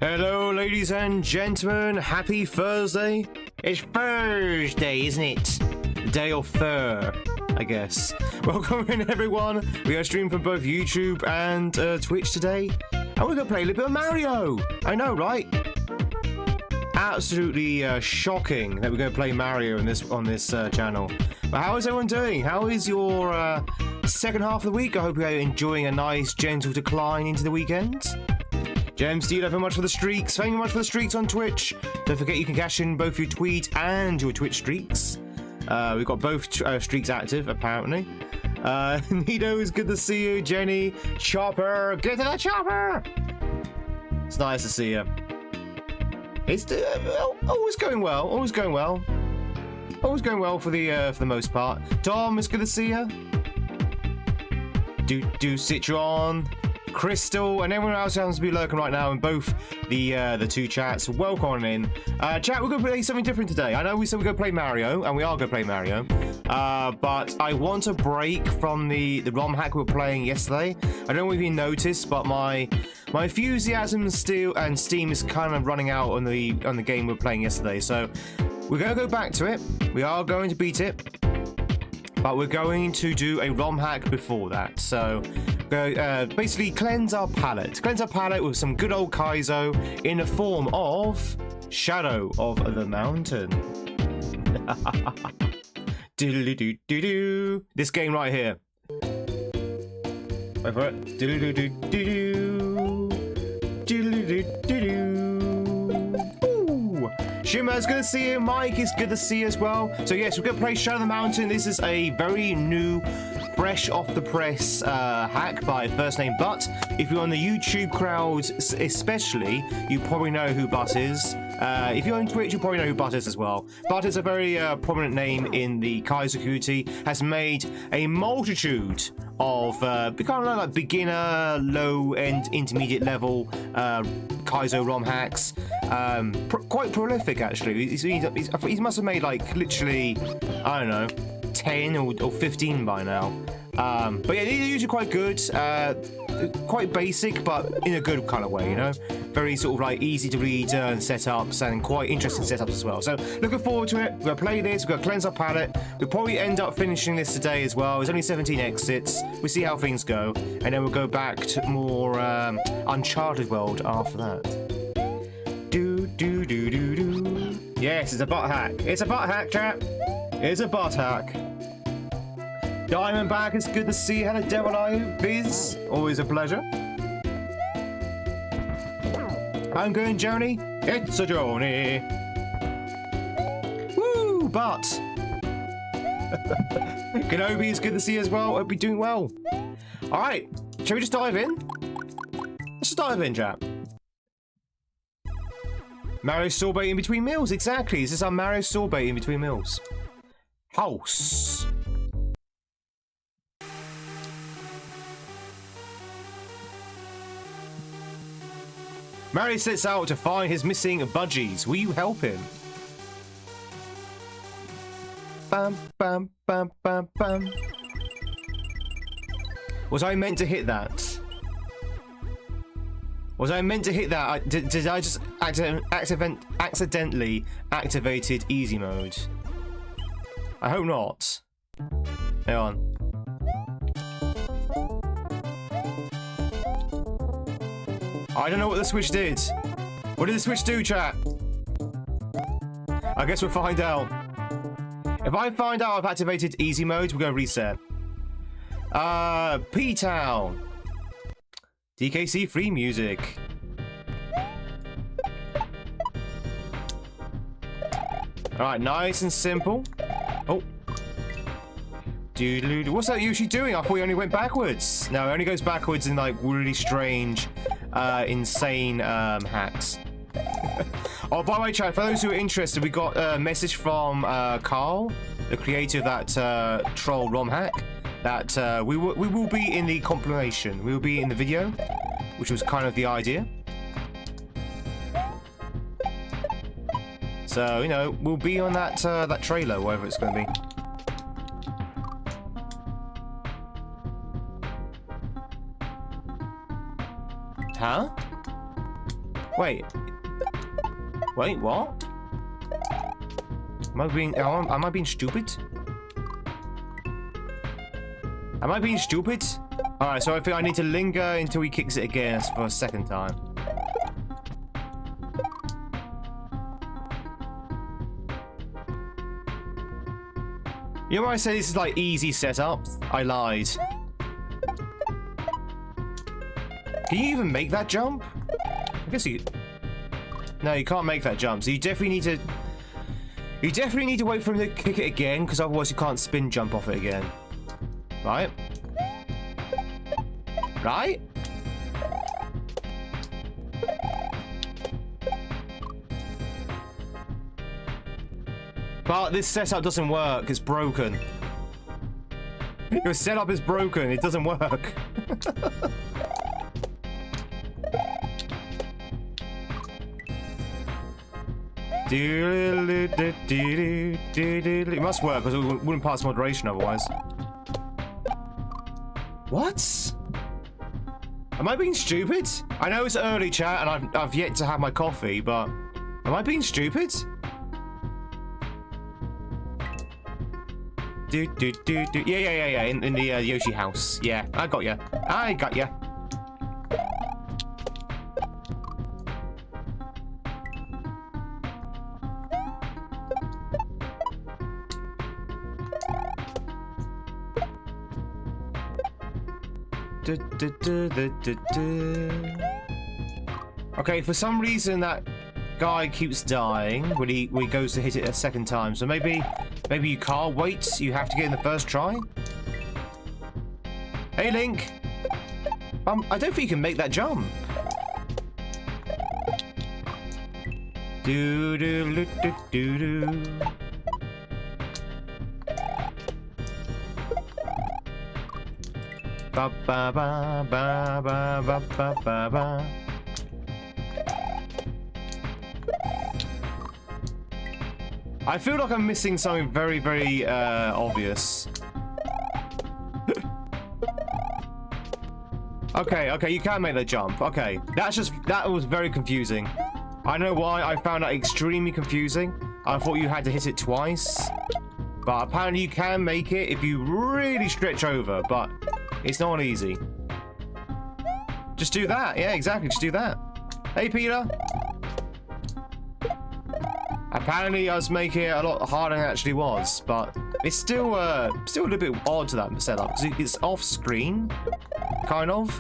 Hello, ladies and gentlemen. Happy Thursday. It's Thursday, isn't it? The day of fur, I guess. Welcome in, everyone. We are streaming from both YouTube and Twitch today, and we're gonna play a little bit of Mario. I know, right? Absolutely shocking that we're gonna play Mario on this channel. But how is everyone doing? How is your second half of the week? I hope you're enjoying a nice, gentle decline into the weekend. GamesInTweed, thank you very much for the streaks. Thank you very much for the streaks on Twitch. Don't forget you can cash in both your Tweed and your Twitch streaks. We've got both streaks active, apparently. Nito, it's good to see you. Jenny, Chopper, get to the chopper! It's nice to see you. It's always going well. Always going well. Always going well for the most part. Tom, it's good to see you. Do Citron, Crystal, and everyone else happens to be lurking right now in both the two chats. Welcome in. Chat, we're going to play something different today. I know we said we're going to play Mario, and we are going to play Mario. But I want a break from the ROM hack we were playing yesterday. I don't know if you noticed, but my enthusiasm and steam is kind of running out on the game we were playing yesterday. So we're going to go back to it. We are going to beat it. But we're going to do a ROM hack before that. So basically cleanse our palette. Cleanse our palette with some good old Kaiso in the form of Shadow of the Mountain. Diddly-doo-doo-doo. This game right here. Wait for it. Diddly-doo-doo-doo. Diddly-doo-doo-doo. Shimmer, it's good to see you. Mike, it's good to see you as well. So yes, we're going to play Shadow of the Mountain. This is a very new, fresh off the press hack by First Name Butt. If you're on the YouTube crowd especially, you probably know who Butt is. If you're on Twitch, you probably know who Butt is as well. Butt is a very prominent name in the Kaizo community, has made a multitude of kind of like beginner, low-end, intermediate level Kaizo ROM hacks. Quite prolific, actually. He must have made like literally, I don't know, 10 or 15 by now. But yeah, they're usually quite good, quite basic, but in a good kind of way, you know? Very sort of like easy to read and setups, and quite interesting setups as well. So looking forward to it. We're going to play this, we're going to cleanse our palette. We'll probably end up finishing this today as well. There's only 17 exits. We'll see how things go, and then we'll go back to more Uncharted world after that. Do. Yes, it's a butt hack. It's a butt hack, chat. It's a butt hack. Diamondback, it's good to see you. Hello, Devil Eye, Biz. Always a pleasure. I'm going, Joni. It's a Joni. Woo, but. Kenobi, it's good to see you as well. Hope you're doing well. All right, shall we just dive in? Let's just dive in, chat. Mario sorbet in between meals, exactly. This is our Mario sorbet in between meals. House. Mario sets out to find his missing budgies. Will you help him? Bam, bam, bam, bam, bam. Was I meant to hit that? Was I meant to hit that? Did I just accidentally activated easy mode? I hope not. Hang on. I don't know what the switch did. What did the switch do, chat? I guess we'll find out. If I find out I've activated easy mode, we're going to reset. P-Town. DKC free music. Alright, nice and simple. Oh. Doodaloo. What's that usually doing? I thought he only went backwards. No, it only goes backwards in like really strange, insane hacks. Oh, by the way, chat, for those who are interested, we got a message from Carl, the creator of that troll ROM hack, that we will be in the compilation. We will be in the video, which was kind of the idea. So, you know, we'll be on that that trailer, whatever it's going to be. Huh? Wait. Wait, what? Am I being stupid? Am I being stupid? Alright, so I think I need to linger until he kicks it again for a second time. You know when I say this is like easy setup? I lied. Can you even make that jump? I guess you... No, you can't make that jump, so you definitely need to... You definitely need to wait for him to kick it again, because otherwise you can't spin jump off it again. Right? Right? But this setup doesn't work, it's broken. Your setup is broken, it doesn't work. It must work, because it wouldn't pass moderation otherwise. What? Am I being stupid? I know it's early, chat, and I've yet to have my coffee, but... Am I being stupid? Yeah. In the Yoshi house. Yeah, I got ya. I got ya. Okay, for some reason that guy keeps dying when he goes to hit it a second time. So maybe you can't wait. You have to get in the first try. Hey, Link. I don't think you can make that jump. Do do do do do do. Ba ba ba ba ba ba ba ba ba. I feel like I'm missing something very, very obvious. Okay, you can make the jump. Okay, that was very confusing. I know why. I found that extremely confusing. I thought you had to hit it twice, but apparently you can make it if you really stretch over, but it's not easy. Just do that. Yeah, exactly. Just do that. Hey, Peter. Apparently, I was making it a lot harder than it actually was, but it's still a little bit odd to that setup because it's off screen, kind of.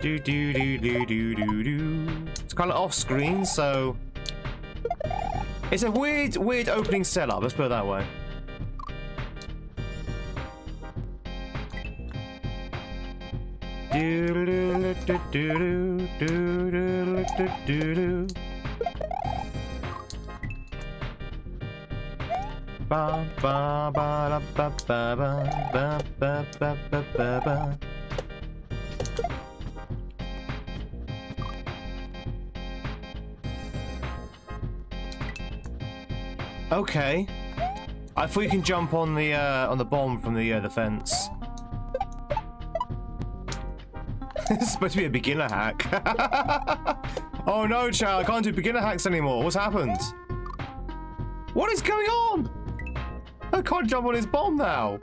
Do do do do do do do. It's kind of off screen, so it's a weird opening setup. Let's put it that way. Do do do do do do do do do. Ba ba ba ba ba ba ba ba ba ba ba. Okay. I thought you can jump on the bomb from the fence. This is supposed to be a beginner hack. Oh no, child! I can't do beginner hacks anymore. What's happened? What is going on? I can't jump on his bomb now.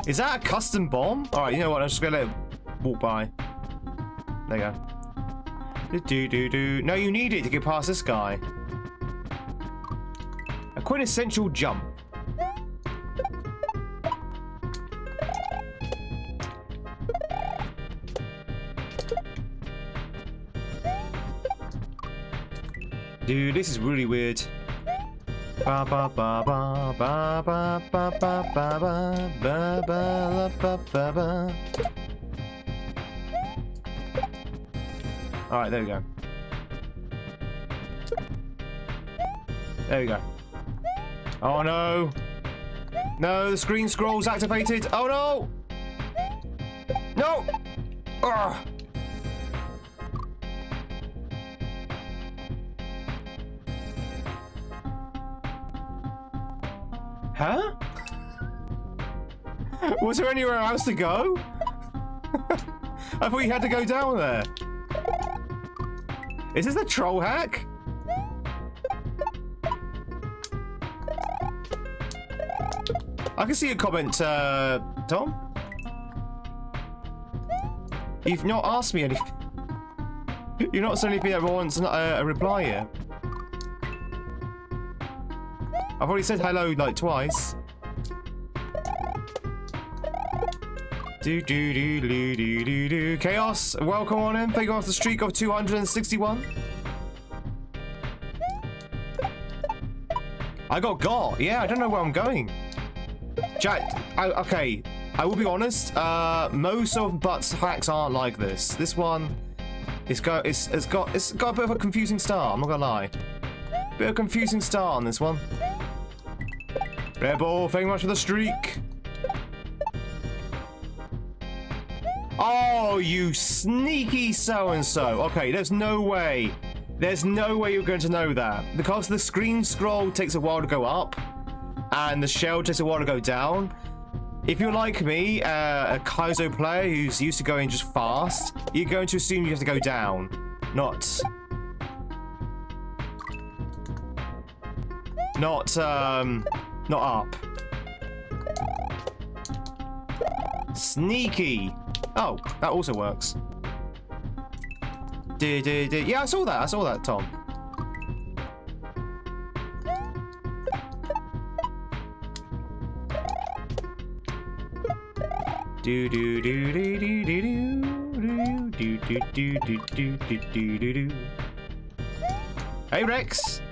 Is that a custom bomb? All right, you know what? I'm just gonna let it walk by. There you go. Do do do. No, you need it to get past this guy. A quintessential jump. Dude, this is really weird. Ba ba ba ba ba ba ba ba ba ba ba ba ba ba. All right, there we go. There we go. Oh no! No, the screen scroll's activated. Oh no! No! Ugh. Huh? Was there anywhere else to go? I thought you had to go down there. Is this a troll hack? I can see a comment, Tom. You've not asked me anything. You're not saying anything that wants a reply yet. I've already said hello like twice. Do. Chaos, welcome on in. Thank you off the streak of 261. I got. Yeah, I don't know where I'm going. Chat. Okay, I will be honest. Most of But's hacks aren't like this. This one, it's got a bit of a confusing start. I'm not gonna lie. Bit of a confusing start on this one. Rebel, thank you much for the streak. Oh, you sneaky so-and-so. Okay, there's no way. There's no way you're going to know that. Because the screen scroll takes a while to go up, and the shell takes a while to go down. If you're like me, a Kaiso player who's used to going just fast, you're going to assume you have to go down, not up. Sneaky. Oh, that also works. Yeah, I saw that, Tom. Hey, Rex.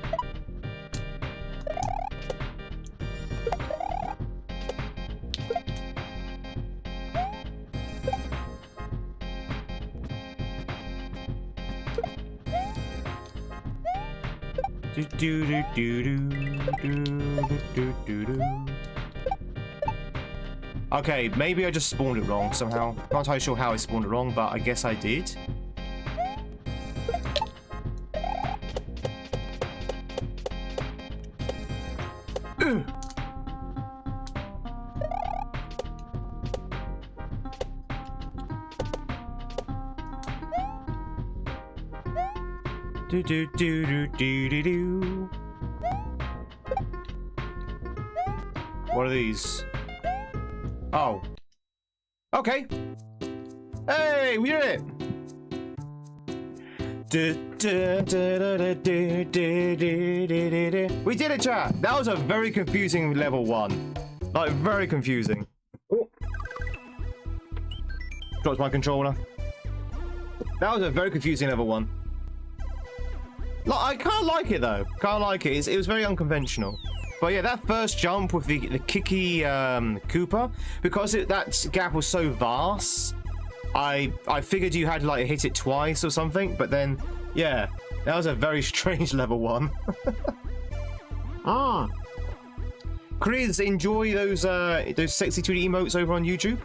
Okay, maybe I just spawned it wrong somehow. Not entirely sure how I spawned it wrong, but I guess I did. What are these? Oh. Okay. Hey, we did it! We did it, chat! That was a very confusing level 1. Like, very confusing. Oh. Dropped my controller. That was a very confusing level 1. Like, I can't like it, though. Can't like it. It was very unconventional. But yeah, that first jump with the kicky Koopa, because that gap was so vast, I figured you had to like hit it twice or something. But then, yeah, that was a very strange level 1. Ah. Chris, enjoy those sexy 2D emotes over on YouTube.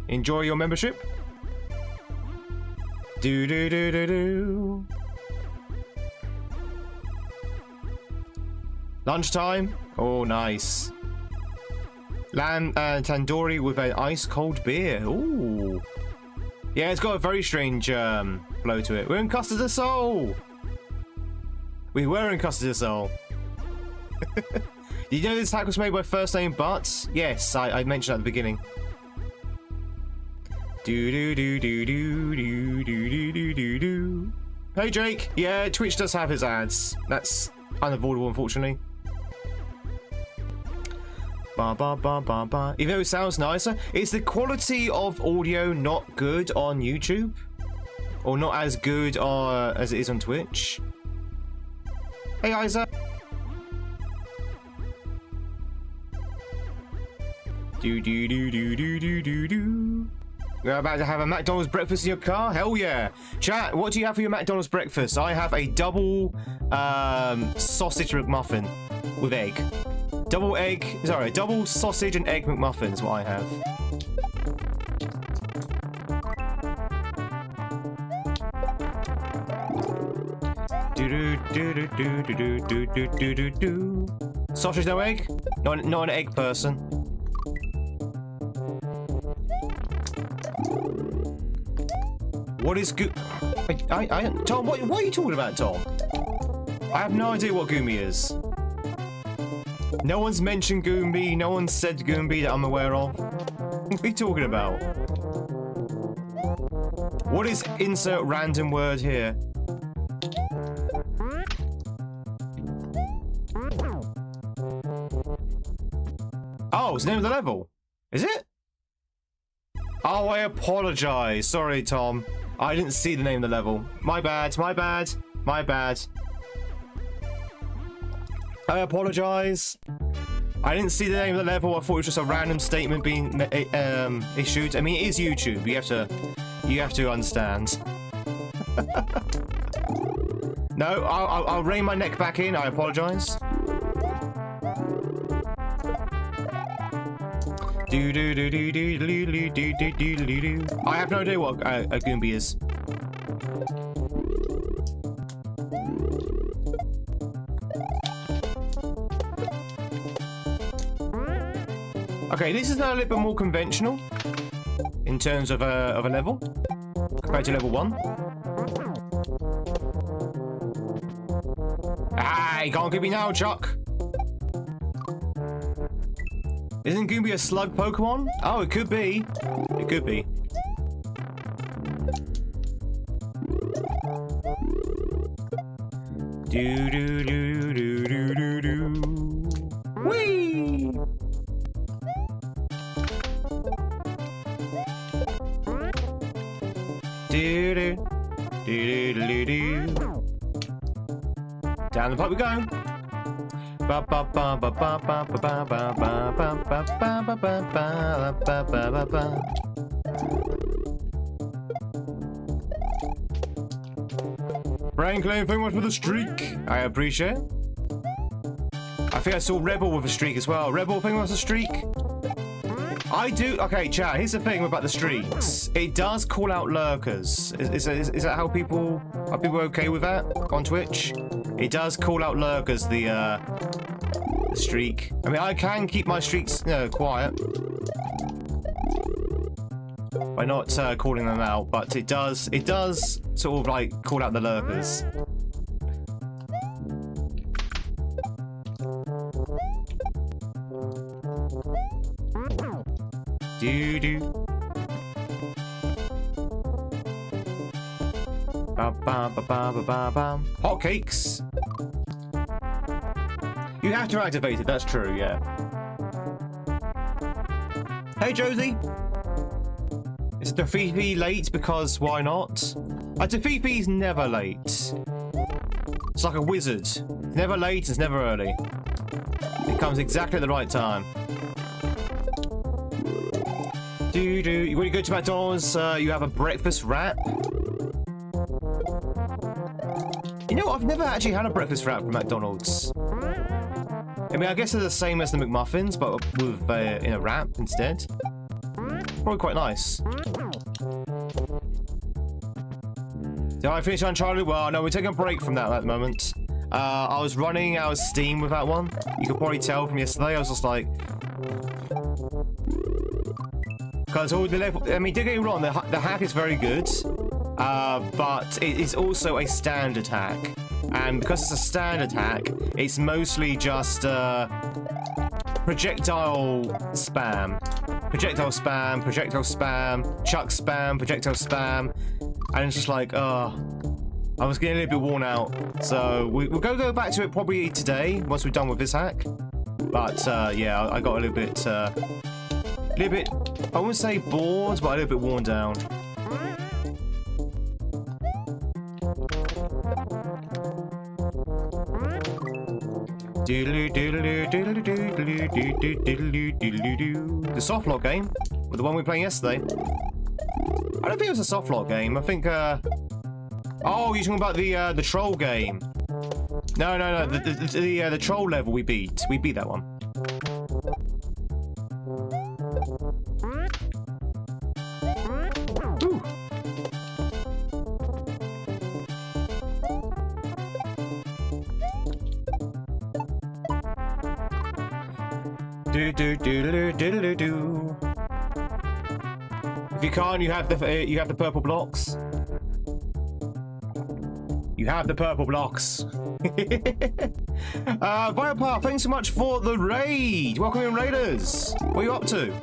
Enjoy your membership. Do. Lunchtime. Oh, nice. Tandoori with an ice-cold beer. Ooh. Yeah, it's got a very strange flow to it. We're in Custard of Soul. We were in Custard of Soul. Did you know this hack was made by First Name But? Yes, I mentioned at the beginning. Do. Hey, Jake. Yeah, Twitch does have his ads. That's unavoidable, unfortunately. Even though it sounds nicer, is the quality of audio not good on YouTube? Or not as good as it is on Twitch? Hey, Isaac. Do. You're about to have a McDonald's breakfast in your car? Hell yeah. Chat, what do you have for your McDonald's breakfast? I have a double sausage McMuffin with egg. Double sausage and egg McMuffin is what I have. Sausage, no egg? Not an egg person. What is Tom, what are you talking about, Tom? I have no idea what Goomy is. No one's mentioned Goomy. No one said Goomy that I'm aware of. What are you talking about? What is insert random word here? Oh, it's the name of the level. Is it? Oh, I apologize. Sorry, Tom. I didn't see the name of the level. My bad, my bad, my bad. I apologize. I didn't see the name of the level. I thought it was just a random statement being issued. I mean, it is YouTube. You have to understand. No, I'll rein my neck back in. I apologize. I have no idea what a Goombi is. Okay, this is now a little bit more conventional in terms of a level compared to level 1. Ah, you can't get me now, Chuck. Isn't Goombi a slug Pokemon? Oh, it could be. It could be. Do do do do do do do. Whee! Do do do do do. Down the pipe we go. Franklin, thank you much for the streak. I appreciate it. I think I saw Rebel with a streak as well. Rebel, thank you much for the streak. I do. Okay, chat. Here's the thing about the streaks. It does call out lurkers. Is that how people are people okay with that on Twitch? It does call out lurkers. The streak. I mean, I can keep my streaks quiet by not calling them out, but it does sort of like call out the lurkers. Do do. Ba ba ba ba ba ba ba. Hotcakes. You have to activate it. That's true. Yeah. Hey Josie. Is Tafifi late? Because why not? Tafifi's never late. It's like a wizard. It's never late. It's never early. It comes exactly at the right time. When you go to McDonald's, you have a breakfast wrap. You know what? I've never actually had a breakfast wrap from McDonald's. I mean, I guess they're the same as the McMuffins, but with in a wrap instead. Probably quite nice. Did I finish Uncharted? Well, no, we're taking a break from that at the moment. I was running out of steam with that one. You could probably tell from yesterday. I was just like... Because all the level... I mean, don't get me wrong, the hack is very good. But it is also a standard hack. And because it's a standard hack, it's mostly just projectile spam. Projectile spam, projectile spam, chuck spam, projectile spam. And it's just like, I was getting a little bit worn out. So we'll go back to it probably today, once we're done with this hack. But yeah, I got a little bit, I wouldn't say bored, but a little bit worn down. The softlock game, with the one we were playing yesterday. I don't think it was a softlock game. I think. Oh, you're talking about the troll game. No. The troll level we beat. We beat that one. Ooh. If you can't, you have the purple blocks. You have the purple blocks. Viopar, thanks so much for the raid. Welcome in, raiders. What are you up to?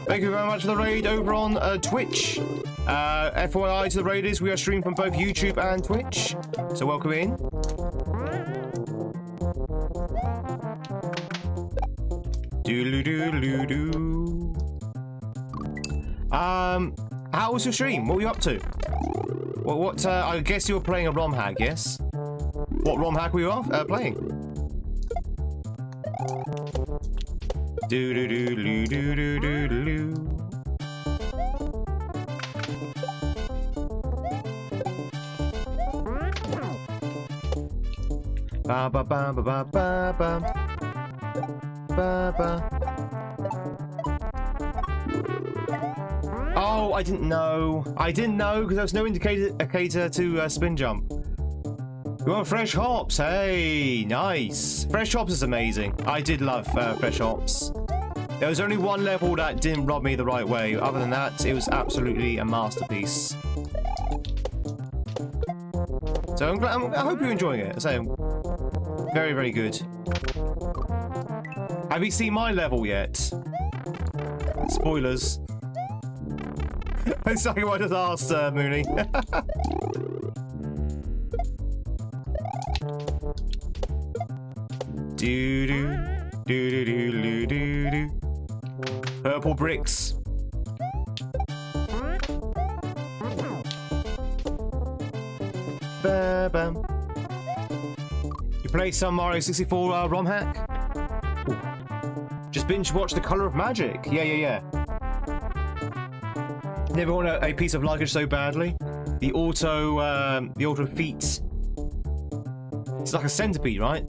Thank you very much for the raid over on Twitch. FYI to the raiders, we are streaming from both YouTube and Twitch. So welcome in. Doodle-doo-doo-doo. How was your stream? What were you up to? What I guess you were playing a ROM hack, yes? What ROM hack were you playing? Do-do-do-do-do-do-do-do. Ba ba ba ba ba ba ba ba ba. Oh, I didn't know. I didn't know because there was no indicator to spin jump. We want fresh hops. Hey, nice. Fresh hops is amazing. I did love fresh hops. There was only one level that didn't rub me the right way. Other than that, it was absolutely a masterpiece. So I hope you're enjoying it. I say, very, very good. Have you seen my level yet? Spoilers. That's exactly what I just asked, Mooney. Do do do do do do do. Purple bricks. Ba bam. You play some Mario 64 ROM hack? Ooh. Just binge watch The Color of Magic. Yeah. Never want a piece of luggage so badly. The auto feet. It's like a centipede, right?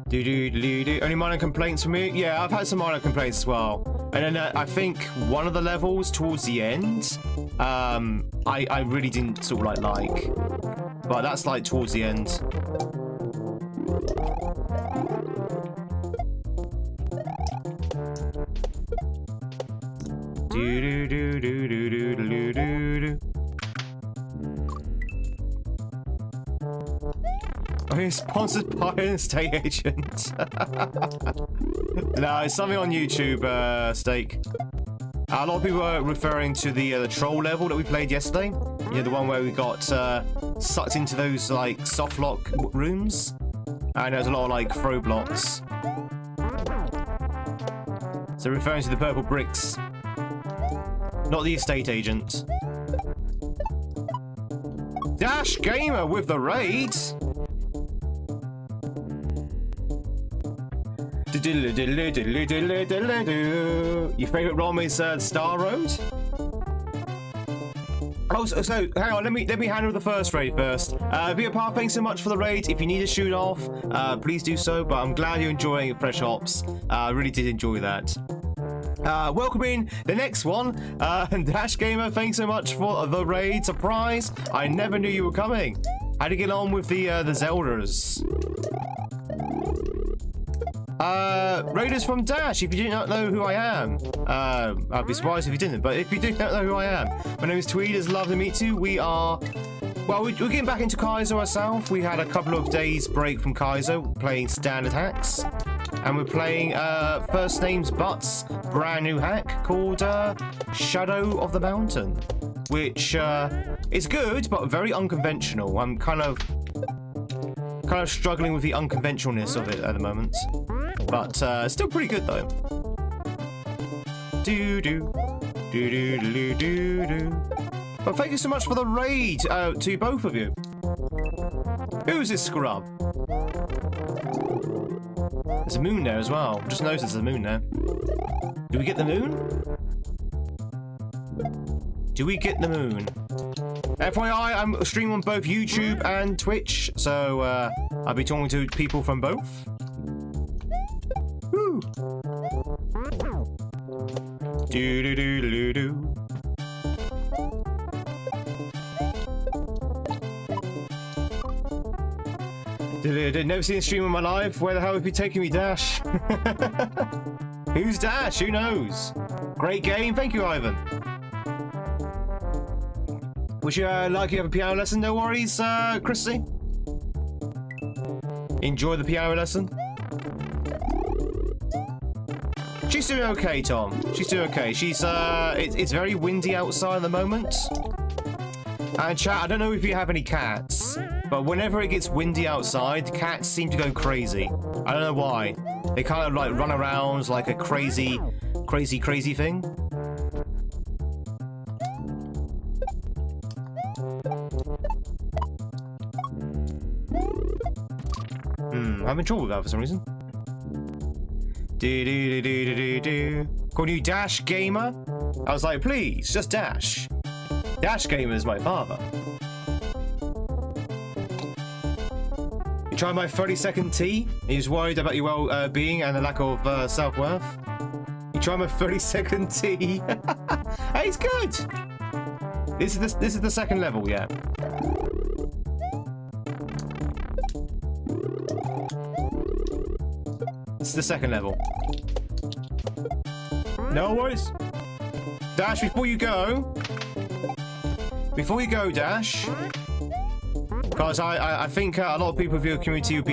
Do. Only minor complaints from me? Yeah, I've had some minor complaints as well. And then I think one of the levels towards the end, I really didn't sort of like. But that's like towards the end. Do. I'm sponsored by an estate agent. No, it's something on YouTube, Steak. A lot of people are referring to the troll level that we played yesterday. You know, the one where we got sucked into those like soft lock rooms, and there's a lot of like throw blocks. So referring to the purple bricks, not the estate agent. Dash Gamer with the raid. Your favourite ROM is Star Road? Oh, so hang on, let me handle the first raid first. Viopar, thanks so much for the raid. If you need to shoot off, please do so, but I'm glad you're enjoying Fresh Hops. I really did enjoy that. Welcome in the next one. Dash Gamer, thanks so much for the raid. Surprise! I never knew you were coming. How'd you get on with the Zeldas? Raiders from Dash, if you do not know who I am. I'd be surprised if you didn't, but if you do not know who I am, my name is Tweed. It's lovely to meet you. We are, well, we're getting back into Kaiso ourselves. We had a couple of days break from Kaiso, playing standard hacks. And we're playing First Names Butts brand new hack called Shadow of the Mountain, which is good, but very unconventional. I'm kind of struggling with the unconventionalness of it at the moment. But still pretty good though. Do. But thank you so much for the raid to both of you. Who's this scrub? There's a moon there as well. Just noticed there's a moon there. Do we get the moon? Do we get the moon? FYI, I'm streaming on both YouTube and Twitch, so I'll be talking to people from both. Woo! Do. Never seen a stream in my life. Where the hell have you taken me, Dash? Who's Dash? Who knows? Great game. Thank you, Ivan. Would you like you have a piano lesson? No worries, Chrissy. Enjoy the piano lesson. She's doing okay, Tom. She's doing okay. She's it's very windy outside at the moment. And chat, I don't know if you have any cats, but whenever it gets windy outside, cats seem to go crazy. I don't know why. They kind of like run around like a crazy thing. I'm having trouble with that for some reason. Call you Dash Gamer? I was like, please, just Dash. Dash Gamer is my father. You tried my 30-second tea? He's worried about your well-being and the lack of self-worth. You tried my 30-second tea? Hey, it's good. This is the second level, yeah. This is the second level. No worries. Dash, before you go, Dash, because I think a lot of people of your community would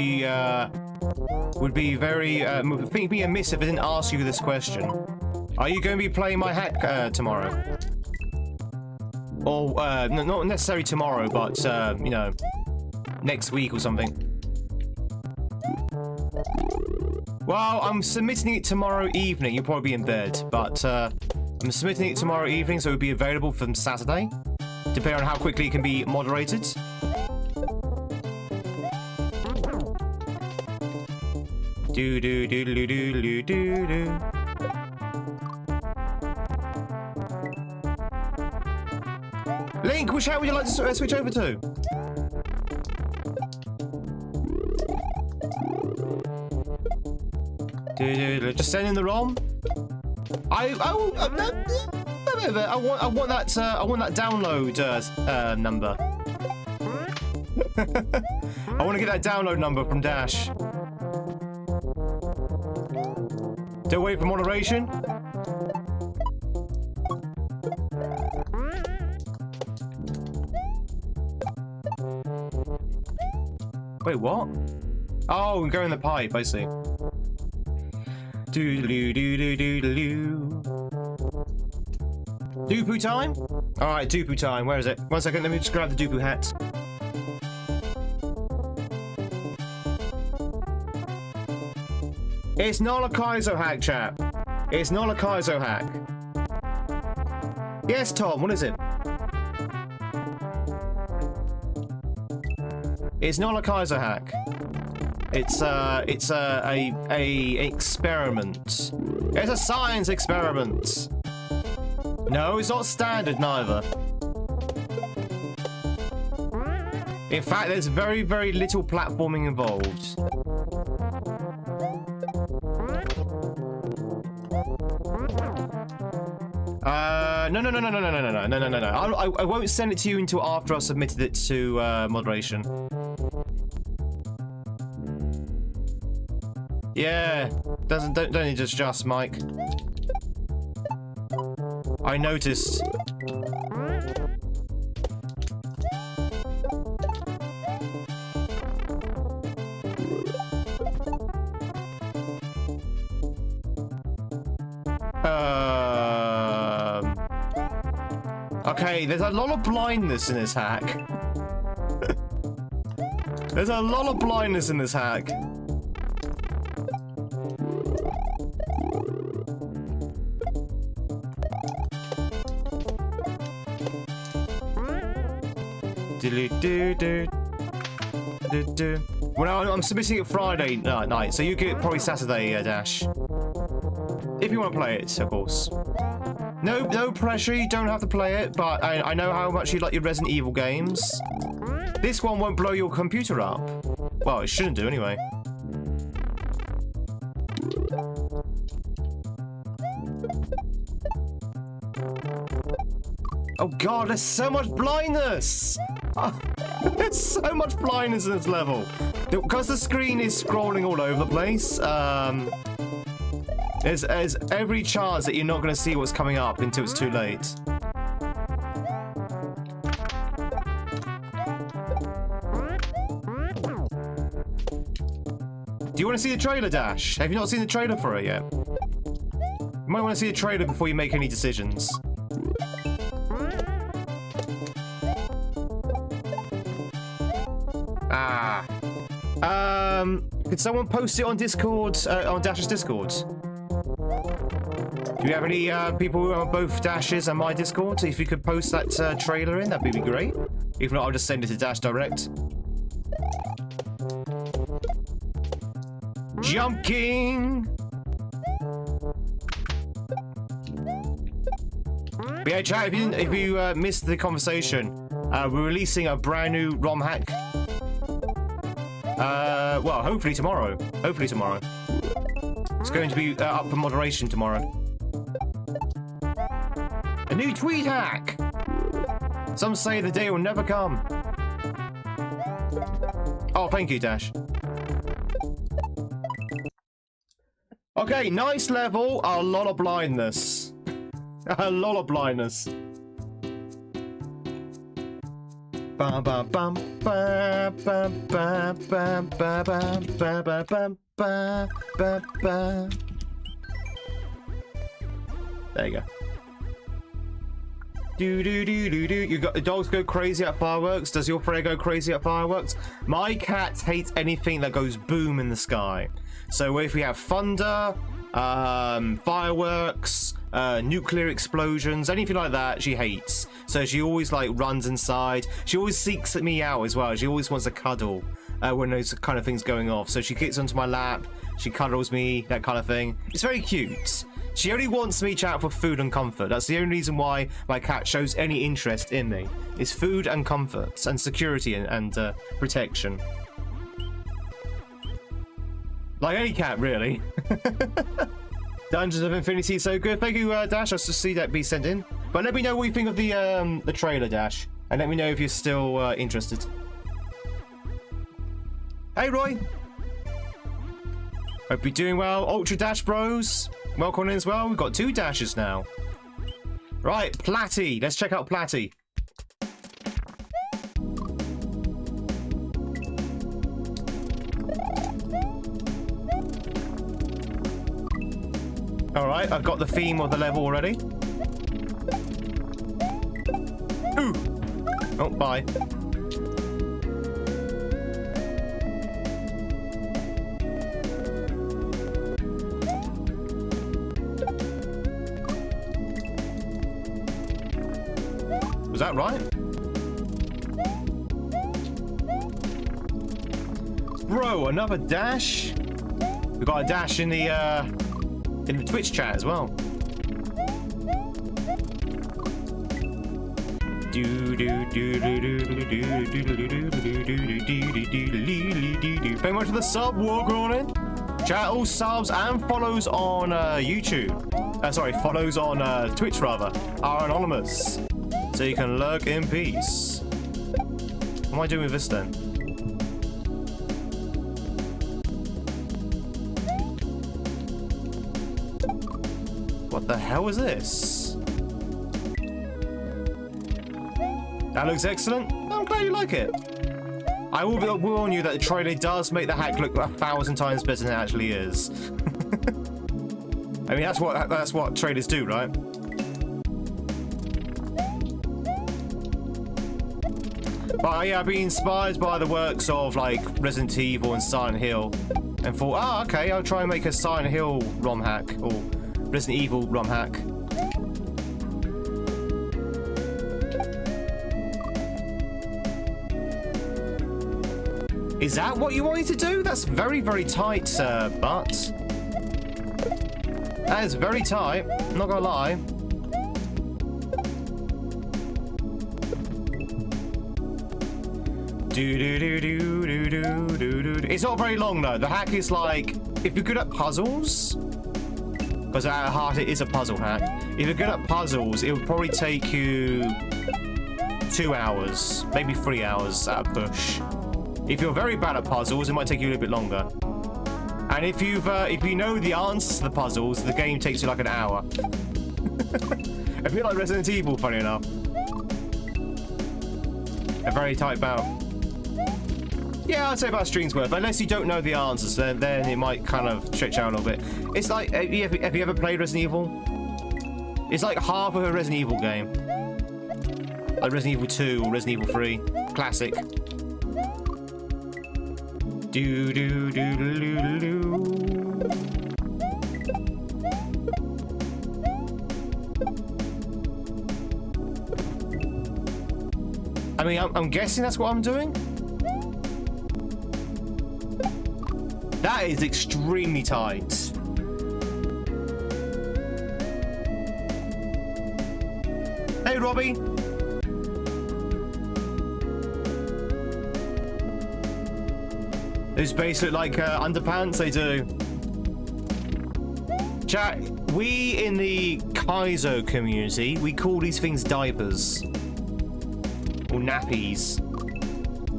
be very think it'd be amiss if I didn't ask you this question. Are you going to be playing my hack tomorrow? Or not necessarily tomorrow, but you know, next week or something. Well, I'm submitting it tomorrow evening. You'll probably be in bed, but I'm submitting it tomorrow evening, so it'll be available from Saturday, depending on how quickly it can be moderated. Do do do do do do do do. Link, which hat would you like to switch over to? Just send in the ROM. I want that download number. I want to get that download number from Dash. Don't wait for moderation. Wait, what? Oh, I'm going the pipe. I see. Doopu time? Alright, Doopu time. Where is it? 1 second, let me just grab the Doopu hat. It's not a Kaiso hack, chap. It's not a Kaiso hack. Yes, Tom, what is it? It's not a Kaiso hack. It's a experiment. It's a science experiment. No, it's not standard neither. In fact, there's very, very little platforming involved. No. I won't send it to you until after I've submitted it to moderation. Yeah, don't need to adjust, Mike. I noticed. Okay, there's a lot of blindness in this hack. There's a lot of blindness in this hack. Well, I'm submitting it Friday night, so you get it probably Saturday, Dash. If you want to play it, of course. No pressure, you don't have to play it, but I know how much you like your Resident Evil games. This one won't blow your computer up. Well, it shouldn't do anyway. Oh god, there's so much blindness! There's so much blindness in this level. Because the screen is scrolling all over the place, There's every chance that you're not going to see what's coming up until it's too late. Do you want to see the trailer, Dash? Have you not seen the trailer for it yet? You might want to see the trailer before you make any decisions. Ah. Could someone post it on Discord, on Dash's Discord? Do you have any people who are on both Dash's and my Discord? If you could post that trailer in, that'd be great. If not, I'll just send it to Dash direct. Jump King! But yeah, chat, if you missed the conversation, we're releasing a brand new ROM hack. Well, hopefully tomorrow. Hopefully tomorrow. It's going to be up for moderation tomorrow. A new Tweed hack! Some say the day will never come. Oh, thank you, Dash. Okay, nice level. A lot of blindness. A lot of blindness. Bum bum bum bum bum bum bum bum bum bum bum bum. There you go. Do do do do do. You got the dogs go crazy at fireworks. Does your friend go crazy at fireworks? My cat hates anything that goes boom in the sky. So if we have thunder, fireworks, nuclear explosions, anything like that, she hates. So she always like runs inside. She always seeks me out as well. She always wants a cuddle when those kind of things going off. So she gets onto my lap, she cuddles me, that kind of thing. It's very cute. She only wants me chat for food and comfort. That's the only reason why my cat shows any interest in me. It's food and comfort and security and protection. Like any cat, really. Dungeons of Infinity is so good. Thank you, Dash. I'll just see that be sent in. But let me know what you think of the trailer, Dash. And let me know if you're still interested. Hey, Roy. Hope you're doing well. Ultra Dash Bros. Welcome in as well. We've got 2 Dashes now. Right, Platty. Let's check out Platty. Alright, I've got the theme of the level already. Ooh! Oh, bye. Was that right? Bro, another dash? We got a dash in the Twitch chat as well. Very much for the sub, walk on in. Chat, all subs and follows on YouTube. Sorry, follows on Twitch rather are anonymous, so you can lurk in peace. What am I doing with this then? What the hell is this? That looks excellent. I'm glad you like it. I will warn you that the trailer does make the hack look 1,000 times better than it actually is. I mean, that's what trailers do, right? But yeah, I've been inspired by the works of like Resident Evil and Silent Hill, and thought, oh, okay, I'll try and make a Silent Hill ROM hack or Resident Evil ROM hack. Is that what you wanted to do? That's very, very tight, but that is very tight. I'm not gonna lie. It's not very long though. The hack is like, if you're good at puzzles, because at heart it is a puzzle hack. If you're good at puzzles, it will probably take you 2 hours, maybe 3 hours at a push. If you're very bad at puzzles, it might take you a little bit longer. And if you know the answers to the puzzles, the game takes you like an hour. A bit like Resident Evil, funny enough. A very tight bout. Yeah, I'd say about a string's worth. Unless you don't know the answers, then it might kind of stretch out a little bit. It's like, have you ever played Resident Evil? It's like half of a Resident Evil game. Like Resident Evil 2 or Resident Evil 3. Classic. Do do do do do do. I mean, I'm guessing that's what I'm doing. That is extremely tight. Hey, Robbie. Those base look like underpants. They do. Chat, we in the Kaiso community, we call these things diapers. Or nappies.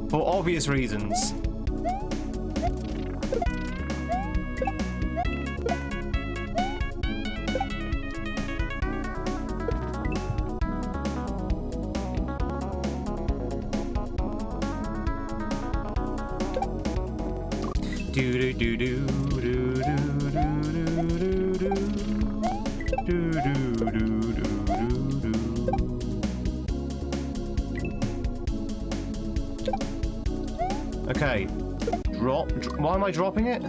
For obvious reasons. Do do do do do do do do do do do. Okay, drop. Why am I dropping it?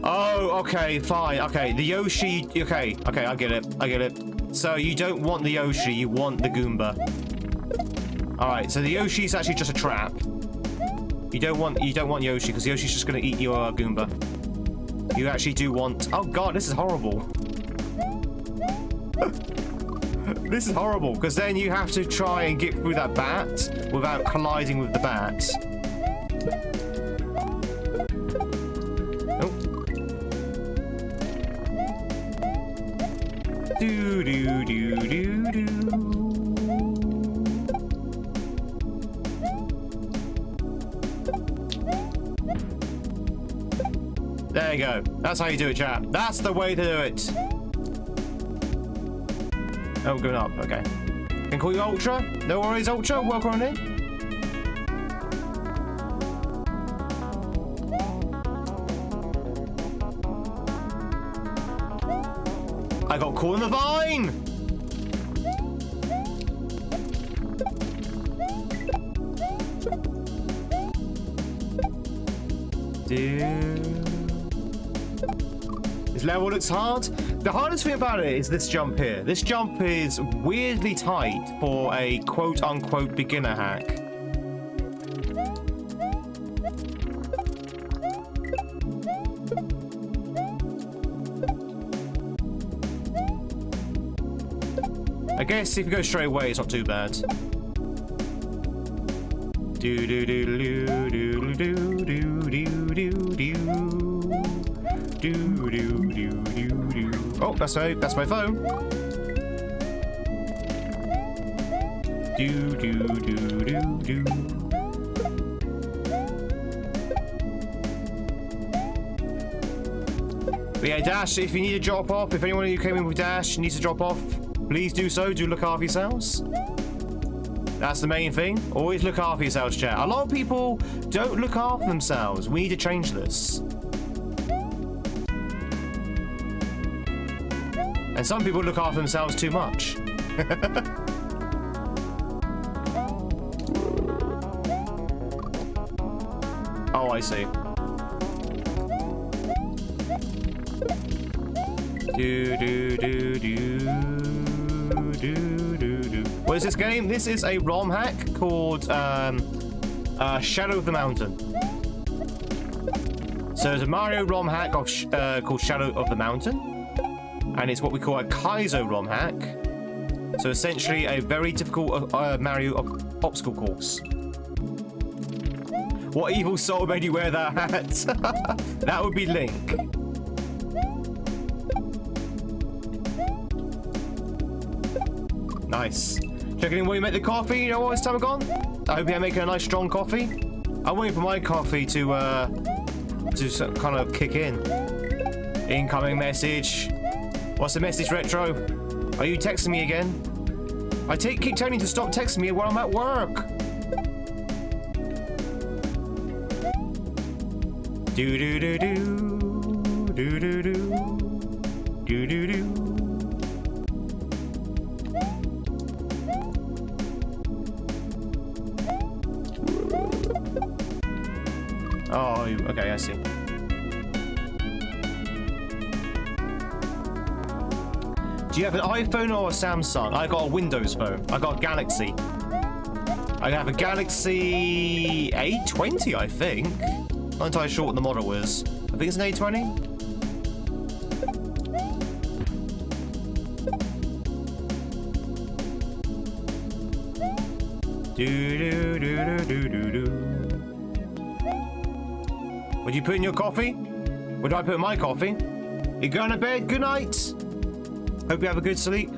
Oh, okay, fine. Okay, the Yoshi. Okay, I get it. I get it. So you don't want the Yoshi, you want the Goomba. All right, so the Yoshi is actually just a trap. You don't want Yoshi because Yoshi's just gonna eat your Goomba. You actually do want. Oh God, this is horrible. This is horrible because then you have to try and get through that bat without colliding with the bat. Oh. Do do do do do. There you go. That's how you do it, chat. That's the way to do it. Oh, going up. Okay. Can call you Ultra. No worries, Ultra. Welcome on in. I got caught in the vine. This level looks hard. The hardest thing about it is this jump here. This jump is weirdly tight for a quote-unquote beginner hack. I guess if you go straight away, it's not too bad. Do do do do do do do do do do do do do do. Oh, that's my phone. Do do do do do. But yeah, Dash, if you need to drop off, if anyone of you came in with Dash needs to drop off, please do so. Do look after yourselves. That's the main thing. Always look after yourselves, chat. A lot of people don't look after themselves. We need to change this. And some people look after themselves too much. Oh, I see. Do do do do do do do. What is this game? This is a ROM hack called Shadow of the Mountain. So there's a Mario ROM hack called Shadow of the Mountain. And it's what we call a Kaiso ROM hack. So essentially a very difficult Mario obstacle course. What evil soul made you wear that hat? That would be Link. Nice. Checking in while you make the coffee. You know what? It's time gone. I hope you're making a nice strong coffee. I'm waiting for my coffee to kind of kick in. Incoming message. What's the message, Retro? Are you texting me again? I keep telling you to stop texting me while I'm at work. Do do do do do do do do do do. Oh, okay, I see. Do you have an iPhone or a Samsung? I got a Windows phone. I got a Galaxy. I have a Galaxy A20, I think. Not entirely sure what the model is. I think it's an A20. Do do do do do do. What do you put in your coffee? What do I put in my coffee? You going to bed? Good night. Hope you have a good sleep.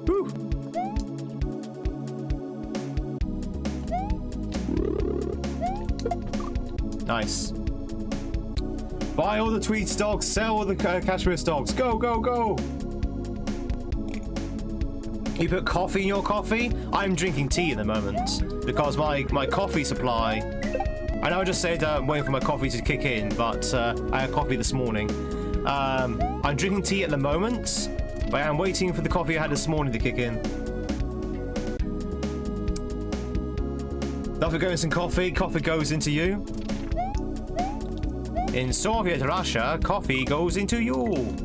Whew. Nice. Buy all the Tweed stocks, sell all the Cashmere stocks. Go, go, go. You put coffee in your coffee? I'm drinking tea at the moment because my coffee supply... I know I just said I'm waiting for my coffee to kick in, but I had coffee this morning. I'm drinking tea at the moment, but I'm waiting for the coffee I had this morning to kick in. Nothing goes in coffee, coffee goes into you. In Soviet Russia, coffee goes into you.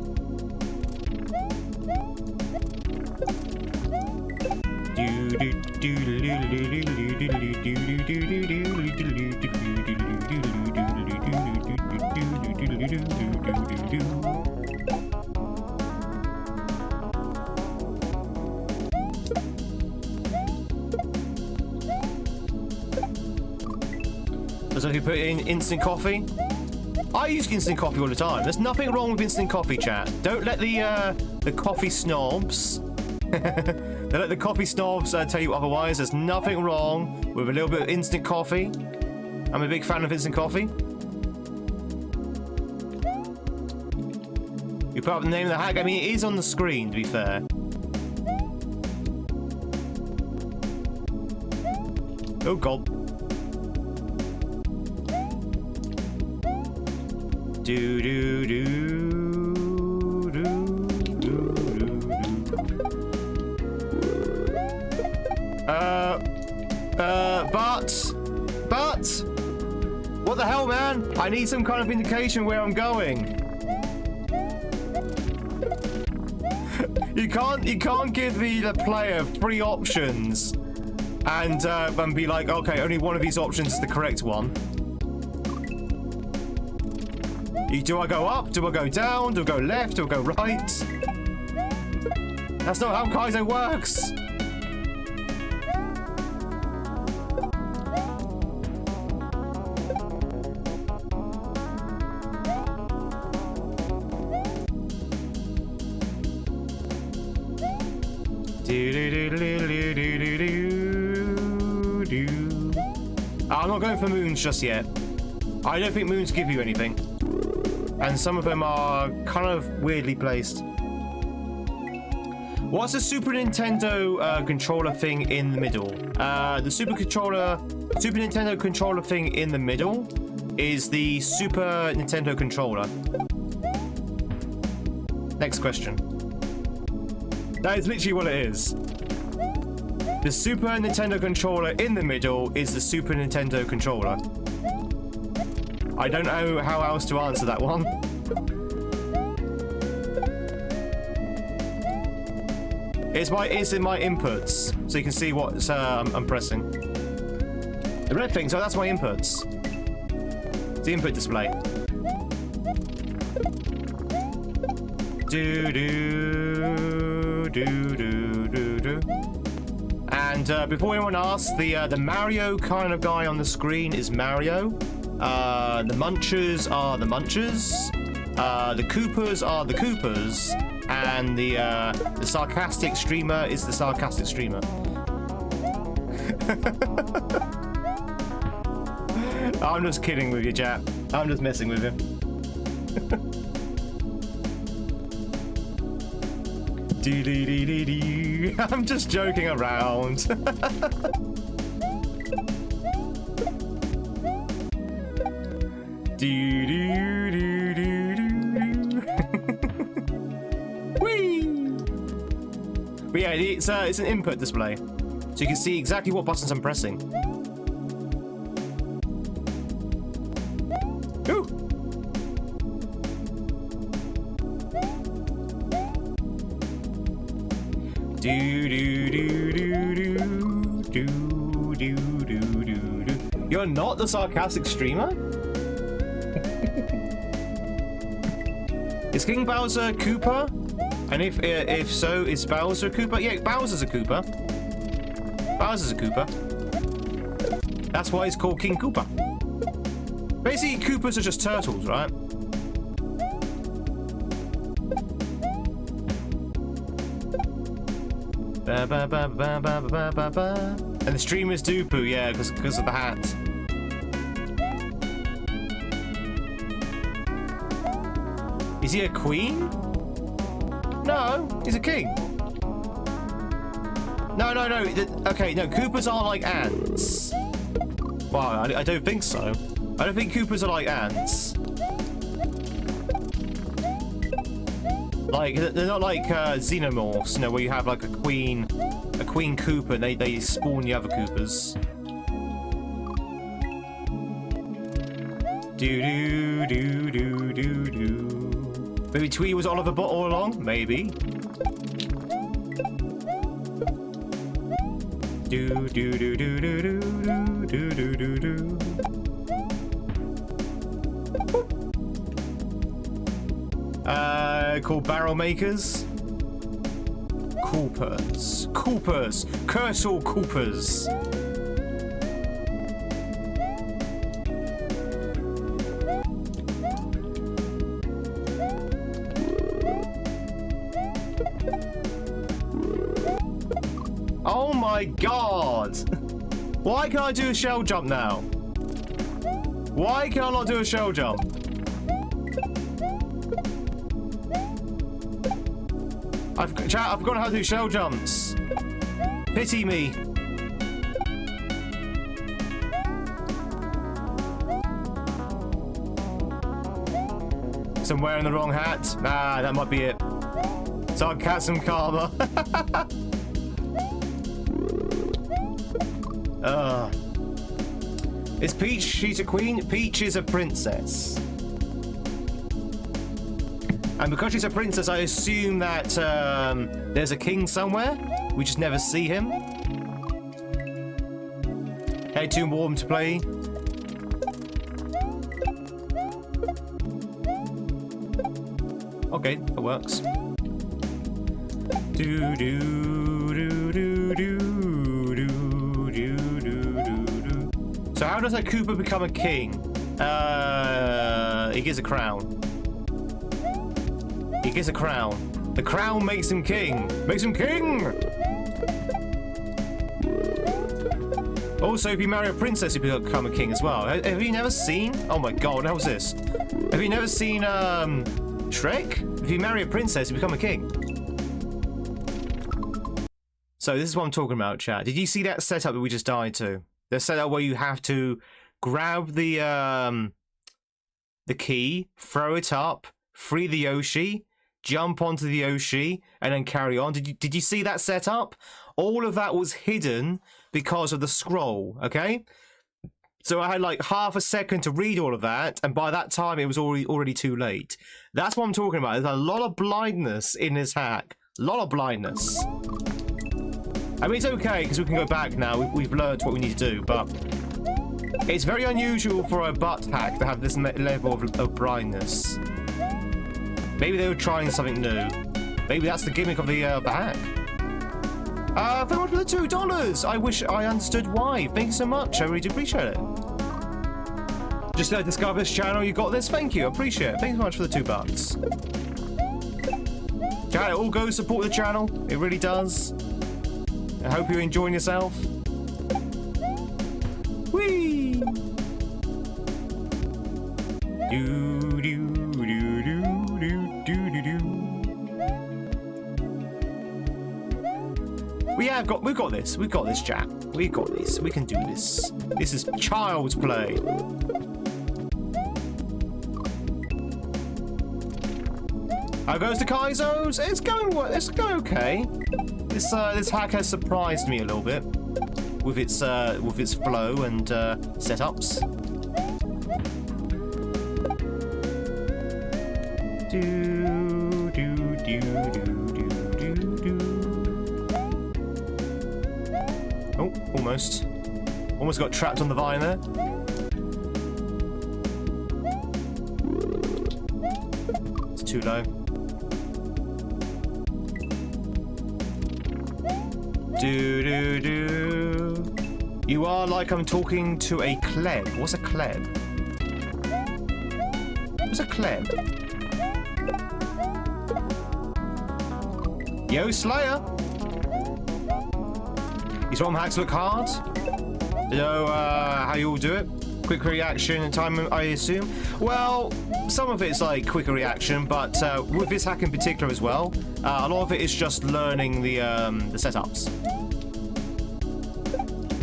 So if you put in instant coffee, I use instant coffee all the time. There's nothing wrong with instant coffee, chat. Don't let the coffee snobs don't let the coffee snobs tell you otherwise. There's nothing wrong with a little bit of instant coffee. I'm a big fan of instant coffee. You put up the name of the hack. I mean, it is on the screen, to be fair. Oh god. Do do do do do do do. But what the hell, man? I need some kind of indication where I'm going. You can't give the player 3 options and be like, okay, only one of these options is the correct one. Do I go up? Do I go down? Do I go left? Do I go right? That's not how Kaiso works. I'm not going for moons just yet. I don't think moons give you anything. And some of them are kind of weirdly placed. What's the Super Nintendo controller thing in the middle? The Super Nintendo controller thing in the middle is the Super Nintendo controller. Next question. That is literally what it is. The Super Nintendo controller in the middle is the Super Nintendo controller. I don't know how else to answer that one. It's in my inputs, so you can see what I'm pressing. The red thing, so that's my inputs. It's the input display. Do do do do do do. And before anyone asks, the Mario kind of guy on the screen is Mario. The Munchers are the Munchers. The Koopas are the Koopas. and the sarcastic streamer is the sarcastic streamer. I'm just kidding with you, chat. I'm just messing with him. I'm just joking around. But yeah, it's an input display, so you can see exactly what buttons I'm pressing. Ooh. You're not the sarcastic streamer? Is King Bowser Koopa? And if so, is Bowser Koopa? Yeah, Bowser's a Koopa. Bowser's a Koopa. That's why it's called King Koopa. Basically, Koopas are just turtles, right? Ba, ba, ba, ba, ba, ba, ba, ba. And the streamer's Doopu, yeah, because of the hat. Is he a queen? No, he's a king. No. Okay, no, Koopas are like ants. Wow, I don't think so. I don't think Koopas are like ants. Like, they're not like xenomorphs, you know, where you have like a queen Koopa and they spawn the other Koopas. Do. Maybe Tweed was Oliver Bot all along? Maybe. Do. Called barrel makers. Coopers. Curse all Coopers. Oh my god! Why can't I do a shell jump now? Why can I not do a shell jump? I've forgotten how to do shell jumps. Pity me. So I'm wearing the wrong hat. Ah, that might be it. Sarcasm karma. Is Peach, she's a queen? Peach is a princess. And because she's a princess, I assume that there's a king somewhere. We just never see him. Hey, too warm to play. Okay, that works. So how does a Koopa become a king? He gets a crown. He gets a crown. The crown makes him king. Makes him king! Also, if you marry a princess, you become a king as well. Have you never seen? Oh my god, what was this? Have you never seen Shrek? If you marry a princess, you become a king. So this is what I'm talking about, chat. Did you see that setup that we just died to? The setup where you have to grab the key, throw it up, free the Yoshi, jump onto the Yoshi, and then carry on. Did you see that setup? All of that was hidden because of the scroll, okay? So I had like half a second to read all of that, and by that time it was already too late. That's what I'm talking about. There's a lot of blindness in this hack. A lot of blindness. I mean, it's okay, because we can go back now. We've learned what we need to do, but it's very unusual for a butt hack to have this level of blindness. Maybe they were trying something new. Maybe that's the gimmick of the hack. Thank you for the $2. I wish I understood why. Thank you so much. I really do appreciate it. Just to discover this channel, you got this. Thank you. I appreciate it. Thank you so much for the $2. Chat, it all goes support the channel. It really does. I hope you're enjoying yourself. Whee! Do do do do do do do. We've got this. We've got this, chat. We've got this. We can do this. This is child's play. How goes the Kaisos? It's going okay. This hack has surprised me a little bit with its flow and setups. Do do do do do do. Oh, almost got trapped on the vine there. It's too low. Do do do. You are like I'm talking to a kleb. What's a kleb? What's a kleb? Yo, Slayer. These ROM hacks look hard. You know how you all do it? Quick reaction and time, I assume. Well, some of it's like quicker reaction, but with this hack in particular as well, a lot of it is just learning the setups.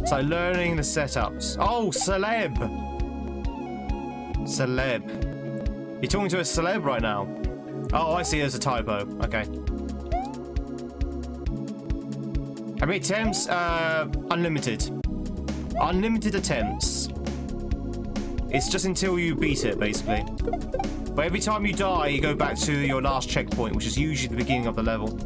So learning the setups. Oh, celeb. Celeb. You're talking to a celeb right now. Oh, I see. There's a typo. Okay. How many attempts? Unlimited. Unlimited attempts. It's just until you beat it, basically. But every time you die, you go back to your last checkpoint, which is usually the beginning of the level.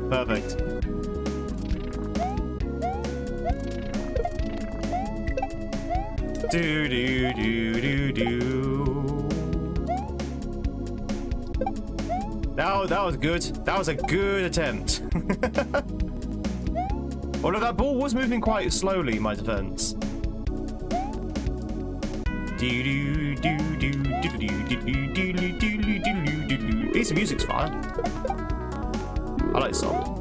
Perfect. Do do do do do. That was good. That was a good attempt. Although that ball was moving quite slowly, in my defense. Do do do do do do do do do do do do. This music's fine. I like the song.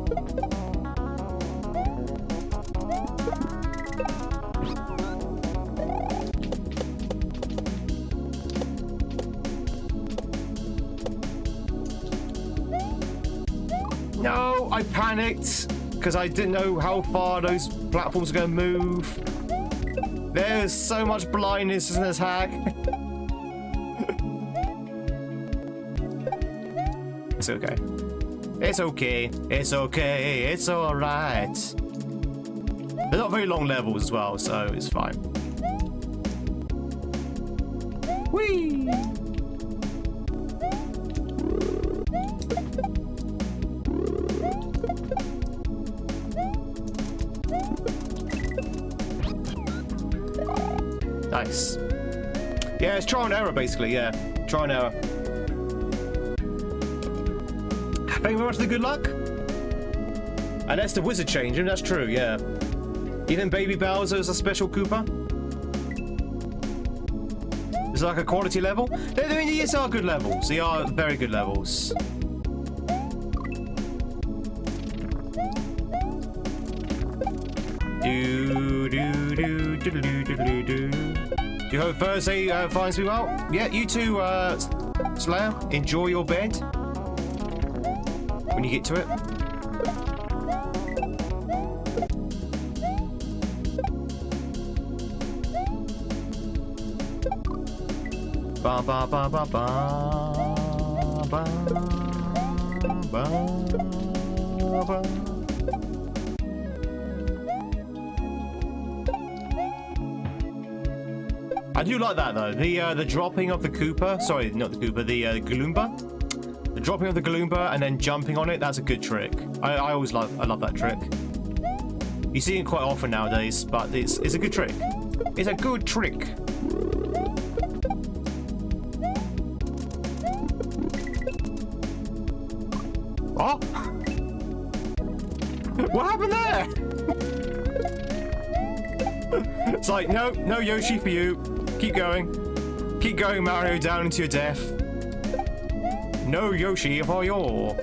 No, I panicked because I didn't know how far those platforms are going to move. There's so much blindness in this hack. It's okay. It's okay. It's okay. It's all right. They're not very long levels as well, so it's fine. Whee! Nice. Yeah, it's trial and error, basically, yeah. Trial and error. Thank you very much for the good luck. And that's the wizard change him, that's true, yeah. Even Baby Bowser's a special Koopa. It's like a quality level. I mean, these are good levels. They are very good levels. Do do do do do do do. Do you hope Thursday finds me well? Yeah, you too, Slayer. Enjoy your bed when you get to it. Ba ba ba ba ba ba ba ba. I do like that though. The dropping of the Koopa. Sorry, not the Koopa. The Galoomba. The dropping of the Galoomba and then jumping on it. That's a good trick. I always love that trick. You see it quite often nowadays, but it's a good trick. It's a good trick. Oh! What happened there? It's like, no, no Yoshi for you. Keep going. Keep going, Mario, down into your death. No Yoshi for you.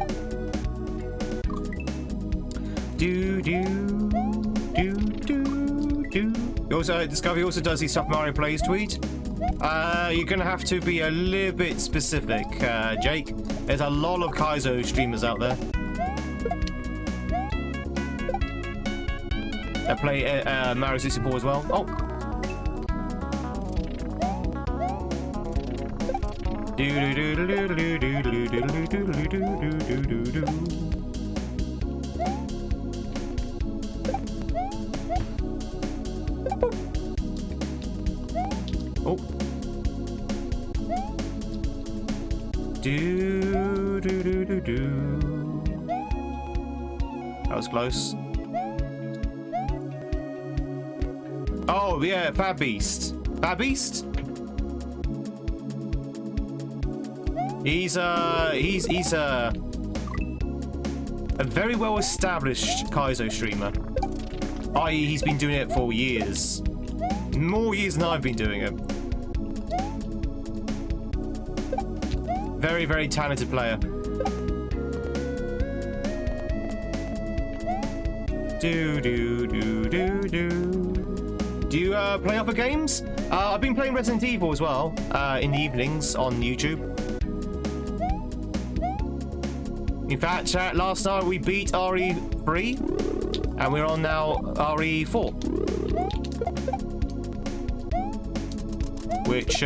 Do do do do do. Also, Discovery also does these stuff Mario plays, Tweed. You're gonna have to be a little bit specific, Jake. There's a lot of Kaiso streamers out there that play Mario 64 as well. Oh. Do do do do do do do do do do do do do. Oh. Do do do do do. That was close. Oh yeah, Fat Beast. Fat Beast? He's a very well established Kaizo streamer. I.e. he's been doing it for years. More years than I've been doing it. Very, very talented player. Do do do do do. Do you play other games? I've been playing Resident Evil as well in the evenings on YouTube. In fact, chat, last night we beat RE3 and we're on now RE4. Which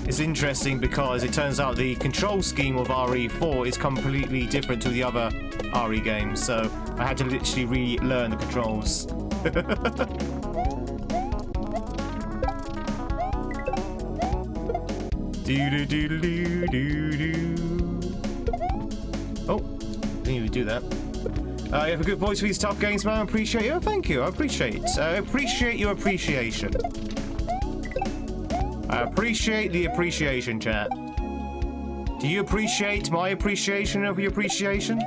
is interesting because it turns out the control scheme of RE4 is completely different to the other RE games, so I had to literally relearn the controls. Do do do do do do. Oh, didn't even do that. You have a good voice for these tough games, man. I appreciate you. Oh, thank you. I appreciate it. I appreciate your appreciation. I appreciate the appreciation, chat. Do you appreciate my appreciation of your appreciation?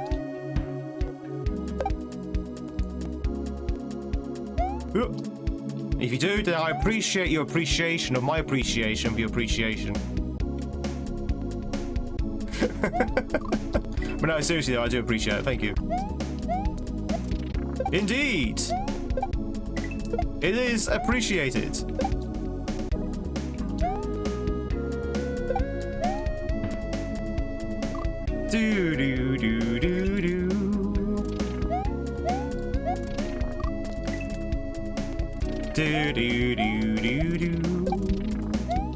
If you do, then I appreciate your appreciation of my appreciation of your appreciation. But no, seriously though, I do appreciate it. Thank you. Indeed. It is appreciated. Do do do do do. Do do do do do.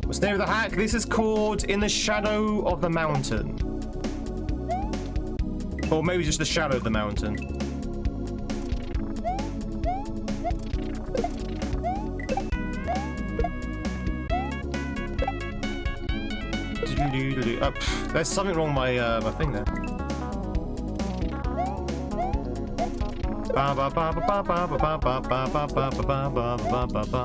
What's the name of the hack? This is called In the Shadow of the Mountain. Or maybe just the shadow of the mountain. Oh, there's something wrong with my thing there. Ba ba ba ba ba ba ba ba ba ba ba ba ba ba ba.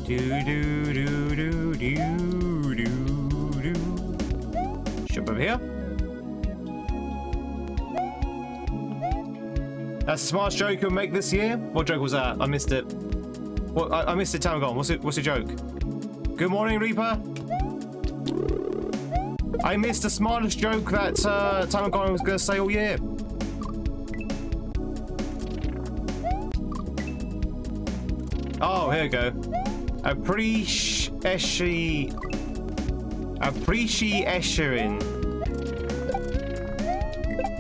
Do do do do do do do. Jump over here. That's the smartest joke you'll make this year. What joke was that? I missed it. What? I missed it. Time gone. What's the joke? Good morning, Reaper. I missed the smartest joke that Time Gone was gonna say all year. Oh, here we go. Appreciation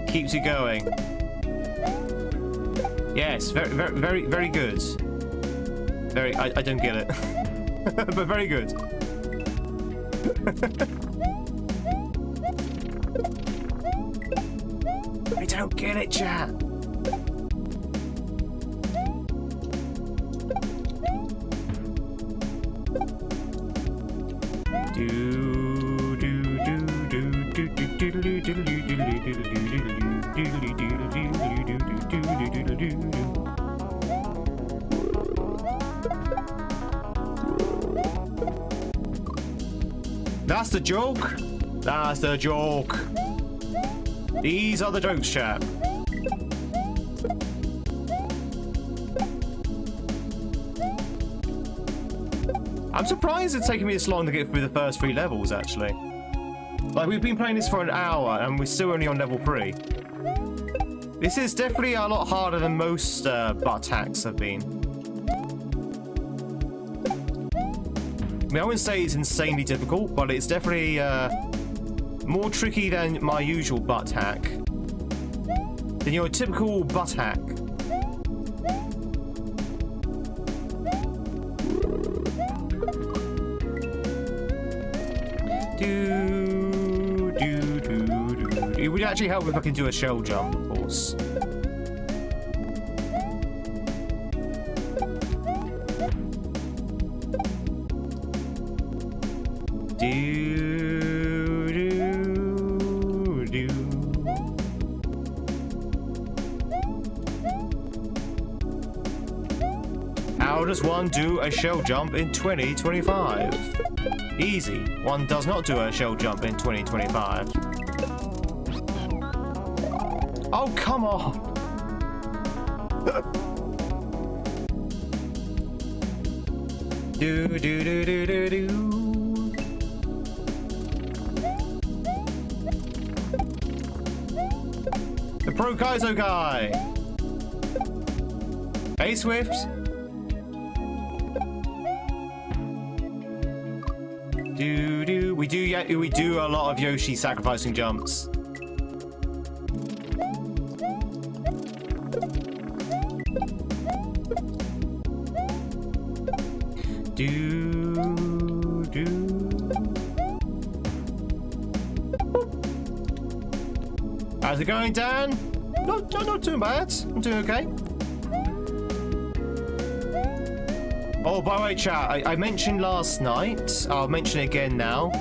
keeps you going. Yes, very good. I don't get it, but very good. I don't get it, chat. That's the joke. That's the joke. These are the jokes, chat. I'm surprised it's taking me this long to get through the first 3 levels, actually. Like, we've been playing this for an hour, and we're still only on level 3. This is definitely a lot harder than most butt hacks have been. I mean, I wouldn't say it's insanely difficult, but it's definitely more tricky than my usual butt hack. Than your typical butt hack. It would actually help if I can do a shell jump, of course. How does one do a shell jump in 2025? Easy. One does not do a shell jump in 2025. Oh, come on! Do do do do do do. The Pro Kaiso guy. Hey, Swift. We do a lot of Yoshi sacrificing jumps. How's it going, Dan? Not too bad. I'm doing okay. Oh, by the way, chat, I mentioned last night. I'll mention it again now,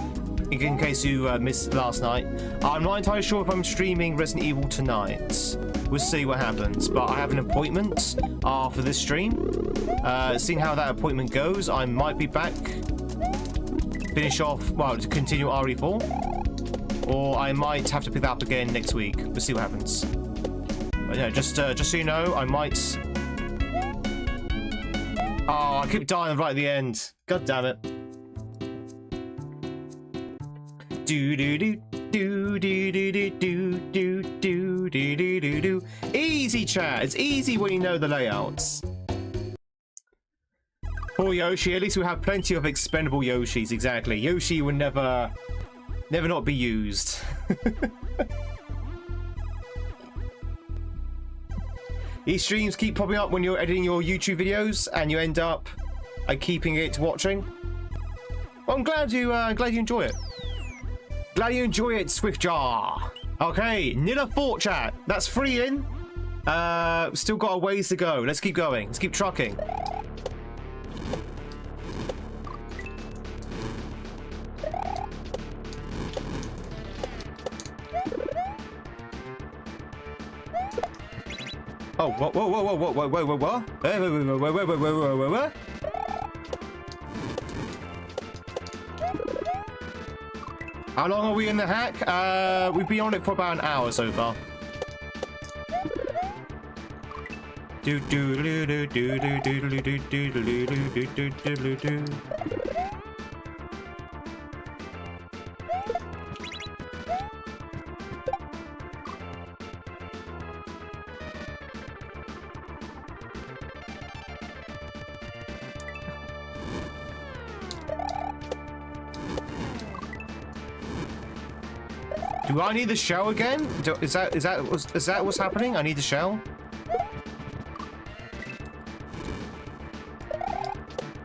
in case you missed last night. I'm not entirely sure if I'm streaming Resident Evil tonight. We'll see what happens. But I have an appointment after this stream. Seeing how that appointment goes, I might be back. Finish off, well, to continue RE4. Or I might have to pick that up again next week. We'll see what happens. But yeah, just so you know, I might... Oh, I keep dying right at the end. God damn it. Do do do do do do do do do do do do do. Easy, chat. It's easy when you know the layouts. Poor Yoshi. At least we have plenty of expendable Yoshis. Exactly. Yoshi will never not be used. These streams keep popping up when you're editing your YouTube videos, and you end up keeping it watching. Well, I'm glad you enjoy it. Glad you enjoy it, Swiftjar. Okay, Nilla Fort, chat. That's 3 in. Still got a ways to go. Let's keep going. Let's keep trucking. Oh, whoa, whoa, whoa, whoa, whoa, whoa, whoa, whoa, whoa, whoa. How long are we in the hack? We've been on it for about an hour so far. Do do do do do do do do do do do do do do. Do I need the shell again? Is that what's happening? I need the shell.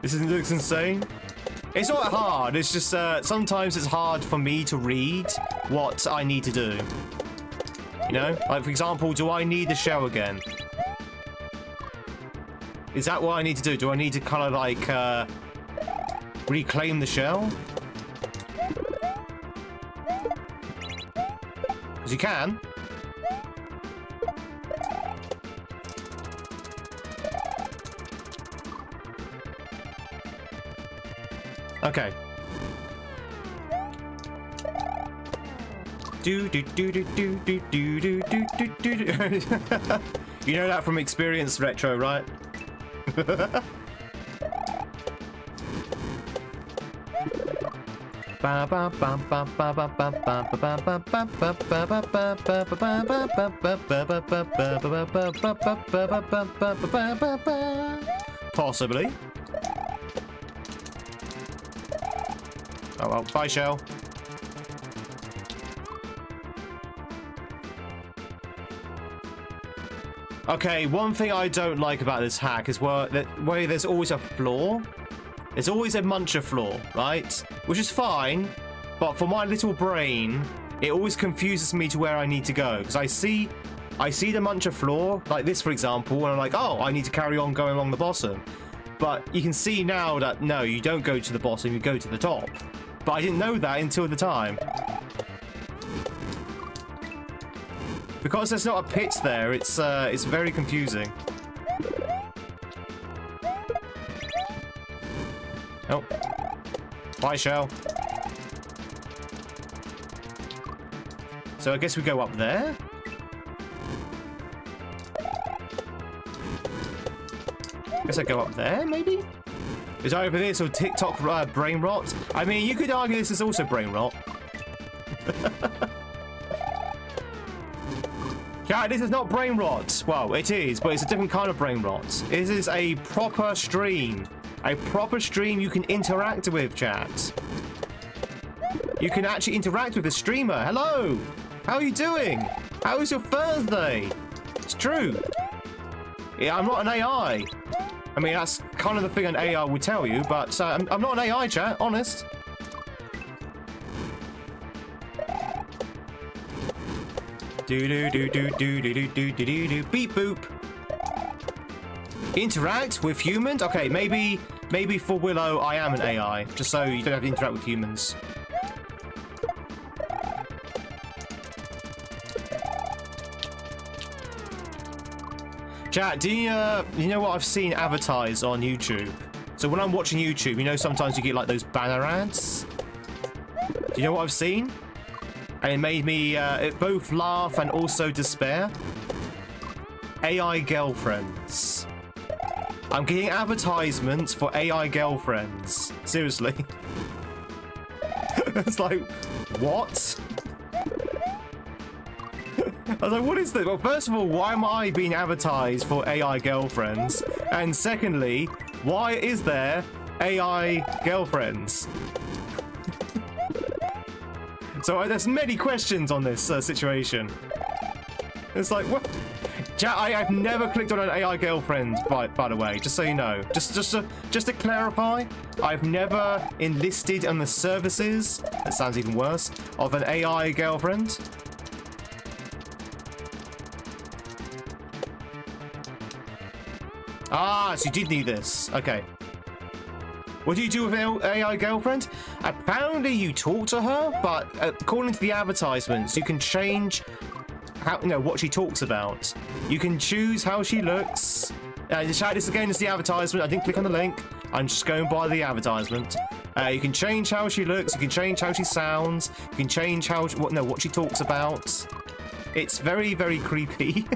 This looks insane. It's not hard. It's just sometimes it's hard for me to read what I need to do. You know, like for example, do I need the shell again? Is that what I need to do? Do I need to kind of like reclaim the shell? You can. Okay. Do do do do do do do do do do do. You know that from experience, Retro, right? Possibly. Oh well, bye, Shell. Okay, one thing I don't like about this hack is where there's always a flaw. There's always a muncher flaw, right? Which is fine, but for my little brain, it always confuses me to where I need to go. Because I see the muncher flaw, like this for example, and I'm like, oh, I need to carry on going along the bottom. But you can see now that, no, you don't go to the bottom, you go to the top. But I didn't know that until the time. Because there's not a pit there, it's very confusing. Oh. Bye, Shell. So I guess we go up there? Guess I go up there, maybe? Is that over there? So TikTok brain rot? I mean, you could argue this is also brain rot. Yeah, this is not brain rot. Well, it is, but it's a different kind of brain rot. This is a proper stream. A proper stream you can interact with, chat. You can actually interact with the streamer. Hello! How are you doing? How was your Thursday? It's true. Yeah, I'm not an AI. I mean, that's kind of the thing an AI would tell you, but I'm not an AI, chat, honest. Do do do do do do do do do do beep boop. Interact with humans? Okay, maybe for Willow I am an AI, just so you don't have to interact with humans. Chat, do you know what I've seen advertised on YouTube? So when I'm watching YouTube, you know sometimes you get like those banner ads? Do you know what I've seen? And it made me both laugh and also despair. AI girlfriends. I'm getting advertisements for AI girlfriends. Seriously. It's like, what? I was like, what is this? Well, first of all, why am I being advertised for AI girlfriends? And secondly, why is there AI girlfriends? So there's many questions on this situation. It's like, what? I've never clicked on an AI girlfriend, by the way, just so you know. Just to clarify, I've never enlisted on the services, that sounds even worse, of an AI girlfriend. Ah, so you did need this. Okay. What do you do with an AI girlfriend? Apparently you talk to her, but according to the advertisements, you can change how, what she talks about. You can choose how she looks. This again is the advertisement. I didn't click on the link. I'm just going by the advertisement. You can change how she looks. You can change how she sounds. You can change how what she talks about. It's very, very creepy.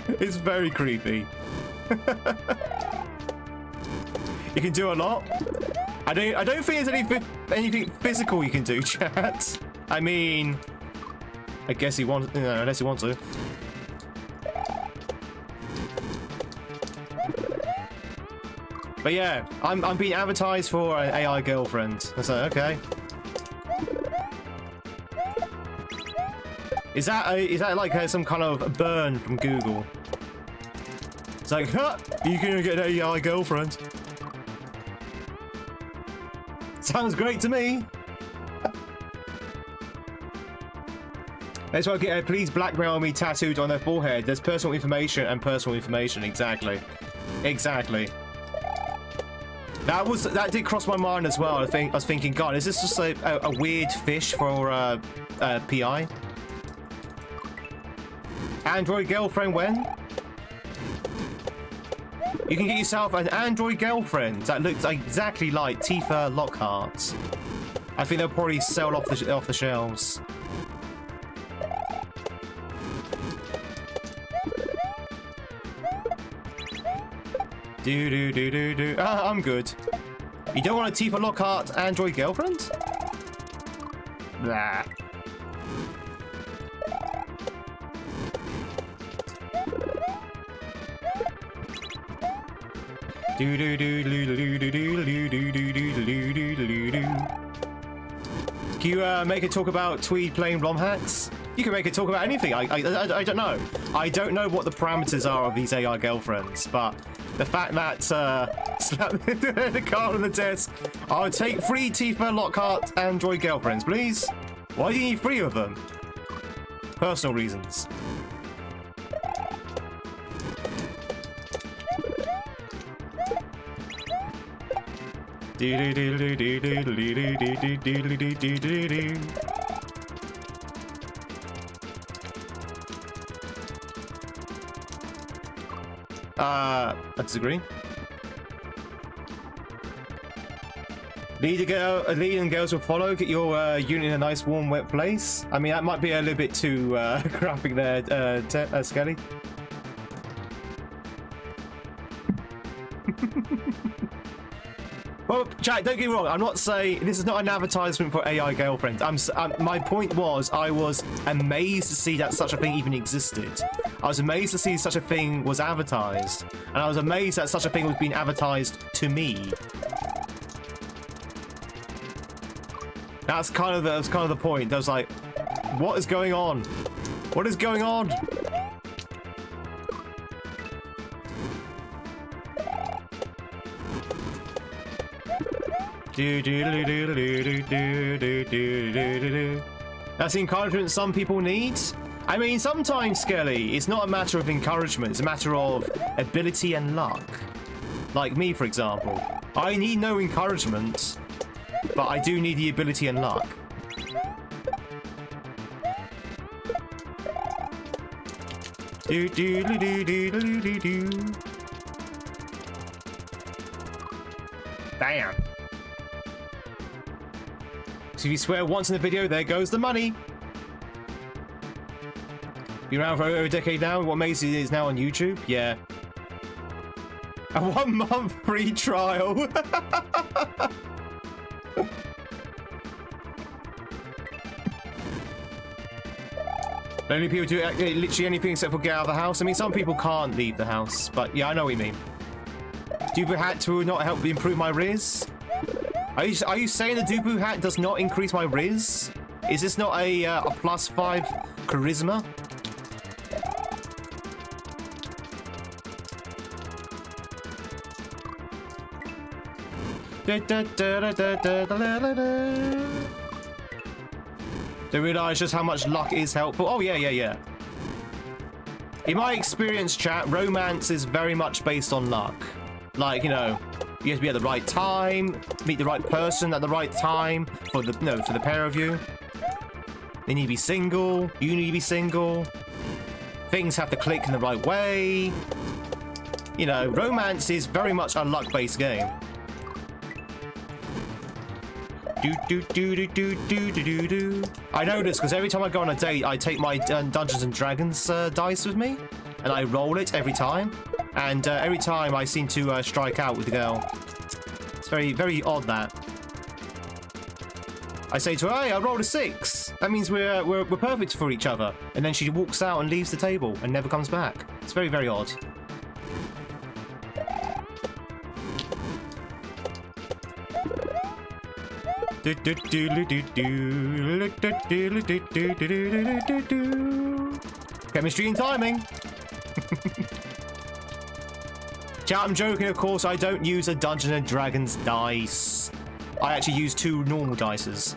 It's very creepy. You can do a lot. I don't think there's anything physical you can do, chat. I mean, I guess he wants, unless he wants to. But yeah, I'm being advertised for an AI girlfriend. I say, okay. Is that like some kind of burn from Google? It's like, huh, you're gonna get an AI girlfriend. Sounds great to me. That's why I get please blackmail me tattooed on their forehead. There's personal information and personal information. Exactly. Exactly. That did cross my mind as well. I was thinking, God, is this just a weird fish for PI? Android girlfriend when? You can get yourself an Android girlfriend that looks exactly like Tifa Lockhart. I think they'll probably sell off the shelves. I'm good. You don't want a Tifa Lockhart android girlfriend? Nah. Can you make it talk about Tweed playing ROM hacks? You can make it talk about anything. I don't know. I don't know what the parameters are of these AI girlfriends, but the fact that slap the card on the desk. I'll take 3 Tifa Lockhart android girlfriends, please. Why do you need 3 of them? Personal reasons. I disagree. Lead and girls will follow. Get your unit in a nice, warm, wet place. I mean, that might be a little bit too graphic there, Skelly. Well, Jack, don't get me wrong. I'm not saying this is not an advertisement for AI girlfriends. My point was, I was amazed to see that such a thing even existed. I was amazed to see such a thing was advertised, and I was amazed that such a thing was being advertised to me. That's kind of the point. I was like, what is going on? What is going on? That's the encouragement some people need. I mean, sometimes, Skelly, it's not a matter of encouragement, it's a matter of ability and luck. Like me, for example. I need no encouragement, but I do need the ability and luck. Damn. So if you swear once in the video, there goes the money. Been around for over a decade now. What makes it is now on YouTube? Yeah. A 1 month free trial. Only people do literally anything except for get out of the house. I mean, some people can't leave the house, but yeah, I know what you mean. Dubu hat to not help improve my Riz? Are you saying the Dubu hat does not increase my Riz? Is this not a +5 charisma? They realise just how much luck is helpful. Oh, yeah. In my experience, chat, romance is very much based on luck. Like, you know, you have to be at the right time, meet the right person at the right time for the for the pair of you. They need to be single. You need to be single. Things have to click in the right way. You know, romance is very much a luck-based game. I know this because every time I go on a date, I take my Dungeons and Dragons dice with me, and I roll it every time. And every time I seem to strike out with the girl. It's very, very odd that. I say to her, "Hey, I rolled a 6. That means we're perfect for each other." And then she walks out and leaves the table and never comes back. It's very, very odd. Chemistry and timing. Chat, I'm joking, of course. I don't use a Dungeons and Dragons dice. I actually use 2 normal dices.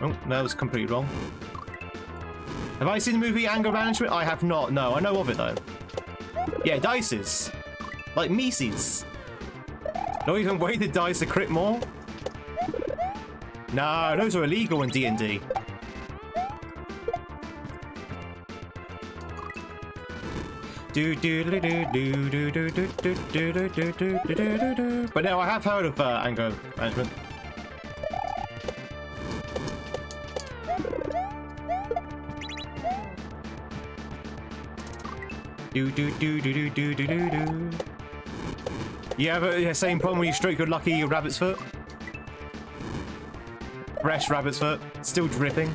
Oh, that was completely wrong. Have I seen the movie Anger Management? I have not. No, I know of it though. Yeah, dices. Like Mises. Not even weighted dice to crit more? No, those are illegal in D&D. But no, I have heard of anger management. Do do do do do do do do do. You have a same problem when you stroke your lucky rabbit's foot? Fresh rabbit's foot, still dripping.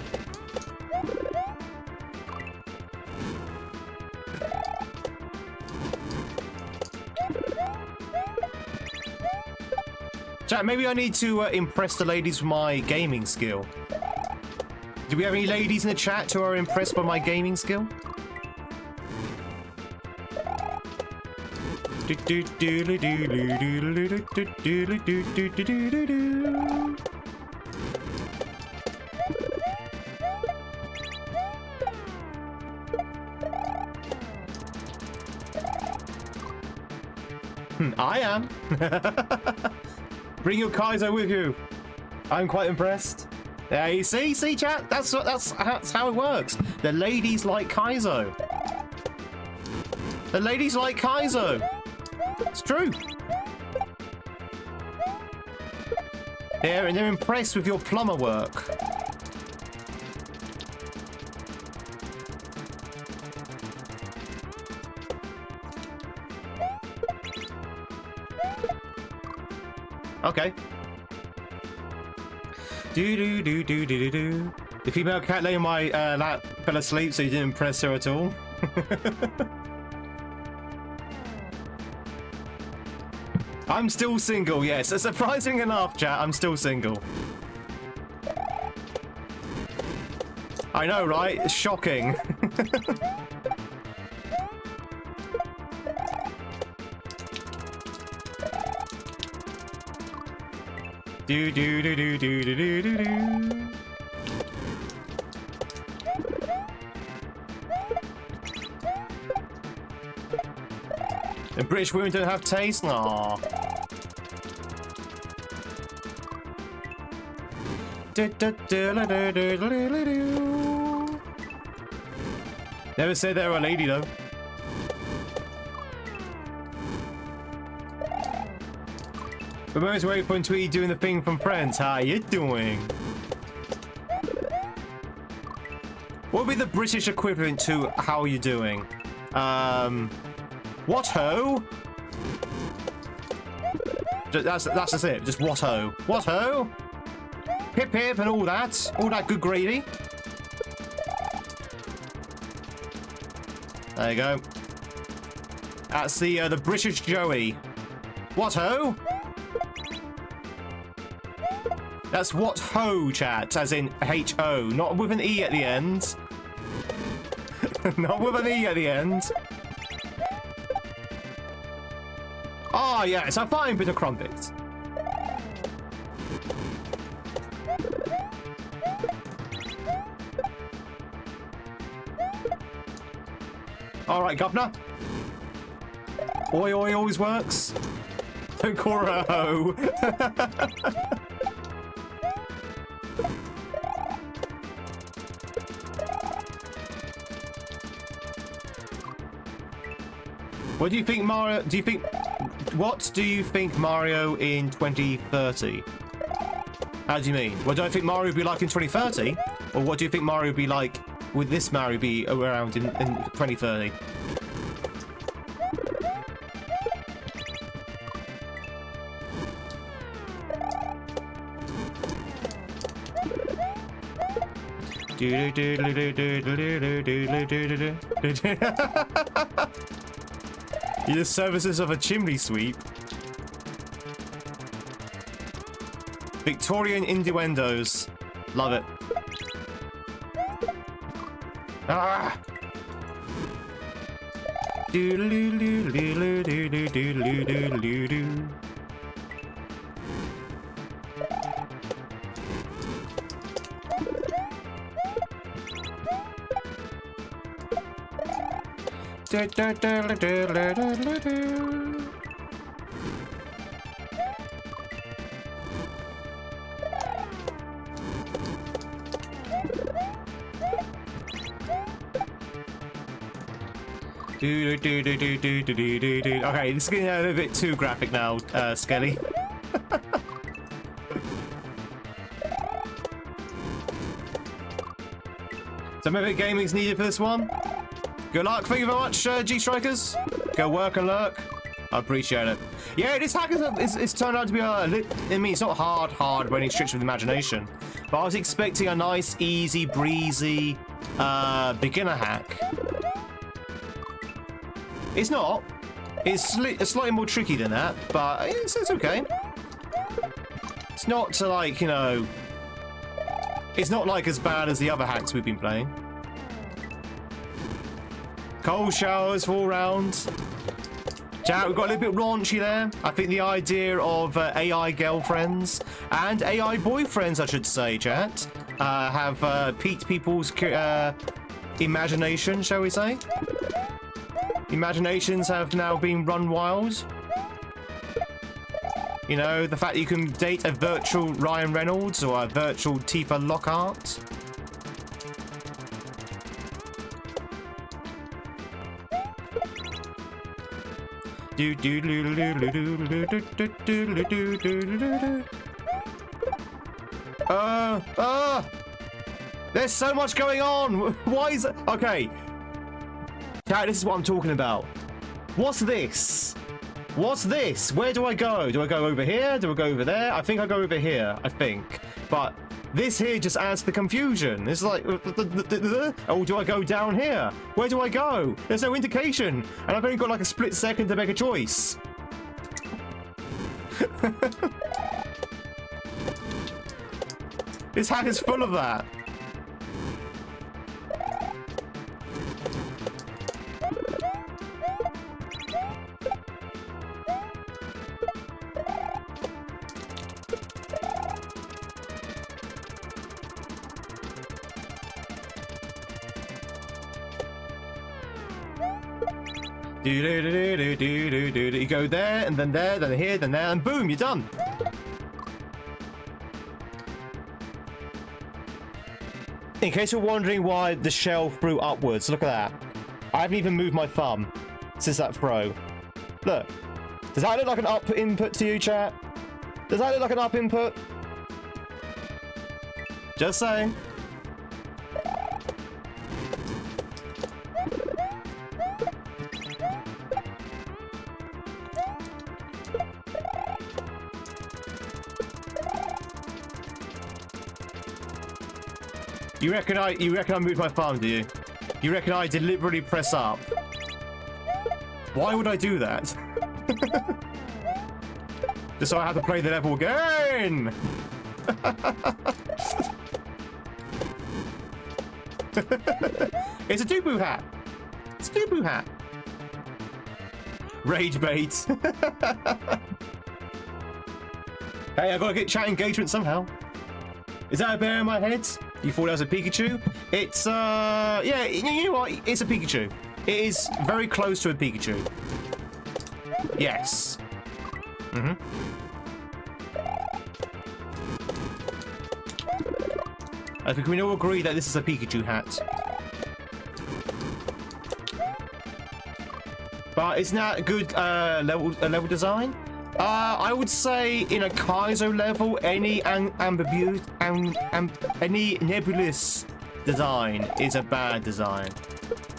Chat, maybe I need to impress the ladies with my gaming skill. Do we have any ladies in the chat who are impressed by my gaming skill? I am. Bring your Kaiso with you. I'm quite impressed. There you see, chat. That's how it works. The ladies like Kaiso. The ladies like Kaiso. It's true. They're impressed with your plumber work. Okay. Do do do do do do do. The female cat lay on my lap fell asleep, so you didn't impress her at all. I'm still single, yes. Surprising enough, chat, I'm still single. I know, right? It's shocking. Do do do do do do do do do. And British women don't have taste? Aww. Never said they were a lady though. But most waiting for Tweed doing the thing from Friends. How you doing? What would be the British equivalent to how are you doing? What ho? That's just it. Just what ho? What ho? Hip hip and all that good gravy. There you go. That's the British Joey. What ho? That's what ho, chat, as in H-O, not with an E at the end. Not with an E at the end. Oh, yes, a fine bit of crumpets. All right, governor. Oi, oi, always works. Don't call her a hoe. What do you think, Mario? What do you think Mario in 2030? How do you mean? What do I think Mario would be like in 2030? Or what do you think Mario would be like? Would this Mario be around in 2030? The services of a chimney sweep. Victorian innuendos. Love it. Ah! Okay, this is getting a little bit too graphic now, Skelly. So maybe gaming's needed for this one? Good luck. Thank you very much, G-Strikers. Go work and lurk. I appreciate it. Yeah, this hack is turned out to be I mean, it's not hard by any stretch of the imagination. But I was expecting a nice, easy, breezy beginner hack. It's not. It's slightly more tricky than that, but it's okay. It's not to, like, you know... It's not, like, as bad as the other hacks we've been playing. Cold showers for all rounds. Chat, we've got a little bit raunchy there. I think the idea of AI girlfriends and AI boyfriends, I should say, chat, have piqued people's imagination, shall we say? Imaginations have now been run wild. You know, the fact that you can date a virtual Ryan Reynolds or a virtual Tifa Lockhart. There's so much going on. Why is it? Okay. Chat, this is what I'm talking about. What's this? What's this? Where do I go? Do I go over here? Do I go over there? I think I go over here, I think. But this here just adds to the confusion. It's like, oh, do I go down here? Where do I go? There's no indication. And I've only got like a split second to make a choice. This hack is full of that. You go there, and then there, then here, then there, and boom, you're done. In case you're wondering why the shell threw upwards, look at that. I haven't even moved my thumb since that throw. Look. Does that look like an up input to you, chat? Does that look like an up input? Just saying. You reckon I moved my thumb, do you? You reckon I deliberately press up? Why would I do that? Just so I have to play the level again! It's a Dubu hat! It's a Dubu hat! Rage bait! Hey, I gotta get chat engagement somehow. Is that a bear in my head? You thought that was a Pikachu? It's, yeah, you know what? It's a Pikachu. It is very close to a Pikachu. Yes. I think we can all agree that this is a Pikachu hat. But isn't that a good level design? I would say in a Kaiso level, any any nebulous design is a bad design,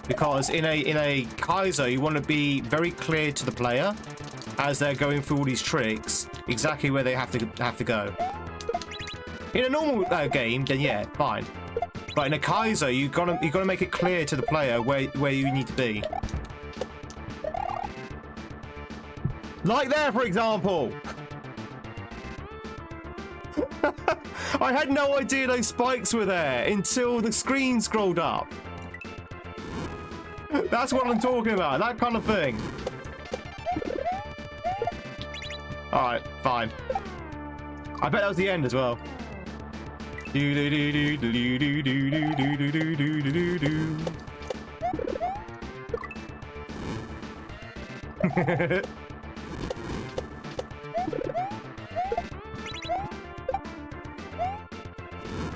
because in a Kaiso you want to be very clear to the player as they're going through all these tricks exactly where they have to go. In a normal game, then yeah, fine. But in a Kaiso, you gotta make it clear to the player where you need to be. Like there, for example. I had no idea those spikes were there until the screen scrolled up. That's what I'm talking about, that kind of thing. Alright, fine. I bet that was the end as well.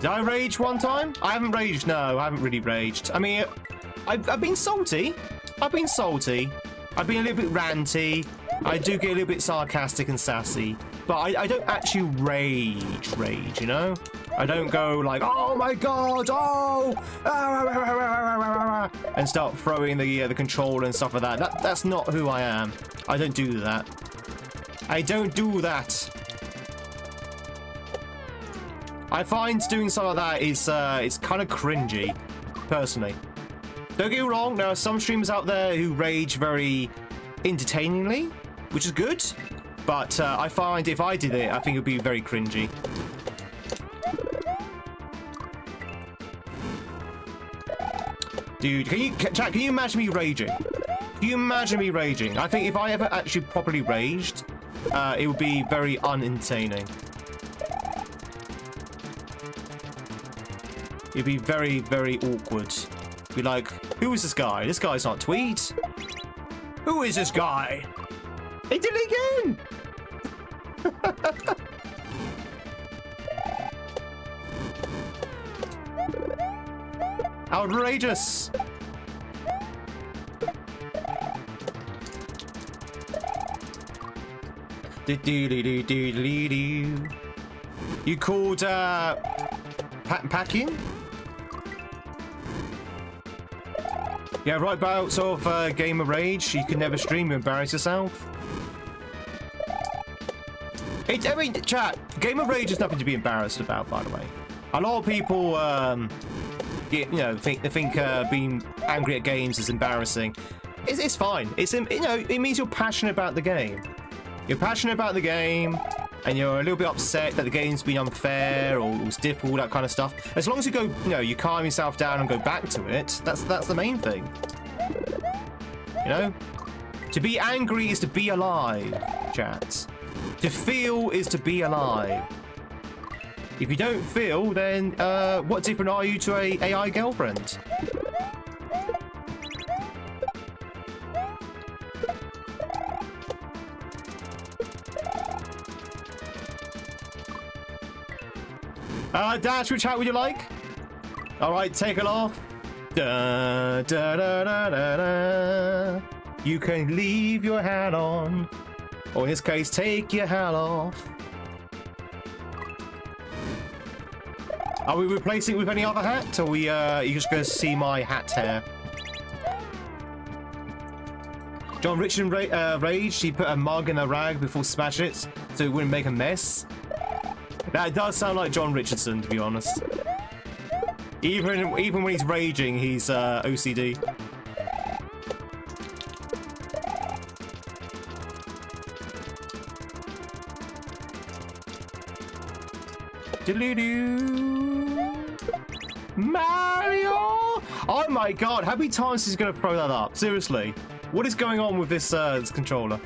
Did I rage one time? I haven't raged, no, I haven't really raged. I mean, I've been salty. I've been salty. I've been a little bit ranty. I do get a little bit sarcastic and sassy. But I don't actually rage, you know? I don't go like, oh my god, oh, and start throwing the controller and stuff like that. That's not who I am. I don't do that. I don't do that. I find doing something like that is it's kind of cringy, personally. Don't get me wrong, there are some streamers out there who rage very entertainingly, which is good, but I find if I did it, I think it would be very cringy. Dude, chat, can you imagine me raging? Can you imagine me raging? I think if I ever actually properly raged, it would be very unentertaining. It'd be very, very awkward. Be like, who is this guy? This guy's not Tweed. Who is this guy? He did it again! Outrageous! You called packing? Yeah, right about sort of game of rage. You can never stream, you embarrass yourself. I mean, chat, game of rage is nothing to be embarrassed about, by the way. A lot of people, think being angry at games is embarrassing. It's fine. It means you're passionate about the game. You're passionate about the game, and you're a little bit upset that the game's been unfair or was difficult, all that kind of stuff. As long as you go, you calm yourself down and go back to it. That's the main thing. To be angry is to be alive, chat. To feel is to be alive. If you don't feel, then what different are you to a AI girlfriend? Dash, which hat would you like? Alright, take it off. Da, da, da, da, da, da. You can leave your hat on. Or in this case, take your hat off. Are we replacing it with any other hat? Or are you just going to see my hat hair? John Richardson raged. He put a mug in a rag before smashing it so it wouldn't make a mess. That does sound like John Richardson, to be honest. Even when he's raging, he's OCD. Mario! Oh my god, how many times is he going to throw that up? Seriously. What is going on with this controller?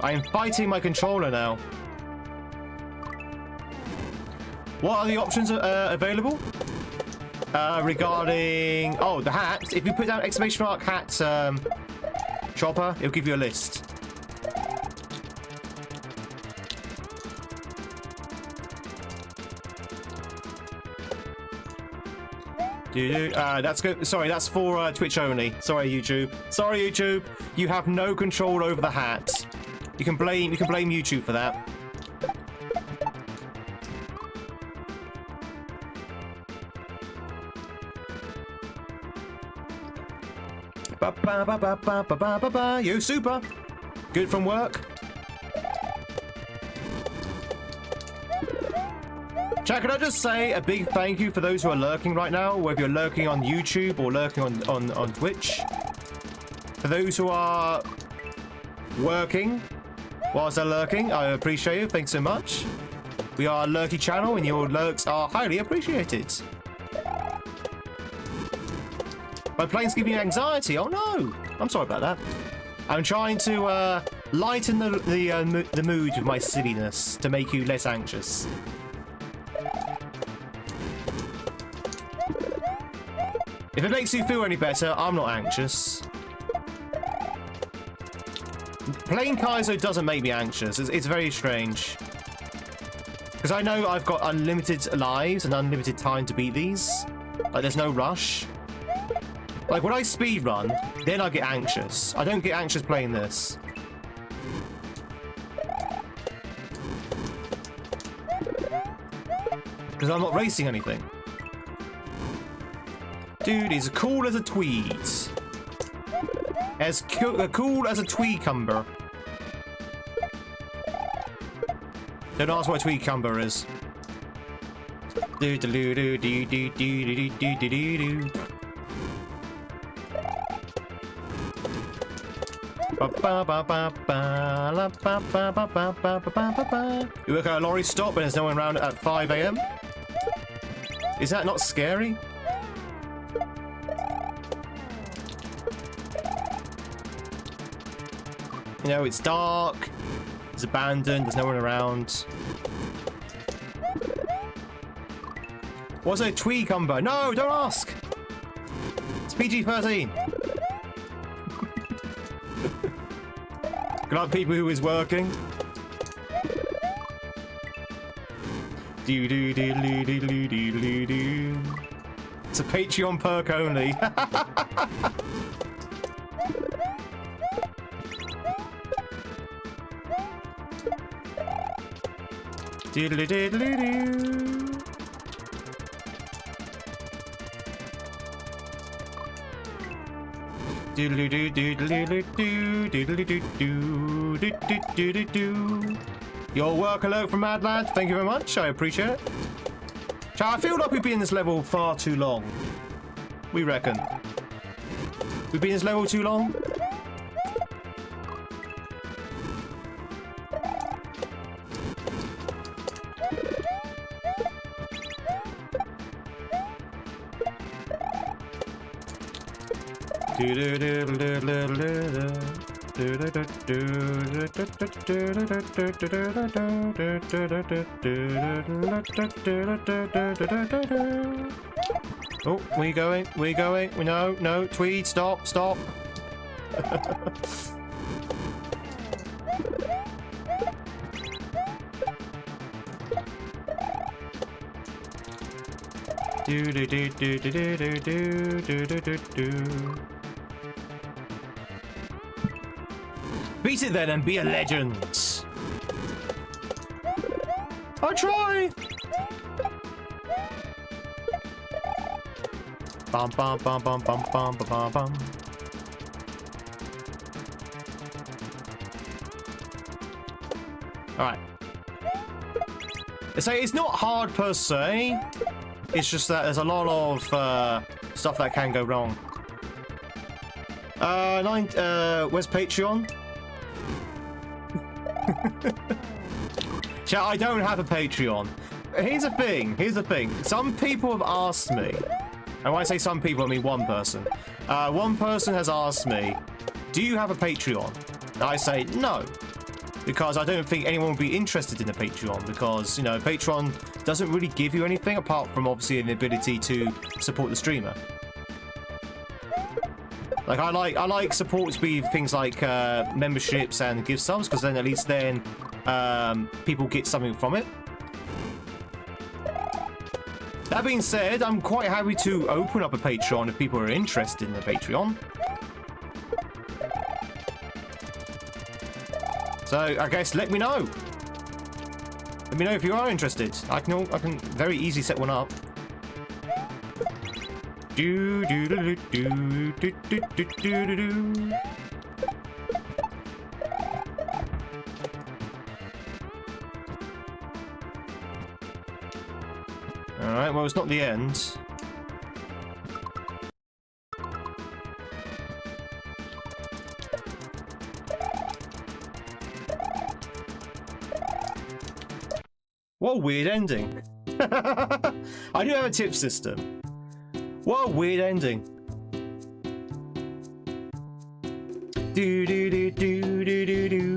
I am fighting my controller now. What are the options available? Regarding... Oh, the hat. If you put down exclamation mark hat chopper, it'll give you a list. That's good. Sorry, that's for Twitch only. Sorry, YouTube. Sorry, YouTube. You have no control over the hat. You can blame YouTube for that. You super. Good from work. Chat, can I just say a big thank you for those who are lurking right now, whether you're lurking on YouTube or lurking on Twitch. For those who are working whilst they're lurking, I appreciate you. Thanks so much. We are a lurky channel and your lurks are highly appreciated. My plane's giving you anxiety. Oh no! I'm sorry about that. I'm trying to lighten the mood with my silliness to make you less anxious. If it makes you feel any better, I'm not anxious. Playing Kaiso doesn't make me anxious. It's very strange. Because I know I've got unlimited lives and unlimited time to beat these. Like, there's no rush. Like, when I speedrun, then I get anxious. I don't get anxious playing this. Because I'm not racing anything. Dude, he's cool as a tweed. As cool as a tweed cumber. Don't ask what a tweed cumber is. Do do do do do do do do do do do. You work at a lorry stop and there's no one around at 5 AM? Is that not scary? You know, it's dark, it's abandoned, there's no one around. What's a Tweed combo? No, don't ask! It's PG-13. Good luck, people who is working. Do do do do do do do do. It's a Patreon perk only. Diddly diddly doo. Diddly doo diddly doo diddly doo doo diddly doo doo. Your work alone from Mad Lad. Thank you very much. I appreciate it. I feel like we've been in this level far too long. We reckon. We've been in this level too long? Oh, where you going? Where you going? No, no, Tweed, stop, stop. Do do do do do do do do do do do. Beat it then and be a legend. I try. Bum bum bum bum bum bum bum bum. All right. So it's not hard per se. It's just that there's a lot of stuff that can go wrong. Where's Patreon? Chat, I don't have a Patreon. Here's the thing. Here's the thing. Some people have asked me, and when I say some people, I mean one person. One person has asked me, "Do you have a Patreon?" And I say no, because I don't think anyone would be interested in a Patreon, because, you know, Patreon doesn't really give you anything apart from obviously the ability to support the streamer. Like, I like support to be things like memberships and gift subs, because then at least then people get something from it. That being said, I'm quite happy to open up a Patreon if people are interested in the Patreon. So I guess let me know. Let me know if you are interested. I can very easily set one up. Do do do do do do do do do. All right. Well, it's not the end. What a weird ending. I do have a tip system. What a weird ending. Do do do do do do do do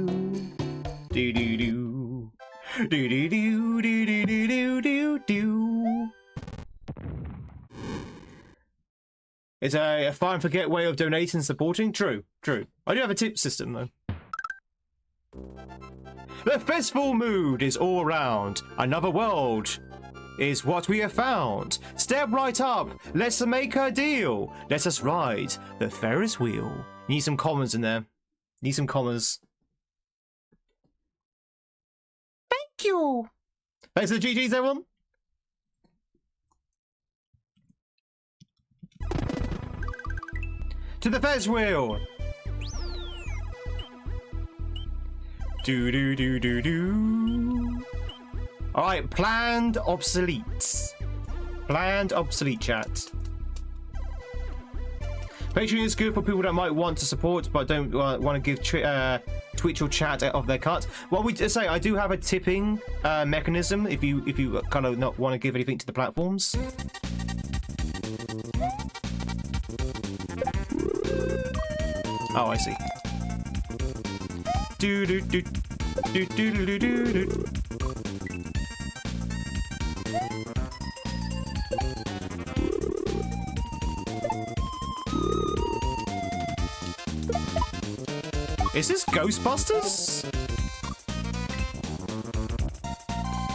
do do do do do do do do do. It's a fine forget way of donating and supporting. True, true. I do have a tip system though. The festival mood is all around. Another world is what we have found. Step right up. Let's make a deal. Let us ride the Ferris wheel. Need some commas in there. Need some commas. Thank you. Thanks for the GGs, everyone. To the Ferris wheel. Do do do do do. All right, planned obsolete. Planned obsolete, chat. Patreon is good for people that might want to support but don't want to give Twitch or chat off their cut. Well, we say I do have a tipping mechanism if you kind of not want to give anything to the platforms. Oh, I see. Do do do do do do do do. Is this Ghostbusters?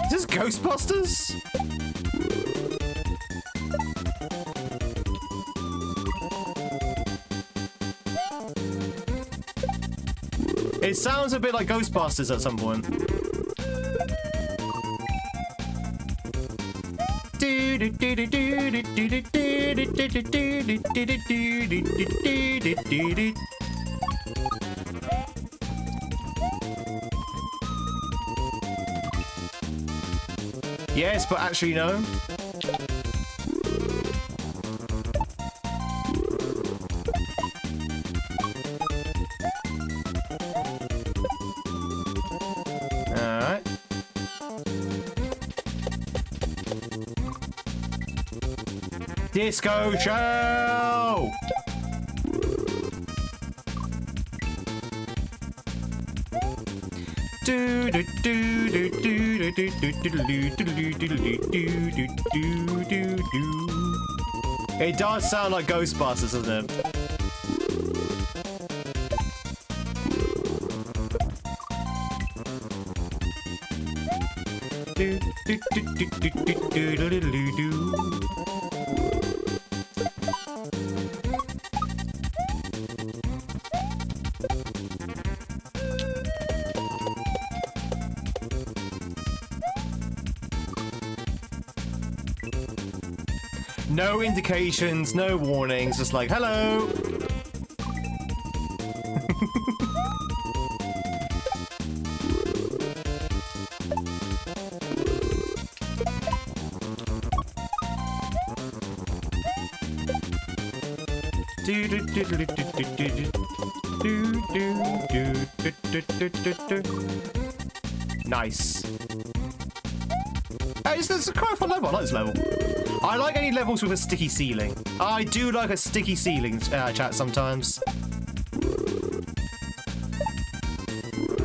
Is this Ghostbusters? It sounds a bit like Ghostbusters at some point. Yes, but actually no. Alright. Disco show! Do do do do do do do do do do do do. It does sound like Ghostbusters, doesn't it? Do do do do do do do do do. No indications, no warnings, just like, hello! Do do do do do do do do do. Nice. Hey, this is quite a fun level. I like this level. I like any levels with a sticky ceiling. I do like a sticky ceiling, chat, sometimes.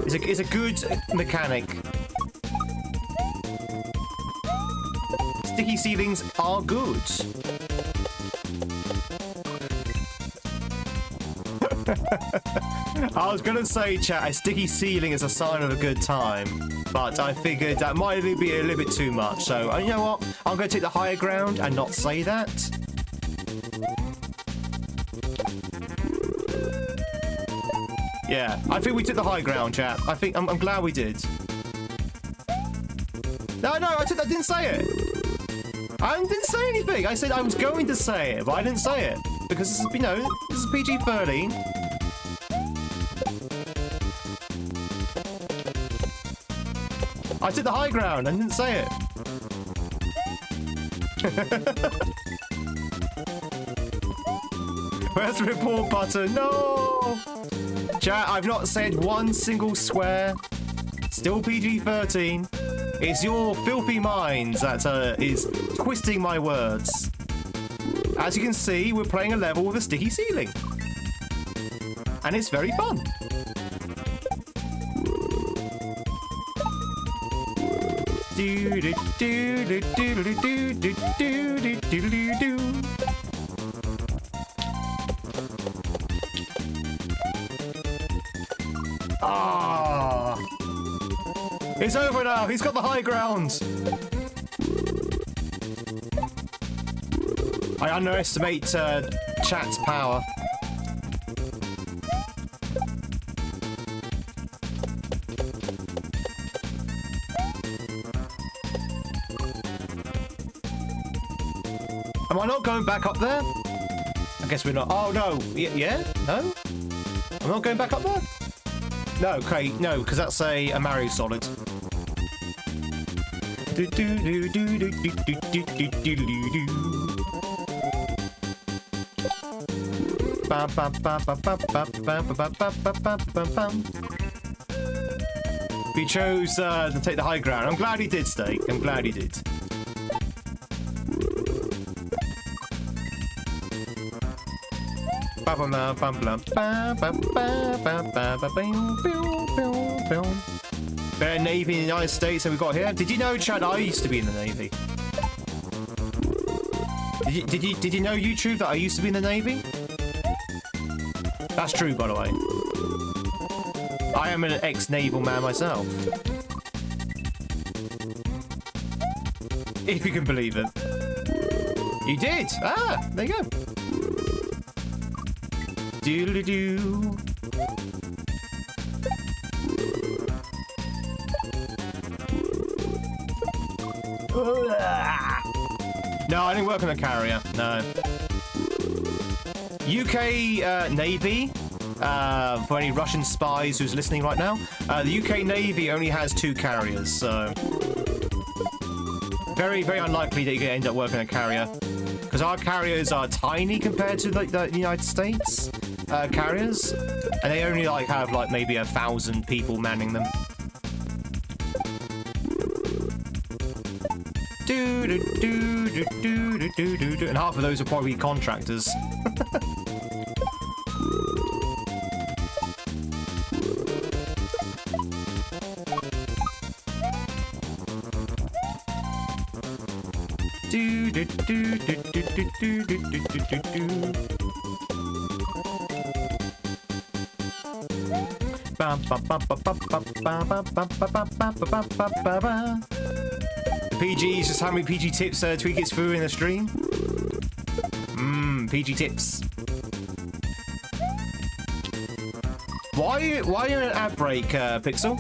It's a good mechanic. Sticky ceilings are good. I was gonna say, chat, a sticky ceiling is a sign of a good time, but I figured that might be a little bit too much, so you know what? I'm gonna take the higher ground and not say that. Yeah, I think we took the high ground, chat. I'm glad we did. No, I didn't say it. I didn't say anything. I said I was going to say it, but I didn't say it because this is, you know, this is PG-13. I took the high ground and didn't say it. Where's the report button? No! Chat, I've not said one single swear. Still PG-13. It's your filthy minds that is twisting my words. As you can see, we're playing a level with a sticky ceiling. And it's very fun. Do do do do do do do do do do do. Ah! It's over now. He's got the high ground. I underestimate chat's power. Am I not going back up there? I guess we're not. Oh, no. Yeah? No? I'm not going back up there? No, okay. No, because that's a Mario Solid. He chose to take the high ground. I'm glad he did, Steak. I'm glad he did. Navy in the United States, and we got here. Did you know, Chad? I used to be in the Navy. Did you know, YouTube, that I used to be in the Navy? That's true, by the way. I am an ex-naval man myself. If you can believe it. You did? Ah, there you go. Doodly-doo. No, I didn't work on a carrier. No. UK Navy, for any Russian spies who's listening right now, the UK Navy only has 2 carriers, so very, very unlikely that you're going to end up working on a carrier, because our carriers are tiny compared to the United States carriers, and they only have maybe 1,000 people manning them. And half of those are probably contractors. PGs, just how many PG tips Tweed gets through in the stream? PG tips. Why are you in an ad break, Pixel?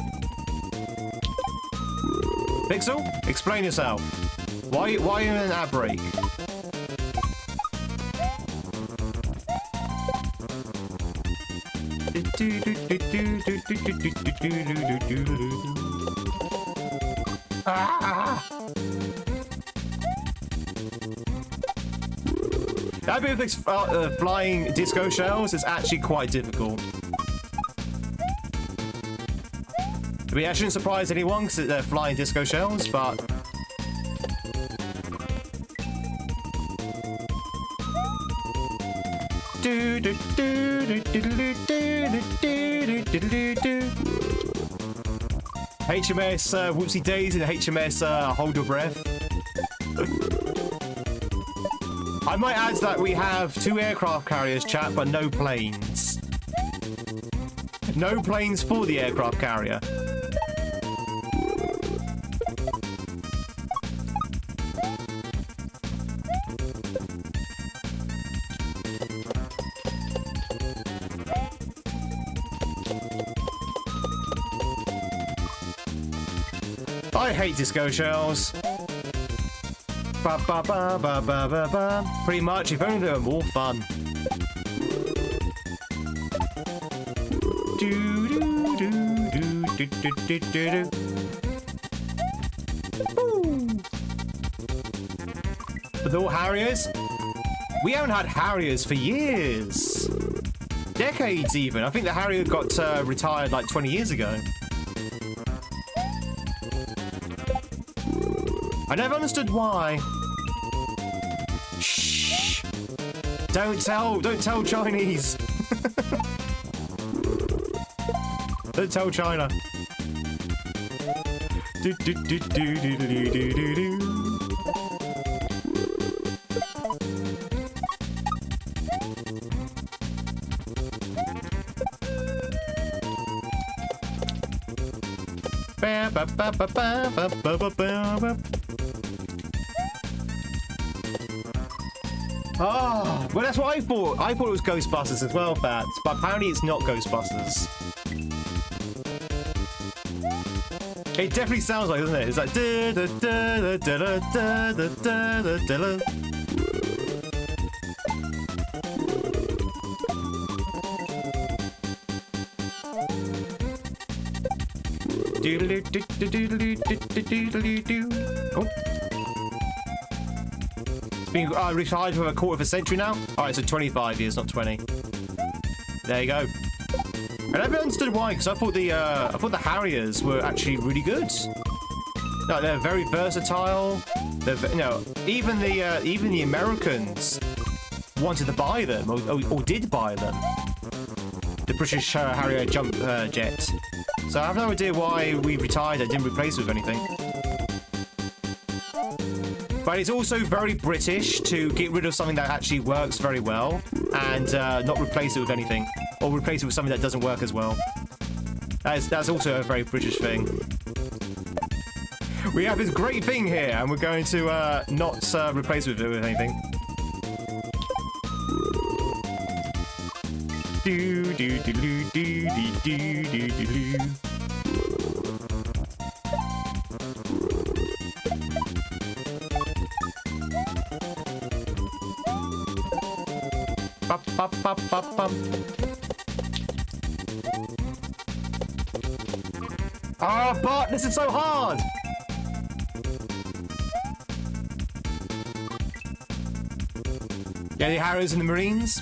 Pixel, explain yourself. Why are you in an ad break? That bit of flying disco shells is actually quite difficult. I mean, I shouldn't surprise anyone because they're flying disco shells, but... HMS Whoopsie Daisy and HMS Hold Your Breath. I might add that we have 2 aircraft carriers, chat, but no planes. No planes for the aircraft carrier. I hate disco shells. Pretty much, if only they were more fun. But the Harriers? We haven't had Harriers for years. Decades, even. I think the Harrier got retired like 20 years ago. I never understood why. Shh. Don't tell Chinese. Don't tell China. Oh, well, that's what I thought. I thought it was Ghostbusters as well, Fats. But apparently it's not Ghostbusters. It definitely sounds like, doesn't it? It's like da da da da da da da da da da. Oh. It's been retired for a quarter of a century now. All right, so 25 years, not 20. There you go. I never understood why, because I thought the Harriers were actually really good. No, they're very versatile. They're, you know, even the Americans wanted to buy them, or did buy them. The British Harrier jump jet. So I have no idea why we retired and didn't replace it with anything. But it's also very British to get rid of something that actually works very well and not replace it with anything. Or replace it with something that doesn't work as well. That's also a very British thing. We have this great thing here, and we're going to not replace it with anything. Do do do do do do do do do. Bop bop bop bop bop. Ah, oh, but this is so hard. Yeah, the Harriers and the Marines.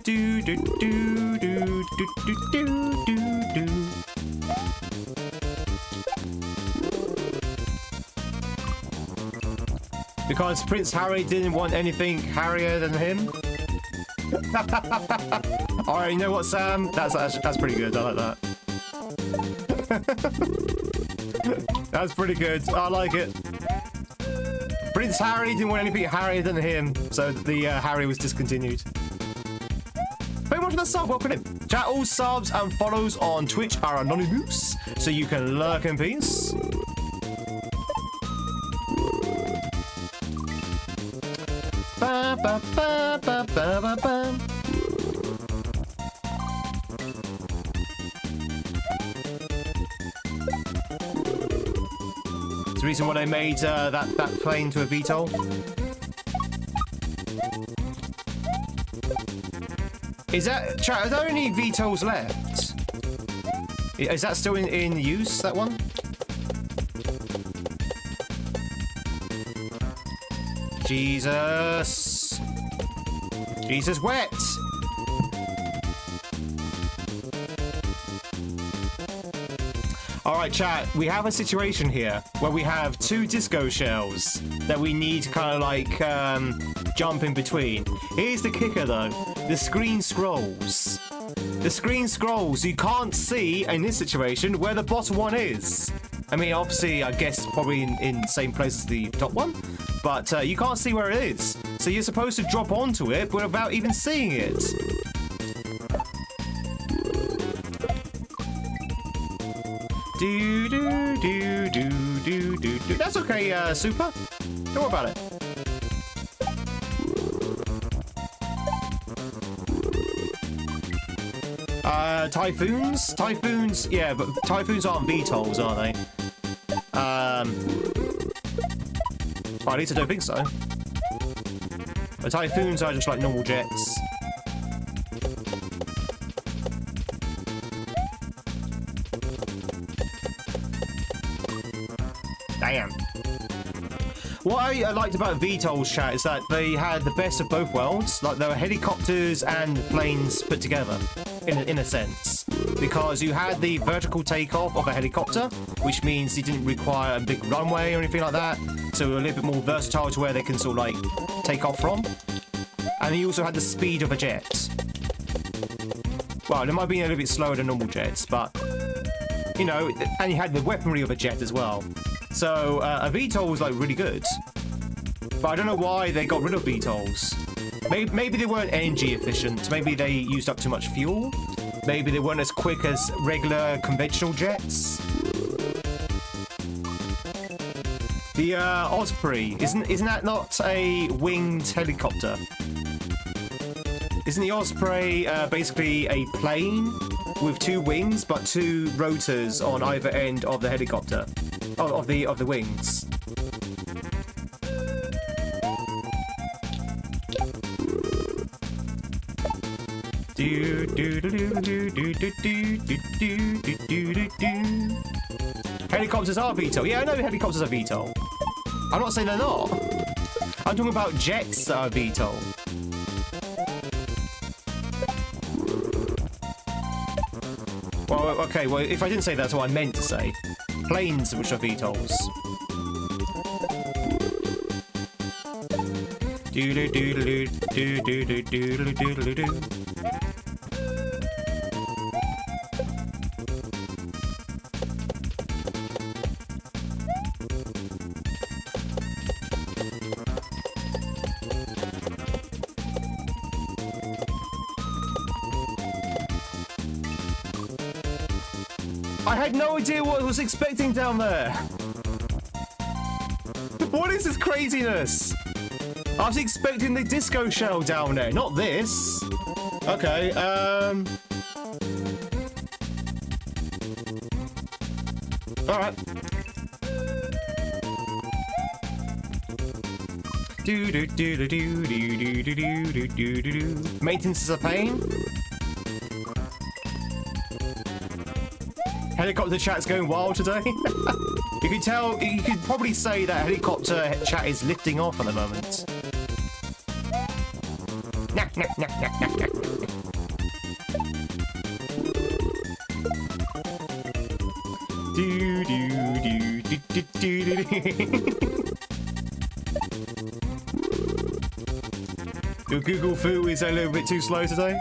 Do do do do do do do do do. Because Prince Harry didn't want anything Harrier than him. Alright, you know what, Sam? That's pretty good. I like that. That's pretty good. I like it. Prince Harry didn't want anything Harrier than him, so the Harry was discontinued. Very much for the sub, welcome in. Chat, all subs and follows on Twitch are anonymous, so you can lurk in peace. Ba, ba, ba, ba, ba, ba, ba. It's the reason why they made that plane to a VTOL. Is that, chat, are there any VTOLs left? Is that still in use, that one? Jesus. Jesus wet. All right, chat, we have a situation here where we have two disco shells that we need to kind of like jump in between. Here's the kicker though. The screen scrolls. The screen scrolls. You can't see in this situation where the bottom one is. I mean, obviously, I guess probably in the same place as the top one, but you can't see where it is. So you're supposed to drop onto it without even seeing it. Do do do do do do do. That's okay, Super. Don't worry about it. Typhoons? Typhoons, yeah, but Typhoons aren't VTOLs, are they? Well, at least I don't think so. But Typhoons are just like normal jets. Damn. What I liked about VTOL's, chat, is that they had the best of both worlds. Like, there were helicopters and planes put together, in a sense. Because you had the vertical takeoff of a helicopter, which means it didn't require a big runway or anything like that. So a little bit more versatile to where they can sort of, like, take off from. And you also had the speed of a jet. Well, it might be a little bit slower than normal jets, but, you know, and you had the weaponry of a jet as well. So a VTOL was like really good, but I don't know why they got rid of VTOLs. Maybe they weren't energy efficient. Maybe they used up too much fuel. Maybe they weren't as quick as regular conventional jets. The Osprey, isn't that not a winged helicopter? Isn't the Osprey basically a plane with 2 wings but 2 rotors on either end of the helicopter, of the wings? Helicopters are VTOL. Yeah, I know helicopters are VTOL. I'm not saying they're not. I'm talking about jets that are VTOL. Well, okay, well, if I didn't say that's what I meant to say. Planes which are VTOLs. I had no idea what I was expecting down there. What is this craziness? I was expecting the disco shell down there, not this. Okay, alright. Maintenance is a pain. Helicopter chat's going wild today. You can tell, you could probably say that helicopter chat is lifting off at the moment. Your Google Foo is a little bit too slow today.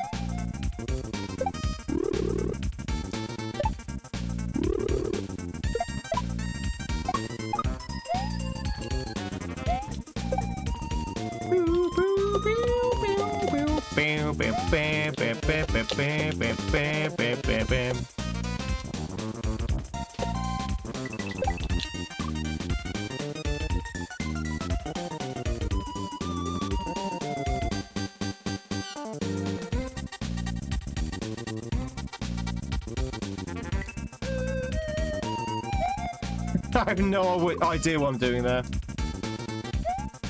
I have no idea what I'm doing there.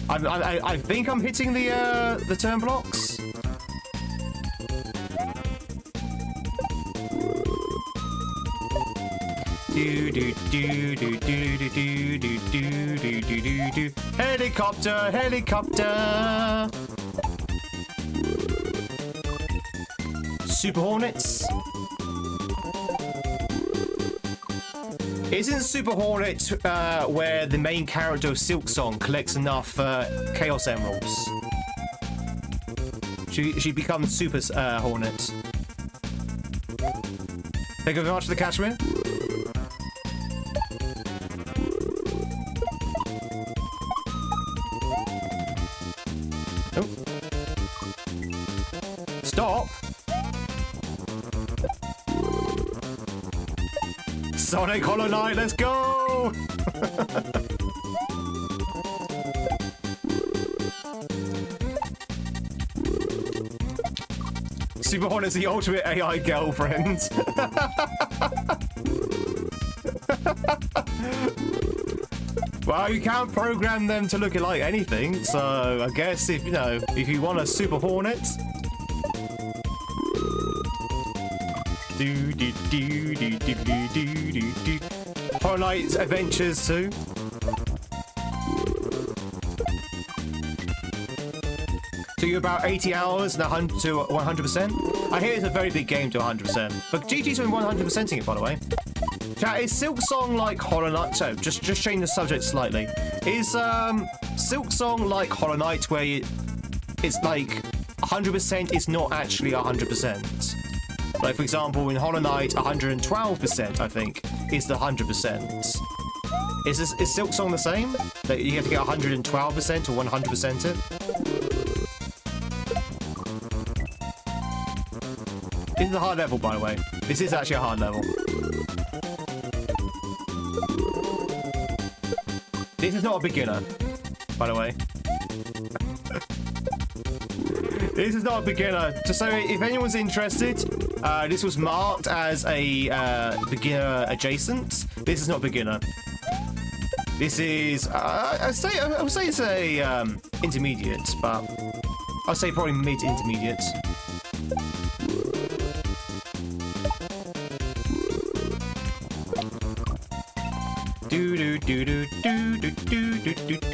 I think I'm hitting the turn blocks. Helicopter, helicopter. Super Hornets. Isn't Super Hornet where the main character of Silk Song collects enough Chaos Emeralds? She becomes Super Hornet. Thank you very much for the Kashmir. Oh. Stop! Sonic Hollow Knight, let's go! Super Hornet's the ultimate AI girlfriend. Well, you can't program them to look like anything, so I guess if you want a Super Hornet. Hollow Knight's Adventures too. So you're about 80 hours and 100 to 100%. I hear it's a very big game to 100%. But GG's been 100%ing it, by the way. Chat, is Silk Song like Hollow Knight? So just change the subject slightly. Is Silk Song like Hollow Knight, where it's like 100% is not actually 100%? Like, for example, in Hollow Knight, 112%, I think, is the 100%. Is Silk Song the same? That you have to get 112% or 100% it? This is a hard level, by the way. This is actually a hard level. This is not a beginner, by the way. This is not a beginner. Just so if anyone's interested, this was marked as a beginner adjacent. This is not beginner. This is I would say it's a intermediate, but I'll say probably mid-intermediate. Do do do do do do do do do do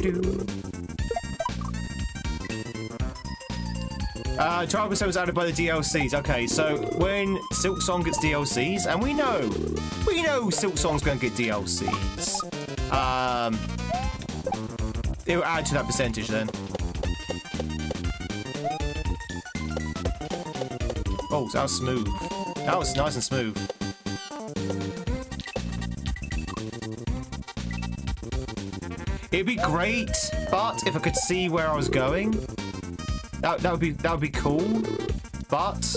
do. 12 episodes added by the DLCs. Okay, so when Silk Song gets DLCs, and we know Silk Song's going to get DLCs, it will add to that percentage then. Oh, that was smooth. That was nice and smooth. It'd be great, but if I could see where I was going, that would be cool. But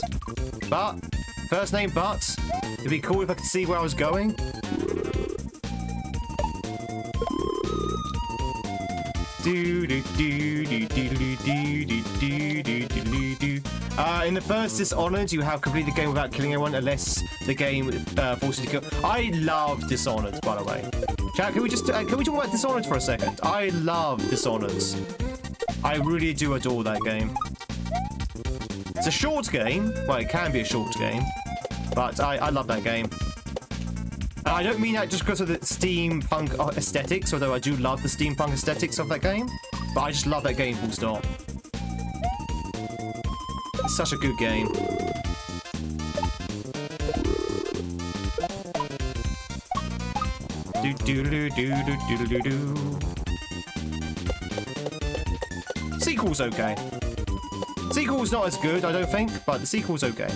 first name but. It'd be cool if I could see where I was going. In the first Dishonored, you have completed the game without killing anyone unless the game forces you to kill. I love Dishonored, by the way. Chat, can we talk about Dishonored for a second? I love Dishonored. I really do adore that game. It's a short game. Well, it can be a short game, but I love that game. And I don't mean that just because of the steampunk aesthetics, although I do love the steampunk aesthetics of that game. But I just love that game, full stop. It's such a good game. Sequel's okay. Sequel's not as good, I don't think, but the sequel's okay.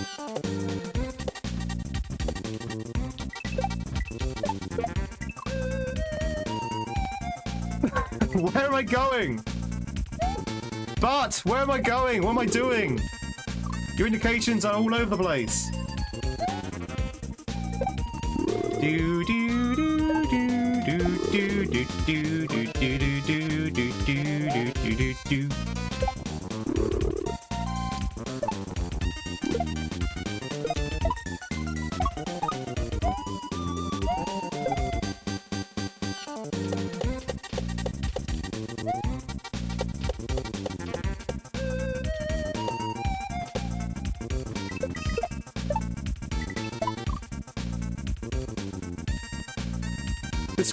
Where am I going? But where am I going? What am I doing? Your indications are all over the place. Do do do do do do do do do do do do do do do.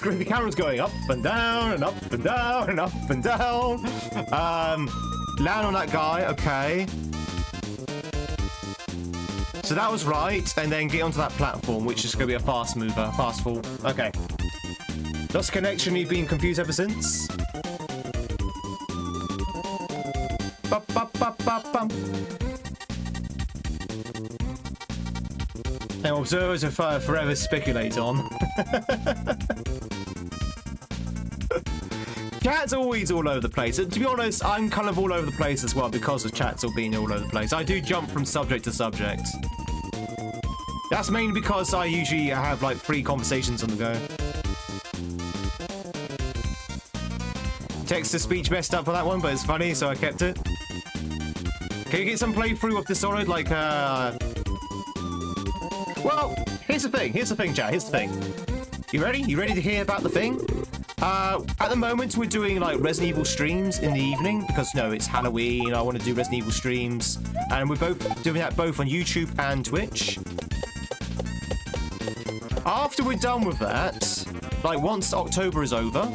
The camera's going up and down and up and down and up and down. Land on that guy, okay. So that was right, and then get onto that platform, which is going to be a fast mover, fast fall. Okay. Lost connection, you've been confused ever since. And observers are forever speculate on. Chat's always all over the place. To be honest, I'm kind of all over the place as well because of chats all being all over the place. I do jump from subject to subject. That's mainly because I usually have like 3 conversations on the go. Text-to-speech messed up for that one, but it's funny, so I kept it. Can you get some playthrough of Dishonored? Like, well, here's the thing, chat, here's the thing. You ready? You ready to hear about the thing? At the moment, we're doing, like, Resident Evil streams in the evening, because, you know, it's Halloween, I want to do Resident Evil streams, and we're both doing that both on YouTube and Twitch. After we're done with that, like, once October is over,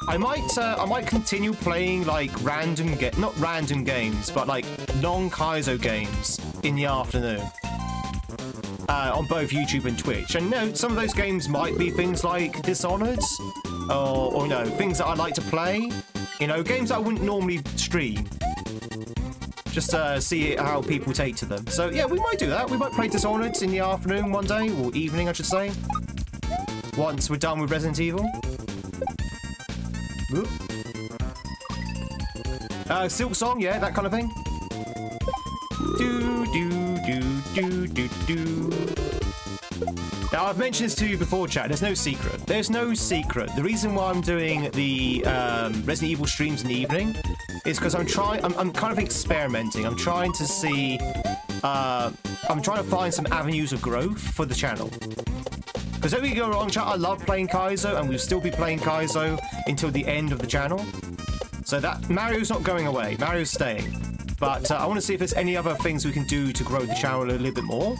I might continue playing, like, not random games, but, like, non-Kaizo games in the afternoon. On both YouTube and Twitch. And, you know, some of those games might be things like Dishonored, or you know, things that I like to play. You know, games that I wouldn't normally stream. Just to see how people take to them. So, yeah, we might do that. We might play Dishonored in the afternoon one day, or evening, I should say. once we're done with Resident Evil. Silk Song, yeah, that kind of thing. Do do do do do do. Now I've mentioned this to you before, chat. There's no secret. There's no secret. The reason why I'm doing the Resident Evil streams in the evening is because I'm kind of experimenting. I'm trying to see. I'm trying to find some avenues of growth for the channel. Because don't get me wrong, chat, I love playing Kaizo, and we'll still be playing Kaizo until the end of the channel. So that Mario's not going away. Mario's staying. But I want to see if there's any other things we can do to grow the channel a little bit more.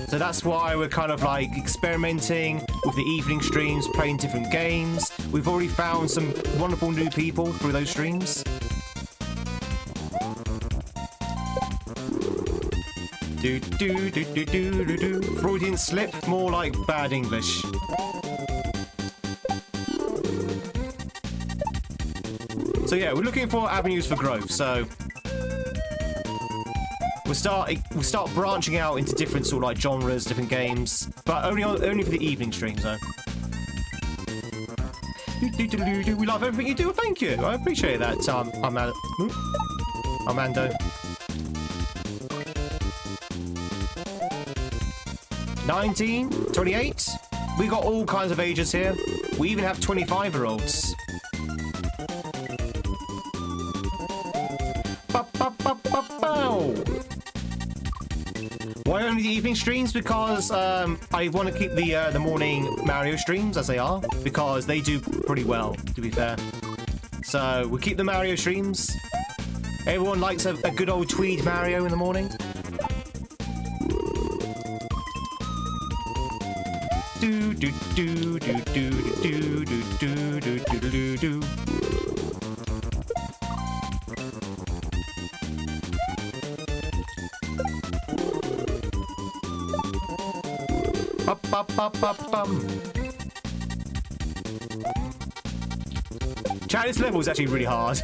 So that's why we're kind of like experimenting with the evening streams, playing different games. We've already found some wonderful new people through those streams. Do do do do do do do. Freudian slip, more like bad English. So yeah, we're looking for avenues for growth. So we'll start branching out into different sort of like genres, different games, but only for the evening streams though. We love everything you do. Thank you. I appreciate that. Armando. 19, 28. We got all kinds of ages here. We even have 25-year-olds. Why only the evening streams? Because I want to keep the morning Mario streams as they are, because they do pretty well, to be fair. So we'll keep the Mario streams. Everyone likes a good old Tweed Mario in the morning. Do do do do do do do do do do do do. Chat, this level is actually really hard.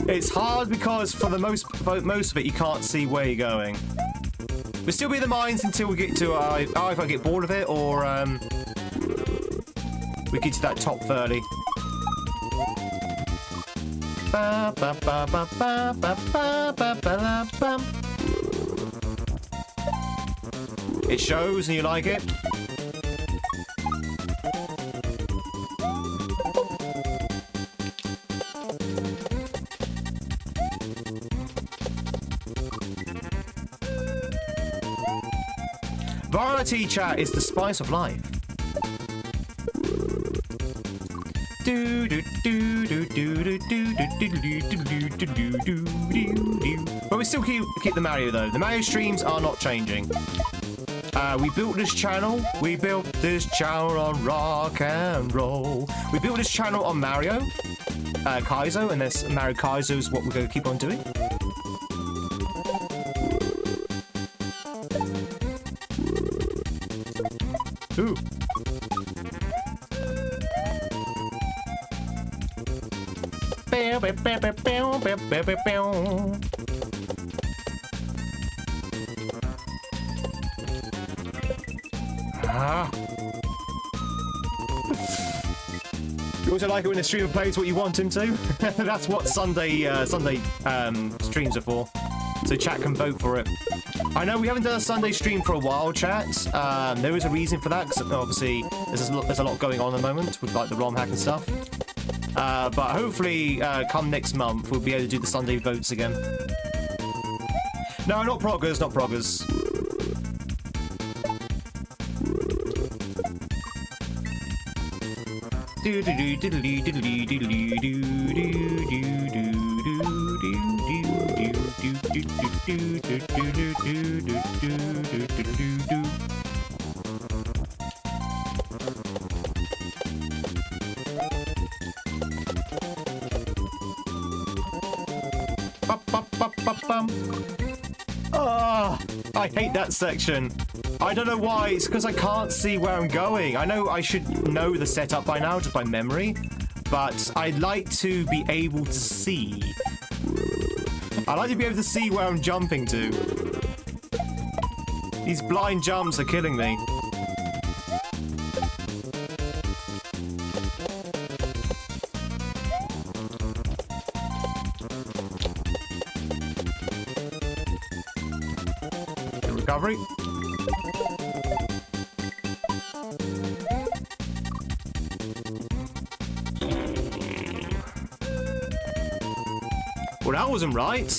It's hard because for most of it you can't see where you're going. We'll still be in the mines until we get to if I get bored of it, or we get to that top 30. It shows and you like it. Variety, chat, is the spice of life. But we still keep the Mario though. The Mario streams are not changing. We built this channel. We built this channel on rock and roll. We built this channel on Mario, Kaizo, and this Mario Kaizo is what we're going to keep on doing. Ooh. Ah. You also like it when the streamer plays what you want him to? That's what Sunday streams are for. So chat can vote for it. I know we haven't done a Sunday stream for a while, chat. There is a reason for that, because obviously there's a lot going on at the moment with like the ROM hack and stuff. But hopefully, come next month, we'll be able to do the Sunday votes again. No, not proggers, not proggers. Oh, I hate that section. I don't know why. It's because I can't see where I'm going. I know I should know the setup by now, just by memory, but I'd like to be able to see. I'd like to be able to see where I'm jumping to. These blind jumps are killing me. Well, that wasn't right.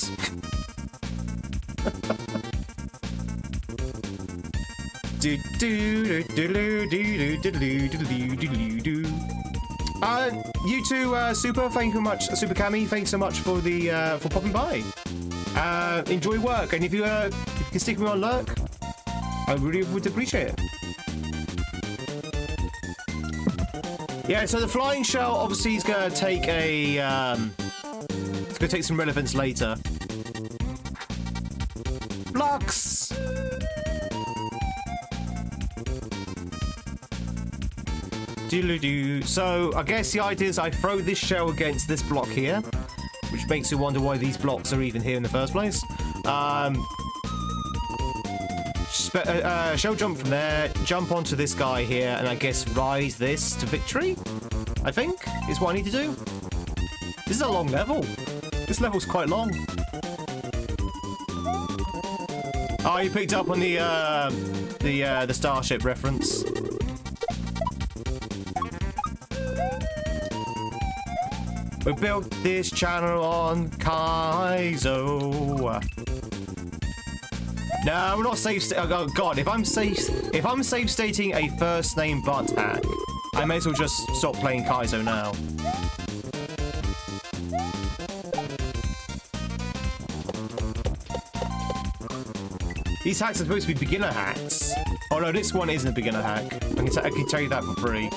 You too, Super. Thank you much, Super Cammy. Thanks so much for the for popping by. Enjoy work, and if you can stick me on lurk, I really would appreciate it. Yeah, so the flying shell obviously is going to take a it's going to take some relevance later. Flux. Doodle-doo. So I guess the idea is I throw this shell against this block here, which makes you wonder why these blocks are even here in the first place. Shell jump from there, jump onto this guy here, and I guess ride this to victory, I think, is what I need to do. This is a long level. This level's quite long. Oh, you picked up on the Starship reference. We built this channel on Kaiso. No, we're not safe. Oh God! If I'm safe stating a first name but hack, I may as well just stop playing Kaiso now. These hacks are supposed to be beginner hacks. Oh no, this one isn't a beginner hack. I can tell you that for free.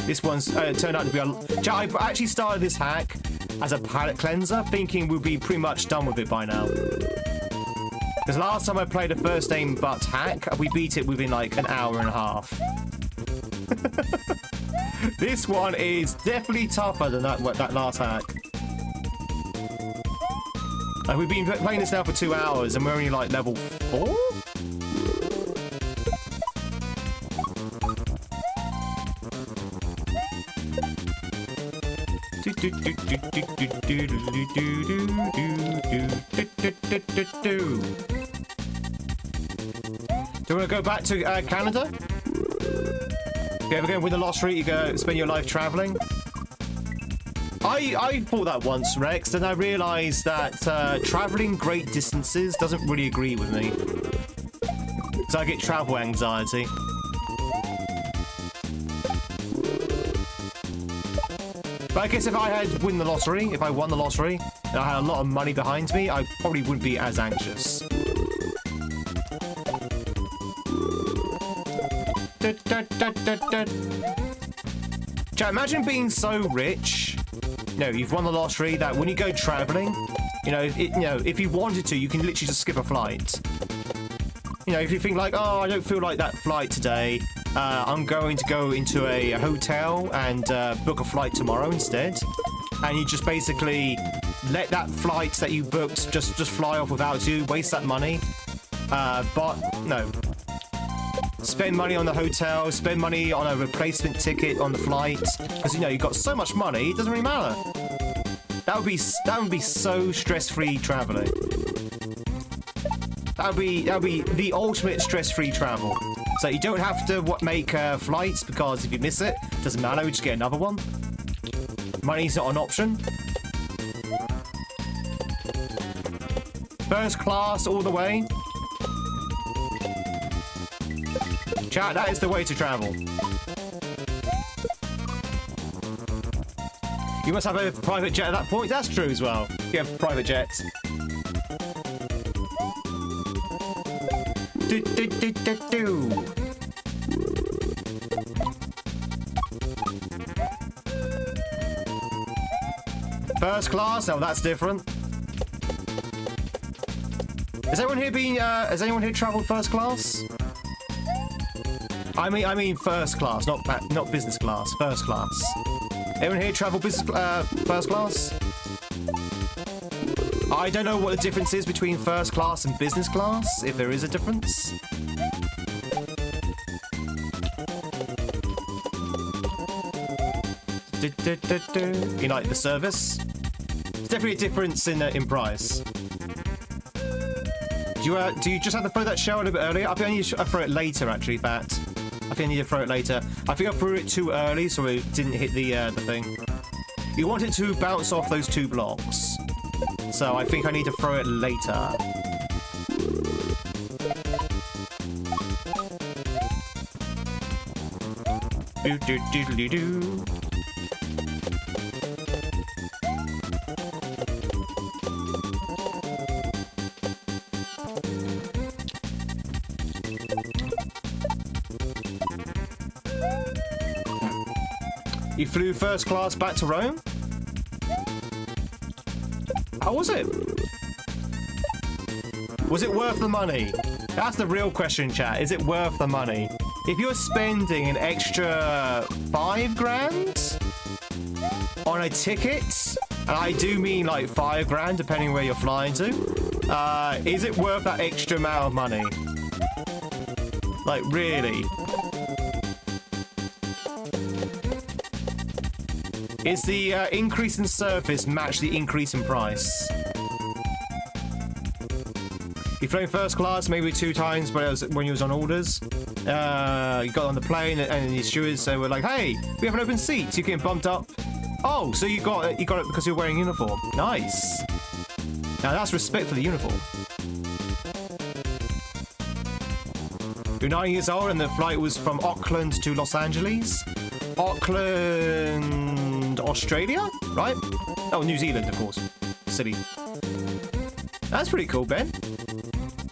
This one's turned out to be a... I actually started this hack as a palate cleanser, thinking we'll be pretty much done with it by now. Because last time I played a first name but hack, we beat it within like an hour and a half. This one is definitely tougher than that last hack. And we've been playing this now for 2 hours and we're only like level 4? Do you want to go back to Canada? If you ever go win the lottery, you go spend your life traveling. I thought that once, Rex, and I realised that travelling great distances doesn't really agree with me. So I get travel anxiety. But I guess if I had won the lottery, if I won the lottery, and I had a lot of money behind me, I probably wouldn't be as anxious. Chat, imagine being so rich, you know, you've won the lottery, that when you go travelling, if you wanted to, you can literally just skip a flight. You know, if you think like, oh, I don't feel like that flight today, I'm going to go into a hotel and book a flight tomorrow instead. And you just basically let that flight that you booked just fly off without you, waste that money. But no. Spend money on the hotel, spend money on a replacement ticket on the flight. Because, you know, you've got so much money, it doesn't really matter. That would be so stress-free traveling. That would be the ultimate stress-free travel. So you don't have to make flights, because if you miss it, doesn't matter, we just get another one. Money's not an option. First class all the way. Chat, that is the way to travel. You must have a private jet at that point. That's true as well. You have a private jet. First class? Oh, that's different. Has anyone here travelled first class? I mean first class, not business class. First class. Anyone here travel business first class? I don't know what the difference is between first class and business class, if there is a difference. You like the service? There's definitely a difference in price. Do you just have to throw that shell a little bit earlier? I think I need to throw it later, actually, in fact. I think I need to throw it later. I think I threw it too early, so it didn't hit the thing. You want it to bounce off those 2 blocks. So I think I need to throw it later. Do-do-do-do-do. You flew first class back to Rome? How was it? Was it worth the money? That's the real question, chat. Is it worth the money? If you're spending an extra 5 grand on a ticket, and I do mean like 5 grand depending where you're flying to, is it worth that extra amount of money? Like, really? Is the increase in service match the increase in price? You flew first class maybe 2 times when you was on orders. You got on the plane and the stewards were like, "Hey, we have an open seat. You getting bumped up." Oh, so you got it because you're wearing uniform. Nice. Now that's respect for the uniform. You're 9 years old and the flight was from Auckland to Los Angeles. Auckland, Australia, right? Oh, New Zealand, of course. Silly. That's pretty cool, Ben.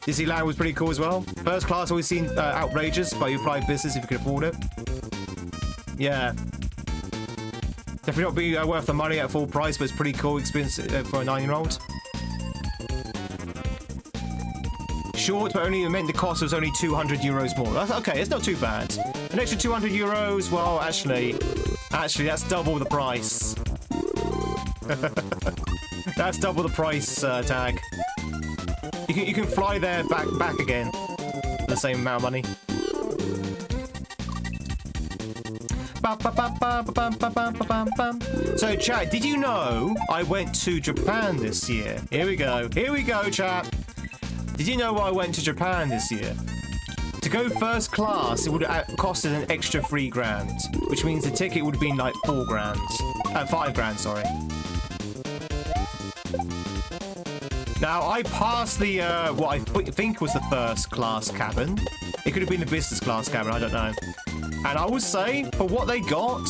Disneyland was pretty cool as well. First class always seemed outrageous, but you apply business if you could afford it. Yeah. Definitely not be worth the money at full price, but it's pretty cool experience for a 9-year-old. Short, but only meant the cost was only 200 euros more. That's, okay, it's not too bad. An extra 200 euros, well, actually, that's double the price. That's double the price tag. You can fly there back again for the same amount of money. So, chat, did you know I went to Japan this year? Here we go, chat. Did you know I went to Japan this year? To go first class, it would have costed an extra 3 grand, which means the ticket would have been like 4 grand. 5 grand, sorry. Now, I passed the, what I think was the first class cabin. It could have been the business class cabin, I don't know. And I would say, for what they got,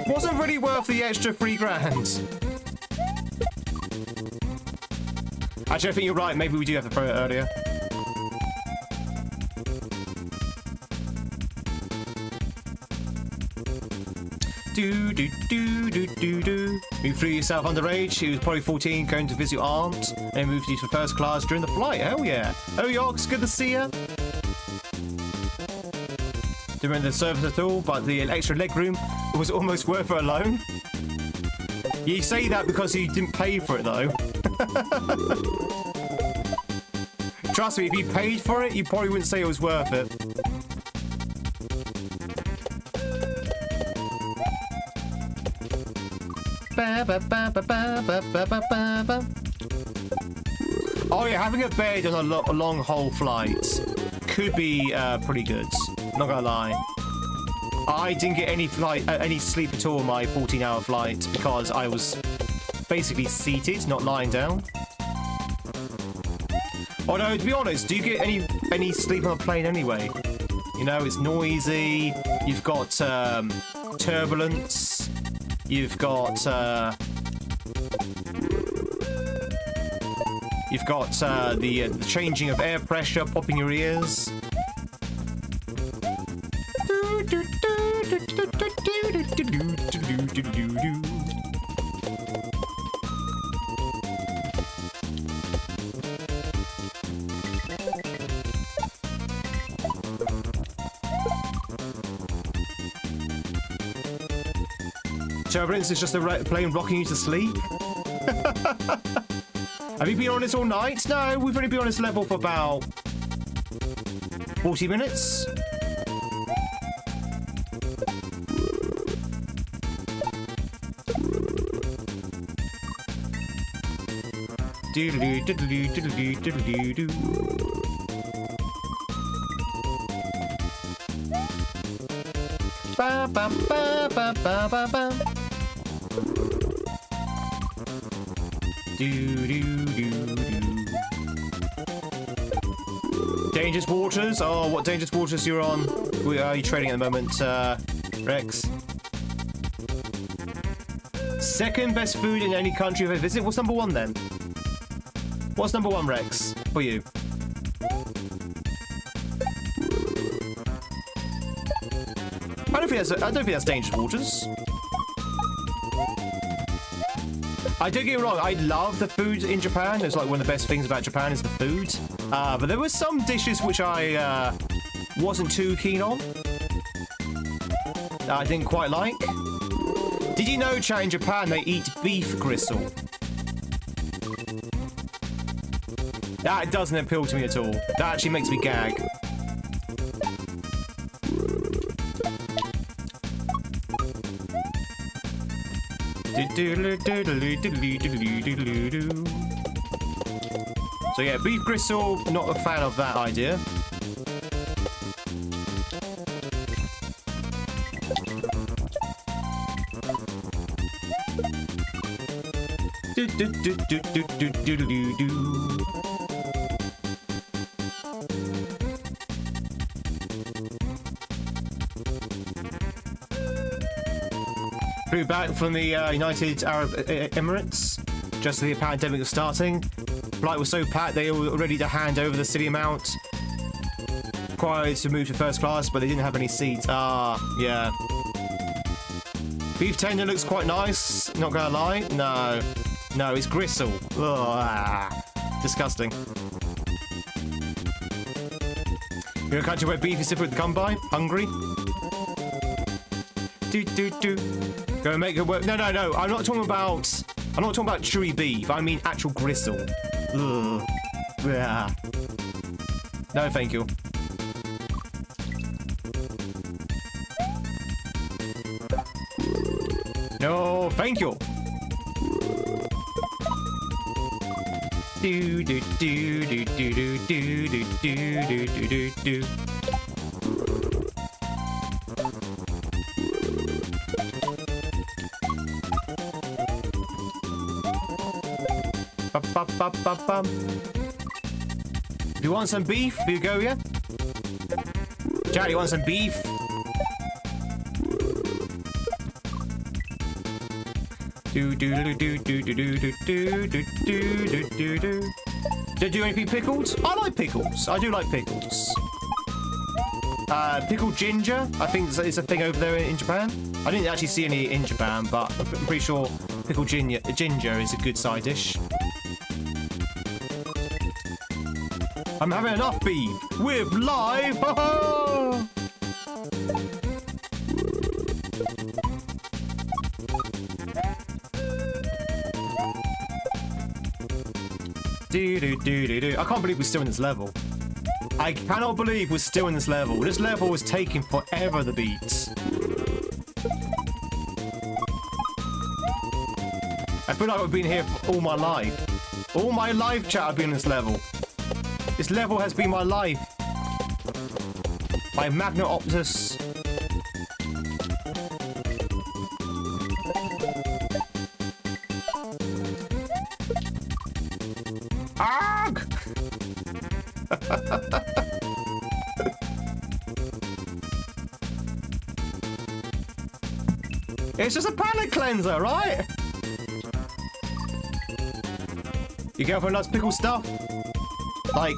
wasn't really worth the extra 3 grand. Actually, I think you're right. Maybe we do have to throw it earlier. You flew yourself underage. He was probably 14, going to visit your aunt, and moved you to first class during the flight. Hell yeah. Oh, Yorks, good to see ya. Didn't remember the service at all, but the extra legroom was almost worth it alone. You say that because you didn't pay for it, though. Trust me, if you paid for it, you probably wouldn't say it was worth it. Oh yeah, having a bed on a long haul flight could be pretty good. Not gonna lie. I didn't get any sleep at all on my 14-hour flight because I was basically seated, not lying down. Although, to be honest, do you get any sleep on a plane anyway? You know, it's noisy. You've got turbulence. You've got the changing of air pressure popping your ears. Turbulence is just a plane rocking you to sleep. Have you been on this all night? No, we've only been on this level for about 40 minutes. Doodaloo, doodaloo, doodaloo, doodaloo, doo. Ba ba ba ba ba ba ba. Do do do do. Dangerous waters. Oh, what dangerous waters you're on? Where are you trading at the moment, Rex? Second best food in any country I've ever visited. What's number 1 then? What's number 1, Rex? For you? I don't think that's dangerous waters. I don't get me wrong, I love the food in Japan. It's like one of the best things about Japan is the food. But there were some dishes which I wasn't too keen on. I didn't quite like. Did you know, chat, in Japan they eat beef gristle? That doesn't appeal to me at all. That actually makes me gag. So yeah, beef gristle, not a fan of that idea. Flew back from the United Arab Emirates just as the pandemic was starting. Flight was so packed they were ready to hand over the city amount required to move to first class, but they didn't have any seats. Ah, yeah. Beef tender looks quite nice, not gonna lie. No, it's gristle. Ugh, disgusting. You're a country where beef is difficult to come by? Hungry? Go make it work. No. I'm not talking about chewy beef. I mean actual gristle. Ugh. Yeah. No, thank you. No, thank you. Do do do do do do do do do do do. If you want some beef, here you go, yeah? Jack, you want some beef? Do do do do do do do do do do do do do. Do you do anything pickled? I like pickles. I do like pickles. Pickled ginger, I think is a thing over there in Japan. I didn't actually see any in Japan, but I'm pretty sure pickled ginger is a good side dish. I'm having enough beef with live. I can't believe we're still in this level. I cannot believe we're still in this level. This level was taking forever to beat. I feel like I've been here for all my life. All my life, chat, I've been in this level. This level has been my life. My Magna Optus. Arg! It's just a palate cleanser, right? You go for lots of pickle stuff? Like,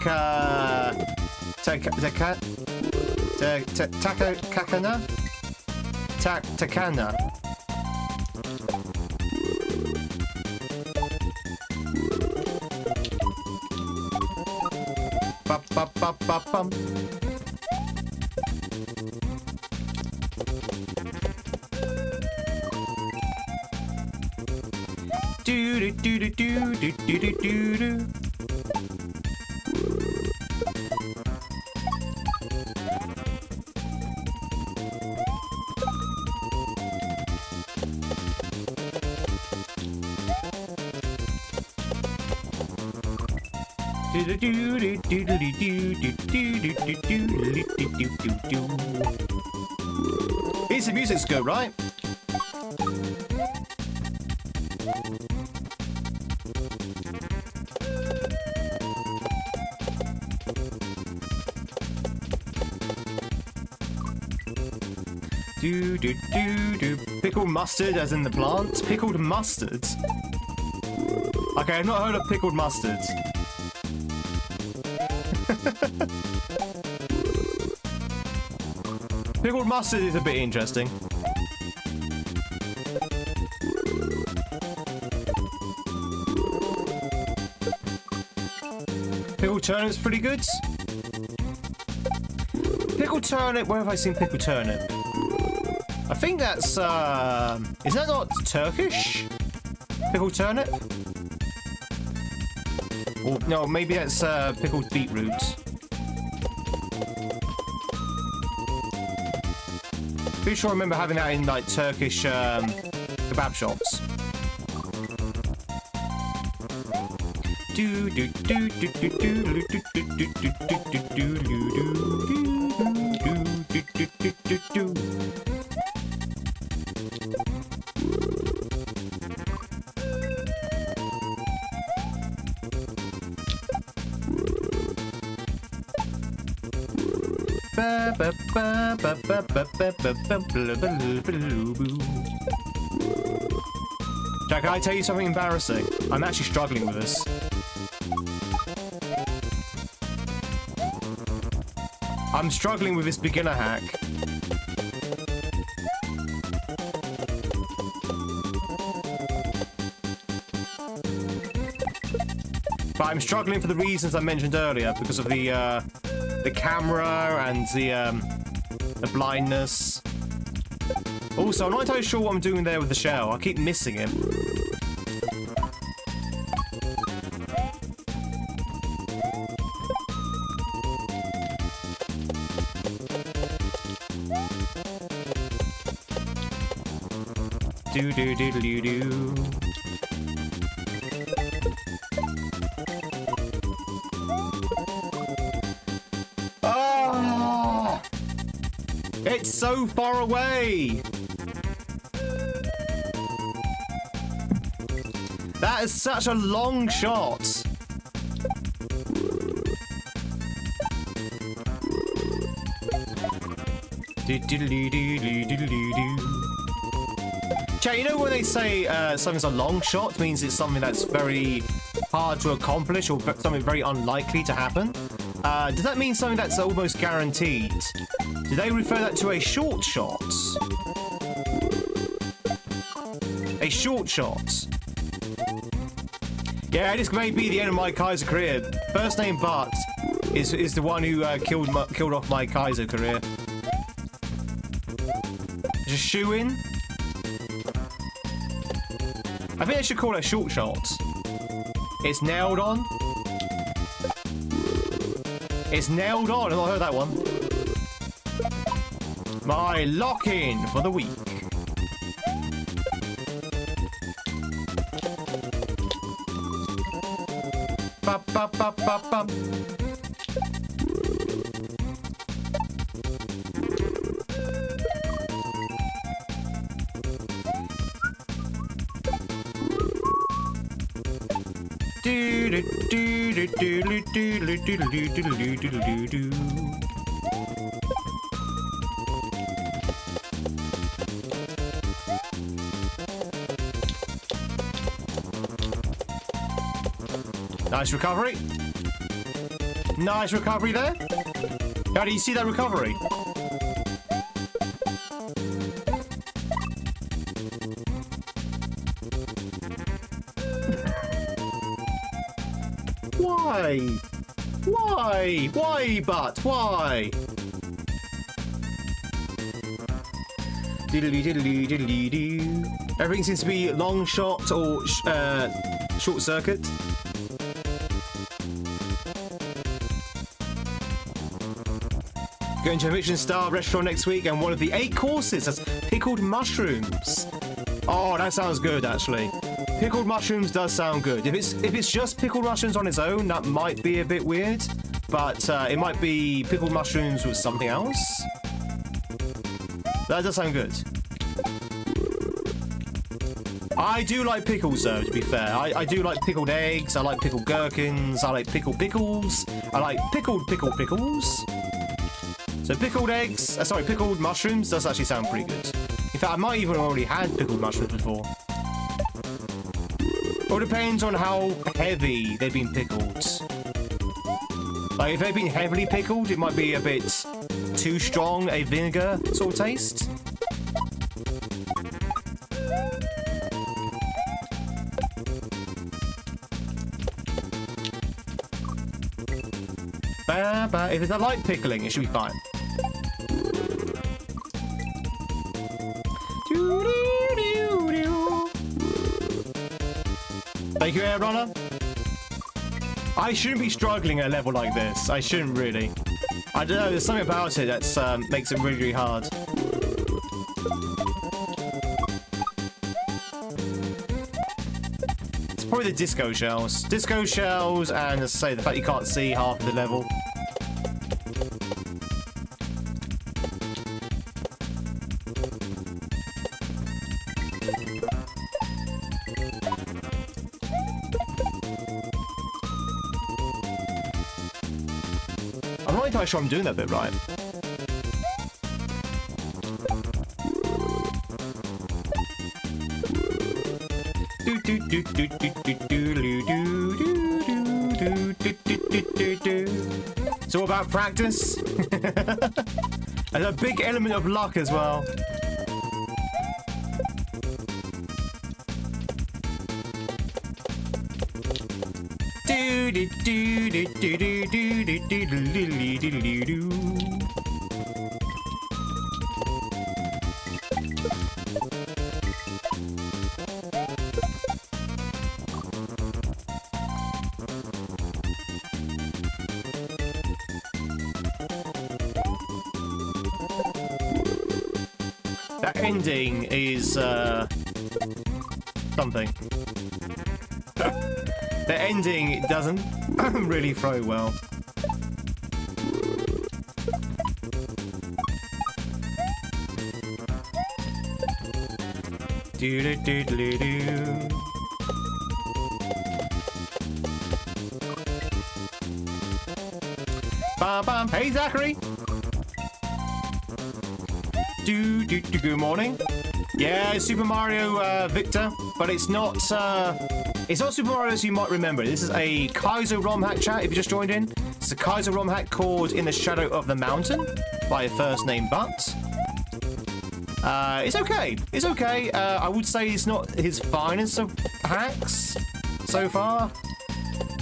takana? Bum. Do do do do do do do do do. Here's the music's good, right? Pickled mustard, as in the plants. Pickled mustard. Okay, I've not heard of pickled mustard. Pickled mustard is a bit interesting. Pickled turnip's pretty good. Pickled turnip, where have I seen pickled turnip? I think that's, is that not Turkish? Pickled turnip? Or, no, maybe that's, pickled beetroot. Pretty sure I remember having that in, like, Turkish, kebab shops. Jack, can I tell you something embarrassing? I'm actually struggling with this. I'm struggling with this beginner hack. But I'm struggling for the reasons I mentioned earlier, because of the camera and the blindness. Also, I'm not entirely sure what I'm doing there with the shell. I keep missing it. Do. Oh! It's so far away! That is such a long shot. Chat, you know when they say something's a long shot, means it's something that's very hard to accomplish or something very unlikely to happen? Does that mean something that's almost guaranteed? Do they refer that to a short shot? A short shot. Yeah, this may be the end of my Kaizo career. First name Bart is the one who killed off my Kaizo career. Just shoe in. I think I should call it a short shot. It's nailed on. It's nailed on. I've not heard that one. My lock-in for the week. Bop, bop, bop, bop, bop. Nice recovery. Nice recovery there. How do you see that recovery? Why? Why? Why, but? Why? Diddly diddly diddly doo. Everything seems to be long shot or short circuit. Going to a Michelin-star restaurant next week, and one of the 8 courses has pickled mushrooms. Oh, that sounds good, actually. pickled mushrooms does sound good. If it's just pickled mushrooms on its own, that might be a bit weird. But it might be pickled mushrooms with something else. That does sound good. I do like pickles, though, to be fair. I do like pickled eggs. I like pickled gherkins. I like pickled pickles. I like pickled pickles. So pickled eggs, sorry, pickled mushrooms does actually sound pretty good. In fact, I might even already had pickled mushrooms before. All depends on how heavy they've been pickled. Like, if they've been heavily pickled, it might be a bit too strong a vinegar sort of taste. If it's a light pickling, it should be fine. Thank you, Air Runner. I shouldn't be struggling at a level like this. I shouldn't really. I don't know, there's something about it that makes it really, really hard. It's probably the disco shells. Disco shells and, as I say, the fact you can't see half of the level. I'm not entirely sure I'm doing that bit right. It's all about practice. There's a big element of luck as well. That ending is something. The ending doesn't really throw well. Do-do-do-do-do. Bam-bam. Hey, Zachary. Good morning. Yeah, Super Mario Victor, but it's not Super Mario as you might remember. This is a Kaiso ROM hack, chat, if you just joined in. It's a Kaiso ROM hack called In the Shadow of the Mountain by a first name But. It's okay. It's okay. I would say it's not his finest of hacks so far.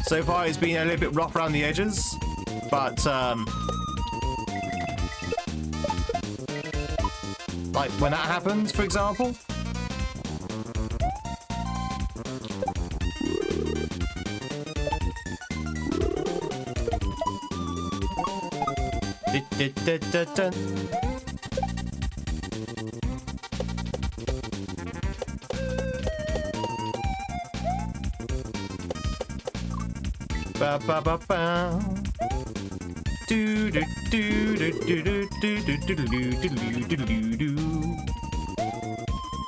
So far, it's been a little bit rough around the edges, but like when that happens, for example. Ba ba ba ba. Do do do do do do do do do do do do do.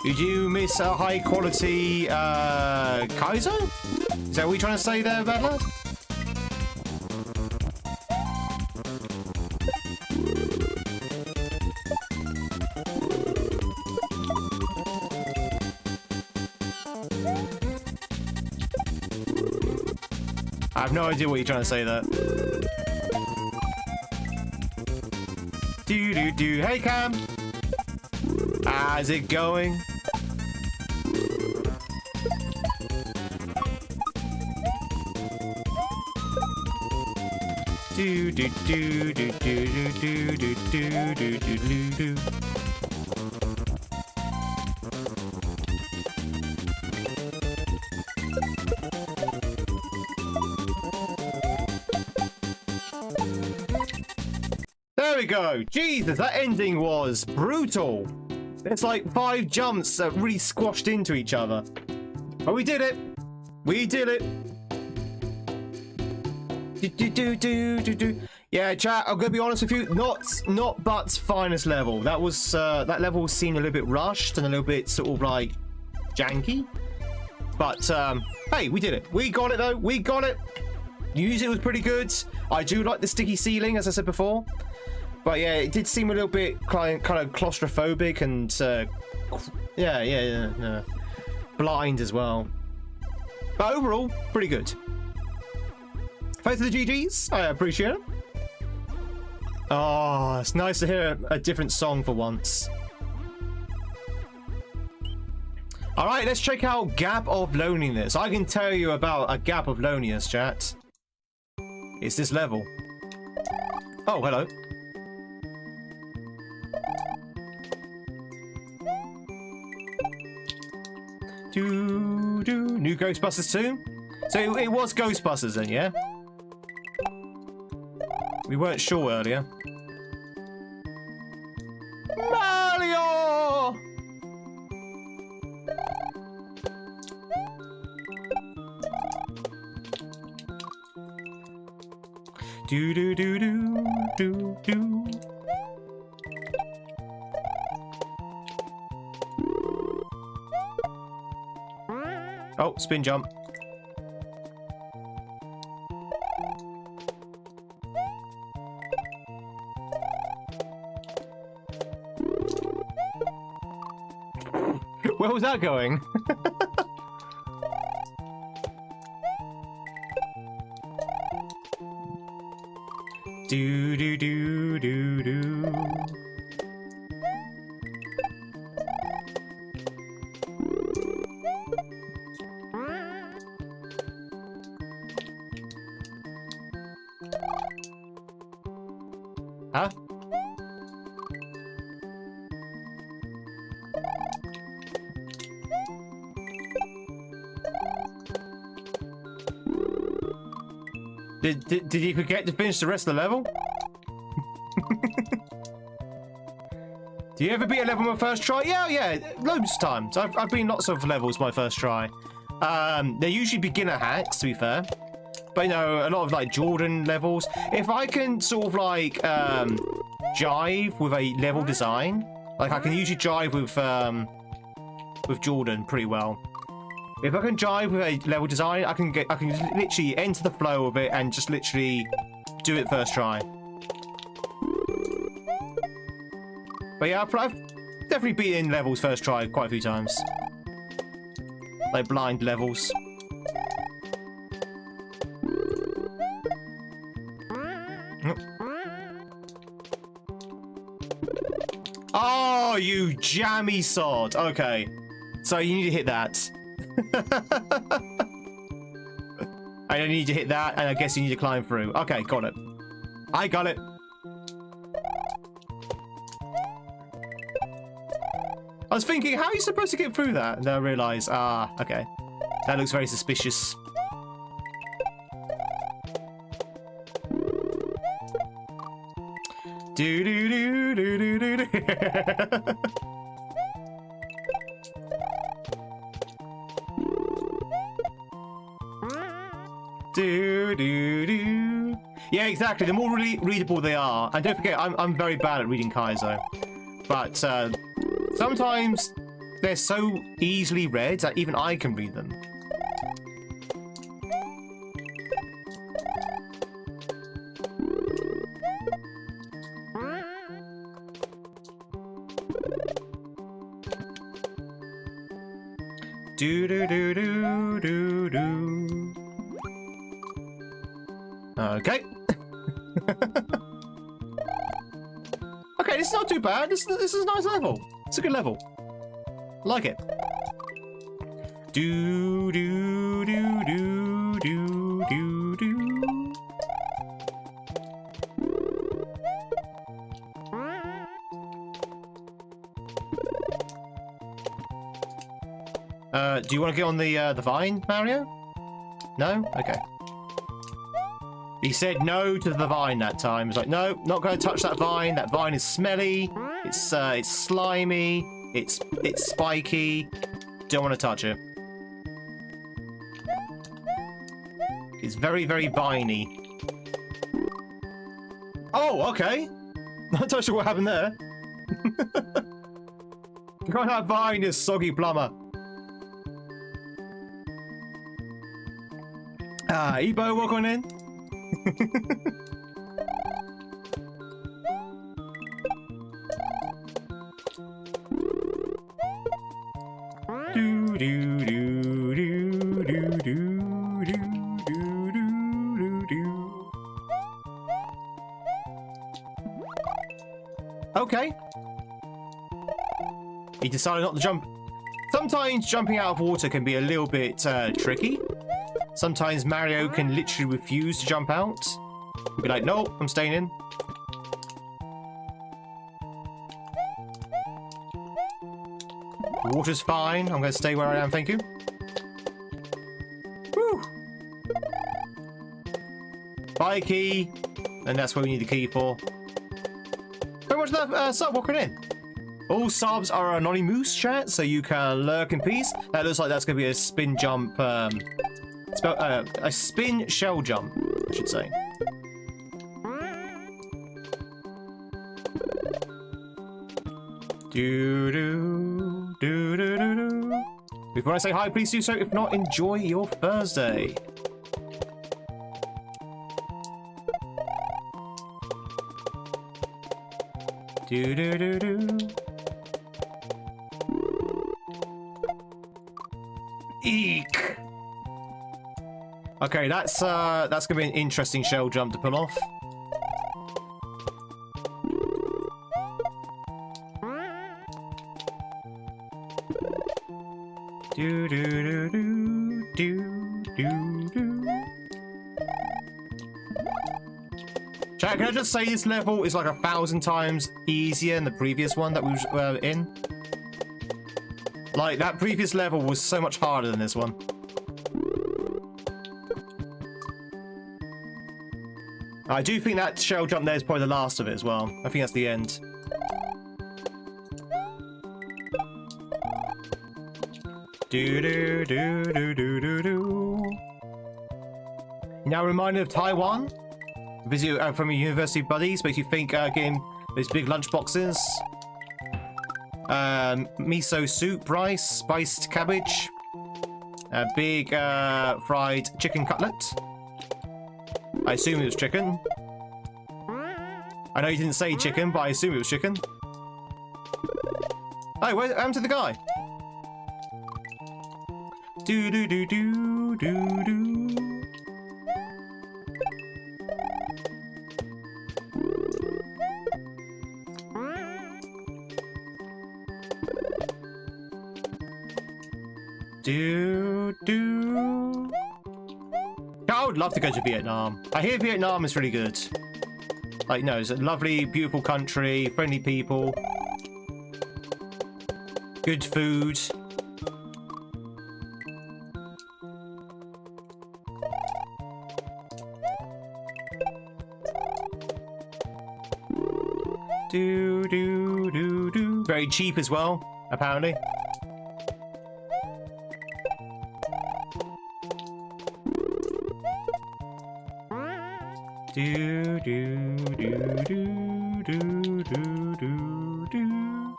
Did you miss a high quality Kaiso? Is that what you're trying to say there, bad lad? I have no idea what you're trying to say there. Do. Hey, Cam. How's it going? Do. There we go. Jesus, that ending was brutal. There's like 5 jumps that really squashed into each other. Oh, we did it! We did it! Yeah, chat, I'm gonna be honest with you, not Butt's finest level. That was that level seemed a little bit rushed and a little bit sort of like janky. But hey, we did it. We got it though. We got it. The music was pretty good. I do like the sticky ceiling, as I said before. But yeah, it did seem a little bit kind of claustrophobic and yeah, blind as well. But overall, pretty good. Thanks for the GGs. I appreciate it. Oh, it's nice to hear a different song for once. All right, let's check out Gap of Loneliness. I can tell you about a Gap of Loneliness, chat. It's this level. Oh, hello. New Ghostbusters 2? So it was Ghostbusters then, yeah? We weren't sure earlier. Mario! Do. Oh, spin jump. Where was that going? Do. Huh? Did you forget to finish the rest of the level? Do you ever beat a level my first try? Yeah, loads of times. I've been lots of levels my first try. They're usually beginner hacks, to be fair. But, you know, a lot of, like, Jordan levels. If I can sort of, like, jive with a level design, like, I can usually jive with Jordan pretty well. If I can jive with a level design, I can literally enter the flow of it and just literally do it first try. But yeah, I've definitely beaten levels first try quite a few times. Like blind levels. Oh, you jammy sod. Okay. So you need to hit that. I don't need to hit that, and I guess you need to climb through. Okay, got it. I got it. I was thinking, how are you supposed to get through that? And then I realised, okay. That looks very suspicious. Do. Yeah, exactly. The more readable they are, and don't forget, I'm very bad at reading Kaiso, but sometimes they're so easily read that even I can read them. Do. Okay. Okay, this is not too bad. This is a nice level. It's a good level. I like it. Do. Do you want to get on the vine, Mario? No? Okay. He said no to the vine that time. He's like, no, not going to touch that vine. That vine is smelly. It's slimy. It's spiky. Don't want to touch it. It's very, very viney. Oh, okay. Not too sure what happened there. Got that vine, you soggy plumber. Ah, Ebo, welcome in. Do do do do do do do do do. Okay. He decided not to jump. Sometimes jumping out of water can be a little bit tricky. Sometimes Mario can literally refuse to jump out. He'll be like, no, I'm staying in. Water's fine. I'm going to stay where I am, thank you. Woo! Buy a key. And that's what we need the key for. Very much that sub walking in. All subs are anonymous, chat, so you can lurk in peace. That looks like that's going to be a spin jump. A spin shell jump, I should say. Do do do do do do. Before I say hi, please do so. If not, enjoy your Thursday. Do do do do. Eek. Okay, that's gonna be an interesting shell jump to pull off. Do do do do do do do. Chat, can I just say this level is like 1,000 times easier than the previous one that we were in? Like, that previous level was so much harder than this one. I do think that shell jump there is probably the last of it as well. I think that's the end. Do do do do do do do. You're now reminded of Taiwan? Visit from your university buddies makes you think getting those big lunch boxes. Miso soup, rice, spiced cabbage, a big fried chicken cutlet. I assume it was chicken. I know you didn't say chicken, but I assume it was chicken. Hey, what happened to the guy? Do do do do do do. Do do. I would love to go to Vietnam. I hear Vietnam is really good. Like, no, it's a lovely, beautiful country, friendly people, good food. Do do do do. Very cheap as well, apparently. Do do do do do do do do.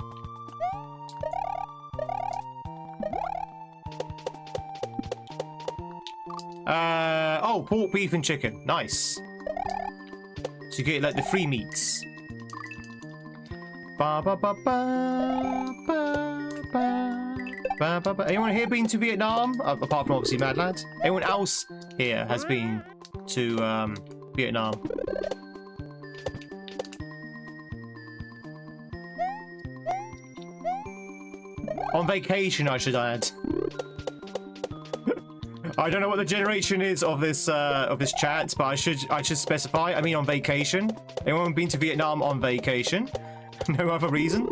Oh, pork, beef, and chicken. Nice. So you get like the free meats. Ba ba ba ba ba ba ba ba ba. Anyone here been to Vietnam? Apart from obviously Mad Lads. Anyone else here has been to Vietnam? On vacation, I should add. I don't know what the generation is of this chat, but I should specify. I mean, on vacation. Anyone been to Vietnam on vacation? No other reason.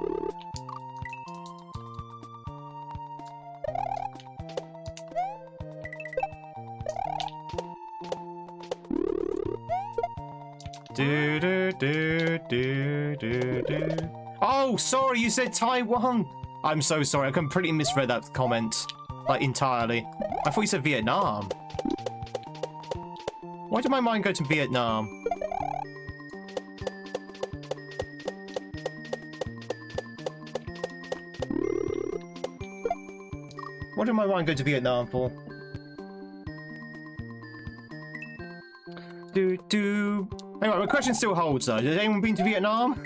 Do do do do do do. Oh, sorry, you said Taiwan. I'm so sorry. I completely misread that comment, like entirely. I thought you said Vietnam. Why did my mind go to Vietnam? What did my mind go to Vietnam for? Anyway, my question still holds though. Has anyone been to Vietnam?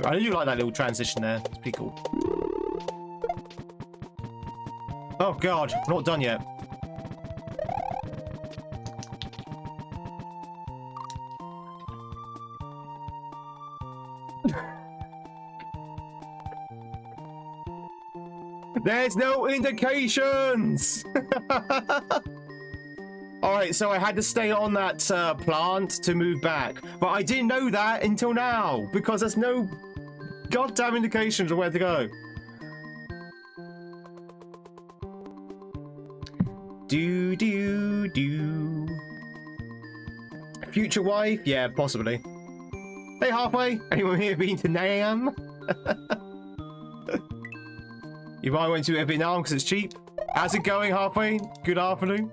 I do like that little transition there. It's pretty cool. Oh god, we're not done yet. There's no indications! Alright, so I had to stay on that plant to move back. But I didn't know that until now, because there's no goddamn indications of where to go. Do. Future wife? Yeah, possibly. Hey, halfway. Anyone here been to Nam? You might want to Vietnam because it's cheap. How's it going, halfway? Good afternoon.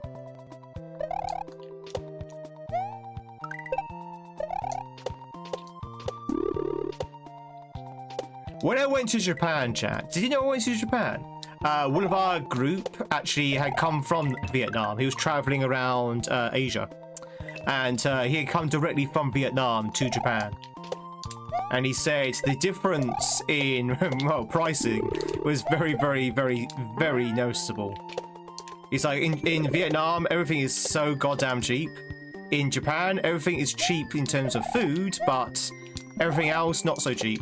When I went to Japan, chat, did you know I went to Japan? One of our group actually had come from Vietnam. He was traveling around Asia. And he had come directly from Vietnam to Japan. And he said the difference in, well, pricing was very, very, very, very noticeable. He's like, in Vietnam, everything is so goddamn cheap. In Japan, everything is cheap in terms of food, but everything else, not so cheap.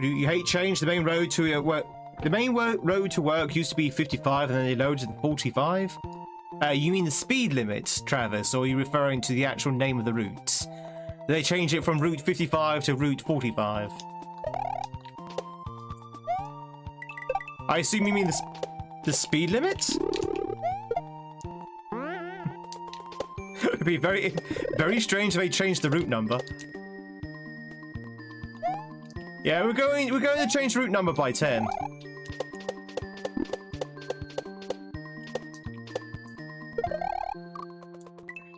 You hate change. The main road to work. The main road to work used to be 55, and then they lowered it to 45. You mean the speed limit, Travis, or are you referring to the actual name of the route? They changed it from Route 55 to Route 45. I assume you mean the speed limit? It'd be very, very strange if they changed the route number. Yeah, we're going to change route number by 10.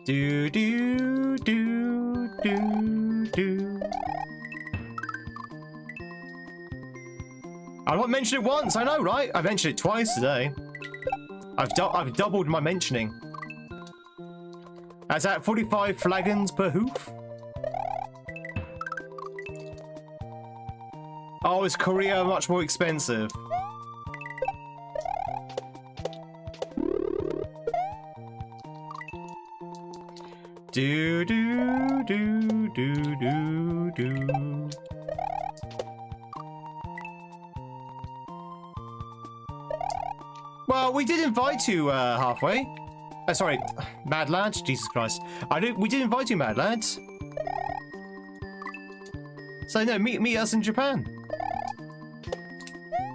Do. I won't mention it once. I know, right? I mentioned it twice today. I've doubled my mentioning. That's at 45 flagons per hoof. Oh, is Korea much more expensive? Do. Well, we did invite you halfway. Sorry, Mad Lad. Jesus Christ. We did invite you, Mad Lads. So no, meet us in Japan.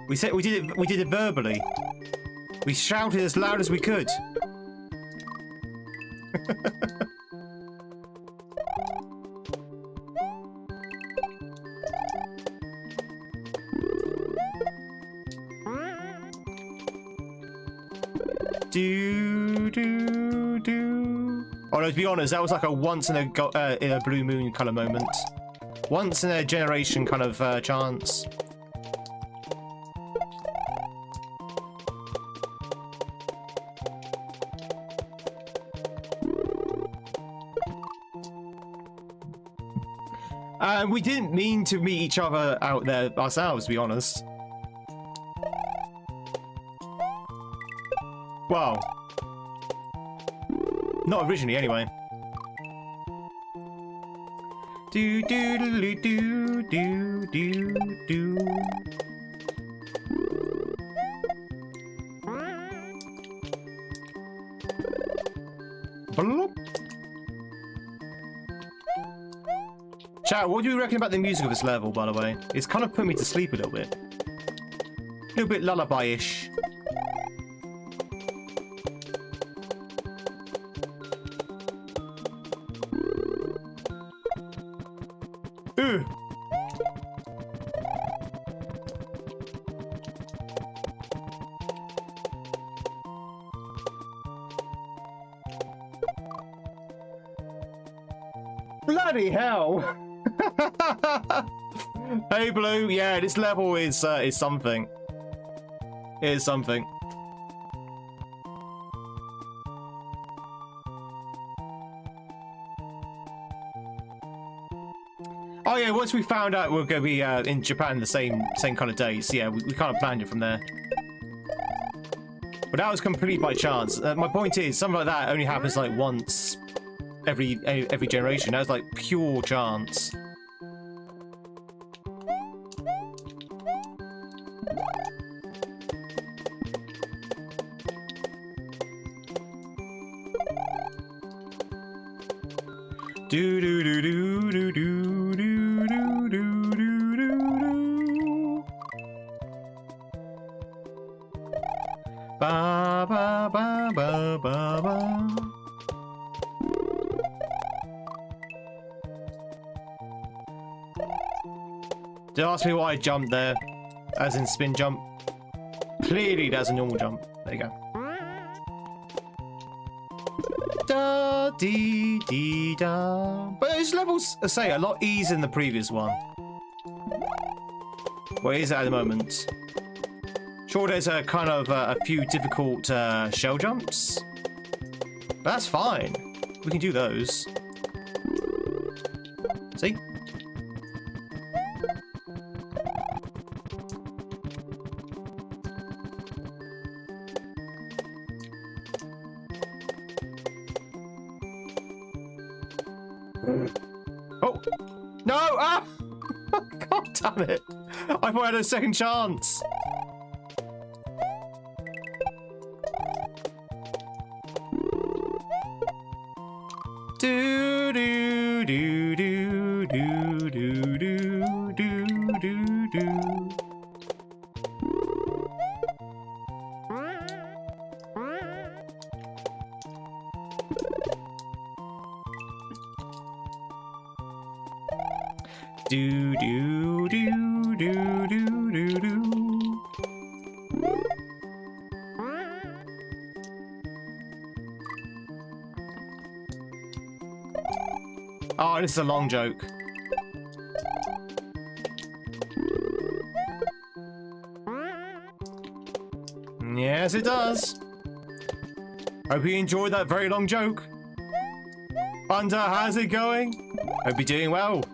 We said we did it verbally. We shouted as loud as we could. Oh no, to be honest, that was like a once in a blue moon kind of moment. Once in a generation kind of chance. We didn't mean to meet each other out there ourselves, to be honest. Well, not originally, anyway. Do do do do do do do. Bloop. Chat, what do you reckon about the music of this level, by the way? It's kind of put me to sleep a little bit. A little bit lullaby-ish. Ooh. Bloody hell! Hey Blue, yeah, this level is something. It is something. Oh yeah, once we found out we're going to be in Japan the same kind of days, yeah, we kind of planned it from there. But that was completely by chance. My point is, something like that only happens like once every generation. That was like pure chance. Do do do do do do do do do do do. Ba ba ba ba ba ba. Don't ask me why I jumped there, as in spin jump. Clearly that's a normal jump. There you go. Da dee dee da. But this level's, I say, a lot easier than the previous one. What is it at the moment? Sure, there's a kind of a few difficult shell jumps. But that's fine. We can do those. See? Oh! No! Ah! God damn it! I thought I had a second chance! Do do do do do do do do do do. Do do do do do do do. Oh, this is a long joke. Yes, it does. Hope you enjoyed that very long joke. Hunter, how's it going? Hope you're doing well.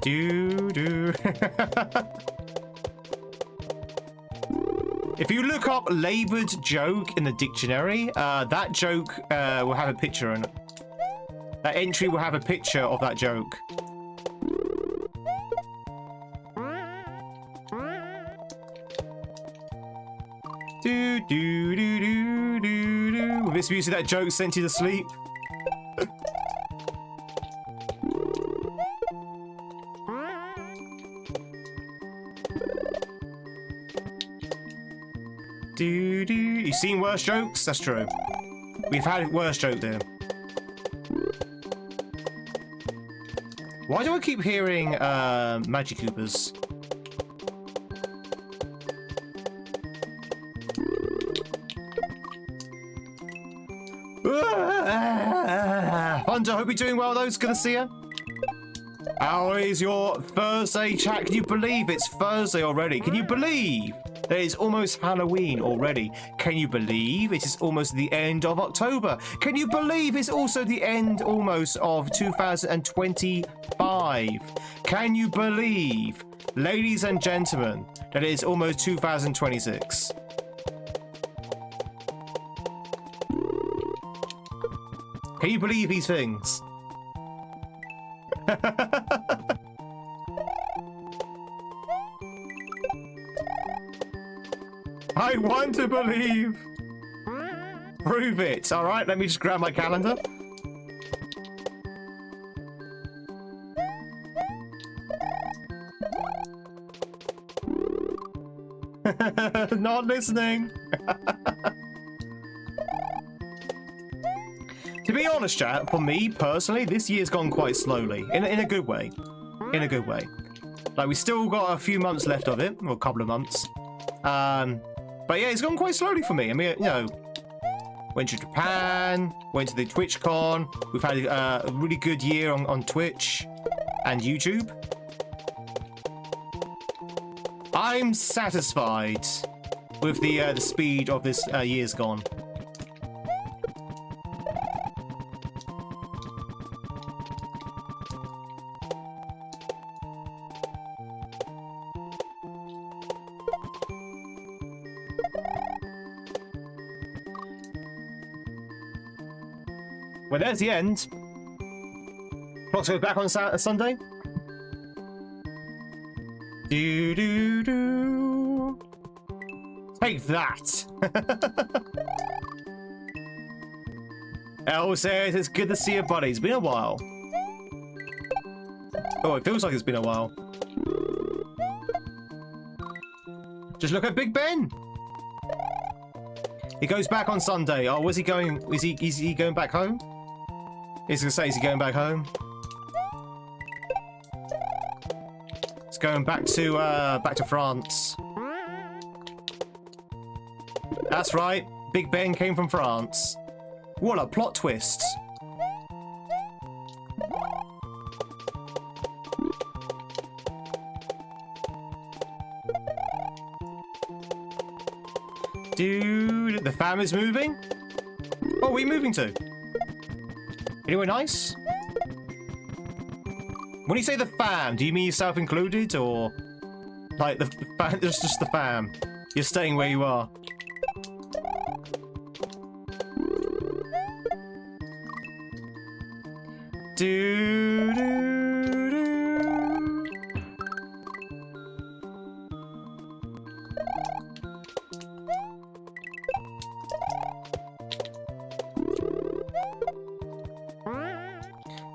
Do do. If you look up laboured joke in the dictionary, that joke will have a picture in it. That entry will have a picture of that joke. Do do do do do do. With this music, that joke sent you to sleep. Do do. You've seen worse jokes? That's true. We've had worse jokes there. Why do I keep hearing Magic Coopers? Hunter, hope you're doing well though. It's good to see you. How is your Thursday chat? Can you believe it's Thursday already? Can you believe It is almost Halloween already. Can you believe it is almost the end of October? Can you believe it's also the end almost of 2025? Can you believe, ladies and gentlemen, that it is almost 2026? Can you believe these things? I want to believe. Prove it. All right, let me just grab my calendar. Not listening. To be honest, chat, for me personally, this year's gone quite slowly. In a good way. In a good way. Like, we still got a few months left of it, or a couple of months. But yeah, it's gone quite slowly for me. I mean, you know, went to Japan, went to the TwitchCon. We've had a really good year on Twitch and YouTube. I'm satisfied with the speed of this year's gone. Well, there's the end. Clocks go back on Sunday. Do do do. Take that. Elle says it's good to see you, buddy. It's been a while. Oh, it feels like it's been a while. Just look at Big Ben. He goes back on Sunday. Oh, where's he going? Is he going back home? He's gonna say, is he going back home? He's going back to France. That's right. Big Ben came from France. What a plot twist. Dude, the fam is moving? Oh, where are we moving to? Anywhere nice? When you say the fam, do you mean yourself included, or like the fam, just the fam? You're staying where you are. Do do do.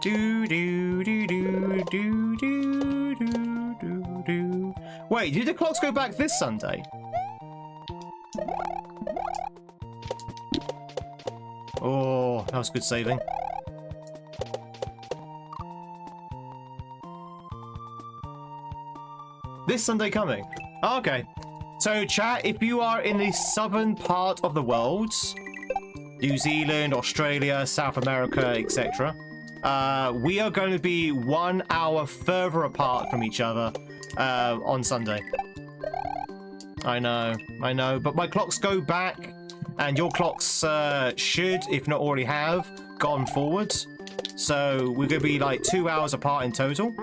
Do do do do do do do do do. Wait, did the clocks go back this Sunday? Oh, that was good saving. This Sunday coming. Oh, okay. So, chat, if you are in the southern part of the world, New Zealand, Australia, South America, etc., we are going to be 1 hour further apart from each other on Sunday. I know, but my clocks go back, and your clocks should, if not already have, gone forward. So we're going to be like 2 hours apart in total.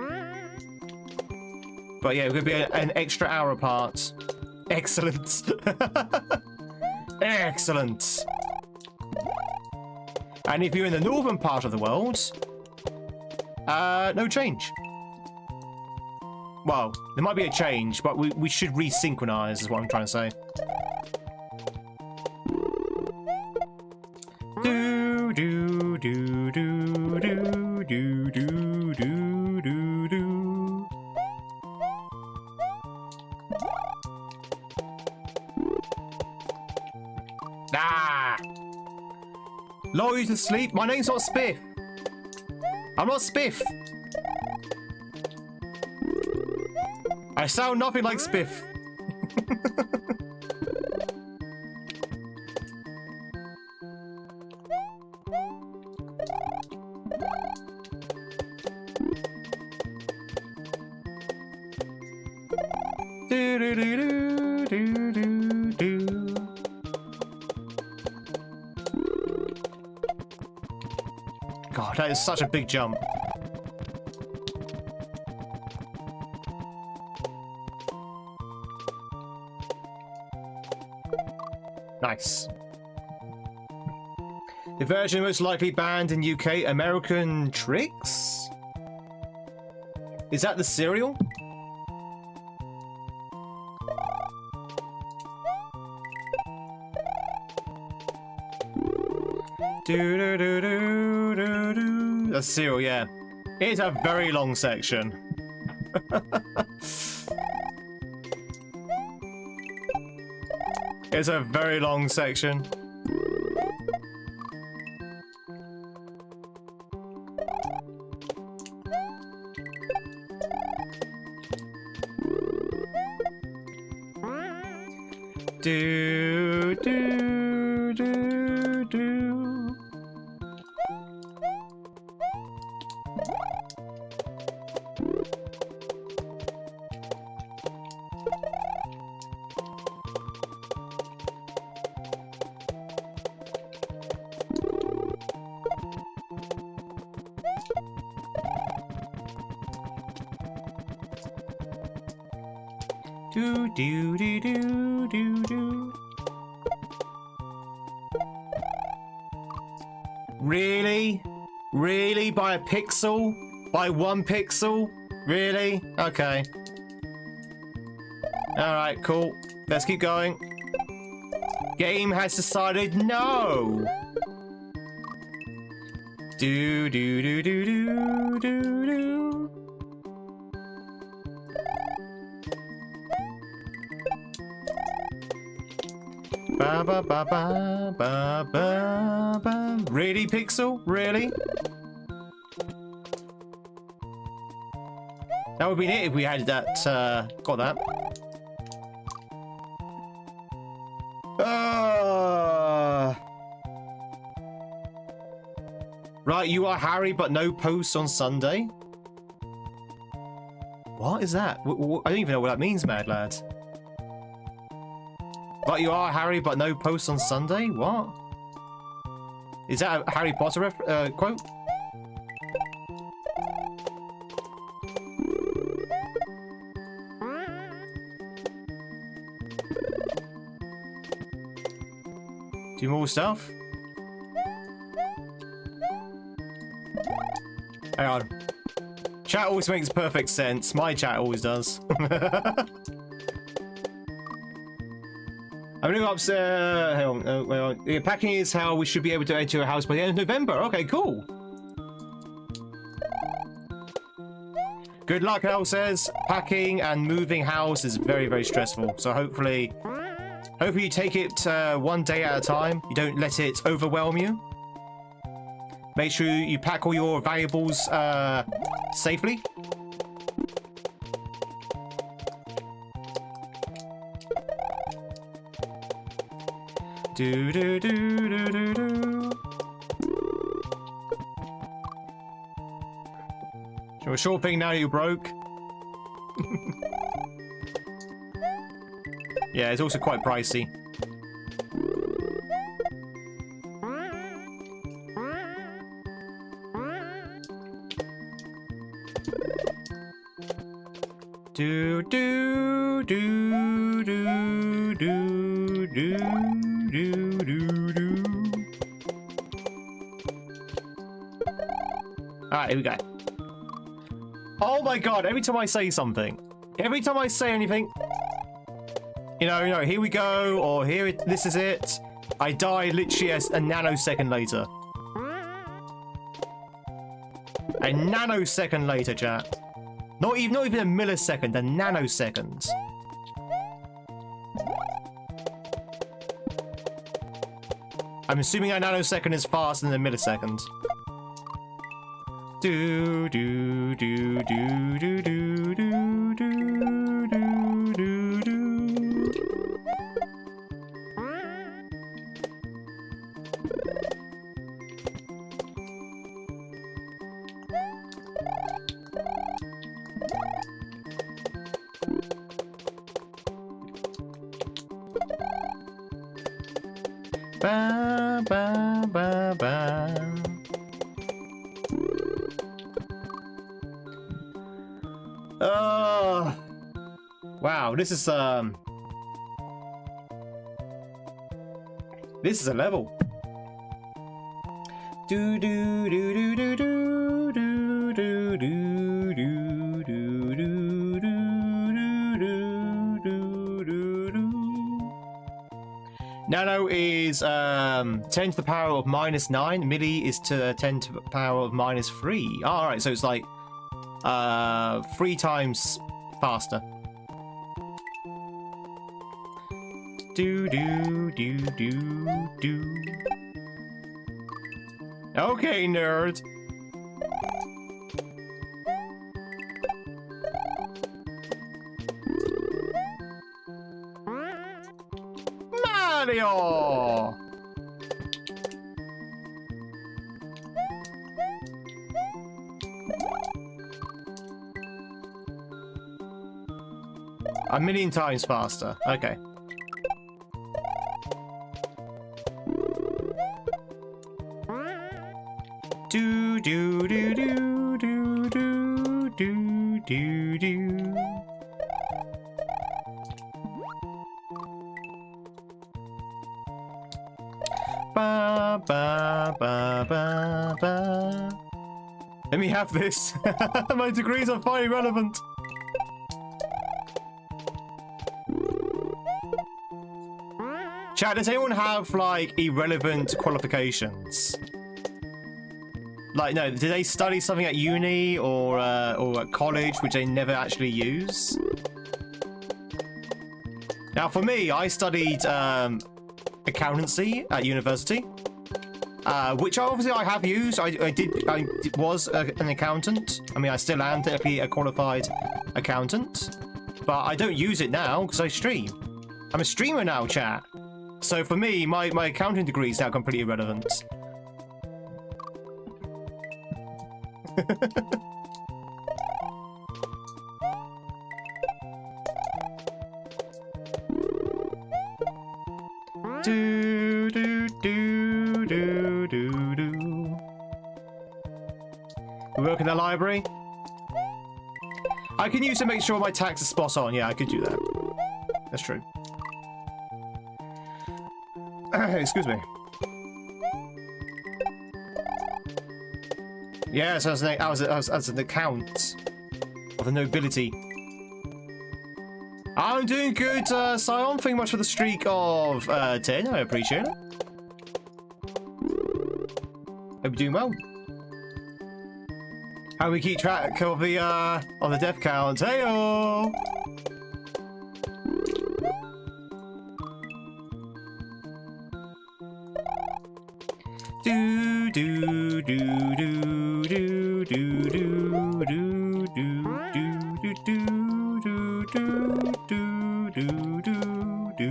But yeah, we're going to be an extra hour apart. Excellent. Excellent. And if you're in the northern part of the world, no change. Well, there might be a change, but we should resynchronize, is what I'm trying to say. Do do do do do do do do do do. Ah! Lull you to sleep? My name's not Spiff. I'm not Spiff. I sound nothing like Spiff. Do do do do do do. God, that is such a big jump. Nice. The version most likely banned in UK, American Tricks? Is that the cereal? That's cereal, yeah. It's a very long section. It's a very long section. Do, do, do, do. Do, do, do, do, do, do. Really? Really? By a pixel? By 1 pixel? Really? Okay. Alright, cool. Let's keep going. Game has decided no! Do, do, do, do, do, do, do. Ba ba ba ba ba ba ba. Really, Pixel? Really? That would be it if we had that, got that. Right, you are Harry, but no posts on Sunday? What is that? I don't even know what that means, mad lad. Right, you are Harry, but no posts on Sunday? What? Is that a Harry Potter quote? Do more stuff? Hang on. Chat always makes perfect sense. My chat always does. I'm gonna go upstairs. Hang on, wait on. Yeah, packing is how we should be able to enter a house by the end of November. Okay, cool. Good luck, Hal says. Packing and moving house is very, very stressful. So hopefully you take it 1 day at a time. You don't let it overwhelm you. Make sure you pack all your valuables safely. Do do do do do do. You're shopping now you're broke. Yeah, it's also quite pricey. Do do do do do do do do do. Alright, here we go. Oh my god, every time I say something, every time I say anything, you know, here we go, or this is it, I die literally as a nanosecond later. A nanosecond later, chat. Not even a millisecond, a nanosecond. I'm assuming a nanosecond is faster than a millisecond. Do do do do do do do do do do do. Ba ba ba ba. wow, this is a level. Do do do do do do do do do do do do do do. Nano is 10 to the power of -9. Milli is to 10 to the power of -3. Oh, all right, so it's like 3 times faster. Do do do do do. Okay, nerd. Mario! A million times faster. Okay. Do do do do do do do do do. Ba ba ba ba ba. Let me have this. My degrees are finally relevant. Chat, does anyone have like irrelevant qualifications? Like, no, did they study something at uni or at college which they never actually use? Now, for me, I studied accountancy at university, which obviously I have used. I was an accountant. I mean, I still am technically a qualified accountant, but I don't use it now because I stream. I'm a streamer now, chat. So for me, my accounting degree is now completely irrelevant. Do do do do do do. We work in the library. I can use to make sure my tax is spot on. Yeah, I could do that. That's true. Excuse me. Yes, as an account of the nobility. I'm doing good, Sion. Thank you much for the streak of 10. I appreciate it. Hope you're doing well. How do we keep track of the death count? Heyo! Do do do do do do do do do do do do do do do do.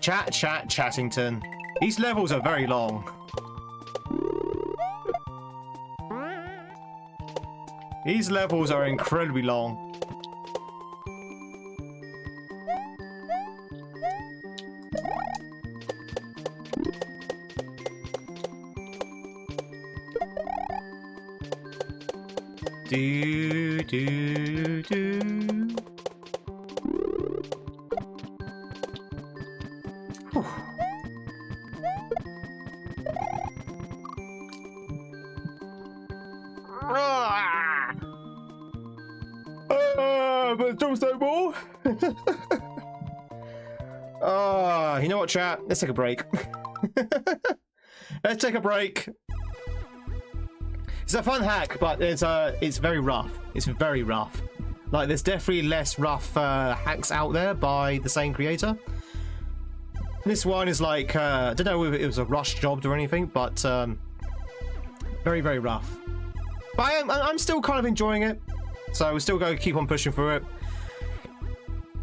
Chattington. These levels are very long. These levels are incredibly long. Do do do. But don't say more. You know what, chat? Let's take a break. Let's take a break. It's a fun hack, but it's very rough. It's very rough. Like, there's definitely less rough hacks out there by the same creator. This one is like, I don't know if it was a rush job or anything, but very, very rough. But I'm still kind of enjoying it, so we're still going to keep on pushing through it.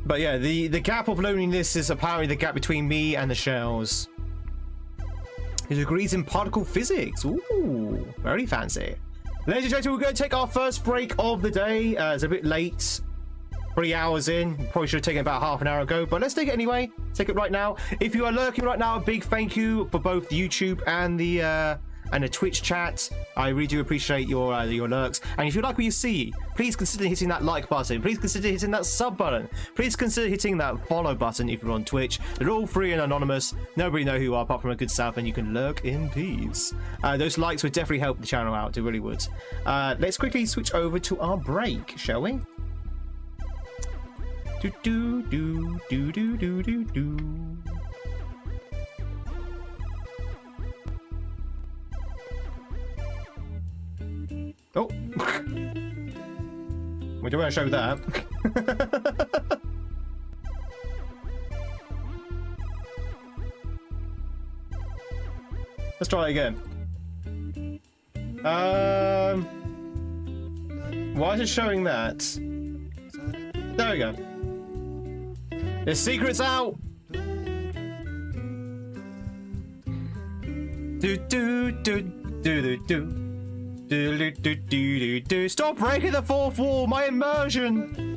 But yeah, the gap of loneliness is apparently the gap between me and the shells. He degrees in particle physics. Ooh, very fancy. Ladies and gentlemen, we're going to take our first break of the day. It's a bit late. 3 hours in. Probably should have taken it about half an hour ago, but let's take it anyway. Take it right now. If you are lurking right now, a big thank you for both YouTube and the and the Twitch chat. I really do appreciate your lurks. And if you like what you see, please consider hitting that like button. Please consider hitting that sub button. Please consider hitting that follow button if you're on Twitch. They're all free and anonymous. Nobody know who you are apart from a good South, and you can lurk in peace. Those likes would definitely help the channel out. They really would. Let's quickly switch over to our break, shall we? Do do do do do do do do. Oh, we don't want to show that. Let's try it again. Why is it showing that? There we go. The secret's out. Do do do do do do. Stop breaking the fourth wall, my immersion.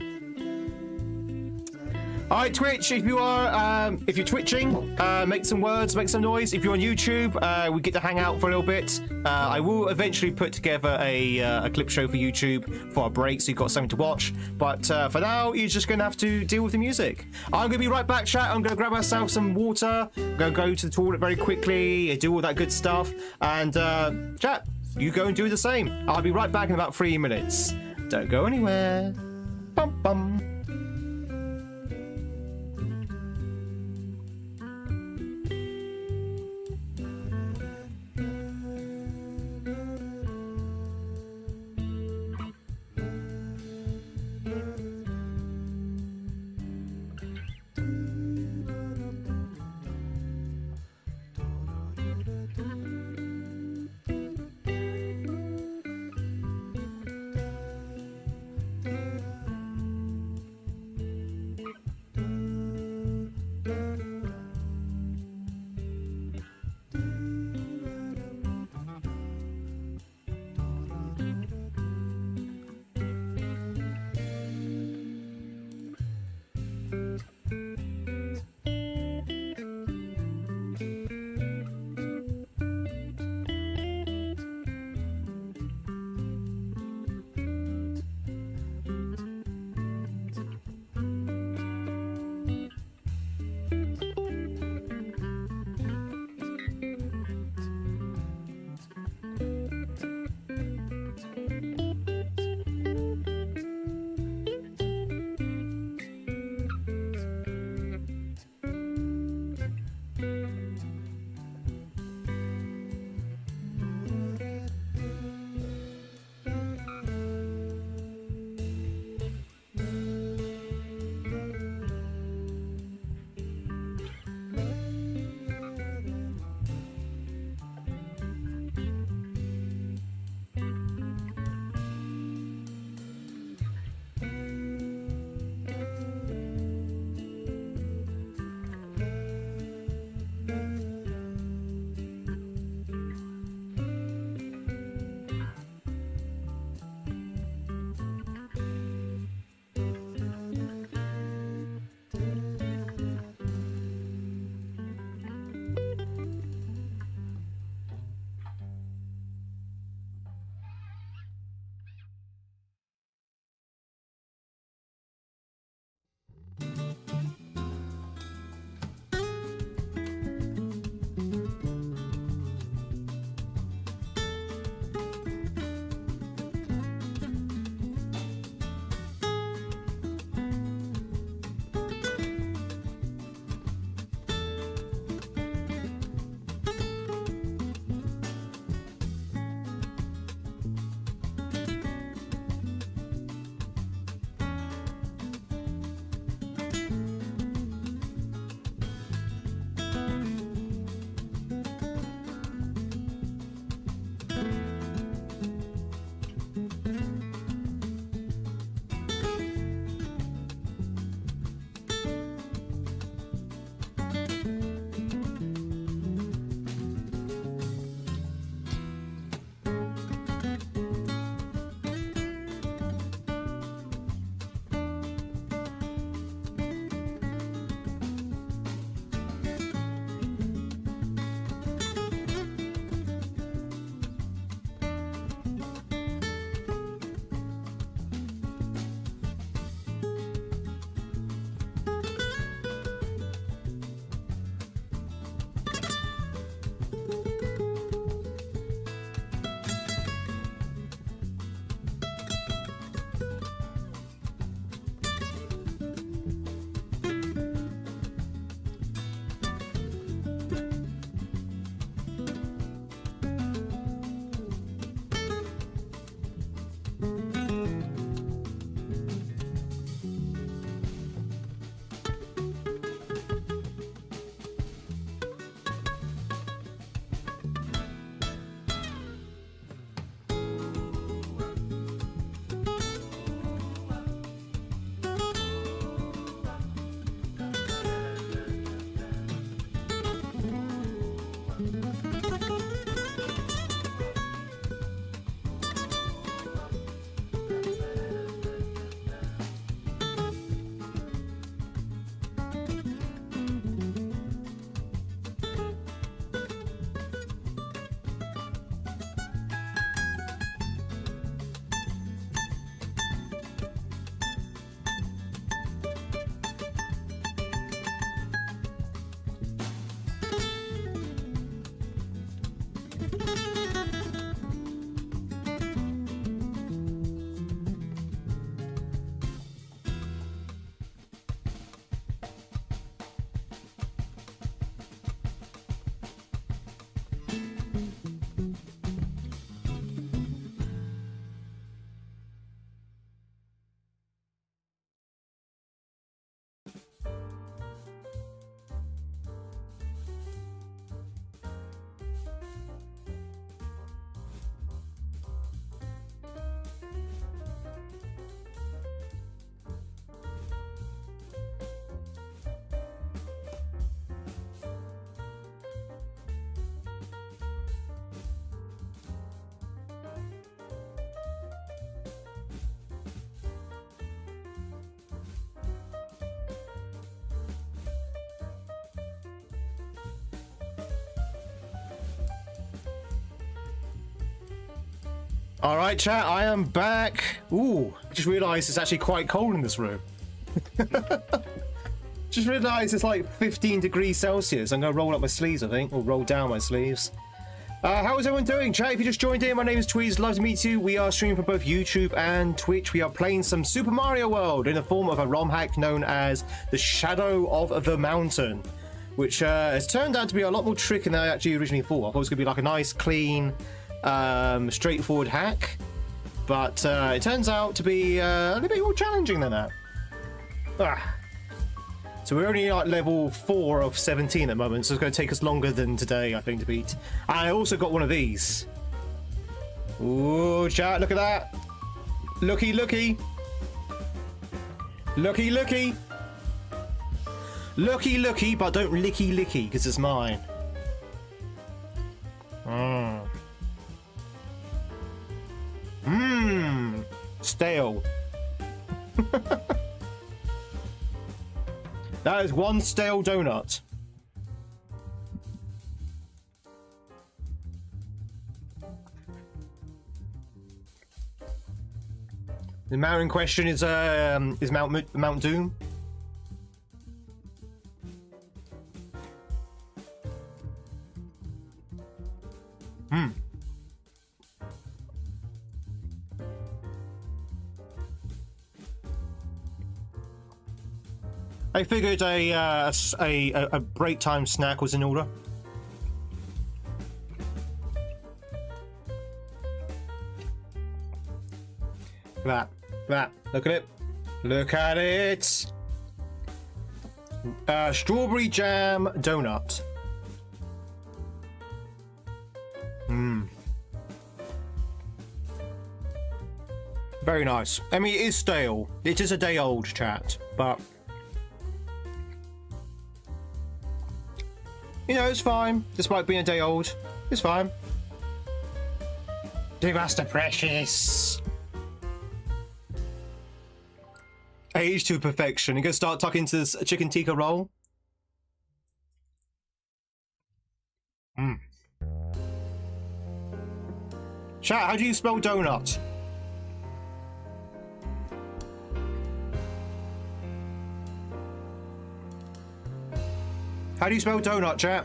All right, Twitch, if you're twitching, make some words, make some noise. If you're on YouTube, we get to hang out for a little bit. I will eventually put together a clip show for YouTube for a break, so you've got something to watch. But for now, you're just going to have to deal with the music. I'm going to be right back, chat. I'm going to grab myself some water. I'm going to go to the toilet very quickly, do all that good stuff. And chat, you go and do the same. I'll be right back in about 3 minutes. Don't go anywhere. Bum bum. All right, chat, I am back. Ooh, I just realized it's actually quite cold in this room. Just realized it's like 15 degrees Celsius. I'm gonna roll up my sleeves, I think, or roll down my sleeves. How is everyone doing? Chat, if you just joined in, my name is Tweed. Love to meet you. We are streaming for both YouTube and Twitch. We are playing some Super Mario World in the form of a ROM hack known as the Shadow of the Mountain, which has turned out to be a lot more tricky than I actually originally thought. I thought it was gonna be like a nice, clean, straightforward hack, but it turns out to be a little bit more challenging than that. So we're only at level 4 of 17 at the moment, so it's going to take us longer than today, I think, to beat. And I also got one of these. Ooh, chat, look at that. Looky, looky. Looky, looky. Looky, looky, but don't licky, licky, because it's mine. Stale. That is one stale donut. The mountain in question is Mount Doom. I figured a break time snack was in order. That. Look at it. Look at it. Strawberry jam donut. Very nice. I mean, it is stale. It is a day old, chat, but you know, it's fine, despite being a day old. It's fine. Do Master Precious. Age to perfection. You're gonna start tucking into this chicken tikka roll. Chat, how do you spell donut? How do you spell donut, chat?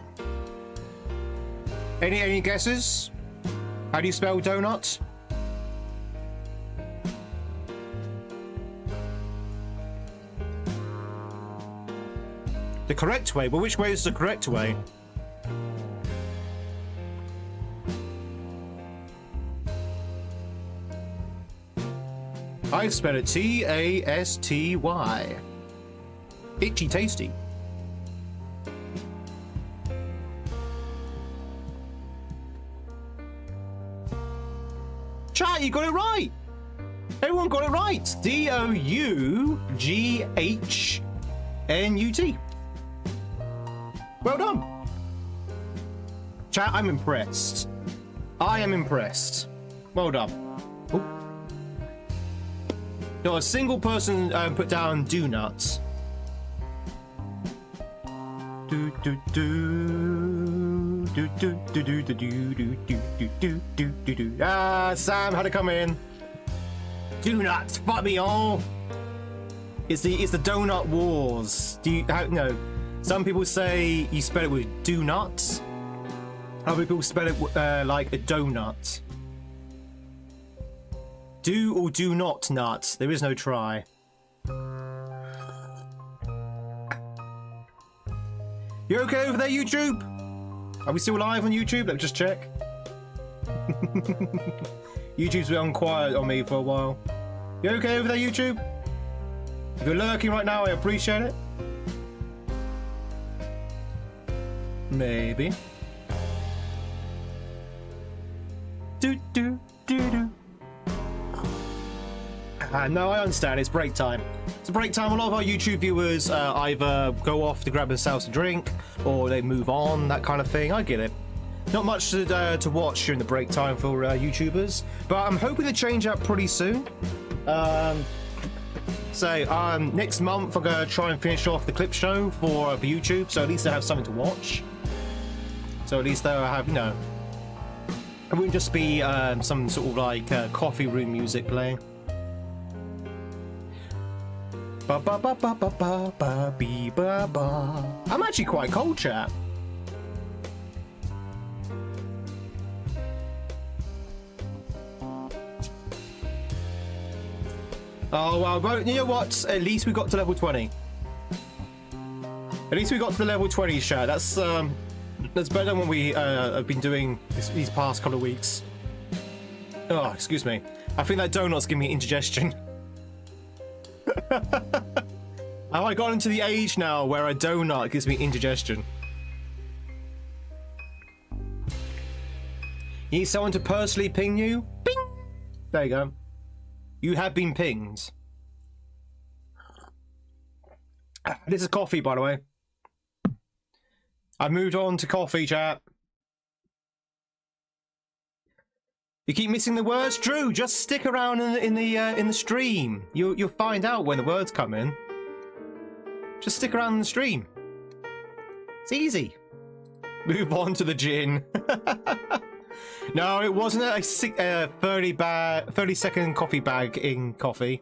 Any guesses? How do you spell donut? The correct way? Well, which way is the correct way? I spell it T-A-S-T-Y. Itchy tasty. Chat, you got it right. Everyone got it right. D-O-U-G-H-N-U-T. Well done. Chat, I'm impressed. I am impressed. Well done. Ooh. Not a single person put down do nuts. Sam had to come in. Do nuts, fuck me all. It's the donut wars. No? Some people say you spell it with do nuts. Other people spell it like a donut. Do or do not nuts. There is no try. You okay over there, YouTube? Are we still live on YouTube? Let me just check. YouTube's been quiet on me for a while. You okay over there, YouTube? If you're lurking right now, I appreciate it. Maybe. No, I understand. It's break time. It's break time. A lot of our YouTube viewers either go off to grab themselves a drink or they move on, that kind of thing. I get it. Not much to watch during the break time for YouTubers, but I'm hoping to change that pretty soon. Next month I'm going to try and finish off the clip show for YouTube, so at least I have something to watch. So at least they'll have, you know, It wouldn't just be some sort of like coffee room music playing. Ba ba ba ba ba ba ba bee ba ba. I'm actually quite cold, chat. Oh well, you know what? At least we got to level 20. At least we got to the level 20, chat. That's better than what we have been doing these past couple of weeks. Oh, excuse me. I think that donut's giving me indigestion. Have I got into the age now where a donut gives me indigestion? You need someone to personally ping you? Ping! There you go. You have been pinged. This is coffee, by the way. I've moved on to coffee, chat. You keep missing the words, Drew. Just stick around in the stream. You'll find out when the words come in. Just stick around in the stream. It's easy. Move on to the gin. No, it wasn't a 30-second coffee bag in coffee.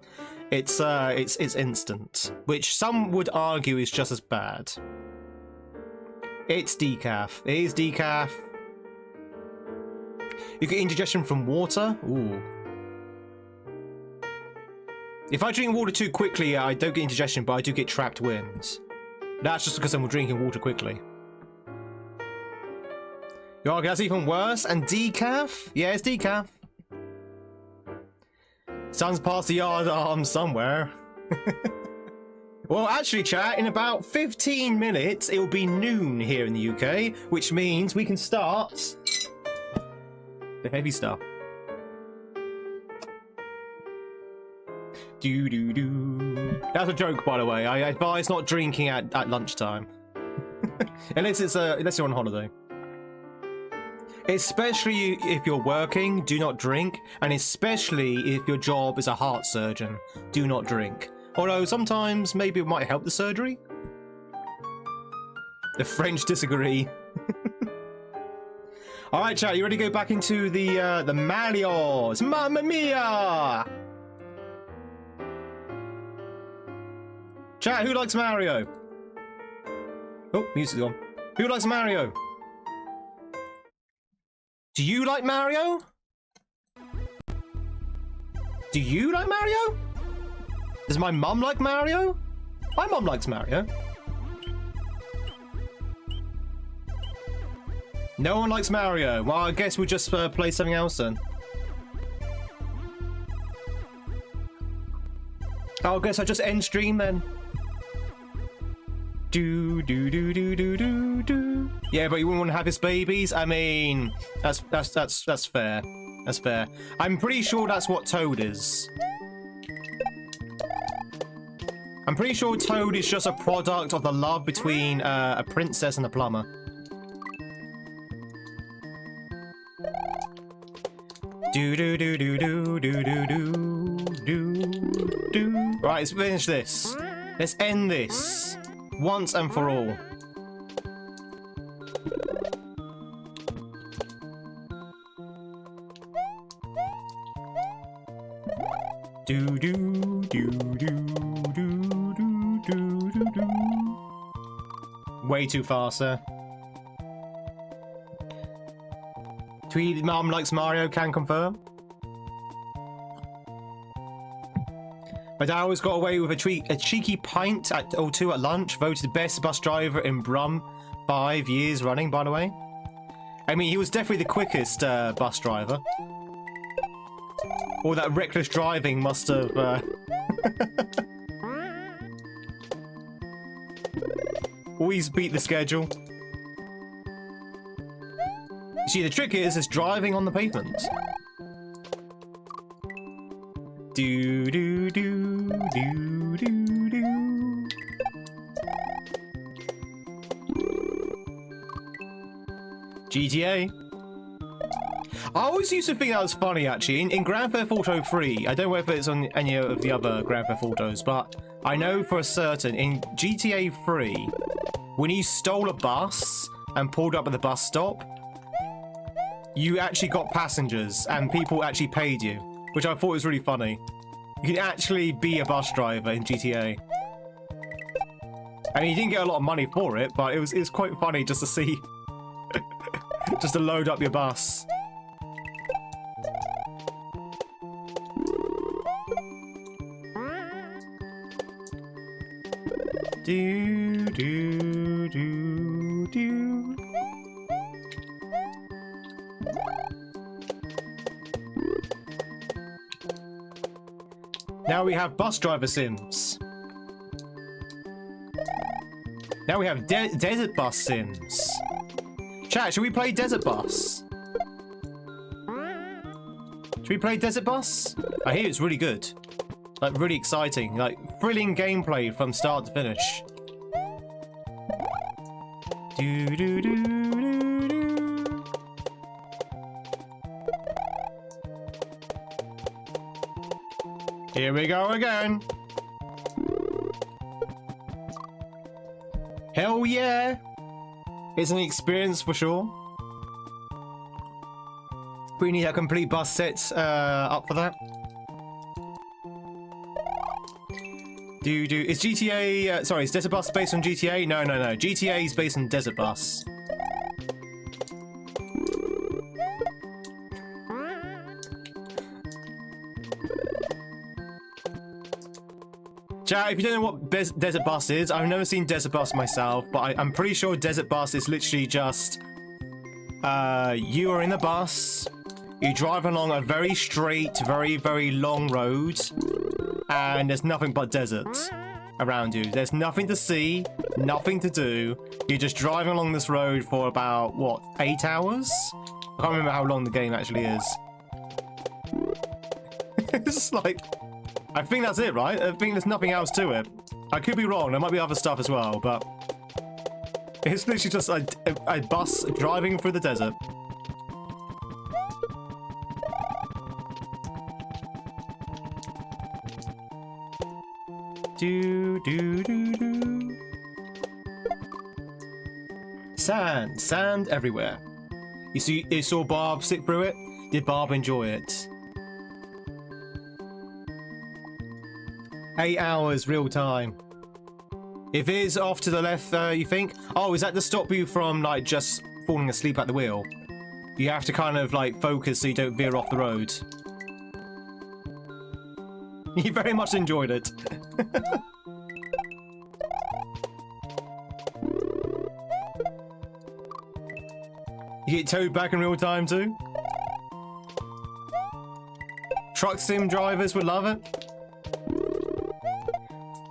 It's instant, which some would argue is just as bad. It's decaf. It is decaf. You get indigestion from water. Ooh. If I drink water too quickly, I don't get indigestion, but I do get trapped winds. That's just because I'm drinking water quickly. You argue that's even worse? And decaf? Yeah, it's decaf. Sun's past the yard arm somewhere. Well, actually, chat, in about 15 minutes, it'll be noon here in the UK, which means we can start the heavy stuff. That's a joke, by the way. I advise not drinking at lunchtime. unless you're on holiday. Especially if you're working, do not drink. And especially if your job is a heart surgeon, do not drink. Although sometimes maybe it might help the surgery. The French disagree. Alright, chat, you ready to go back into the Marios? Mamma mia! Chat, who likes Mario? Oh, music's on. Who likes Mario? Do you like Mario? Do you like Mario? Does my mum like Mario? My mum likes Mario. No one likes Mario. Well, I guess we'll just play something else then. Oh, I guess I'll just end stream then. Do. Yeah, but you wouldn't want to have his babies? I mean, that's fair. That's fair. I'm pretty sure that's what Toad is. I'm pretty sure Toad is just a product of the love between a princess and a plumber. Right, let's finish this. Let's end this once and for all. Way too fast, sir. Tweed mum likes Mario, can confirm. My dad always got away with a cheeky pint or two at lunch. Voted best bus driver in Brum 5 years running, by the way. I mean, he was definitely the quickest bus driver. All that reckless driving must have... always beat the schedule. See, the trick is driving on the pavement. GTA. I always used to think that was funny, actually. In Grand Theft Auto 3, I don't know whether it's on any of the other Grand Theft Autos, but I know for a certain, in GTA 3, when you stole a bus and pulled up at the bus stop, you actually got passengers and people actually paid you, which I thought was really funny. You can actually be a bus driver in GTA. I mean, you didn't get a lot of money for it, but it was quite funny just to see, just to load up your bus. Do do do do. Now we have bus driver sims. Now we have desert bus sims. Chat, should we play desert bus? Should we play desert bus? I hear it's really good. Like, really exciting. Like, thrilling gameplay from start to finish. Do do do do do. Here we go again. Hell yeah! It's an experience for sure. We need a complete bus set up for that. Is GTA... sorry, is Desert Bus based on GTA? No. GTA is based on Desert Bus. Chat, if you don't know what Desert Bus is, I've never seen Desert Bus myself, but I'm pretty sure Desert Bus is literally just... you are in the bus, you drive along a very straight, very long road, and there's nothing but desert around you. There's nothing to see, nothing to do. You're just driving along this road for about, what, 8 hours? I can't remember how long the game actually is. It's like... I think that's it, right? I think there's nothing else to it. I could be wrong. There might be other stuff as well, but... It's literally just a bus driving through the desert. Do do do do. Sand everywhere. You saw Barb sit through it? Did Barb enjoy it? 8 hours real time. If it is off to the left, you think? Oh, is that to stop you from like just falling asleep at the wheel? You have to kind of like focus so you don't veer off the road. You very much enjoyed it. You get towed back in real time too? Truck sim drivers would love it.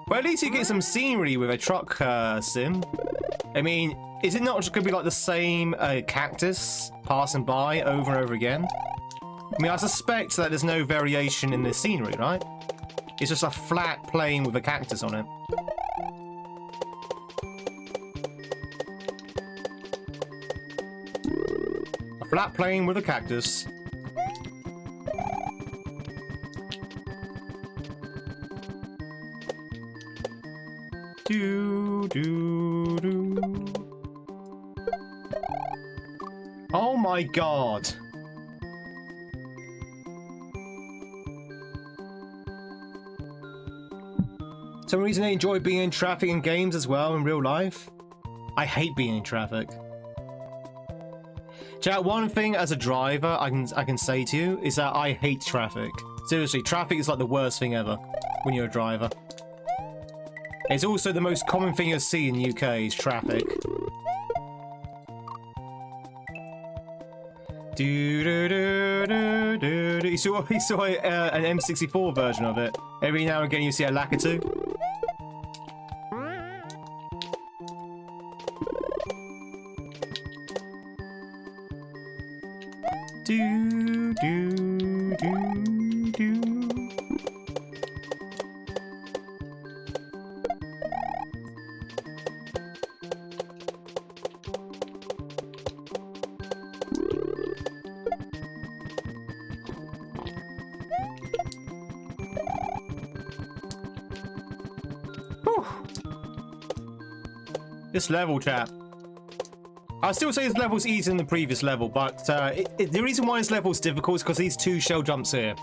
Well, at least you get some scenery with a truck sim. I mean, is it not just going to be like the same cactus passing by over and over again? I mean, I suspect that there's no variation in the scenery, right? It's just a flat plane with a cactus on it. A flat plane with a cactus. Do, do, do. Oh my god. For some reason I enjoy being in traffic in games as well in real life. I hate being in traffic. Chat, one thing as a driver I can say to you is that I hate traffic. Seriously, traffic is like the worst thing ever when you're a driver. It's also the most common thing you'll see in the UK is traffic. Do, do, do, do, do, do. You saw an M64 version of it. Every now and again you see a Lakitu. Do, do, do, do. This level, chat. I'll still say this level's easier than the previous level, but the reason why this level's difficult is because these 2 shell jumps here.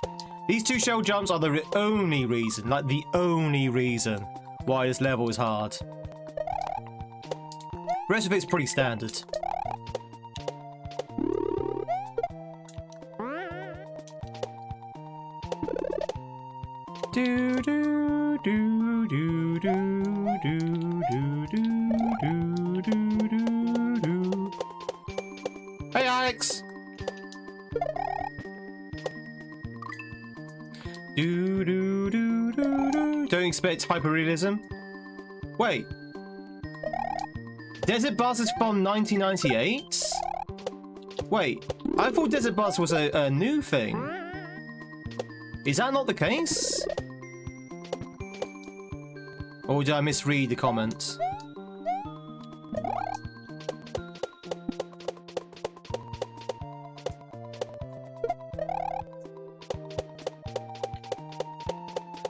These 2 shell jumps are the only reason, like the only reason why this level is hard. The rest of it's pretty standard. Do do do do do do do do do do do. Hey Alex. Do do do do do. Don't expect hyperrealism. Wait. Desert Bus is from 1998? Wait, I thought Desert Bus was a new thing. Is that not the case? Or did I misread the comments?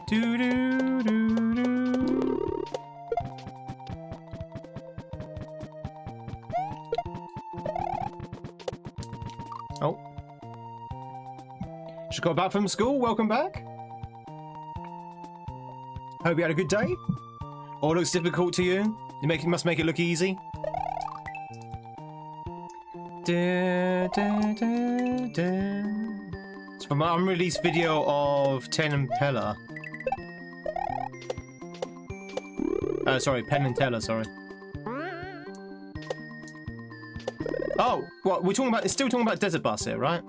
Do do do do. Oh. Just got back from school. Welcome back. Hope you had a good day. All looks difficult to you. You must make it look easy. Da, da, da, da. It's from an unreleased video of Ten and Pella. Sorry, Penn and Teller, sorry. Oh, what we're talking about? It's still talking about Desert Bus here, right?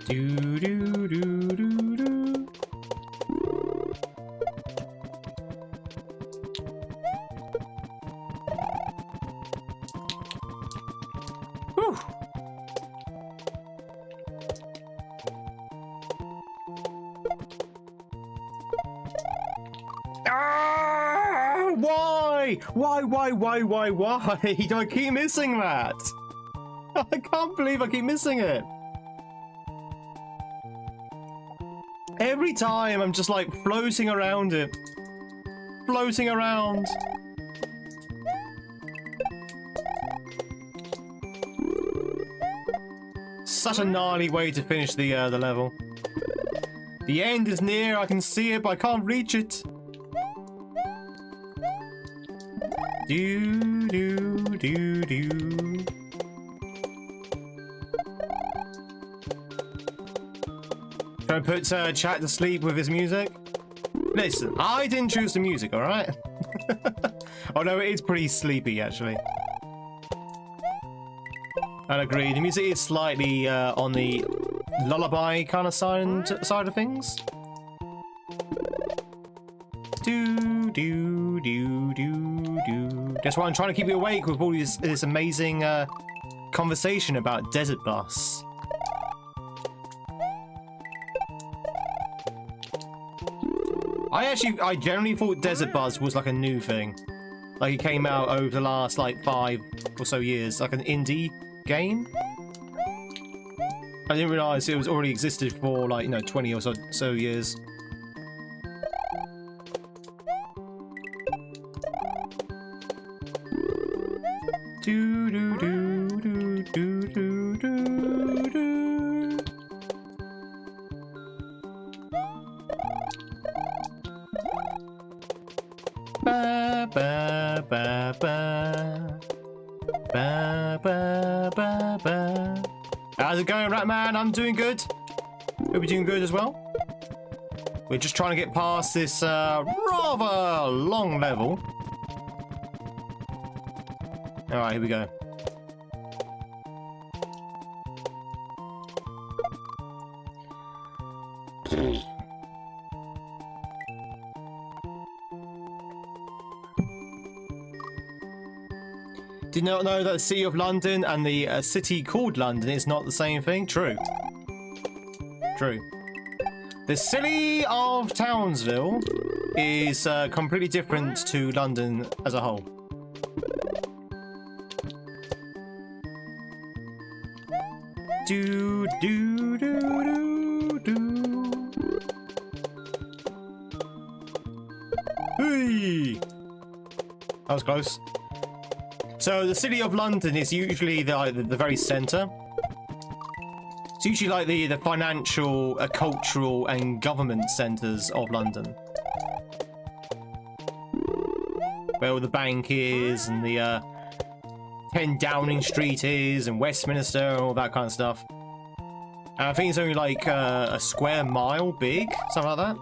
Do do do do do. Whew. Ah! Why? Why? Do I keep missing that? I can't believe I keep missing it. Every time I'm just like floating around it. Floating around. Such a gnarly way to finish the level. The end is near, I can see it, but I can't reach it. Do do do do. Trying to put chat to sleep with his music. Listen, I didn't choose the music, alright? Oh no, it is pretty sleepy actually. I'd agree, the music is slightly on the lullaby kind of side of things. Do do do do do. That's why I'm trying to keep you awake with all this amazing conversation about Desert Bus. I generally thought Desert Bus was like a new thing. Like it came out over the last like 5 or so years, like an indie game. I didn't realise it was already existed for like, you know, 20 or so years. Do do do do do do do do. Ba ba ba ba ba ba ba ba. How's it going, Ratman? I'm doing good. Hope you're doing good as well. We're just trying to get past this rather long level. Alright, here we go. Did not know that the City of London and the city called London is not the same thing? True. True. The city of Townsville is completely different to London as a whole. do do do do do. Hey! That was close. So the City of London is usually the very centre. It's usually like the financial, cultural and government centres of London. Where all the bank is and the 10 Downing Street is and Westminster and all that kind of stuff. And I think it's only like a square mile big, something like that.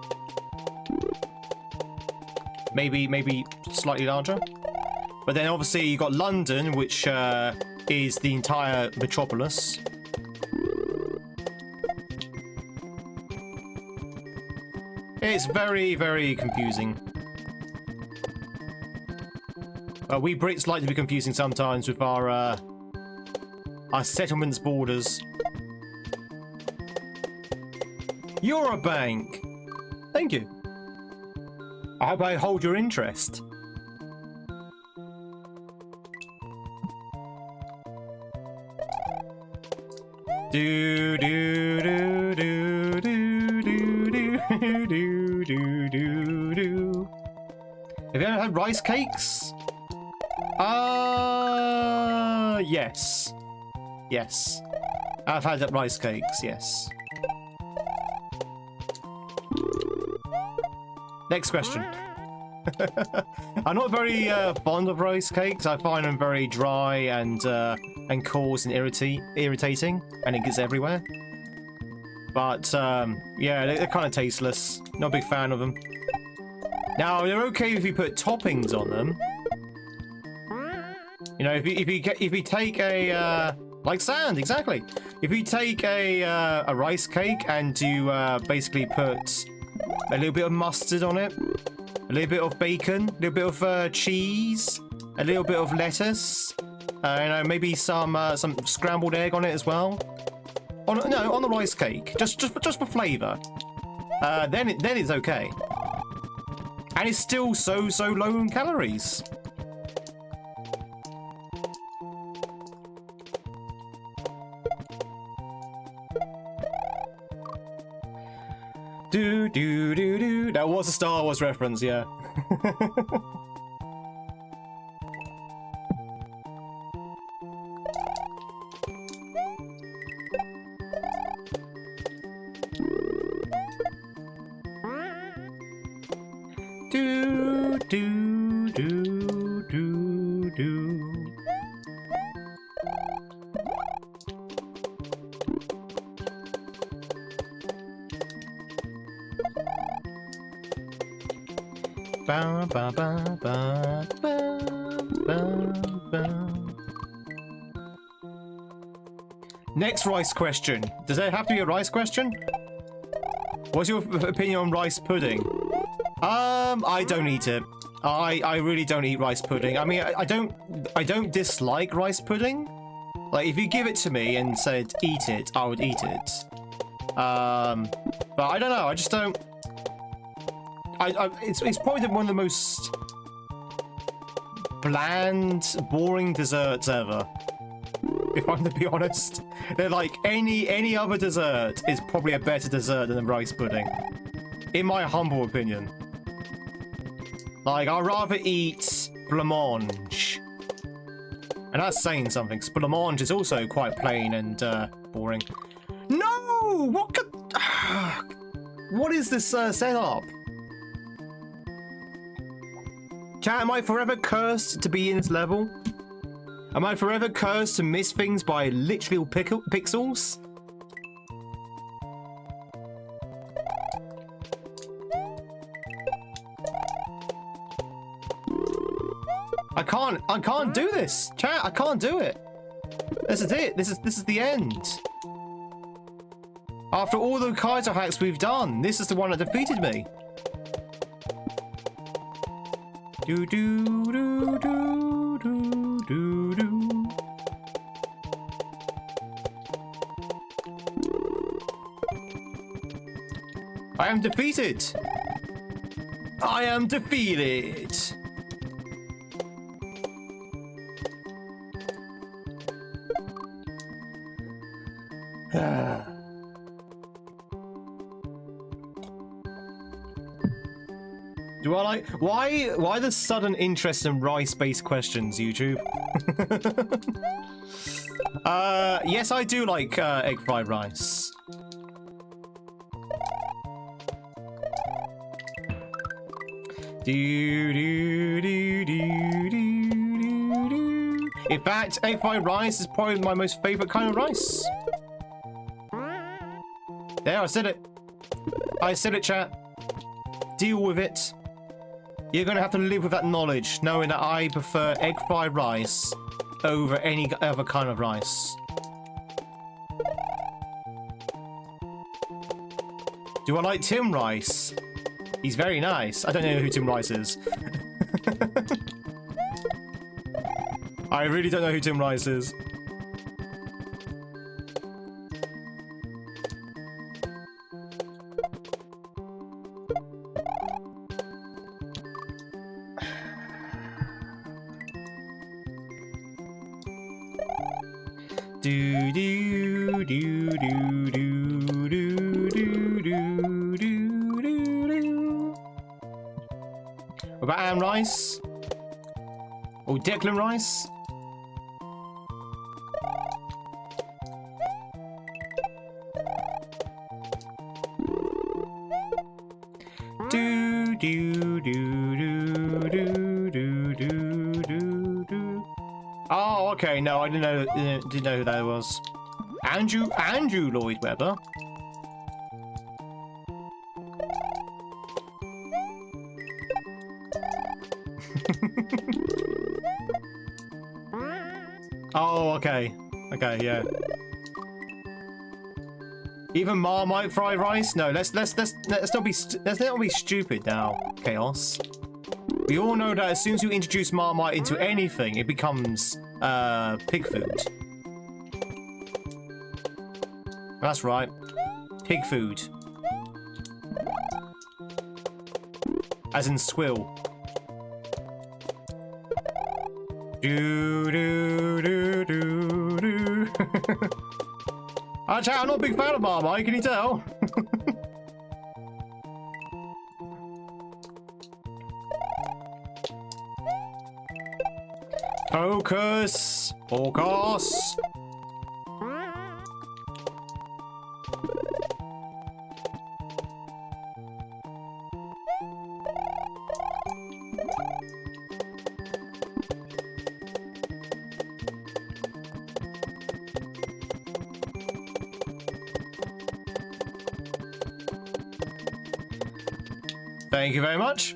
Maybe slightly larger. But then obviously you've got London, which is the entire metropolis. It's very, very confusing. We Brits like to be confusing sometimes with our settlements borders. You're a bank. Thank you. I hope I hold your interest. Do do do do do do do do do do do. Have you ever had rice cakes? Yes. Yes. I've had rice cakes, yes. Next question. I'm not very fond of rice cakes. I find them very dry and coarse and irritating, and it gets everywhere. But yeah, they're kind of tasteless. Not a big fan of them. Now they're okay if you put toppings on them. You know, if you take a like sand, exactly. If you take a rice cake and you basically put a little bit of mustard on it, a little bit of bacon, a little bit of cheese, a little bit of lettuce, you know, maybe some scrambled egg on it as well. On the rice cake, just for flavour. Then it's okay, and it's still so low in calories. Do do do do. That was a Star Wars reference, yeah. Do do do do do. Ba, ba, ba, ba, ba, ba, ba. Next rice question. Does there have to be a rice question? What's your opinion on rice pudding? I don't eat it. I really don't eat rice pudding. I mean, I don't dislike rice pudding. Like, if you give it to me and said eat it, I would eat it. But I don't know. I just don't. It's probably one of the most bland, boring desserts ever. If I'm to be honest, they're like any other dessert is probably a better dessert than the rice pudding, in my humble opinion. Like, I'd rather eat blancmange, and that's saying something. Because blancmange is also quite plain and boring. No, what could? What is this setup? Chat, am I forever cursed to be in this level? Am I forever cursed to miss things by literal pixels? I can't do this, chat. I can't do it. This is it. This is the end. After all the Kaiso hacks we've done, this is the one that defeated me. Do do do do do do do. I am defeated. I am defeated. Do I like... Why the sudden interest in rice-based questions, YouTube? Yes, I do like egg fried rice. In fact, egg fried rice is probably my most favorite kind of rice. There, I said it. I said it, chat. Deal with it. You're gonna have to live with that knowledge, knowing that I prefer egg fried rice over any other kind of rice. Do I like Tim Rice? He's very nice. I don't know who Tim Rice is. I really don't know who Tim Rice is. Do do do do do do do do do. What about Anne Rice? Or Declan Rice? Do do do do do do do do do. Oh, okay. No, I didn't know who that was. Andrew Lloyd Webber. Oh, okay. Okay, yeah. Even Marmite fried rice? No, let's not be stupid now, Chaos. We all know that as soon as you introduce Marmite into anything, it becomes pig food. That's right. Pig food. As in squill. Do do do do do. Actually, I'm not a big fan of Marmite, can you tell? Focus! Focus! Thank you very much.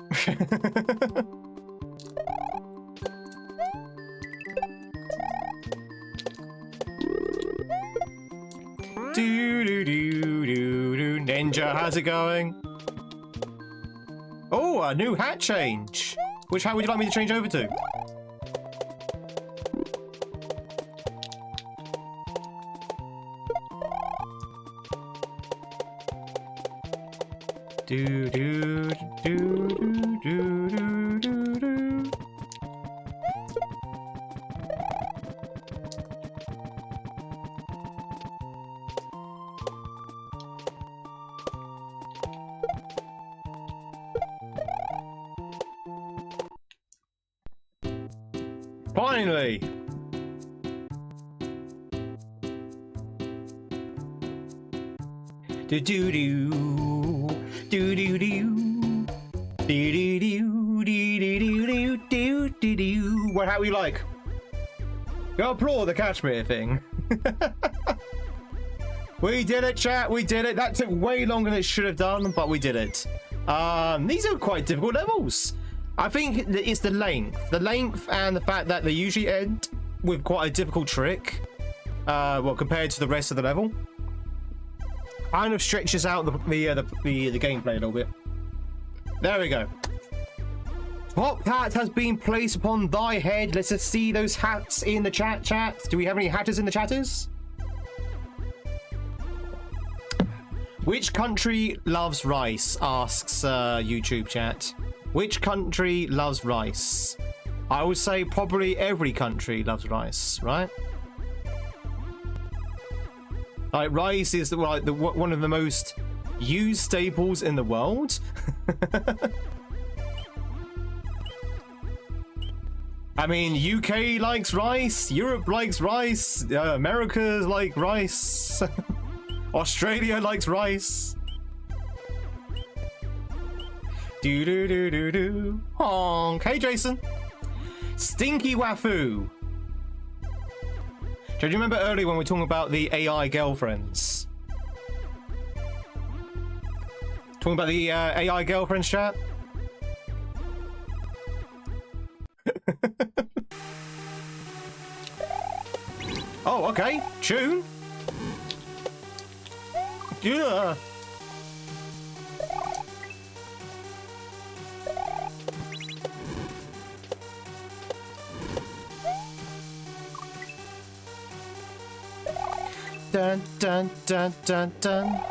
Do do do do do. Ninja, how's it going? Oh, a new hat change. Which hat would you like me to change over to? Do do do do do do do do. Finally! Do do do do do do do do do do do do do. What how we like? Go applaud the Kashmir thing. We did it, chat. We did it. That took way longer than it should have done, but we did it. These are quite difficult levels. I think it's the length and the fact that they usually end with quite a difficult trick. Well, compared to the rest of the level, kind of stretches out the gameplay a little bit. There we go. Top hat has been placed upon thy head. Let's just see those hats in the chat. Do we have any hatters in the chatters? Which country loves rice? Asks YouTube chat. Which country loves rice? I would say probably every country loves rice, right? Like, rice is one of the most used staples in the world. I mean, UK likes rice, Europe likes rice, America like rice, Australia likes rice. Do do do do do. Honk. Hey, Jason. Stinky Wafu. Do you remember earlier when we were talking about the AI girlfriends? Talking about the AI girlfriends, chat? Oh, okay. Tune. Yeah. Dun dun dun dun dun.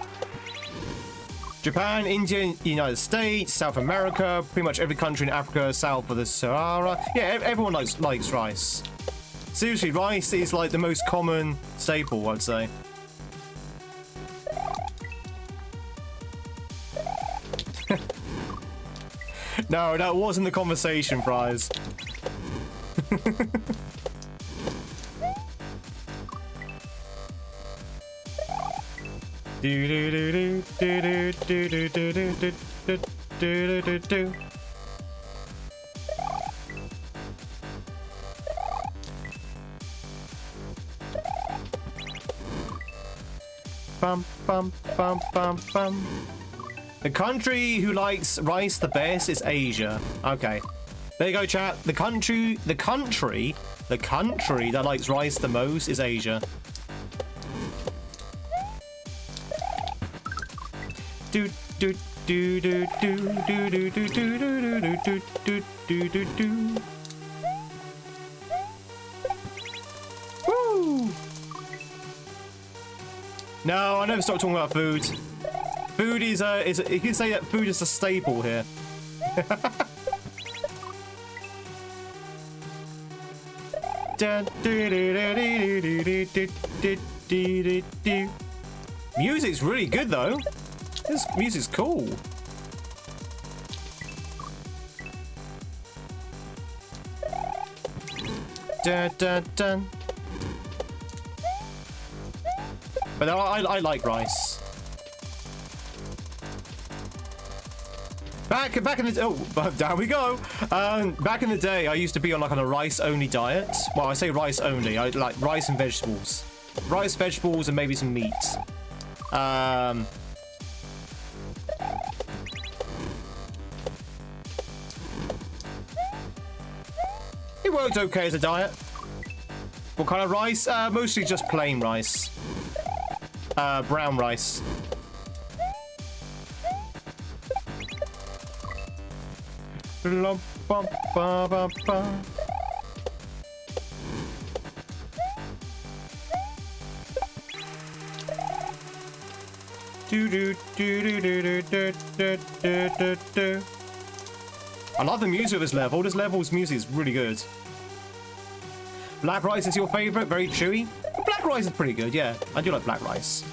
Japan, India, United States, South America, pretty much every country in Africa south of the Sahara. Yeah, everyone likes rice. Seriously, rice is like the most common staple, I'd say. No, that wasn't the conversation, Fries. Do do do do do do do do do do do do do do. Bum bum bum bum bum. The country who likes rice the best is Asia. Okay, there you go, chat. The country that likes rice the most is Asia. Do do do do do do do do do do do do do do do. Woo! No, I never stopped talking about food. Food is you can say that food is a staple here. Music's really good though. This music's cool. Dun dun dun. But I like rice. Back in the down we go. Back in the day, I used to be on a rice only diet. Well, I say rice only. I like rice and vegetables, and maybe some meat. It worked okay as a diet. What kind of rice? Mostly just plain rice. Brown rice. I love the music of this level. This level's music is really good. Black rice is your favorite? Very chewy? Black rice is pretty good, yeah. I do like black rice.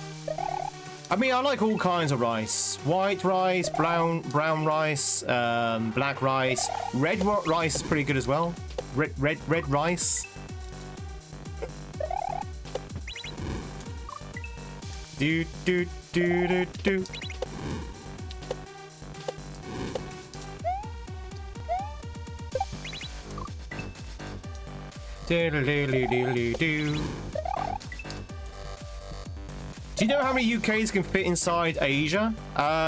I mean, I like all kinds of rice. White rice, brown rice, black rice. Red rice is pretty good as well. Red rice. Do do do do do. Do do do do do. Do you know how many UKs can fit inside Asia?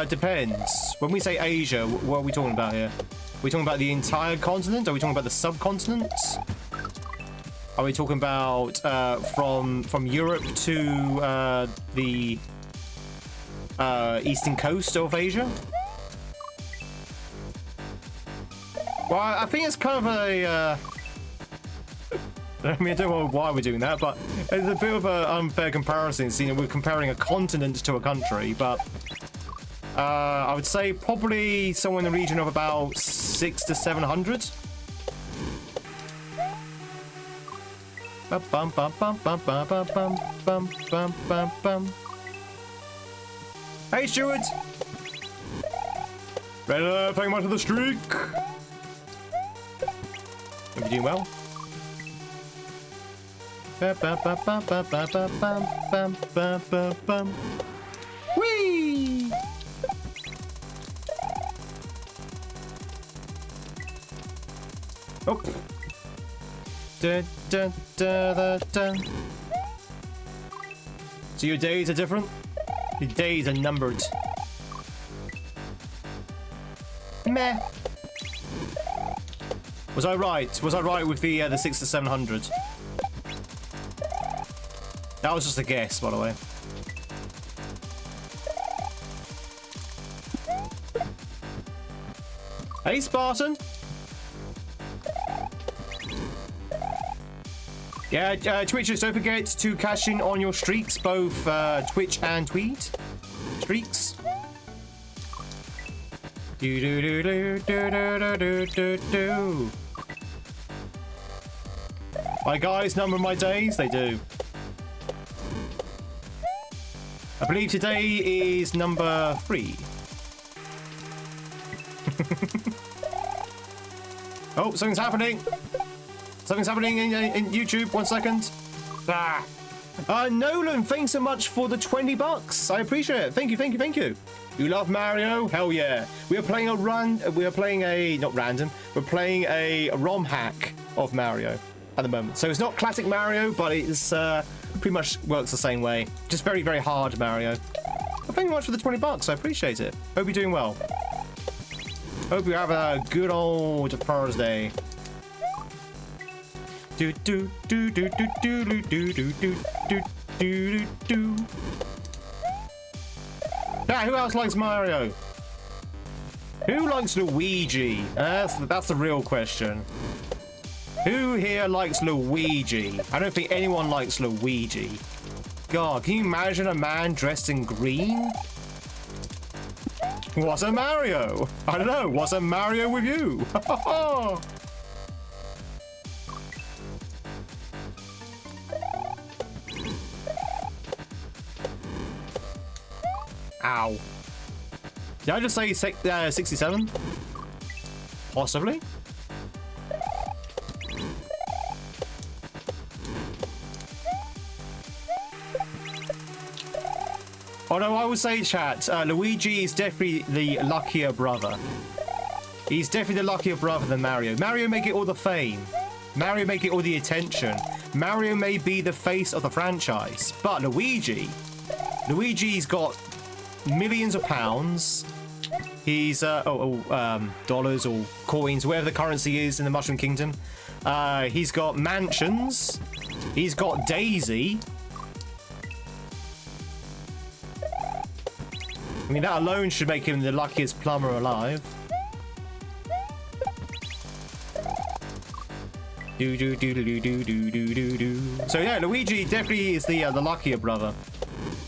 Depends. When we say Asia, what are we talking about here? Are we talking about the entire continent? Are we talking about the subcontinent? Are we talking about from Europe to the eastern coast of Asia? Well, I think it's kind of a... I mean, I don't know why we're doing that, but it's a bit of an unfair comparison, seeing we're comparing a continent to a country, but I would say probably somewhere in the region of about 600 to 700. Bum bum bum bum bum bum bum bum bum bum bum. Hey, Stuart! Ready to take him out to the streak? Are you doing well? Whee! Oh. Dun, dun, dun, dun, dun. So your days are different? Your days are numbered. Meh. Was I right? Was I right with the 6 to 700? That was just a guess, by the way. Hey, Spartan. Yeah, Twitchers, don't forget to cash in on your streaks, both Twitch and Tweed streaks. Do do do do do do do do do. My guys number my days, they do. I believe today is number 3. Oh, something's happening. Something's happening in YouTube. 1 second. Ah. Nolan, thanks so much for the 20 bucks. I appreciate it. Thank you, thank you, thank you. You love Mario? Hell yeah. We are playing not random. We're playing a ROM hack of Mario at the moment. So it's not classic Mario, but it's pretty much works the same way. Just very, very hard Mario. Well, thank you much for the 20 bucks. I appreciate it. Hope you're doing well. Hope you have a good old Thursday. Do do do do do do do do do do do do. Yeah, who else likes Mario? Who likes Luigi? That's the real question. Who here likes Luigi? I don't think anyone likes Luigi. God, can you imagine a man dressed in green? What's a Mario? I don't know. What's a Mario with you? Ow. Did I just say 67? Possibly? Oh no, I would say, chat, Luigi is definitely the luckier brother. He's definitely the luckier brother than Mario. Mario may get all the fame. Mario may get all the attention. Mario may be the face of the franchise. But Luigi's got millions of pounds. He's dollars or coins, whatever the currency is in the Mushroom Kingdom. He's got mansions. He's got Daisy. I mean, that alone should make him the luckiest plumber alive. Do do do do do do do do do do. So yeah, Luigi definitely is the luckier brother,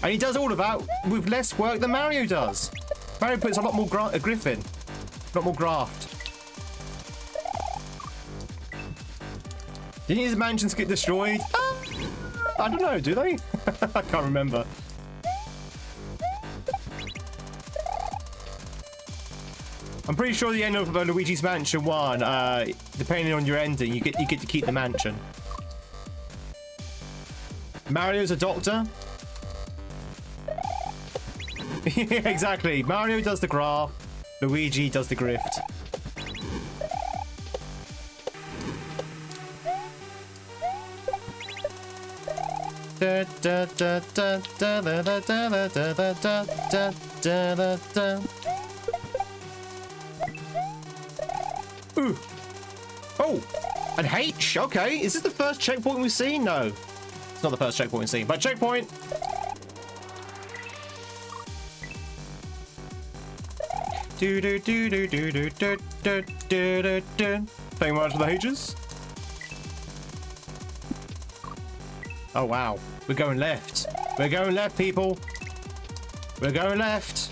and he does all of that with less work than Mario does. Mario puts a lot more griff in, a lot more graft. Didn't his mansions get destroyed? I don't know. Do they? I can't remember. I'm pretty sure the end of Luigi's Mansion 1, depending on your ending, you get to keep the mansion. Mario's a doctor. Yeah, exactly. Mario does the graft, Luigi does the grift. Da da da da da da da da da da da da da. Ooh. Oh, an H. Okay, is this the first checkpoint we've seen? No, it's not the first checkpoint we've seen, but checkpoint. Do do do do do do do do do do do. Thank you much for the H's. Oh wow, we're going left. We're going left, people. We're going left.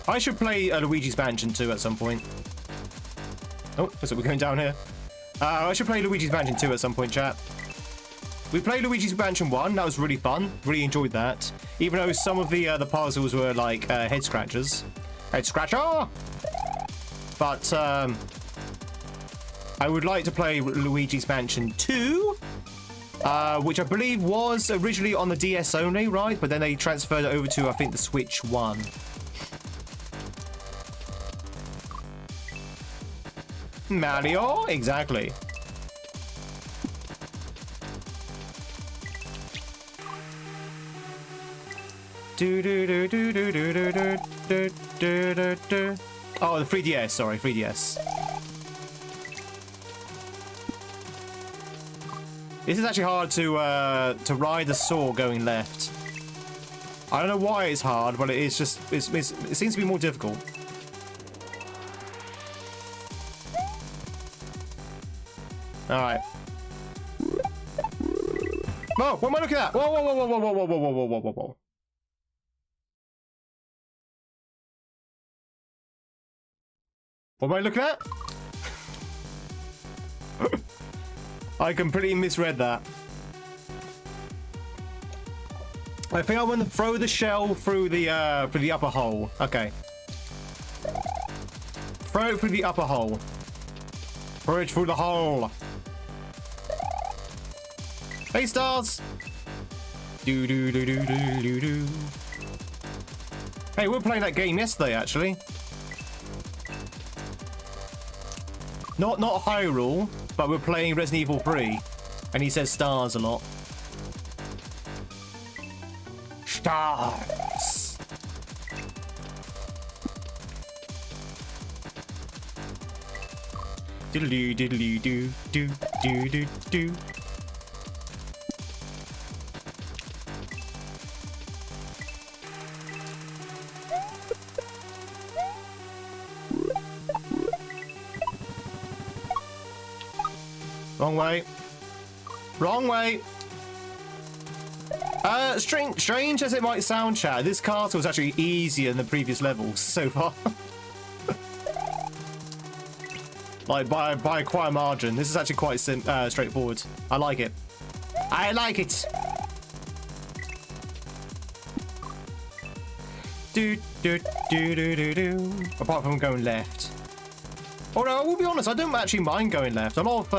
I should play Luigi's Mansion 2 at some point. Oh, so we're going down here. I should play Luigi's Mansion 2 at some point, chat. We played Luigi's Mansion 1. That was really fun. Really enjoyed that. Even though some of the puzzles were like head scratchers. Head scratcher! But I would like to play Luigi's Mansion 2, which I believe was originally on the DS only, right? But then they transferred it over to, I think, the Switch 1. Mario? Exactly. Oh, the 3DS, sorry, 3DS. This is actually hard to ride the saw going left. I don't know why it's hard, but it is just it seems to be more difficult. All right. Whoa! What am I looking at? Whoa! Whoa! Whoa! Whoa! Whoa! Whoa! Whoa! Whoa! Whoa! Whoa! Whoa! What am I looking at? I completely misread that. I think I want to throw the shell through the upper hole. Okay. Throw it through the upper hole. Throw it through the hole. Hey, stars. Do do do do do do do. Hey, we were playing that game yesterday, actually. Not Hyrule, but we're playing Resident Evil 3, and he says stars a lot. Stars. Diddly diddly do do do do do. Wrong way. Wrong way. Strange as it might sound, chat, this castle is actually easier than the previous levels so far. Like, by quite a margin. This is actually quite straightforward. I like it. I like it. Do, do, do, do, do, do. Apart from going left. Although, I will be honest, I don't actually mind going left. A lot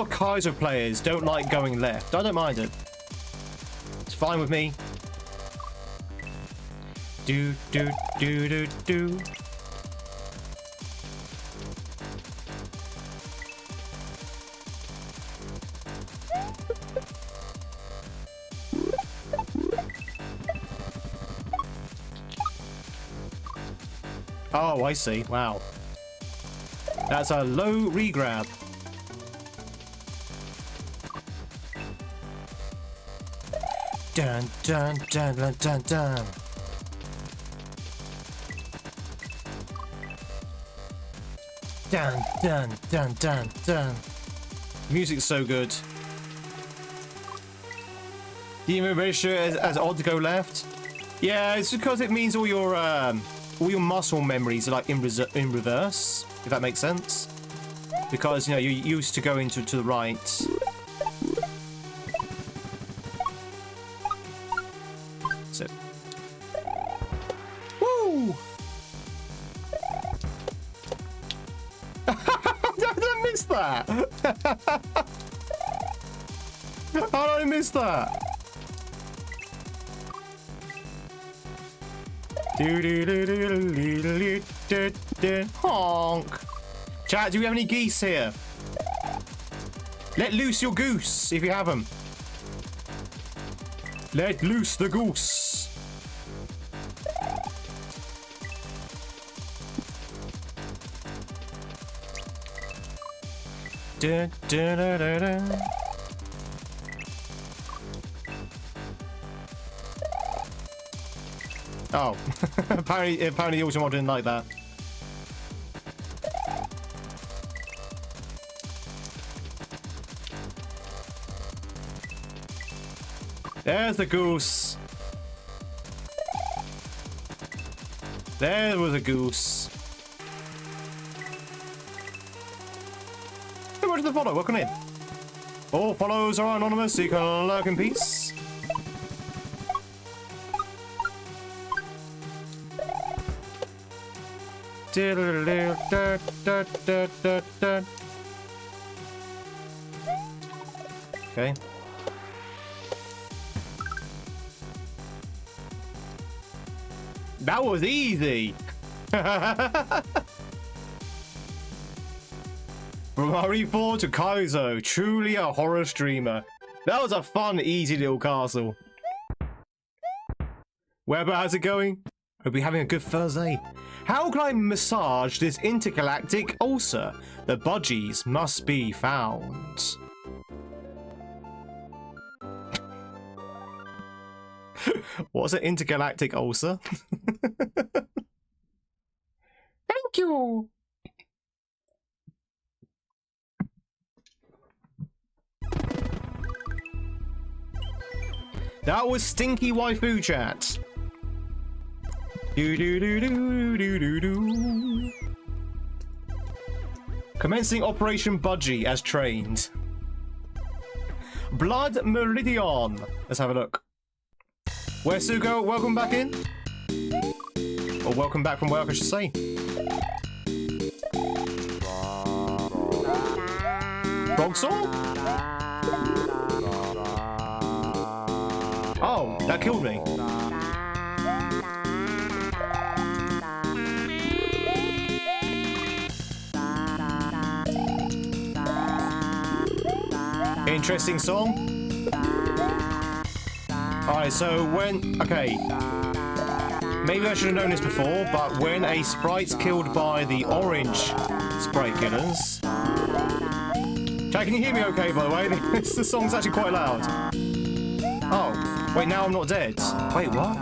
of Kaiso players don't like going left. I don't mind it. It's fine with me. Do, do, do, do, do. Oh, I see. Wow. That's a low regrab. Dun dun dun dun dun dun. Dun dun dun dun dun. Music's so good. Demon ratio as odd to go left. Yeah, it's because it means all your muscle memories are like in reverse, if that makes sense. Because, you know, you're used to going to the right. So. Woo! How did I miss that? How did I miss that? Honk. Chat, do we have any geese here? Let loose your goose if you have them. Let loose the goose. Dun, dun, dun, dun, dun. Oh, apparently Ultimate didn't like that. There's the goose. There was a goose. Hey, where's the follow? Welcome in. All follows are anonymous, so you can lurk in peace. Okay. That was easy. From RE4 to Kaiso, truly a horror streamer. That was a fun, easy little castle. How's it going? Hope you're having a good Thursday. How can I massage this intergalactic ulcer? The budgies must be found. What's an intergalactic ulcer? Thank you. That was stinky waifu chat. Do do do do do do do. Commencing Operation Budgie as trained. Blood Meridian. Let's have a look. Where's Suko? Welcome back in. Or welcome back from work, I should say. Frogsaw? Oh, that killed me. Interesting song. Alright, so when... Okay. Maybe I should have known this before, but when a sprite's killed by the orange sprite killers... Chat, can you hear me okay, by the way? The song's actually quite loud. Oh. Wait, now I'm not dead. Wait, what?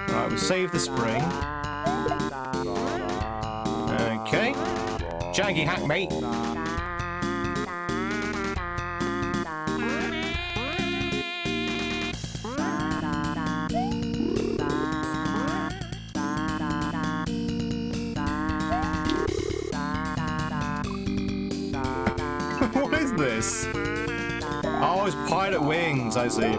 Alright, we'll save the spring. Okay. Jaggy hack, mate. What is this? Oh, it's Pilot Wings, I see.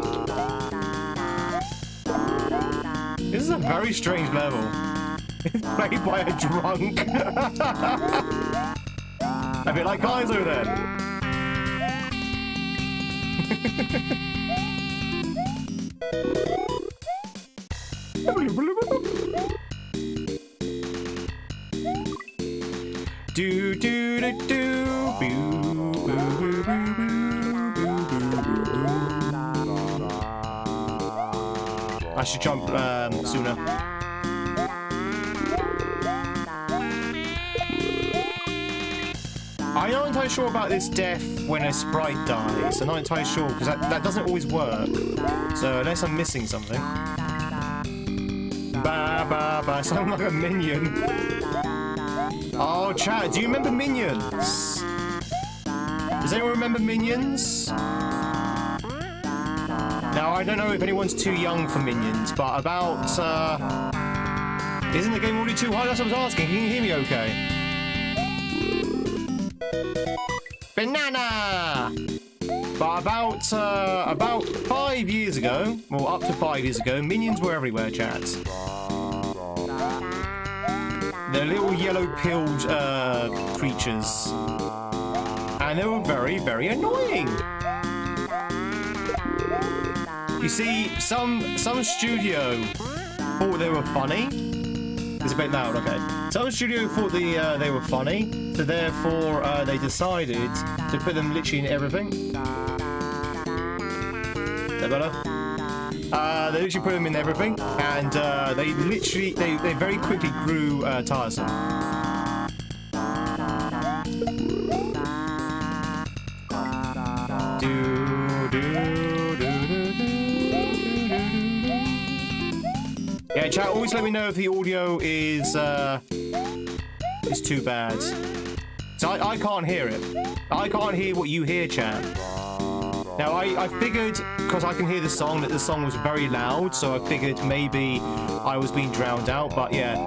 This is a very strange level. It's played by a drunk. A bit like Kaiso then. Do do do do boo boo boo boo boo. I should jump sooner. I'm not entirely sure about this death when a sprite dies. I'm not entirely sure because that doesn't always work. So unless I'm missing something. Ba ba ba. Sound like a minion. Oh, chat, do you remember Minions? Does anyone remember Minions? Now, I don't know if anyone's too young for Minions, but about, isn't the game already too high? That's what I was asking. Can you hear me okay? Banana! But about 5 years ago, well, up to 5 years ago, Minions were everywhere, chat. They're little yellow-pilled creatures. And they were very, very annoying. You see, some studio thought they were funny. It's a bit loud, okay. Some studio thought they were funny, so therefore they decided to put them literally in everything. Is that better? They literally put them in everything, and they very quickly grew tiresome. Yeah, chat, always let me know if the audio is too bad. So I can't hear it. I can't hear what you hear, chat. Now, I figured, because I can hear the song, that the song was very loud, so I figured maybe I was being drowned out, but yeah,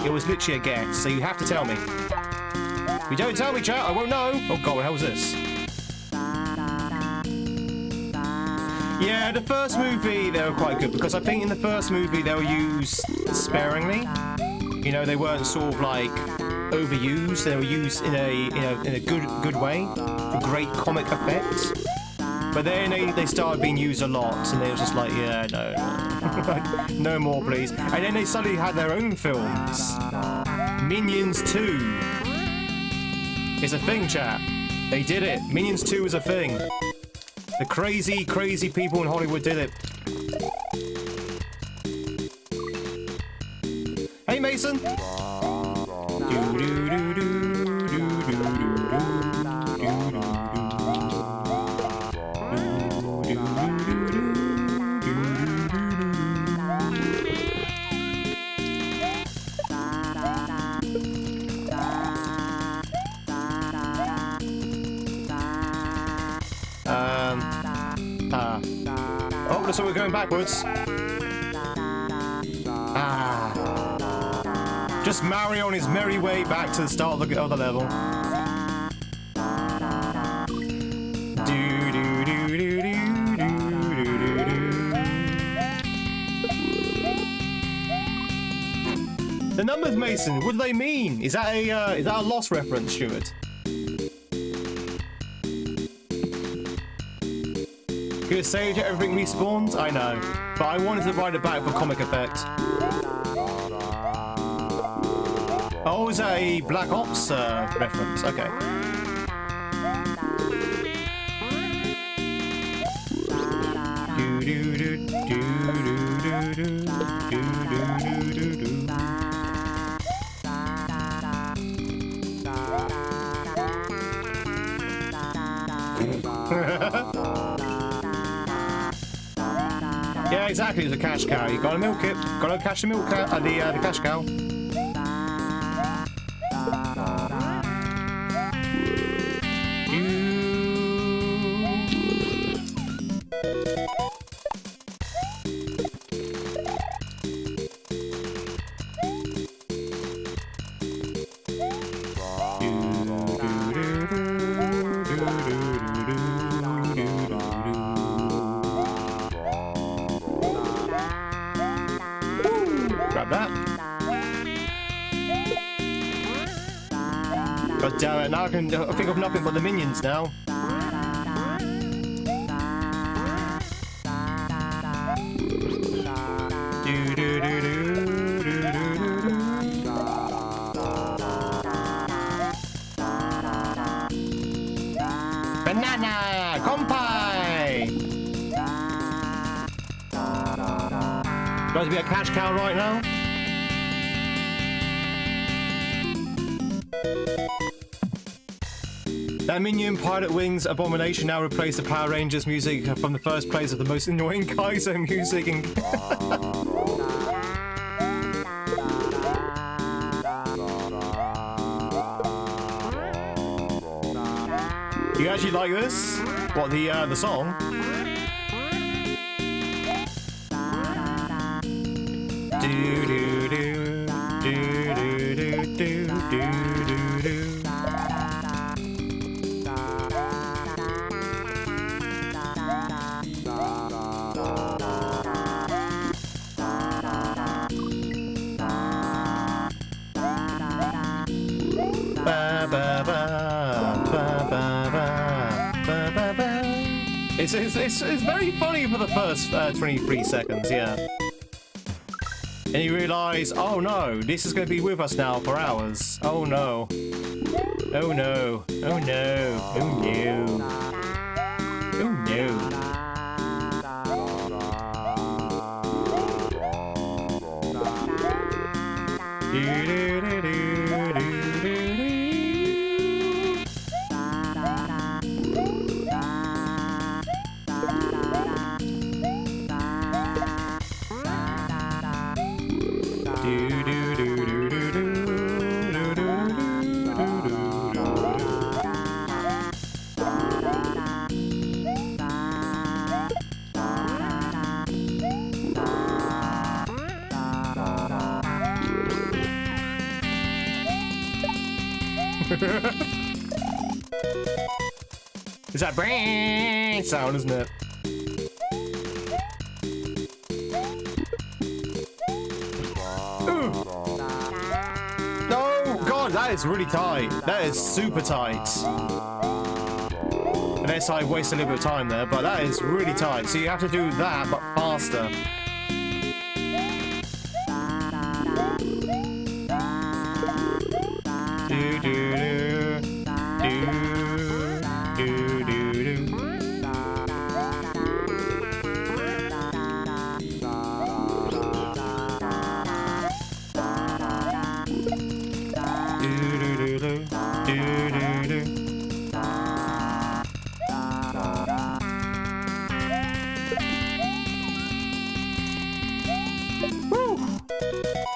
it was literally a guess, so you have to tell me. If you don't tell me, chat, I won't know. Oh god, what the hell was this? Yeah, the first movie, they were quite good, because I think in the first movie they were used sparingly. You know, they weren't sort of like overused. They were used in a good way, for great comic effect. But then they started being used a lot, and they were just like, yeah, no, no more, please. And then they suddenly had their own films. Minions 2 is a thing, chat. They did it. Minions 2 is a thing. The crazy, crazy people in Hollywood did it. Hey, Mason. Oh, so we're going backwards. Just Mario on his merry way back to the start of the level. The numbers, Mason. What do they mean? Is that a Lost reference, Stuart? Good stage, everything respawned? I know. But I wanted to write it back for comic effect. Oh, is that a Black Ops reference? Okay. Yeah, exactly. It's a cash cow. You gotta milk it. Gotta catch the milk cow. The cash cow. Grab that. God damn it, now I can think of nothing but the minions now. Banana! Kompai! Got to be a cash cow right now. That Minion Pilot Wings abomination now replaced the Power Rangers music from the first place of the most annoying Kaiso music in... You actually like this? What, the song? Do do do do do do do do do. Ba ba ba ba ba ba ba ba. It's very funny for the first 23 seconds, yeah. And you realise, oh no, this is going to be with us now for hours. Oh no. Oh no. Oh no. Oh no. Oh no. It's that brand sound, isn't it? That is really tight. That is super tight. Unless I waste a little bit of time there, but that is really tight. So you have to do that, but faster. Do do do do do do do.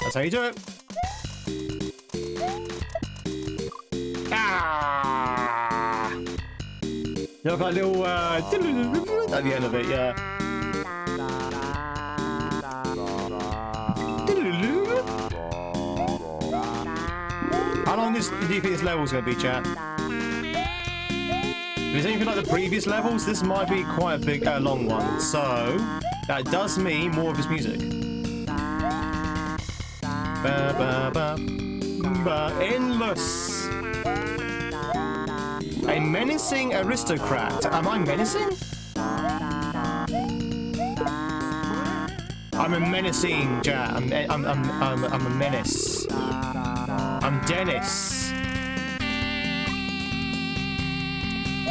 That's how you do it. Ah! Look like a little at the end of it, yeah. How long do you think this level's going to be, chat? If it's anything like the previous levels, this might be quite a big, long one. So that does mean more of his music. Ba, ba, ba, ba. Endless. A menacing aristocrat. Am I menacing? I'm a menacing, Jack. I'm a menace. I'm Dennis.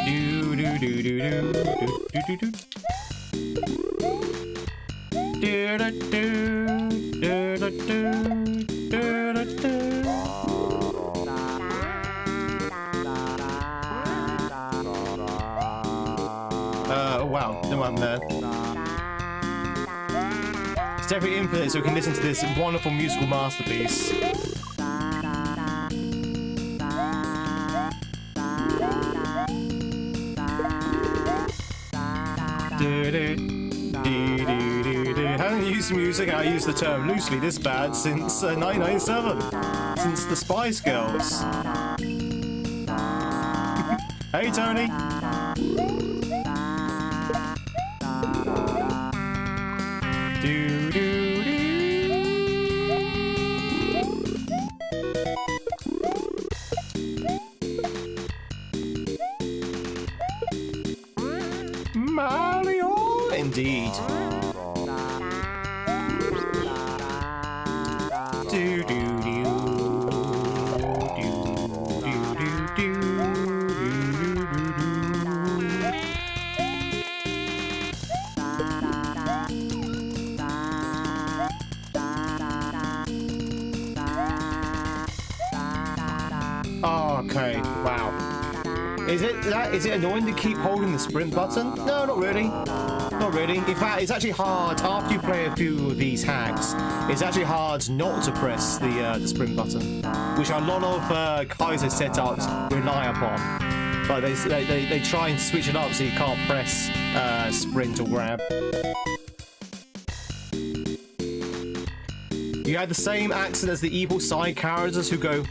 Do do do do do do do do. Do do do do do. Oh wow, no one there. It's definitely infinite, so we can listen to this wonderful musical masterpiece. I haven't used music, I use the term loosely this bad since 1997. Since the Spice Girls. Hey Tony! Do do do. Mario, indeed. Do do do. Okay, wow. Is it annoying to keep holding the sprint button? No, not really. Not really. In fact, it's actually hard after you play a few of these hacks. It's actually hard not to press the sprint button, which a lot of Kaiso setups rely upon. But they try and switch it up so you can't press sprint or grab. You had the same accent as the evil side characters who go,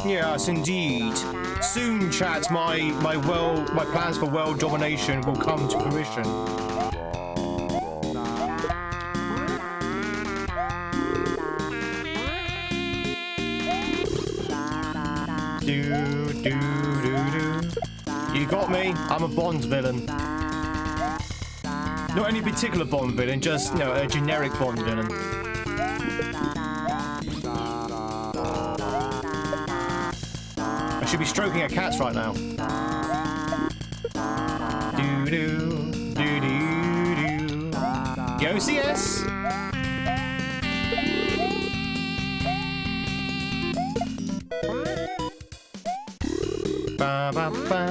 yes, indeed. Soon, chat, my plans for world domination will come to fruition. Do do do do. You got me. I'm a Bond villain. Not any particular Bond villain, just, a generic Bond villain. I should be stroking a cat right now. Do do do do do. The OCS. Ba ba ba.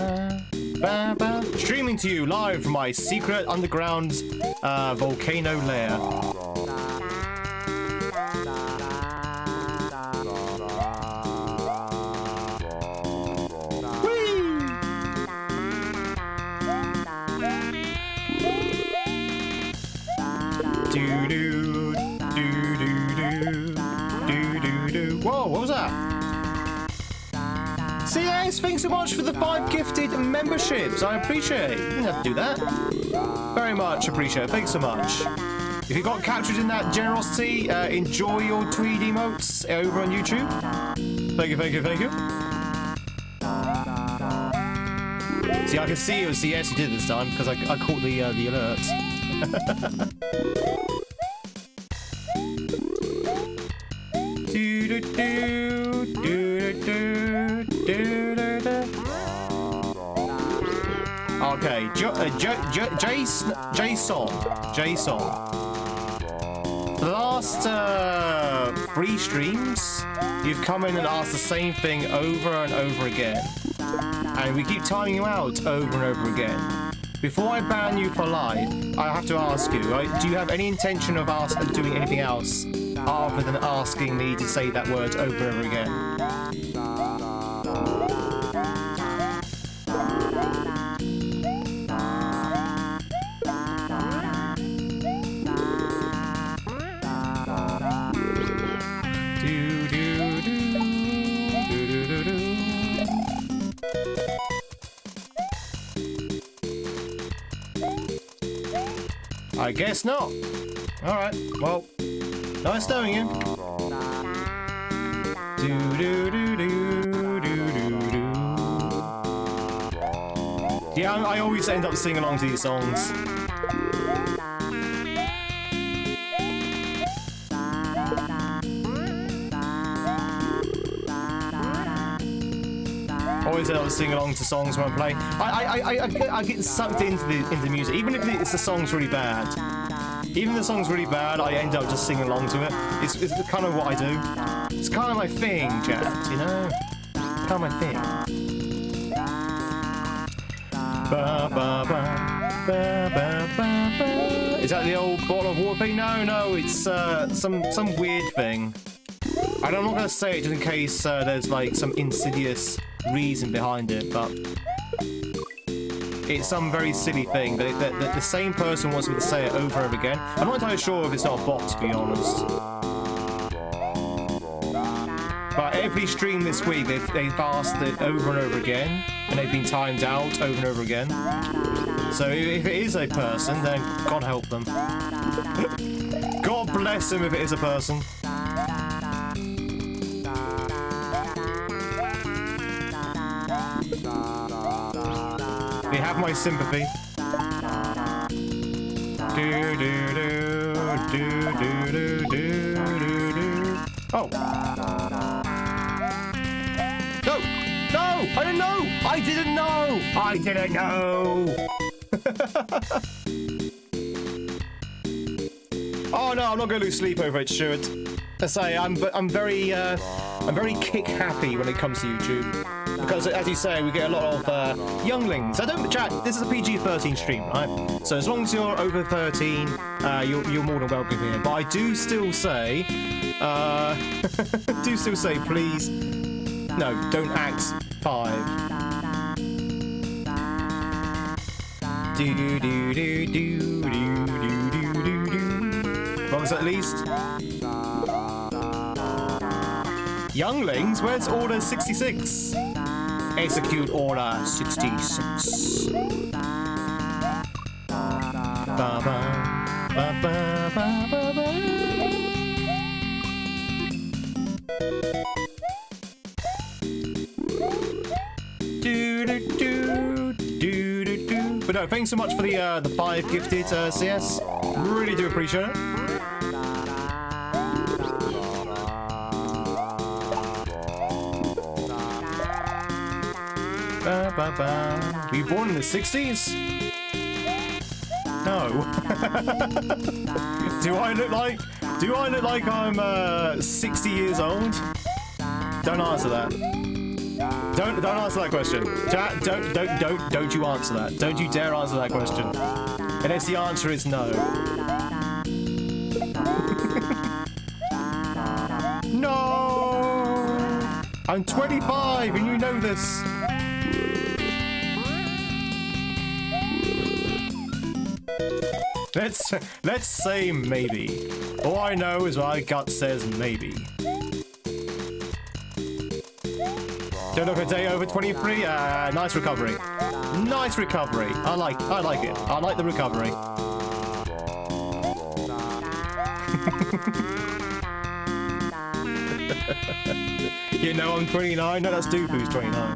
Ba, ba. Streaming to you live from my secret underground volcano lair. Whee! Do do do do do do do. Whoa! What was that? CS, thanks so much for the 5 gifted memberships. I appreciate it. You didn't have to do that. Very much appreciate it. Thanks so much. If you got captured in that generosity, enjoy your Tweed emotes over on YouTube. Thank you, thank you, thank you. See, I can see it was CS you did this time because I caught the alert. Okay, Jason. For the last 3 streams, you've come in and asked the same thing over and over again. And we keep timing you out over and over again. Before I ban you for life, I have to ask you, right, do you have any intention of doing anything else other than asking me to say that word over and over again? I guess not. Alright, well, nice knowing you. Yeah, I always end up singing along to these songs. Always end up singing along to songs when I play. I get sucked into the music, even if the song's really bad. Even if the song's really bad, I end up just singing along to it. It's kind of what I do. It's kind of my thing, Jack. You know, it's kind of my thing. Ba, ba, ba, ba, ba, ba, ba. Is that the old bottle of water thing? No, it's some weird thing. And I'm not going to say it just in case there's like some insidious reason behind it, but it's some very silly thing that the same person wants me to say it over and over again. I'm not entirely sure if it's not a bot, to be honest. But every stream this week, they've asked it over and over again, and they've been timed out over and over again. So if it is a person, then God help them. God bless them if it is a person. They have my sympathy. Oh. No! I didn't know! I didn't know! I didn't know! Oh no, I'm not going to lose sleep over it, Stuart. I say, I'm very kick happy when it comes to YouTube. Because, as you say, we get a lot of younglings. Chat, this is a PG-13 stream, right? So as long as you're over 13, you're more than welcome here. But I do still say, please, no, don't act 5. As long as at least. Younglings, where's order 66? Execute order 66. Ba ba ba ba ba ba ba. But no, thanks so much for the 5 gifted CS. Really do appreciate it. Ba, ba, ba. Were you born in the 60s? No. Do I look like I'm 60 years old? Don't answer that. Don't answer that question. Don't you answer that. Don't you dare answer that question. Unless the answer is no. No! I'm 25 and you know this. Let's say maybe. All I know is my gut says maybe. Don't look a day over 23. Nice recovery. Nice recovery. I like it. I like the recovery. You know I'm 29? No, that's Dupe who's 29.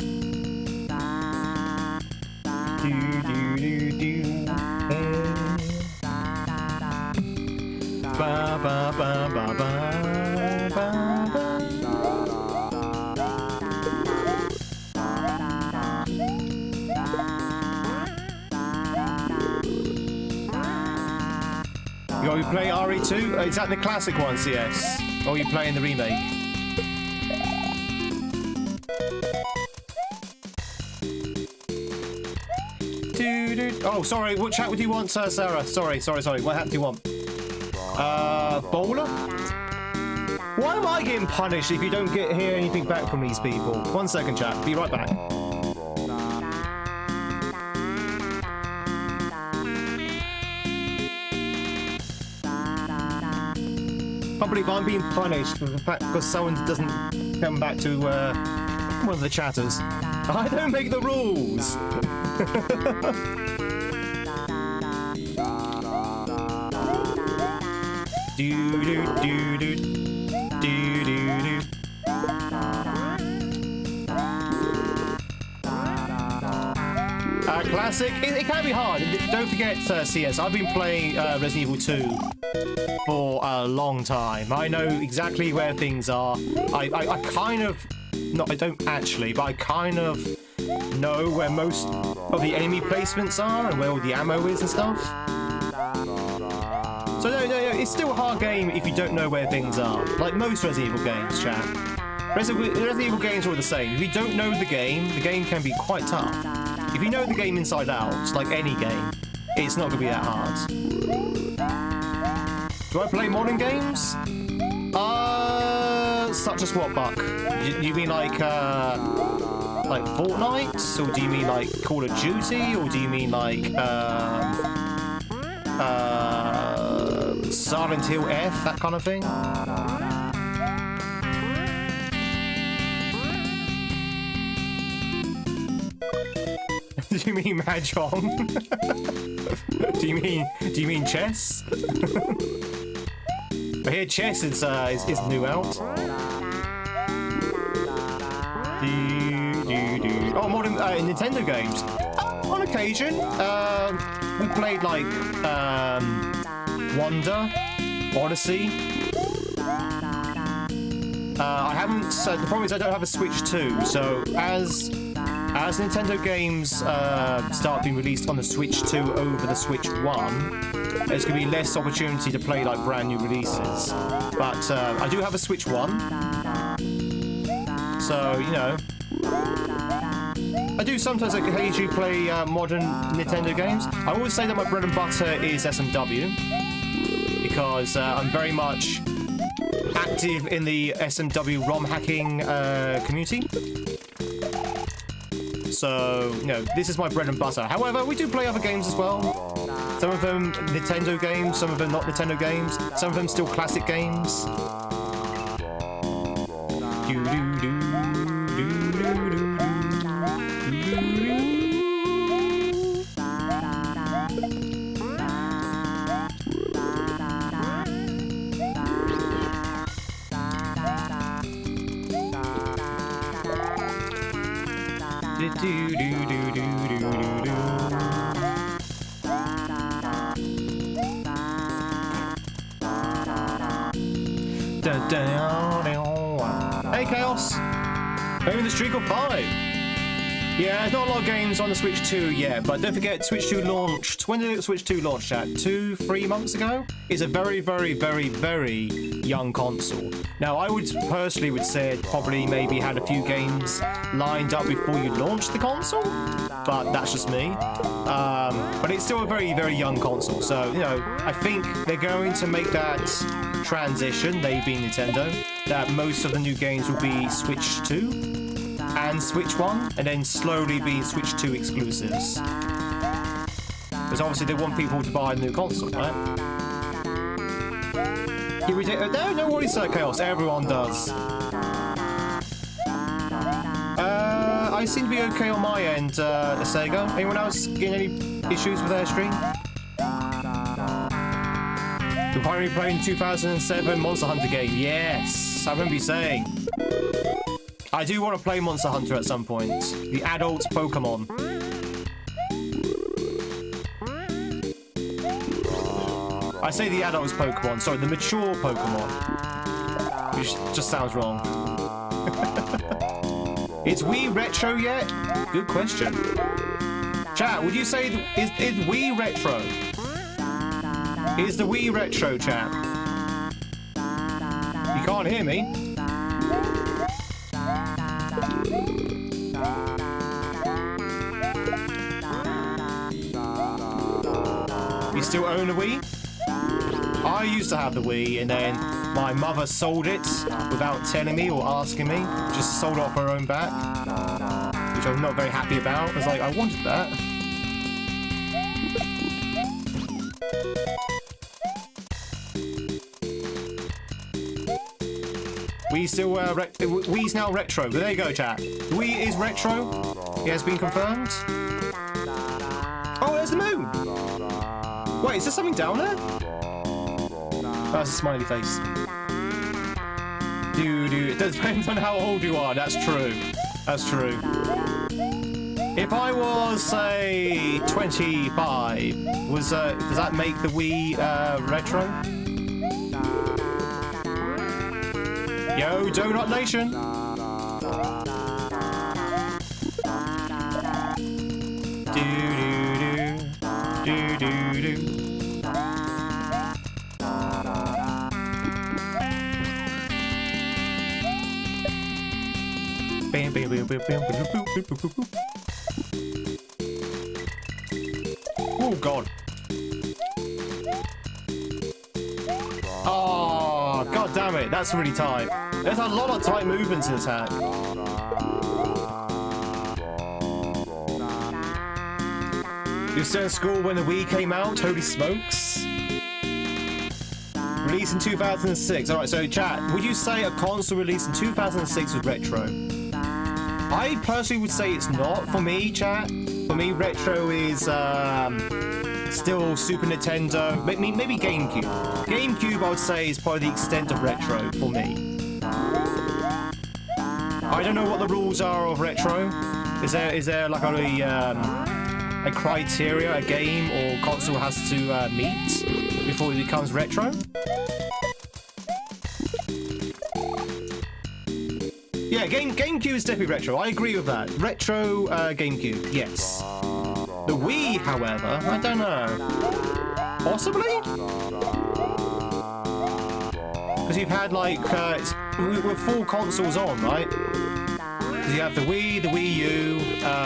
Ba ba ba ba ba ba ba. You play RE2? Is that the classic one, CS? Or are you playing the remake? Oh, sorry. What chat would you want, Sarah? Sorry. What hat do you want? Bowler? Why am I getting punished if you don't hear anything back from these people? 1 second, chat. Be right back. I can't believe I'm being punished for the fact because someone doesn't come back to one of the chatters. I don't make the rules. Classic. It can be hard. Don't forget, CS. I've been playing Resident Evil 2 for a long time. I know exactly where things are. I kind of... No, I don't actually, but I kind of know where most of the enemy placements are and where all the ammo is and stuff. So no, it's still a hard game if you don't know where things are. Like most Resident Evil games, chat. Resident Evil games are all the same. If you don't know the game can be quite tough. If you know the game inside out, like any game, it's not going to be that hard. Do I play modern games? Such as what, Buck? You mean like Fortnite? Or do you mean like Call of Duty? Or do you mean like Silent Hill F, that kind of thing? Do you mean Mahjong? Do you mean chess? I hear chess is new out. Oh, modern Nintendo games. On occasion, we played like Wonder, Odyssey. I haven't. The problem is I don't have a Switch 2, so as Nintendo games start being released on the Switch 2 over the Switch 1, there's going to be less opportunity to play like brand new releases. But I do have a Switch 1, so you know, I do sometimes occasionally play modern Nintendo games. I always say that my bread and butter is SMW because I'm very much active in the SMW ROM hacking community. So, you know, this is my bread and butter. However, we do play other games as well. Some of them Nintendo games, some of them not Nintendo games, some of them still classic games. Hey Chaos! Maybe the streak of 5. Yeah, not a lot of games on the Switch 2 yet, but don't forget Switch 2 launched. When did the Switch 2 launch, chat? 2-3 months ago? It's a very, very, very, very young console. Now, I would personally say it probably maybe had a few games lined up before you launched the console, but that's just me. But it's still a very, very young console, so, you know, I think they're going to make that transition, they being Nintendo, that most of the new games will be Switch 2 and Switch 1, and then slowly be Switch 2 exclusives. Because obviously they want people to buy a new console, right? No worries, Chaos, everyone does. I seem to be okay on my end, Sega. Anyone else getting any issues with their stream? You're finally playing the 2007 Monster Hunter game. Yes, I remember you saying. I do want to play Monster Hunter at some point. The adult Pokemon. I say the adult Pokemon, sorry, the mature Pokemon. Which just sounds wrong. Is Wii retro yet? Good question. Chat, would you say, is Wii retro? Is the Wii retro, chat? You can't hear me. You still own a Wii? I used to have the Wii, and then my mother sold it without telling me or asking me. Just sold it off her own back, which I was not very happy about. I was like, I wanted that. Wii's now retro. But there you go, chat. Wii is retro. It has been confirmed. Oh, there's the moon. Wait, is there something down there? Oh, that's a smiley face. It depends on how old you are. That's true. That's true. If I was, say, 25, does that make the Wii retro? Yo, Donut Nation! Oh god. Oh, god damn it, that's really tight. There's a lot of tight movements in this hack. You were still in school when the Wii came out? Holy smokes. Released in 2006. Alright, so chat, would you say a console released in 2006 was retro? I personally would say it's not. For me, chat, for me, retro is still Super Nintendo, maybe GameCube. GameCube, I would say, is probably the extent of retro for me. I don't know what the rules are of retro. Is there like a criteria a game or console has to meet before it becomes retro? Yeah, GameCube is definitely retro. I agree with that. Retro GameCube, yes. The Wii, however, I don't know. Possibly? Because you've had like with 4 consoles on, right? Because you have the Wii, the Wii U,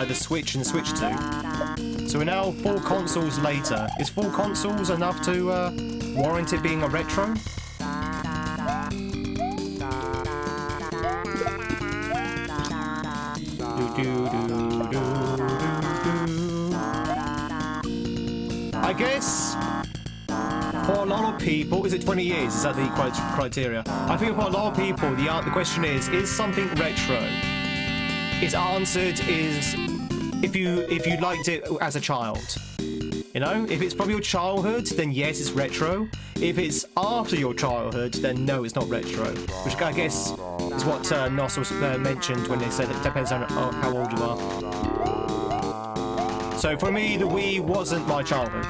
the Switch, and the Switch 2. So we're now 4 consoles later. Is 4 consoles enough to warrant it being a retro? I guess for a lot of people, is it 20 years? Is that the criteria? I think for a lot of people, the question is something retro? Its answered is if you liked it as a child. You know, if it's from your childhood, then yes, it's retro. If it's after your childhood, then no, it's not retro. Which I guess is what Nos was mentioned when they said it depends on how old you are. So for me, the Wii wasn't my childhood.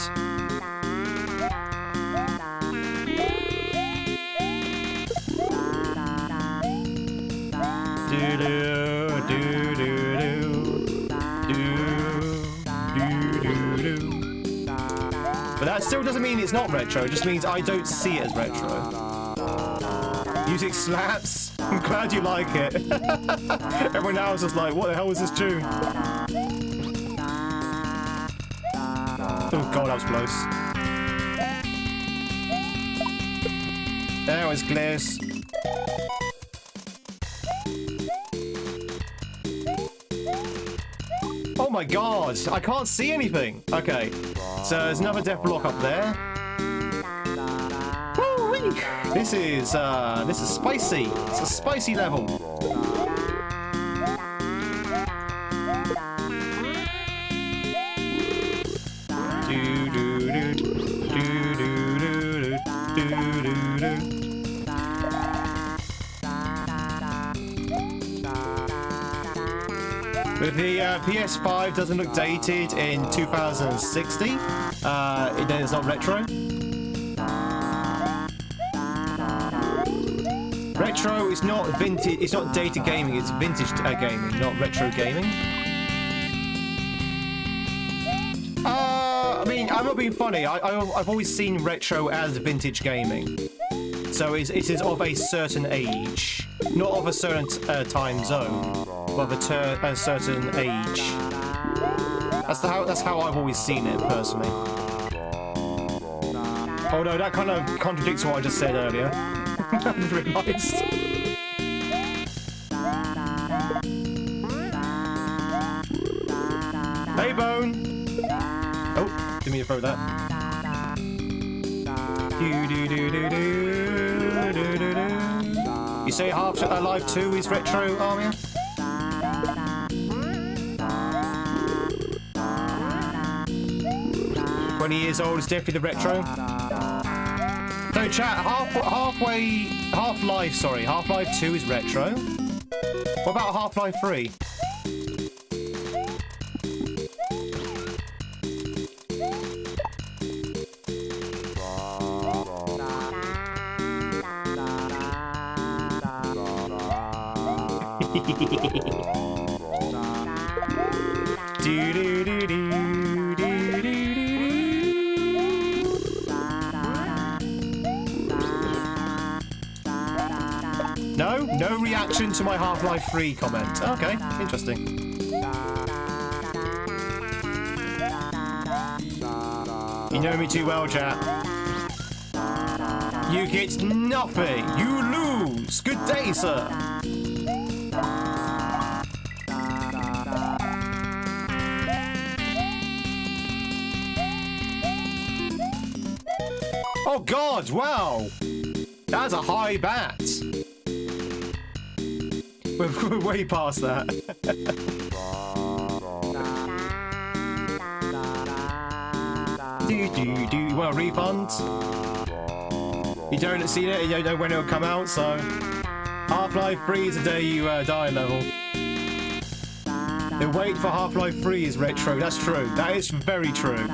But that still doesn't mean it's not retro, it just means I don't see it as retro. Music slaps. I'm glad you like it. Everyone else is like, what the hell was this tune? Oh god, that was close. There was close. Oh my god, I can't see anything. Okay, so there's another death block up there. Woo-wee. This is spicy. It's a spicy level. But the PS5 doesn't look dated in 2060. Then it's not retro. Retro is not vintage. It's not dated gaming. It's vintage gaming, not retro gaming. I mean, I'm not being funny. I've always seen retro as vintage gaming. So it is of a certain age, not of a certain time zone, but of a certain age. That's how I've always seen it personally. Oh no, that kind of contradicts what I just said earlier. I just realised. Hey, Bone! Oh, didn't mean to throw that. You say Half-Life 2 is retro, Armia? $20 old is definitely the retro. So chat, Half-Life 2 is retro. What about Half-Life 3? No reaction to my Half-Life 3 comment. Okay, interesting. You know me too well, chat. You get nothing. You lose. Good day, sir. Oh God! Wow, that's a high bat. We're way past that. You want a refund? You don't see it, you don't know when it'll come out, so... Half-Life 3 is the day you die level. The wait for Half-Life 3 is retro, that's true. That is very true.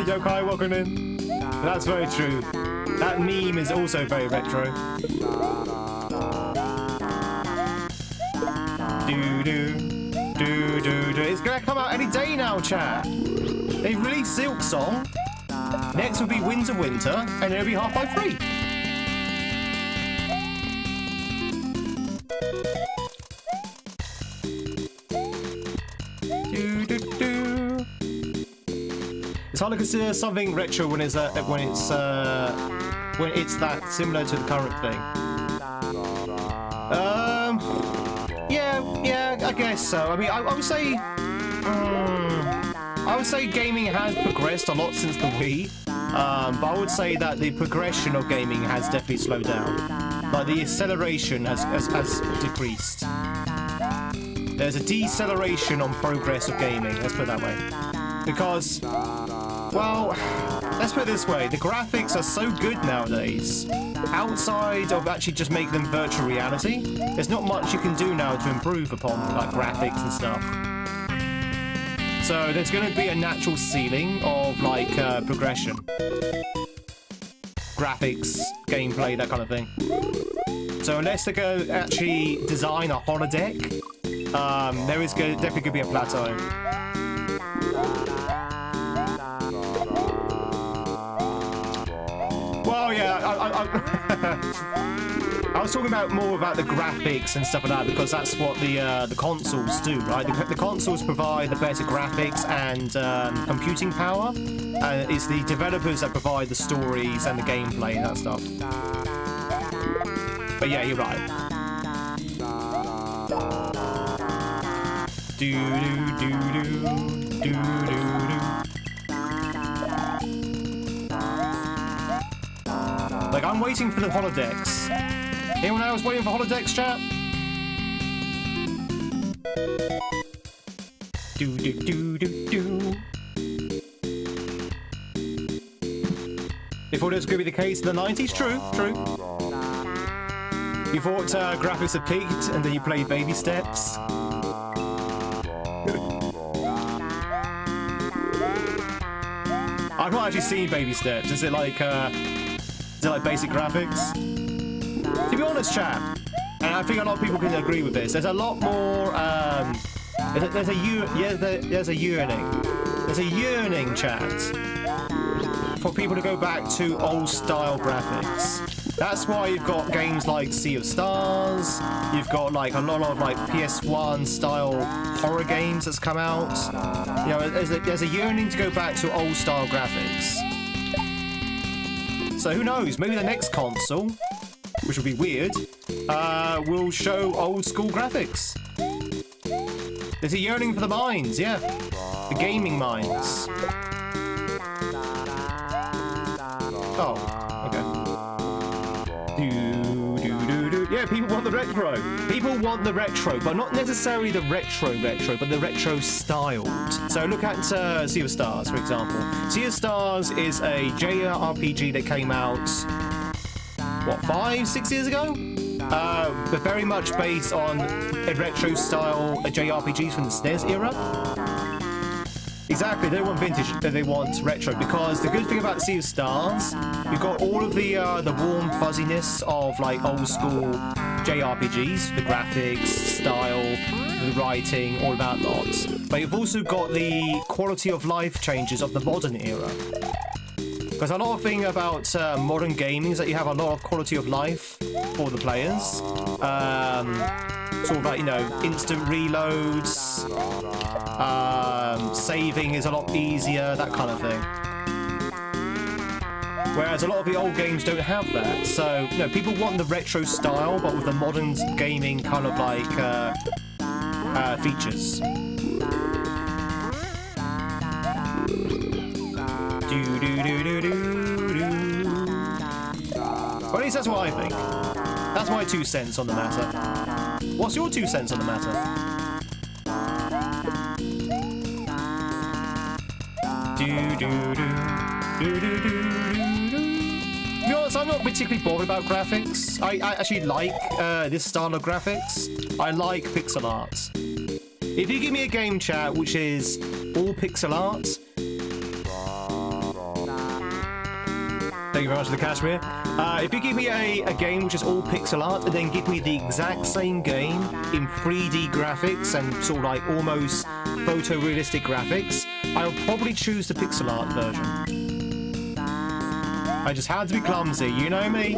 Yokai, welcome in. That's very true. That meme is also very retro. It's gonna come out any day now, chat. They released Silk Song. Next will be Winter, and then it'll be Half-Life 3. It's hard to consider something retro when it's that similar to the current thing. Yeah, I guess so. I mean, I would say gaming has progressed a lot since the Wii, but I would say that the progression of gaming has definitely slowed down. Like the acceleration has decreased. There's a deceleration on progress of gaming. Let's put it that way, because. Well, let's put it this way, the graphics are so good nowadays. Outside of actually just making them virtual reality, there's not much you can do now to improve upon, like graphics and stuff. So there's going to be a natural ceiling of, like, progression. Graphics, gameplay, that kind of thing. So unless they're going to actually design a holodeck, there is definitely going to be a plateau. Well, yeah, I was talking more about the graphics and stuff like that, because that's what the consoles do, right? The consoles provide the better graphics and computing power, and it's the developers that provide the stories and the gameplay and that stuff. But yeah, you're right. Like, I'm waiting for the holodecks. Anyone else waiting for holodecks, chat? Before this could be the case in the 90s, true. You thought graphics had peaked and then you played Baby Steps? I've not actually seen Baby Steps. Is it like basic graphics? To be honest, chat, and I think a lot of people can agree with this, there's a lot more, there's a yearning, chat, for people to go back to old-style graphics. That's why you've got games like Sea of Stars, you've got like a lot of like PS1 style horror games that's come out. You know, there's a yearning to go back to old style graphics. So who knows, maybe the next console, which will be weird, will show old school graphics. There's a yearning for the minds, yeah. The gaming minds. Oh, okay. Yeah, people want the retro. People want the retro, but not necessarily the retro, but the retro styled. So look at Sea of Stars, for example. Sea of Stars is a JRPG that came out, what, 5-6 years ago? But very much based on a retro style JRPGs from the SNES era. Exactly, they don't want vintage, they want retro, because the good thing about Sea of Stars, you've got all of the warm fuzziness of like old school JRPGs, the graphics, style, the writing, all that lot. But you've also got the quality of life changes of the modern era. Because a lot of thing about modern gaming is that you have a lot of quality of life for the players. Sort of like, you know, instant reloads, saving is a lot easier, that kind of thing. Whereas a lot of the old games don't have that. So, you know, people want the retro style, but with the modern gaming kind of like features. Well, at least that's what I think. That's my 2 cents on the matter. What's your 2 cents on the matter? To be honest, I'm not particularly bothered about graphics. I actually like this style of graphics. I like pixel art. If you give me a game, chat, which is all pixel art... Thank you very much for the Kashmir. If you give me a game which is all pixel art and then give me the exact same game in 3D graphics and sort of like almost photorealistic graphics, I'll probably choose the pixel art version. I just had to be clumsy, you know me?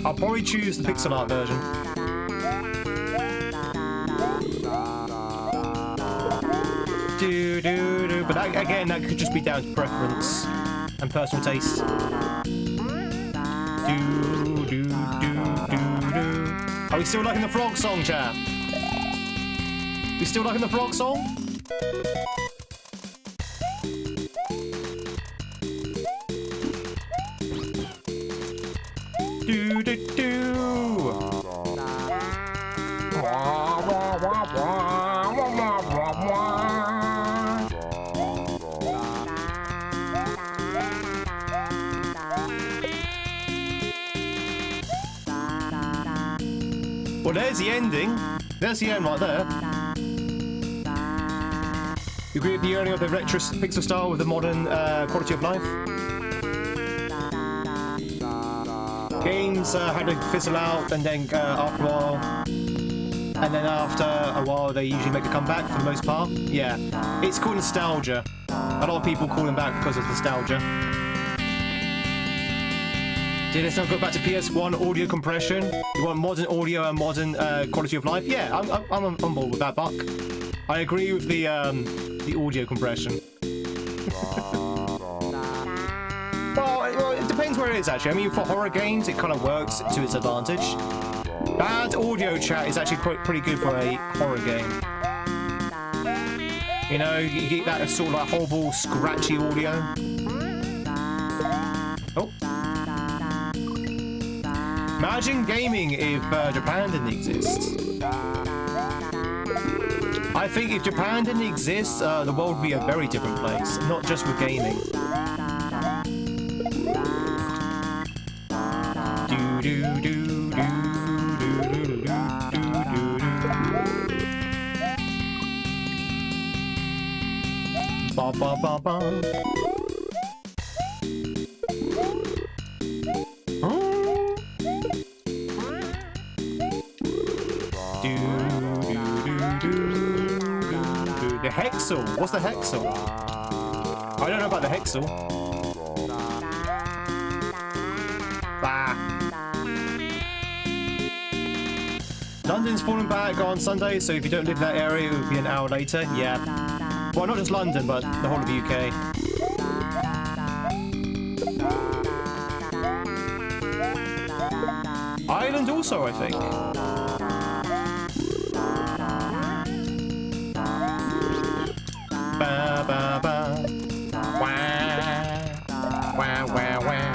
I'll probably choose the pixel art version. But that, again, that could just be down to preference and personal taste. Are we still liking the frog song, chat? We still liking the frog song? Well, there's the ending. There's the end right there. You agree with the yearning of the retro pixel style with the modern quality of life? Games had to fizzle out, and then after a while, and then after a while, they usually make a comeback for the most part. Yeah, it's called nostalgia. A lot of people call them back because of nostalgia. Let's now go back to PS1 audio compression. You want modern audio and modern quality of life? Yeah, I'm on board with that, Buck. I agree with the audio compression. well, it depends where it is, actually. I mean, for horror games, it kind of works to its advantage. Bad audio, chat, is actually pretty good for a horror game. You know, you get that sort of like horrible, scratchy audio. Oh. Imagine gaming if Japan didn't exist. I think if Japan didn't exist, the world would be a very different place, not just with gaming. Ba ba ba ba. The hexel. What's the hexel? I don't know about the hexel. Ah. London's falling back on Sunday, so if you don't live in that area, it would be an hour later. Yeah. Well, not just London, but the whole of the UK. Ireland also, I think. Ba ba ba. Wah. Wah wah wah.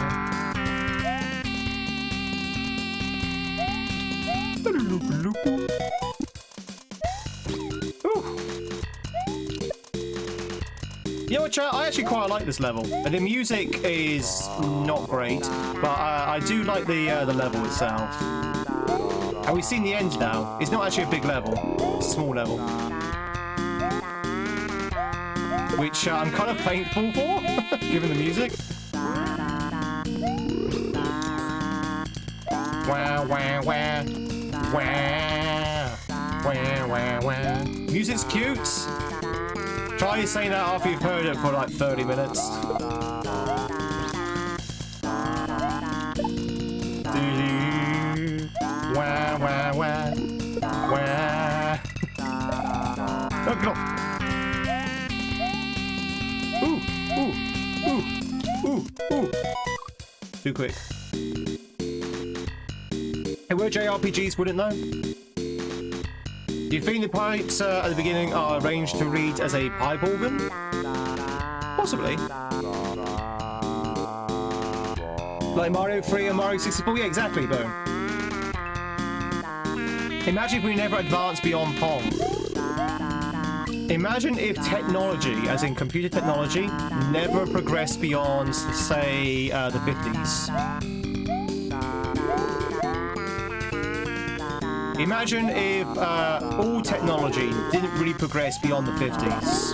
You know what, chat? I actually quite like this level. The music is not great, but I do like the level itself. And we've seen the end now. It's not actually a big level. It's a small level. Which I'm kind of thankful for, given the music. Wah, wah, wah. Wah. Wah, wah, wah. Music's cute. Try saying that after you've heard it for like 30 minutes. Wah, wah, wah. Wah. Oh, get off. Ooh, ooh, ooh, ooh, ooh. Too quick. Hey, we're JRPGs, wouldn't know? Do you think the pipes at the beginning are arranged to read as a pipe organ? Possibly. Like Mario 3 and Mario 64? Yeah, exactly, Bone. Imagine if we never advanced beyond Pong. Imagine if technology, as in computer technology, never progressed beyond, say, the 50s. Imagine if all technology didn't really progress beyond the 50s.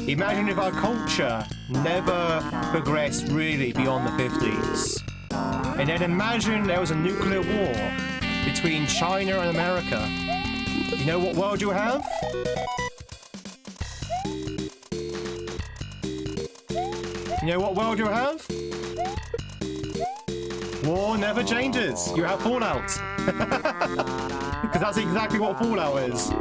Imagine if our culture never progressed really beyond the 50s. And then imagine there was a nuclear war between China and America. You know what world you have? You know what world you have? War never changes. You have Fallout. Because that's exactly what Fallout is.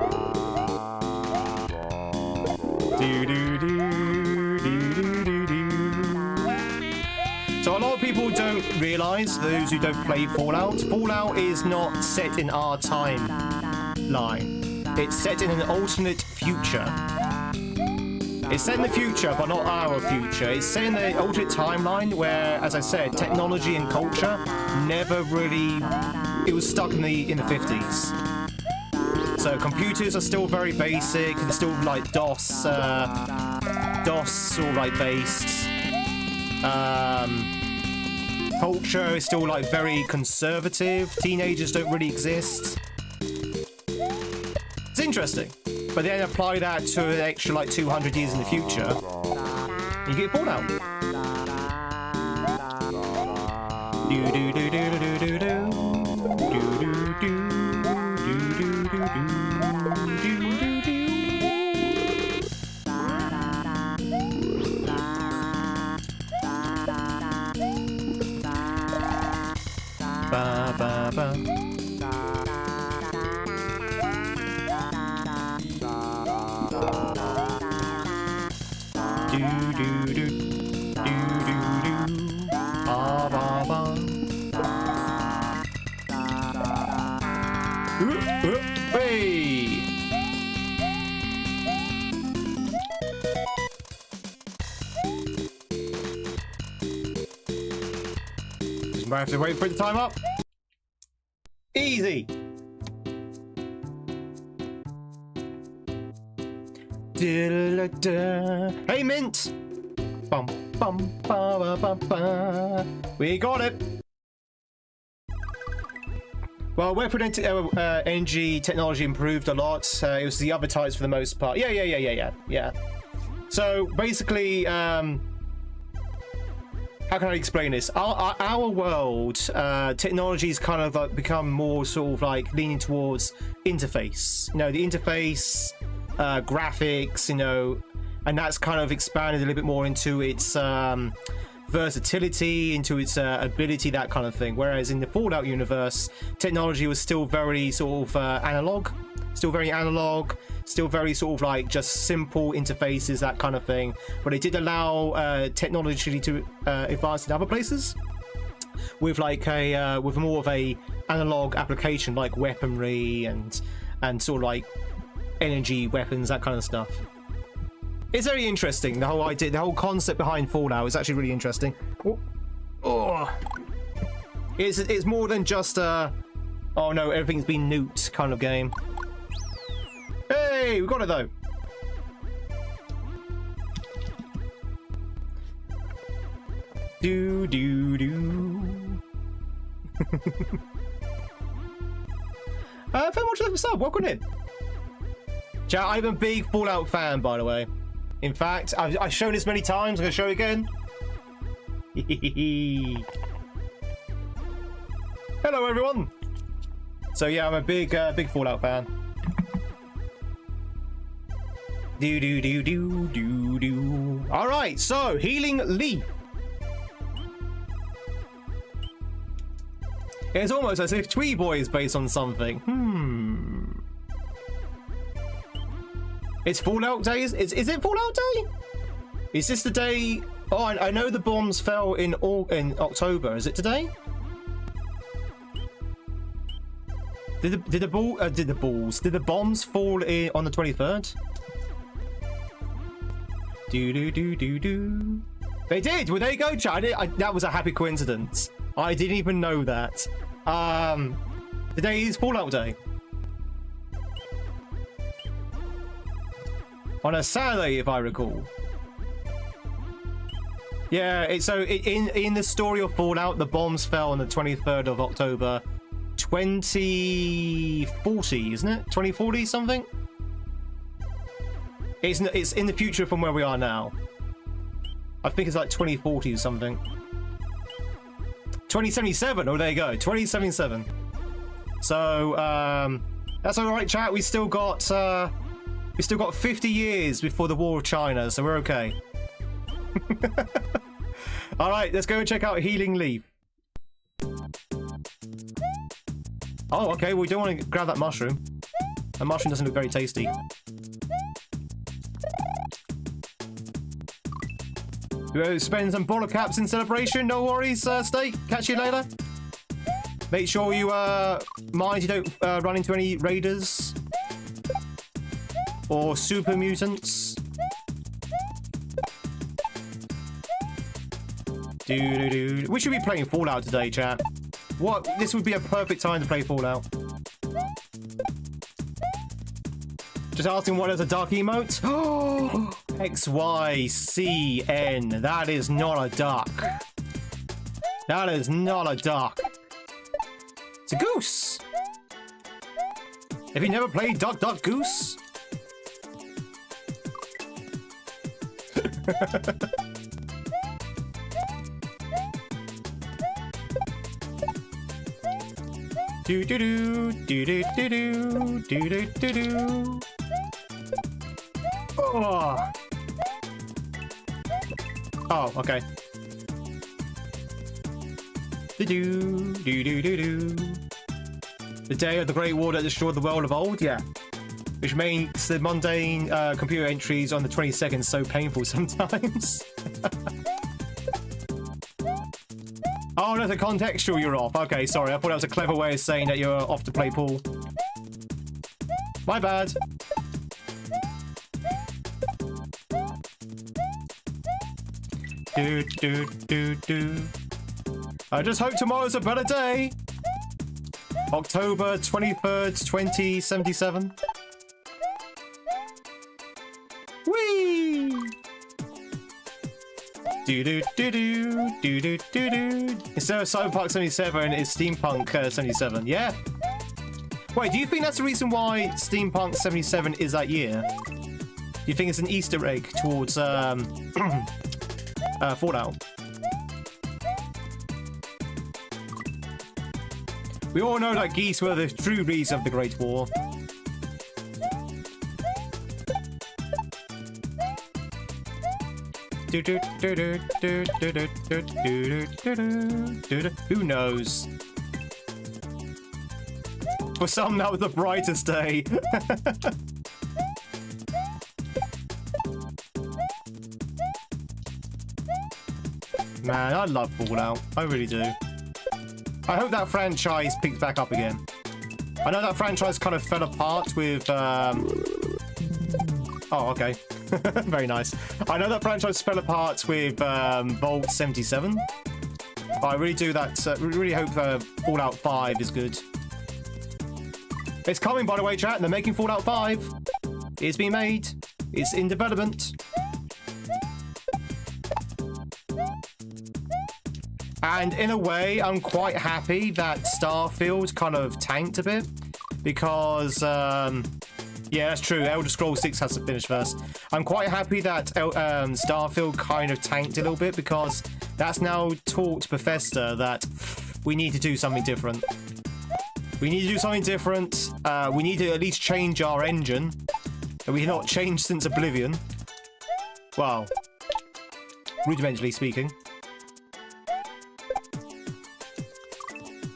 So a lot of people don't realise, those who don't play Fallout, Fallout is not set in our timeline. It's set in an alternate future. It's set in the future, but not our future. It's set in the alternate timeline where, as I said, technology and culture never really... It was stuck in the 50s. So computers are still very basic, and still like DOS or like based. Culture is still like very conservative. Teenagers don't really exist. It's interesting. But then apply that to an extra like 200 years in the future, you get Fallout. Ba ba ba. Hey! Just might have to wait for the time up. Easy. Hey, Mint. Bum bum ba ba ba ba. We got it. Well, weapon energy technology improved a lot. It was the other types for the most part. Yeah. So basically, how can I explain this? Our world, technology's kind of like become more sort of like leaning towards interface. You know, the interface, graphics, you know, and that's kind of expanded a little bit more into its versatility, into its ability, that kind of thing. Whereas in the Fallout universe, technology was still very sort of analog, still very sort of like just simple interfaces, that kind of thing. But it did allow technology to advance in other places with like a with more of a analog application, like weaponry and sort of like energy weapons, that kind of stuff. It's very interesting. The whole idea, the whole concept behind Fallout is actually really interesting. Oh. It's more than just a oh no, everything's been nuked kind of game. Hey, we got it though. Do. Very much like what's up. Welcome in. Chat, I'm a big Fallout fan, by the way. In fact, I've shown this many times. I'm gonna show it again. Hello, everyone. So yeah, I'm a big Fallout fan. Do. All right, so Healing Leaf. It's almost as if Tweed Boy is based on something. It's Fallout Day. Is it Fallout Day? Is this the day? Oh, I know the bombs fell in October. Is it today? Did the bombs fall on the 23rd? Do. They did. Well, there you go, Chad. That was a happy coincidence. I didn't even know that. Today is Fallout Day. On a Saturday, if I recall. Yeah, in the story of Fallout, the bombs fell on the 23rd of October, 2040, isn't it? 2040 something? It's in the future from where we are now. I think it's like 2040 or something. 2077. Oh, there you go. 2077. So that's all right, chat. We still got 50 years before the War of China, so we're okay. All right, let's go and check out Healing Leaf. Oh, okay. We don't want to grab that mushroom. That mushroom doesn't look very tasty. We'll spend some bottle caps in celebration. No worries, Steak. Catch you later. Make sure you mind you don't run into any raiders or super mutants. We should be playing Fallout today, chat. What? This would be a perfect time to play Fallout. Just asking what is a dark emote? Oh, XYCN. That is not a duck. That is not a duck. It's a goose. Have you never played Duck Duck Goose? Do. Oh, okay. The day of the Great War that destroyed the world of old? Yeah. Which makes the mundane computer entries on the 22nd so painful sometimes. Oh, that's a contextual you're off. Okay, sorry. I thought that was a clever way of saying that you're off to play pool. My bad. Do. I just hope tomorrow's a better day. October 23rd, 2077. Whee! Do. Instead of Cyberpunk 77, it's Steampunk 77. Yeah, Wait, do you think that's the reason why Steampunk 77 is that year? Do you think it's an Easter egg towards Fallout? We all know that geese were the true reason of the Great War. Who knows? For some, that was the brightest day. Man, I love Fallout. I really do. I hope that franchise picks back up again. I know that franchise kind of fell apart with... Oh, okay. Very nice. I know that franchise fell apart with Vault 77. But I really do that. Really hope Fallout 5 is good. It's coming, by the way, chat. They're making Fallout 5. It's being made. It's in development. And in a way, I'm quite happy that Starfield kind of tanked a bit. Because, yeah, that's true. Elder Scrolls 6 has to finish first. I'm quite happy that Starfield kind of tanked a little bit, because that's now taught Bethesda that we need to do something different. We need to do something different. We need to at least change our engine. And we have not changed since Oblivion. Well, rudimentarily speaking.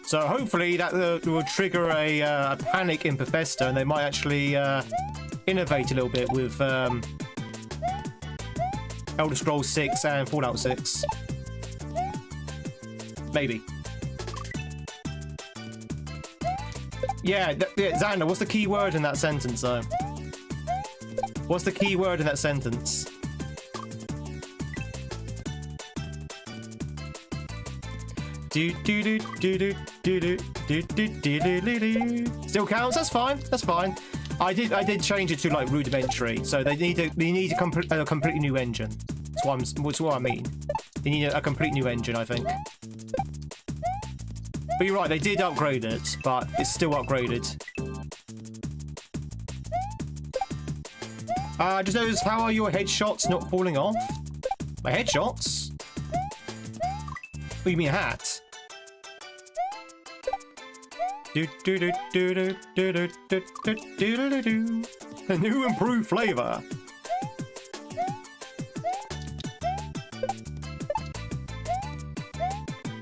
So hopefully that will trigger a panic in Bethesda, and they might actually innovate a little bit with Elder Scrolls 6 and Fallout 6. Maybe. Yeah, Xander, what's the key word in that sentence, though? What's the key word in that sentence? Still counts. That's fine. That's fine. I did change it to like rudimentary. So they need a completely new engine. That's what I mean. They need a complete new engine, I think. But you're right, they did upgrade it, but it's still upgraded. Just notice, how are your headshots not falling off? My headshots? What do you mean a hat? A new improved flavor.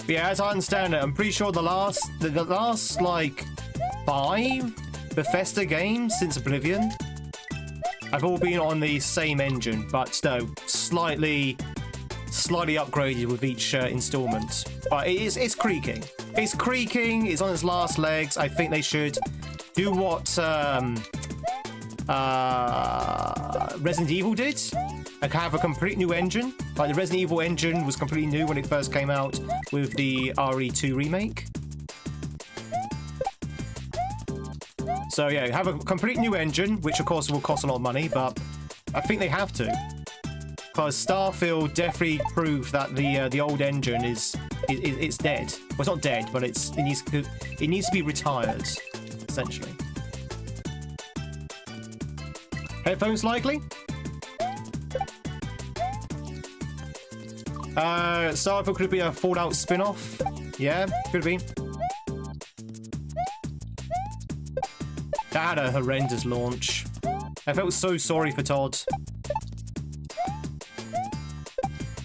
Yeah, as I understand it, I'm pretty sure the last like 5 Bethesda games since Oblivion have all been on the same engine, but no, slightly upgraded with each installment. But it's creaking. It's creaking. It's on its last legs. I think they should do what Resident Evil did. Like have a complete new engine. Like the Resident Evil engine was completely new when it first came out with the RE2 remake. So yeah, have a complete new engine, which of course will cost a lot of money, but I think they have to. Because Starfield definitely proved that the old engine it's dead. Well, it's not dead, but it needs to be retired, essentially. Headphones likely? Starfield could be a Fallout spin-off. Yeah, could be. That had a horrendous launch. I felt so sorry for Todd.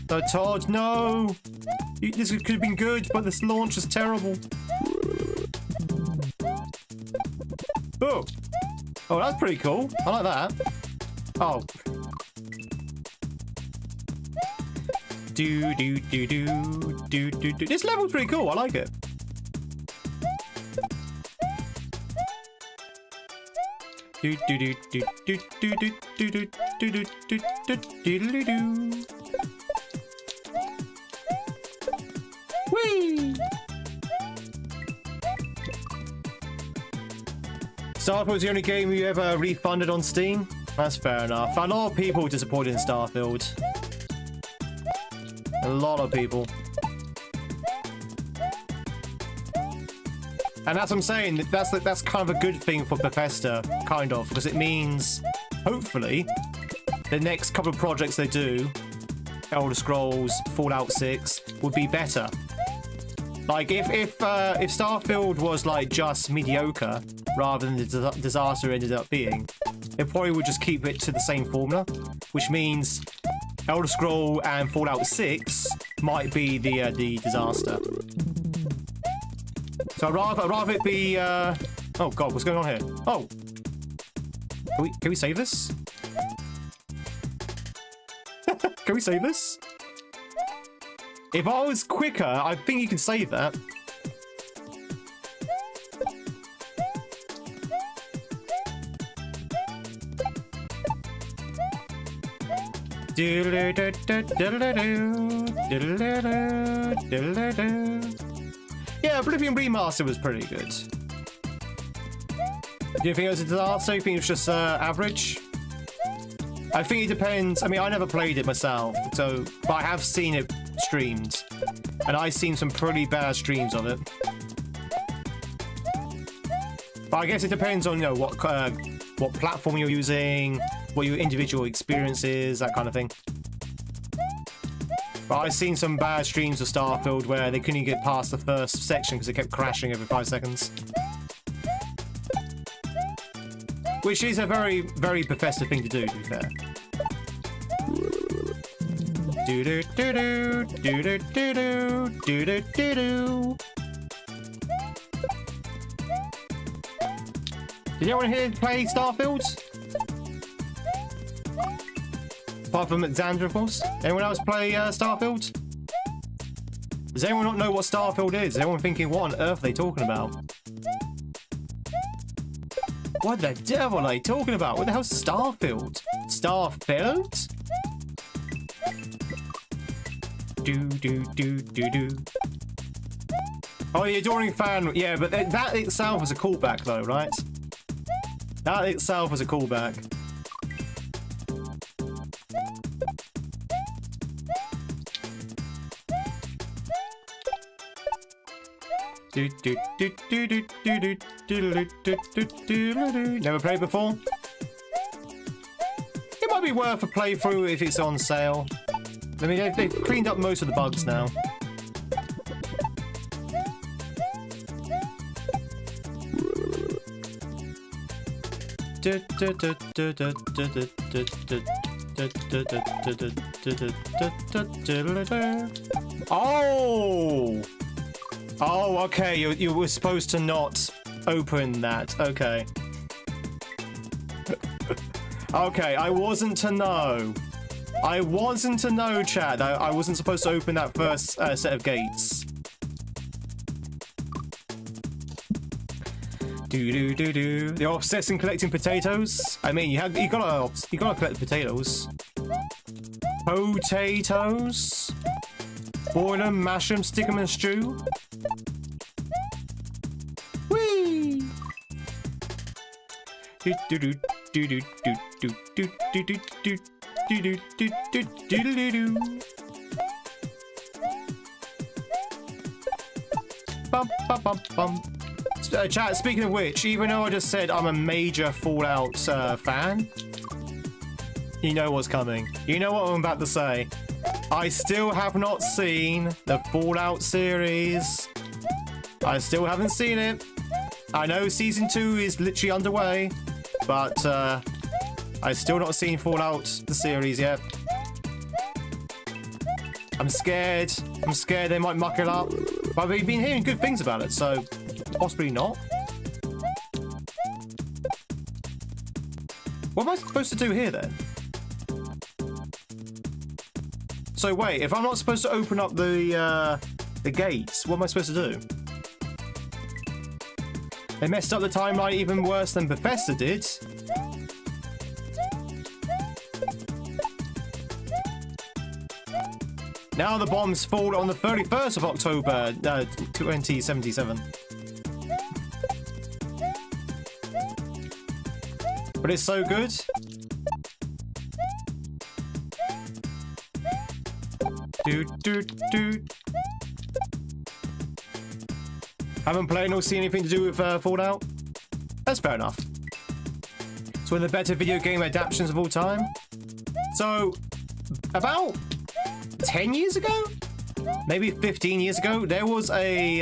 So Todd, no! This could have been good, but this launch is terrible. Oh! Oh, that's pretty cool. I like that. Oh. This level's pretty cool. I like it. Whee! Starfield's the only game you ever refunded on Steam? That's fair enough. A lot of people were disappointed in Starfield. A lot of people. And that's what I'm saying. That's kind of a good thing for Bethesda, kind of, because it means, hopefully, the next couple of projects they do, Elder Scrolls, Fallout 6, would be better. Like, if Starfield was, like, just mediocre, rather than the disaster it ended up being, it probably would just keep it to the same formula, which means Elder Scroll and Fallout 6 might be the disaster. So I'd rather it be, oh god, what's going on here? Oh! Can we save this? Can we save this? If I was quicker, I think you can save that. Yeah, Oblivion Remaster was pretty good. Do you think it was a disaster? Do you think it was just average? I think it depends. I mean, I never played it myself, but I have seen it streamed, and I've seen some pretty bad streams of it. But I guess it depends on, you know, what platform you're using, what your individual experience is, that kind of thing. But I've seen some bad streams of Starfield where they couldn't get past the first section because it kept crashing every 5 seconds. Which is a very, very Bethesda thing to do, to be fair. Do do do do do do do do do do do. Did anyone here play Starfield? Apart from Xander, of course. Anyone else play Starfield? Does anyone not know what Starfield is? Is anyone thinking, what on earth are they talking about? What the devil are they talking about? What the hell's Starfield? Starfield? Do do do do do. Oh, the Adoring Fan. Yeah, but that itself was a callback, though, right? That itself was a callback. Never played before? It might be worth a playthrough if it's on sale. I mean, they've cleaned up most of the bugs now. Oh! Oh, okay, you were supposed to not open that. Okay. Okay, I wasn't to know. I wasn't to know, chat. I wasn't supposed to open that first set of gates. Do. They're obsessed in collecting potatoes. I mean, you gotta collect potatoes. Potatoes. Boil them, mash them, stick them in a stew. Whee! Chat, speaking of which, even though I just said I'm a major Fallout fan, you know what's coming. You know what I'm about to say. I still have not seen the Fallout series. I still haven't seen it. I know Season 2 is literally underway, but I've still not seen Fallout the series yet. I'm scared. I'm scared they might muck it up. But we've been hearing good things about it, so possibly not. What am I supposed to do here then? So wait, if I'm not supposed to open up the gates, what am I supposed to do? They messed up the timeline even worse than Bethesda did. Now the bombs fall on the 31st of October, 2077. But it's so good. Haven't played or seen anything to do with Fallout? That's fair enough. It's one of the better video game adaptations of all time. So, about 10 years ago, maybe 15 years ago, there was a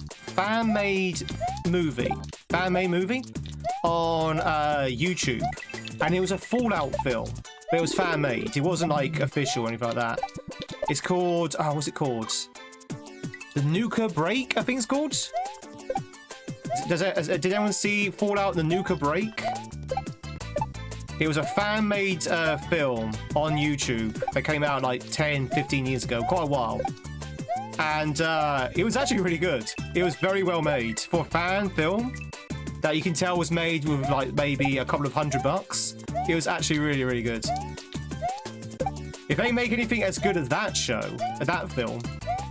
fan-made movie on YouTube, and it was a Fallout film, but it was fan-made. It wasn't like official or anything like that. It's called, what's it called? The Nuka Break, I think it's called. Did anyone see Fallout: The Nuka Break? It was a fan-made film on YouTube that came out like 10, 15 years ago, quite a while. And it was actually really good. It was very well made for a fan film that you can tell was made with like maybe a couple of $100. It was actually really, really good. If they make anything as good as that show, that film,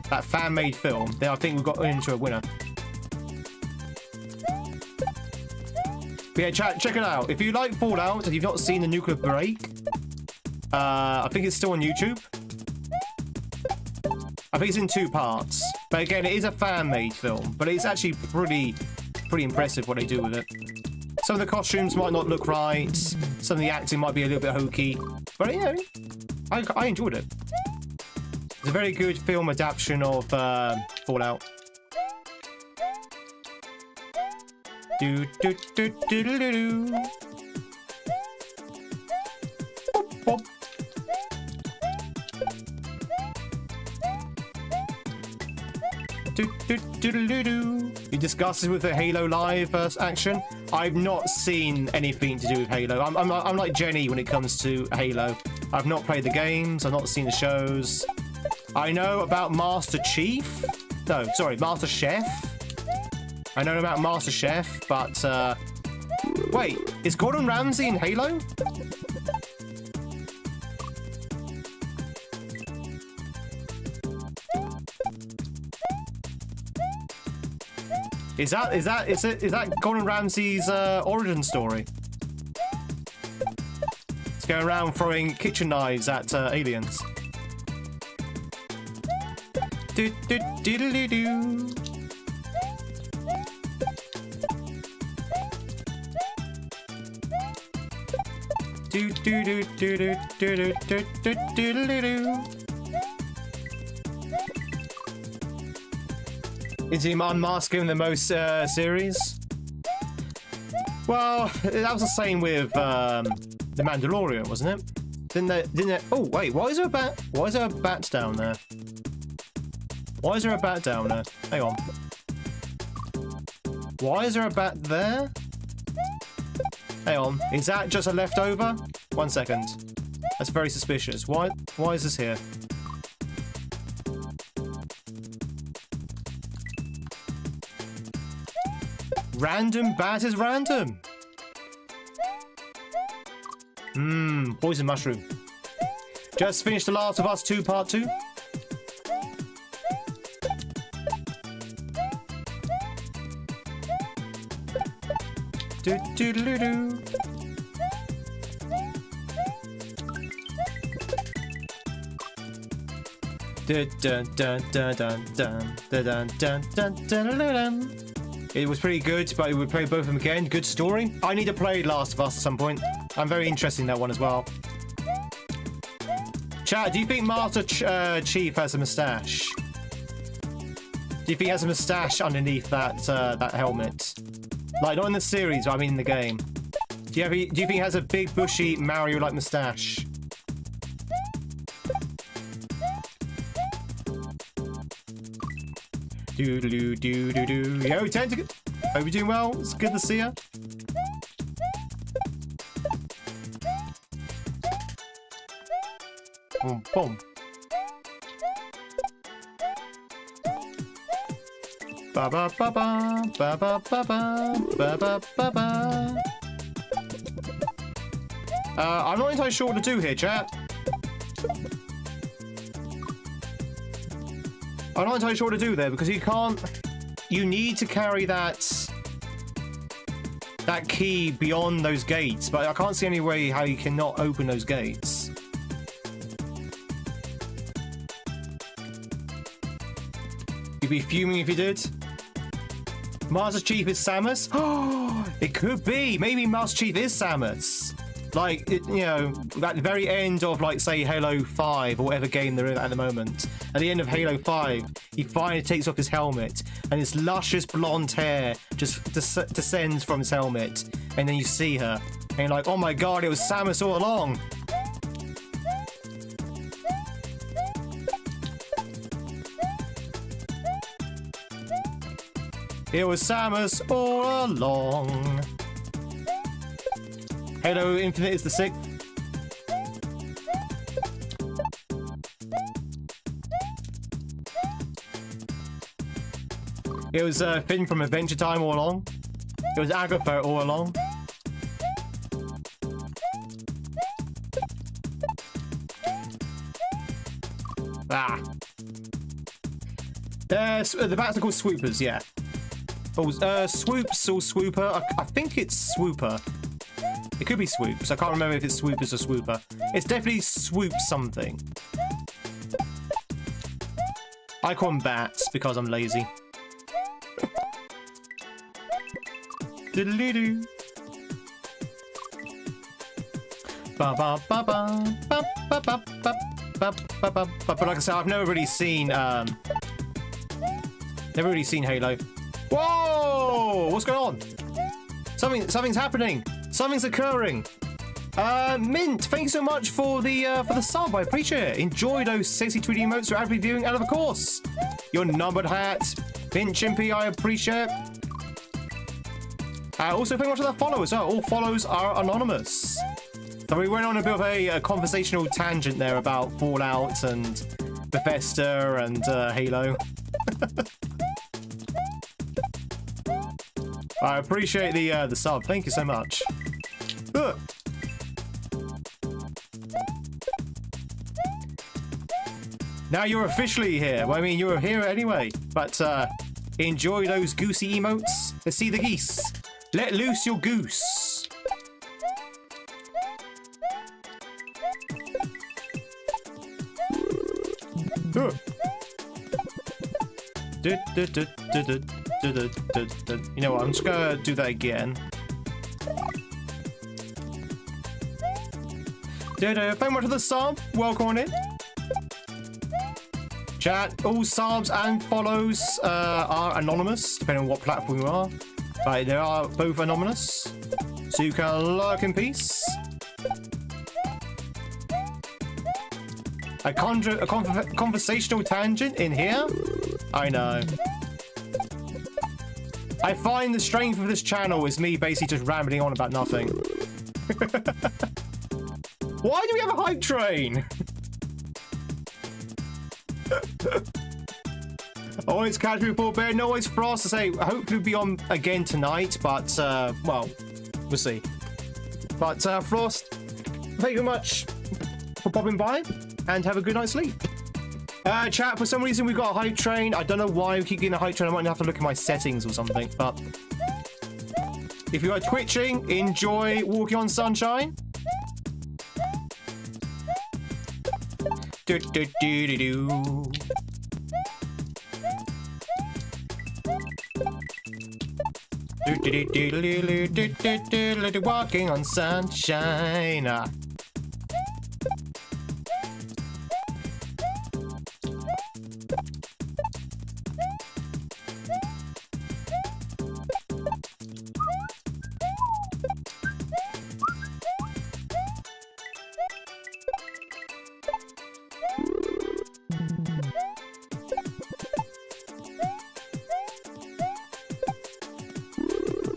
that fan-made film, then I think we've got into a winner. But yeah, chat, check it out. If you like Fallout and you've not seen The Nuclear Break, I think it's still on YouTube. I think it's in 2 parts. But again, it is a fan-made film, but it's actually pretty impressive what they do with it. Some of the costumes might not look right. Some of the acting might be a little bit hokey. But, you know, I enjoyed it. It's a very good film adaptation of Fallout. Do do do do do do. Boop, boop. Do do do do do. You discussed it with the Halo Live action. I've not seen anything to do with Halo. I'm like Jenny when it comes to Halo. I've not played the games. I've not seen the shows. I know about Master Chief. No, sorry, Master Chef. I know about Master Chef, but wait, is Gordon Ramsay in Halo? Is that Gordon Ramsay's origin story? He's going around throwing kitchen knives at aliens. Do do do do do. Do do do do do do do do do do do. Is he unmasking the most series? Well, that was the same with the Mandalorian, wasn't it? Didn't it? Oh wait, why is there a bat? Why is there a bat down there? Why is there a bat down there? Hang on. Why is there a bat there? Hang on, is that just a leftover? 1 second. That's very suspicious. Why is this here? Random bat is random. Poison mushroom. Just finished The Last of Us 2 Part 2. Do do do do. It was pretty good, but we would play both of them again. Good story. I need to play Last of Us at some point. I'm very interested in that one as well. Chat, do you think Master Chief has a moustache? Do you think he has a moustache underneath that helmet? Like, not in the series, but I mean in the game. Do you think he has a big, bushy, Mario-like moustache? Do-do-do-do-do-do. Yo, Tentacle! Hope you're doing well. It's good to see you. Boom, boom. Ba ba ba ba ba ba ba ba ba ba ba. I'm not entirely sure what to do here, chat. I'm not entirely sure what to do there because you can't. You need to carry that key beyond those gates, but I can't see any way how you cannot open those gates. You'd be fuming if you did. Master Chief is Samus? Oh, it could be. Maybe Master Chief is Samus. Like, you know, at the very end of, like, say, Halo 5 or whatever game they're in at the moment. At the end of Halo 5, he finally takes off his helmet and his luscious blonde hair just descends from his helmet. And then you see her. And you're like, oh my god, it was Samus all along. It was Samus all along. Halo Infinite is the 6th. It was Finn from Adventure Time all along. It was Agatha all along. Ah. The bats are called swoopers, yeah. Oh, swoops or swooper. I think it's swooper. It could be swoops. I can't remember if it's swoopers or swooper. It's definitely swoop something. I call them bats because I'm lazy. Diddly-doo. Ba ba ba ba ba ba ba ba ba ba ba. But like I said, I've never really seen Halo. Whoa! What's going on? Something's happening. Something's occurring. Mint, thank you so much for the sub. I appreciate it. Enjoy those sexy Tweed emotes for avid viewing, and of course, your numbered hat, Mint Chimpy. I appreciate it. Also, thank you much for that follow as well. All follows are anonymous. So we went on a bit of a conversational tangent there about Fallout and Bethesda and Halo. I appreciate the sub. Thank you so much. Ugh. Now you're officially here. Well, I mean, you're here anyway. But enjoy those goosey emotes. Let's see the geese. Let loose your goose. Ugh. You know what? I'm just gonna do that again. Thank you much for the sub. Welcome on in. Chat, all subs and follows are anonymous, depending on what platform you are. But they are both anonymous, so you can lurk in peace. A conversational tangent in here? I know. I find the strength of this channel is me basically just rambling on about nothing. Why do we have a hype train? Always catch me for bear, no always Frost to say hopefully we'll be on again tonight, but well, we'll see. But Frost, thank you very much for popping by and have a good night's sleep. Chat, for some reason we've got a hype train. I don't know why we keep getting a hype train. I might have to look at my settings or something, but if you are twitching, enjoy walking on sunshine. Do do do do do. Walking on sunshine.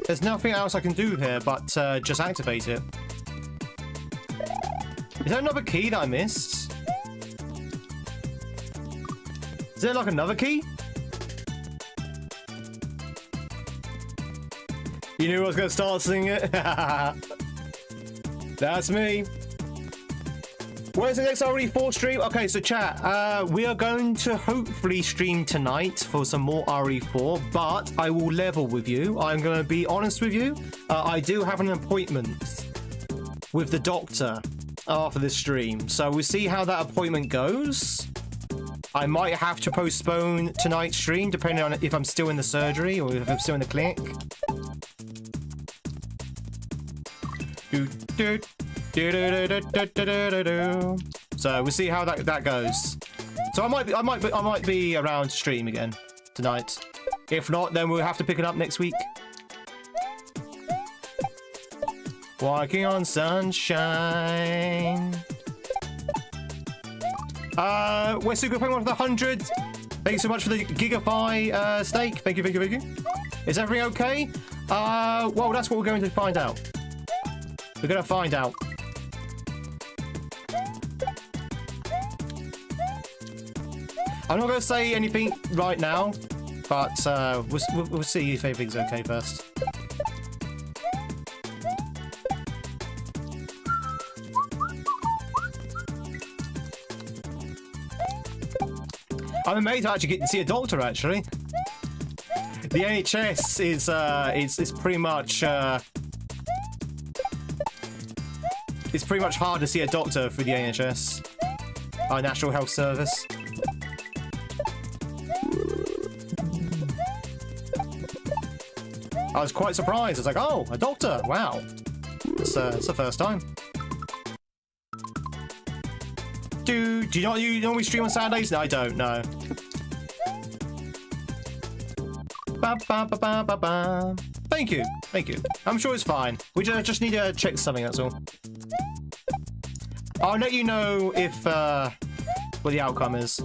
There's nothing else I can do here but just activate it. Is there another key that I missed? Is there like another key? You knew I was going to start singing it? That's me. When's the next RE4 stream? Okay, so chat, we are going to hopefully stream tonight for some more RE4, but I will level with you. I'm going to be honest with you. I do have an appointment with the doctor after this stream, so we'll see how that appointment goes. I might have to postpone tonight's stream depending on if I'm still in the surgery or if I'm still in the clinic. So we'll see how that goes. So I might be around to stream again tonight. If not, then we'll have to pick it up next week. Walking on sunshine. We're super playing one for the 100. Thank you so much for the Gigafy steak. Thank you. Is everything okay? Well, that's what we're going to find out. We're going to find out. I'm not going to say anything right now, but we'll see if everything's okay first. I'm amazed to actually get to see a doctor. Actually, the NHS is pretty much it's pretty much hard to see a doctor through the NHS, our National Health Service. I was quite surprised. I was like, oh, a doctor! Wow, it's the first time. Do you normally stream on Saturdays? No, I don't. No. Thank you. I'm sure it's fine. We just need to check something. That's all. I'll let you know if what the outcome is.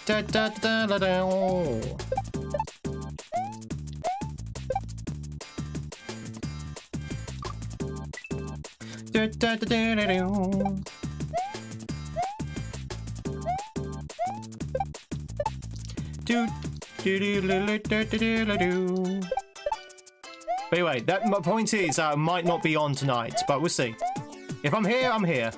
But anyway, my point is I might not be on tonight, but we'll see. If I'm here, I'm here.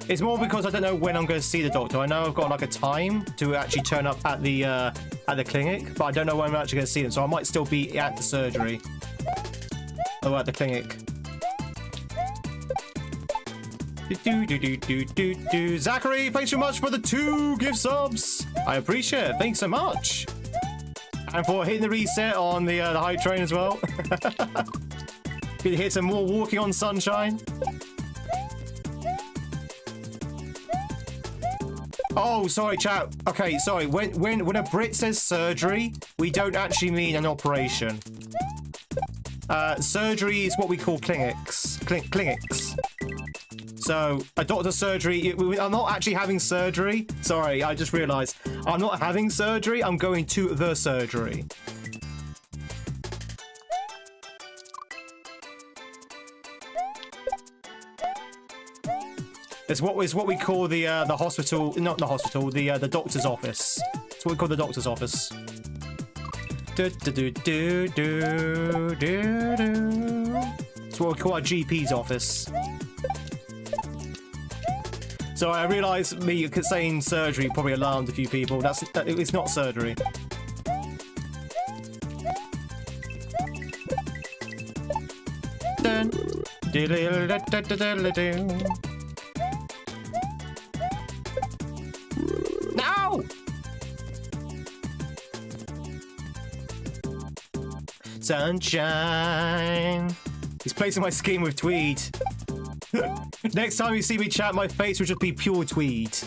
It's more because I don't know when I'm going to see the doctor. I know I've got like a time to actually turn up at the clinic, but I don't know when I'm actually going to see them. So I might still be at the surgery or at the clinic. Zachary, thanks so much for the 2 gift subs. I appreciate it. Thanks so much. And for hitting the reset on the hype train as well. Good to hear some more walking on sunshine. Oh, sorry, chat. Okay, sorry. When a Brit says surgery, we don't actually mean an operation. Surgery is what we call clinics. Clinics. So, a doctor's surgery, I'm not actually having surgery. Sorry, I just realized. I'm not having surgery, I'm going to the surgery. It's what we call the hospital, not the hospital, the doctor's office. It's what we call the doctor's office. It's what we call our GP's office. So I realised me saying surgery probably alarmed a few people. It's not surgery. No! Sunshine. He's placing my skin with Tweed. Next time you see me chat, my face will just be pure Tweed.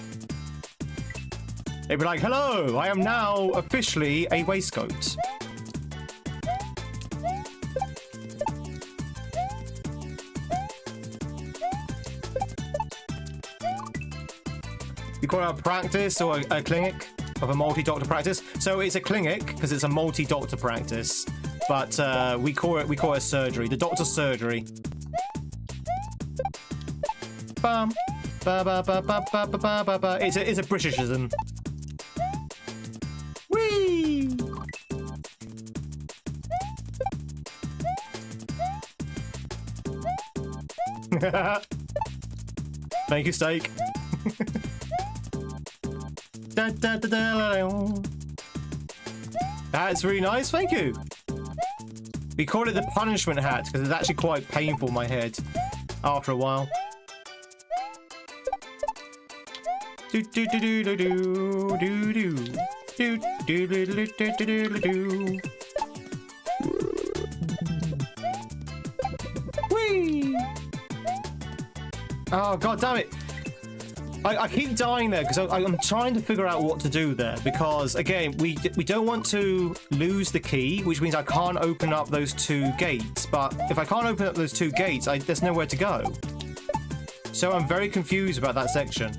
They'd be like, hello, I am now officially a waistcoat. We call it a practice or a clinic of a multi-doctor practice. So it's a clinic because it's a multi-doctor practice. But we call it a surgery. The doctor's surgery. Bum. Ba ba ba ba ba ba ba ba ba. It's a Britishism. Whee! Thank you, steak. That's really nice. Thank you. We call it the punishment hat because it's actually quite painful. My head. after a while. Do do do do do do do do do do do do do do. Whee! Oh god damn it! I keep dying there because I'm trying to figure out what to do there, because again we don't want to lose the key, which means I can't open up those 2 gates. But if I can't open up those 2 gates, there's nowhere to go. So I'm very confused about that section.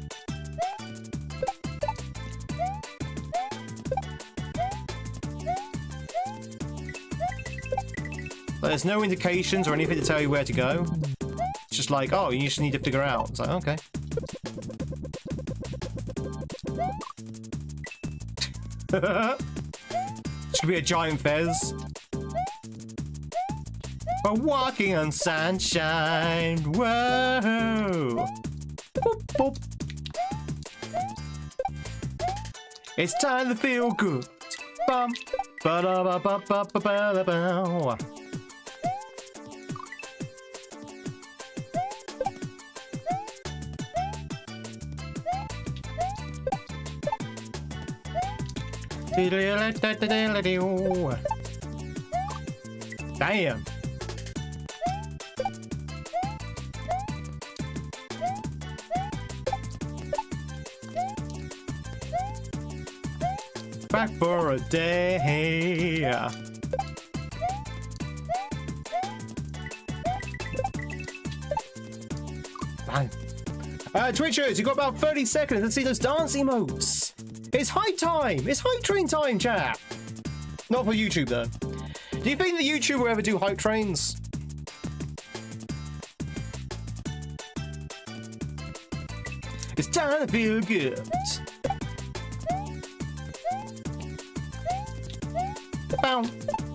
There's no indications or anything to tell you where to go. It's just like, oh, you just need to figure out. It's like, okay. It's gonna be a giant fez. We're walking on sunshine. Whoa. Boop, boop. It's time to feel good. Bum. Ba-da-ba-ba-ba-ba-ba-ba. Damn. Back for a day. Bang. Twitchers, you've got about 30 seconds to see those dance emotes. It's hype time! It's hype train time, chat! Not for YouTube, though. Do you think that YouTube will ever do hype trains? It's time to feel good. Bow.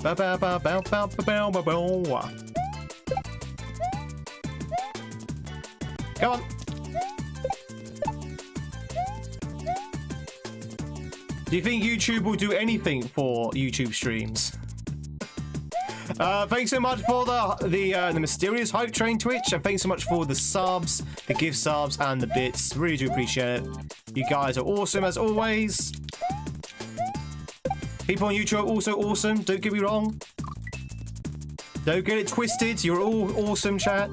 Bow, bow, bow, bow, bow, bow, bow, bow. Come on. Do you think YouTube will do anything for YouTube streams? Thanks so much for the mysterious hype train Twitch, and thanks so much for the subs, the gift subs, and the bits. Really do appreciate it. You guys are awesome as always. People on YouTube are also awesome. Don't get me wrong. Don't get it twisted. You're all awesome, chat.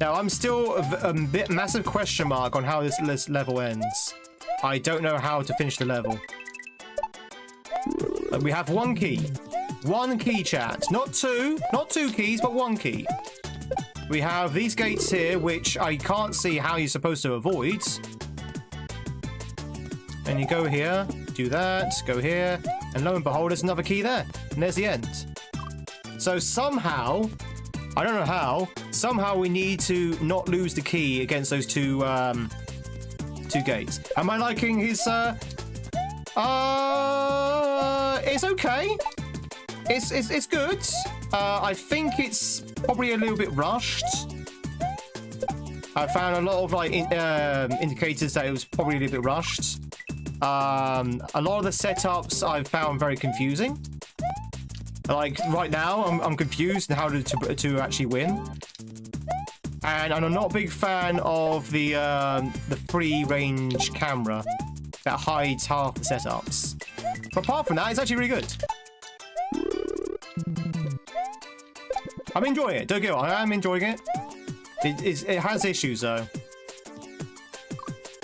Now, I'm still a bit massive question mark on how this level ends. I don't know how to finish the level. We have 1 key. 1 key, chat. Not 2. Not 2 keys, but 1 key. We have these gates here, which I can't see how you're supposed to avoid. And you go here, do that, go here, and lo and behold, there's another key there. And there's the end. So somehow, I don't know how, somehow we need to not lose the key against those 2 gates. Am I liking his, it's okay. It's good. I think it's probably a little bit rushed. I found a lot of like indicators that it was probably a little bit rushed. A lot of the setups I've found very confusing. Like right now, I'm confused on how to actually win. And I'm not a big fan of the free range camera that hides half the setups. But apart from that, it's actually really good. I'm enjoying it. Don't get me wrong, I am enjoying it. It has issues though.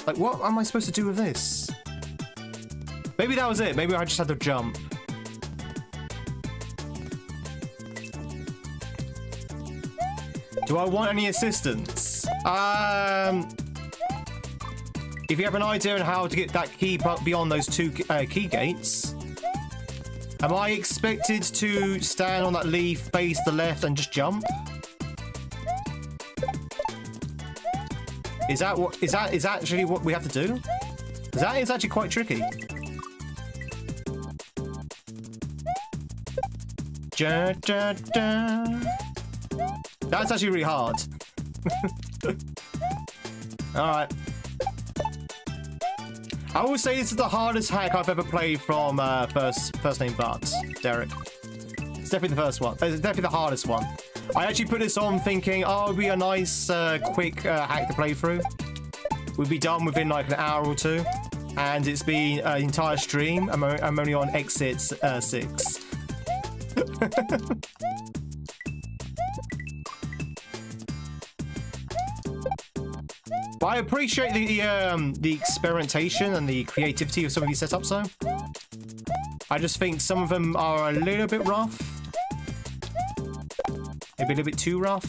Like, what am I supposed to do with this? Maybe that was it. Maybe I just had to jump. Do I want any assistance? If you have an idea on how to get that key beyond those 2 key gates, am I expected to stand on that leaf, face the left, and just jump? Is that actually what we have to do? That is actually quite tricky. Ja, ja, ja. That's actually really hard. Alright. I will say this is the hardest hack I've ever played from first name But, Derek. It's definitely the first one. It's definitely the hardest one. I actually put this on thinking, oh, it'd be a nice, quick hack to play through. We'd be done within like an hour or two. And it's been an entire stream. I'm only on exit 6. But I appreciate the experimentation and the creativity of some of these setups, though. I just think some of them are a little bit rough. Maybe a little bit too rough.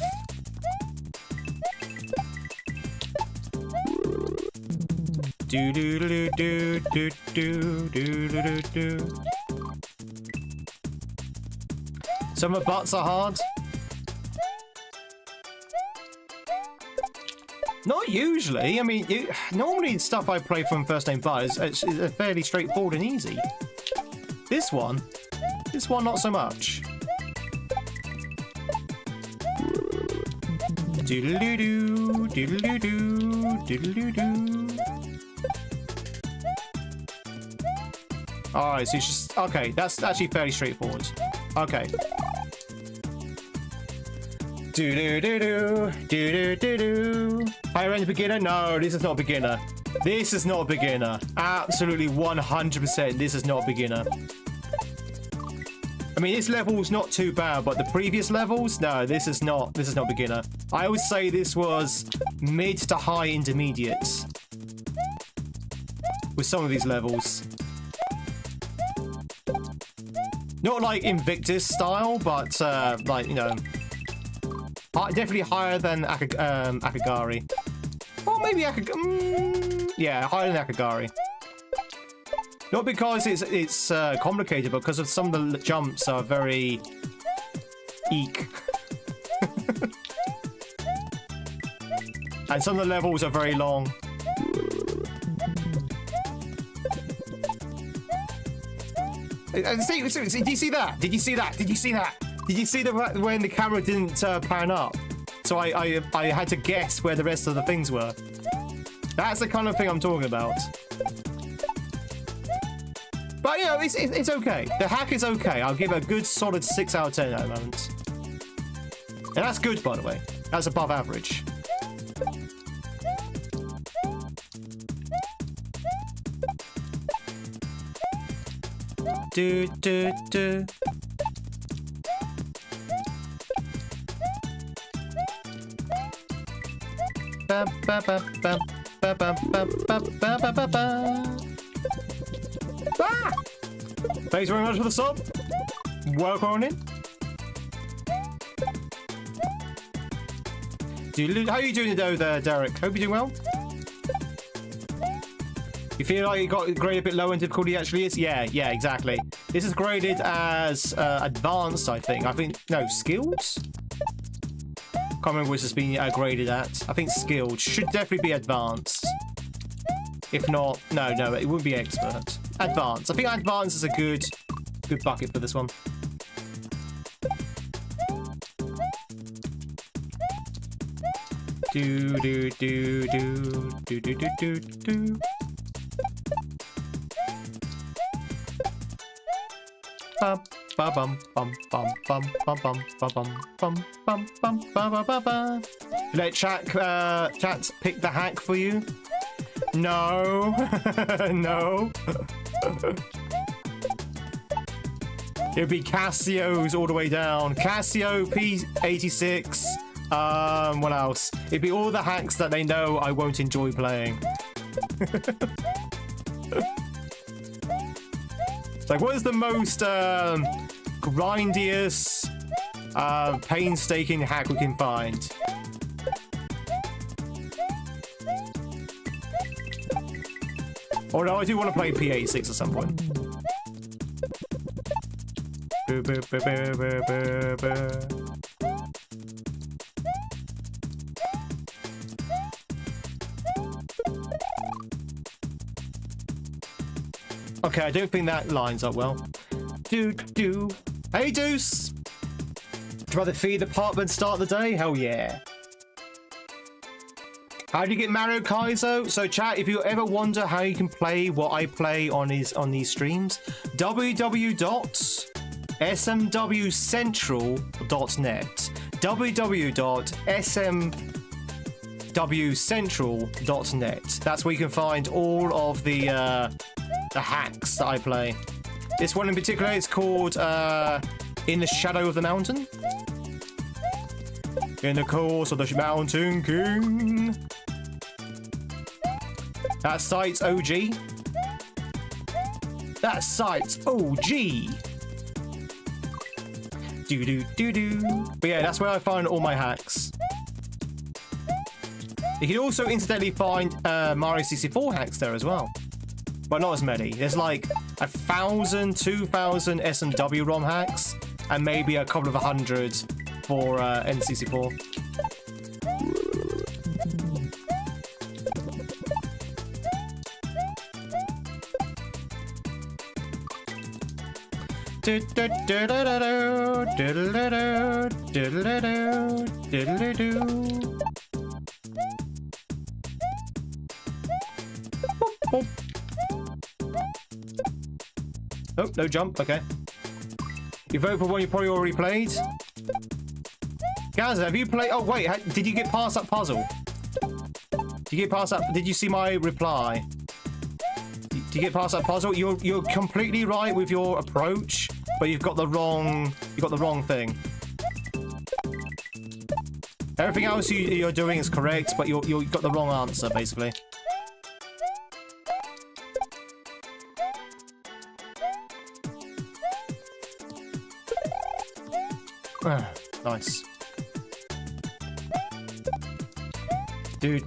Do do do do do do do do do. Some of the butts are hard. Not usually. I mean, normally stuff I play from first name But is fairly straightforward and easy. This one not so much. Doodle-doo-doo, doodle-doo-doo, doodle-doo-doo. Alright, so it's just... Okay, that's actually fairly straightforward. Okay. Do-do-do-do, do-do-do-do. Higher end beginner? No, this is not a beginner. This is not a beginner. Absolutely 100% this is not a beginner. I mean, this level's not too bad, but the previous levels? No, this is not beginner. I would say this was mid to high intermediate with some of these levels. Not like Invictus style, but like, you know, definitely higher than Akagari. Or maybe yeah, higher than Akagari. Not because it's complicated, but because of some of the jumps are very eek. And some of the levels are very long. Did you see that? Did you see that? Did you see that? Did you see that when the camera didn't pan up? So I had to guess where the rest of the things were. That's the kind of thing I'm talking about. But, you know, it's okay. The hack is okay. I'll give it a good solid 6 out of 10 at the moment. And that's good, by the way. That's above average. Do, do, do. Ba, ba, ba, ba, ba, ba, ba, ba, ba, ba, ba. Ah! Thanks very much for the sub. Welcome on in. How are you doing though there, Derek? Hope you're doing well. You feel like you got graded a bit lower in difficulty actually is? Yeah, exactly. This is graded as advanced, I think. No, skills? Can't remember which it's been graded at. I think skilled. Should definitely be advanced. If not, no, it wouldn't be expert. Advanced. I think advanced is a good bucket for this one. Do do do do do do do do do. Bum bum bum bum bum bum bum bum bum bum bum bum bum bum. Let chat pick the hack for you. No, no. It'll be Casio's all the way down. Casio P86. What else? It'd be all the hacks that they know I won't enjoy playing. Like, what is the most grindiest, painstaking hack we can find? Although I do want to play P86 at some point. Okay, I don't think that lines up well. Do. Hey, Deuce! Would you rather feed the apartment start the day? Hell yeah. How do you get Mario Kaizo? So chat, if you ever wonder how you can play what I play on these streams, www.smwcentral.net. www.smwcentral.net. That's where you can find all of the hacks that I play. This one in particular is called In the Shadow of the Mountain. In the course of the Mountain King. That site's OG. That site's OG. Do. But yeah, that's where I find all my hacks. You can also incidentally find Mario 64 hacks there as well. But not as many. There's like 1,000, 2,000 SMW ROM hacks, and maybe a couple of 100 for N64. Oh, no jump. Okay. You vote for one you probably already played. Gaza, have you played? Oh wait, did you get past that puzzle? Did you get past that? Did you see my reply? Did you get past that puzzle? You're completely right with your approach, but you've got the wrong thing. Everything else you're doing is correct, but you've got the wrong answer basically. Nice. Do.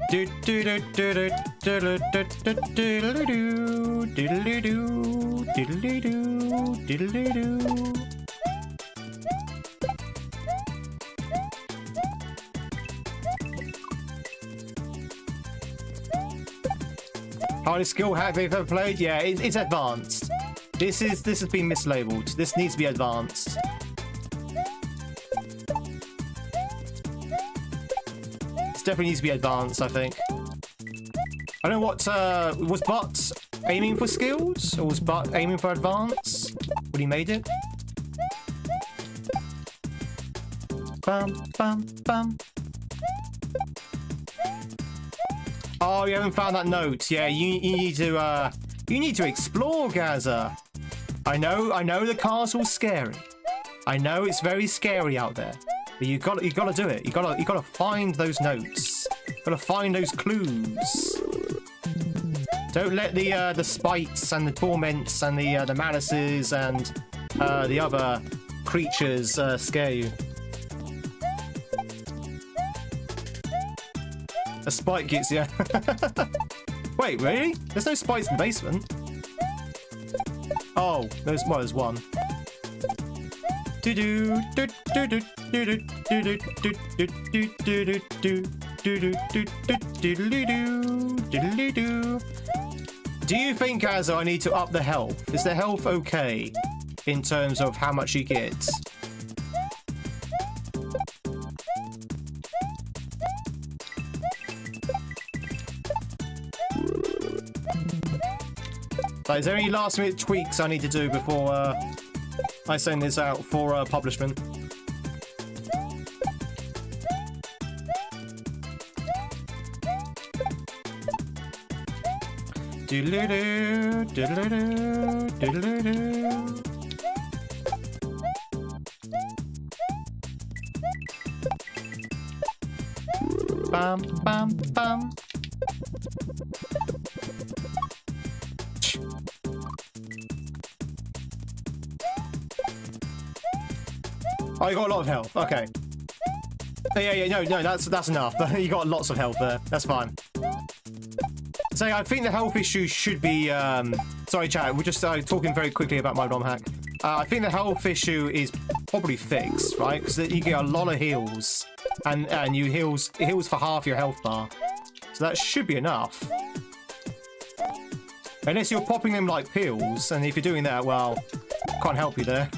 Hardest skill hack they've ever played? Yeah, it's advanced. This has been mislabeled. This needs to be advanced. Definitely needs to be advanced, I think. I don't know what was Butt aiming for skills, or was Butt aiming for advanced when he made it? Bum bum bum. Oh, you haven't found that note. Yeah, you need to explore, Gaza. I know the castle's scary. I know it's very scary out there. But you gotta do it. You gotta find those notes. Gotta find those clues. Don't let the spites and the torments and the malices and the other creatures scare you. A spite gets you. Wait, really? There's no spites in the basement. Oh, there's one. Do. Do you think, Kaizo, I need to up the health? Is the health okay in terms of how much you get? Like, is there any last minute tweaks I need to do before I send this out for publishment? Doodle-doo, doodle-doo, doodle-doo. Bam, bam, bam. Oh, you got a lot of health. Okay. Yeah. No, that's enough. You got lots of health there. That's fine. So I think the health issue should be. Sorry, chat. We're just talking very quickly about my ROM hack. I think the health issue is probably fixed, right? Because you get a lot of heals, and it heals for half your health bar. So that should be enough. Unless you're popping them like pills, and if you're doing that, well, can't help you there.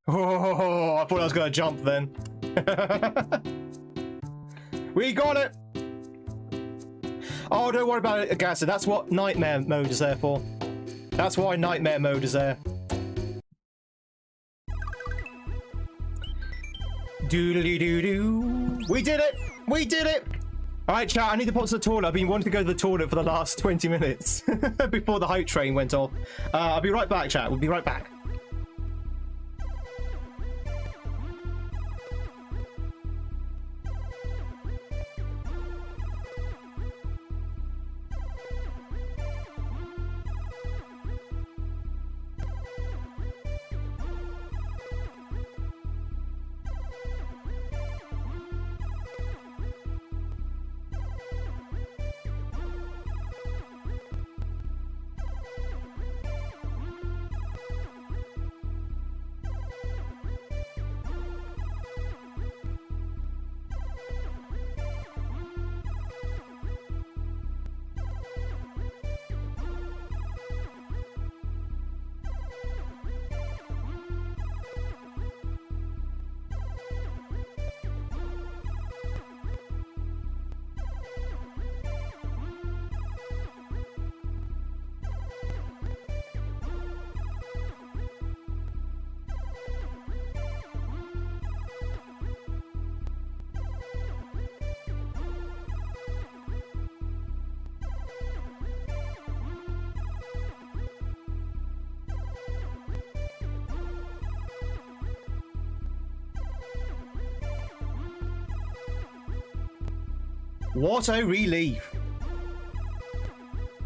Oh, I thought I was going to jump then. We got it! Oh, don't worry about it, Gaza. That's what nightmare mode is there for. That's why nightmare mode is there. Doodly-doo-doo. We did it! We did it! Alright, chat, I need to pop to the toilet. I've been wanting to go to the toilet for the last 20 minutes before the hype train went off. I'll be right back, chat. We'll be right back. What a relief!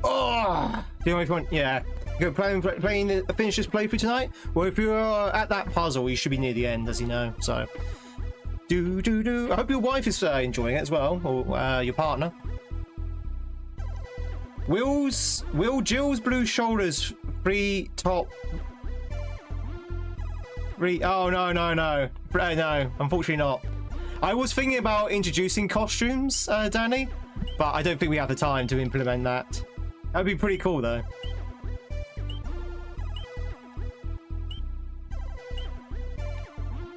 Oh, do you know if you want? Yeah, go finish this playthrough tonight. Well, if you're at that puzzle, you should be near the end, as you know. So, I hope your wife is enjoying it as well, or your partner. Will Jill's blue shoulders free top? Free? Oh no, no, unfortunately not. I was thinking about introducing costumes, Danny, but I don't think we have the time to implement that. That'd be pretty cool, though.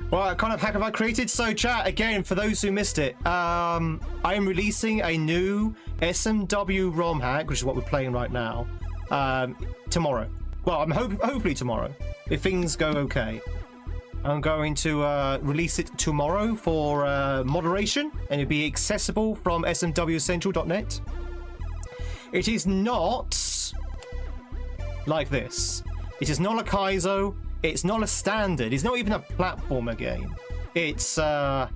What kind of hack have I created? So, chat, again, for those who missed it, I am releasing a new SMW ROM hack, which is what we're playing right now, tomorrow. Well, I'm hopefully tomorrow, if things go okay. I'm going to release it tomorrow for moderation, and it'll be accessible from smwcentral.net. It is not like this. It is not a Kaiso. It's not a standard. It's not even a platformer game. It's an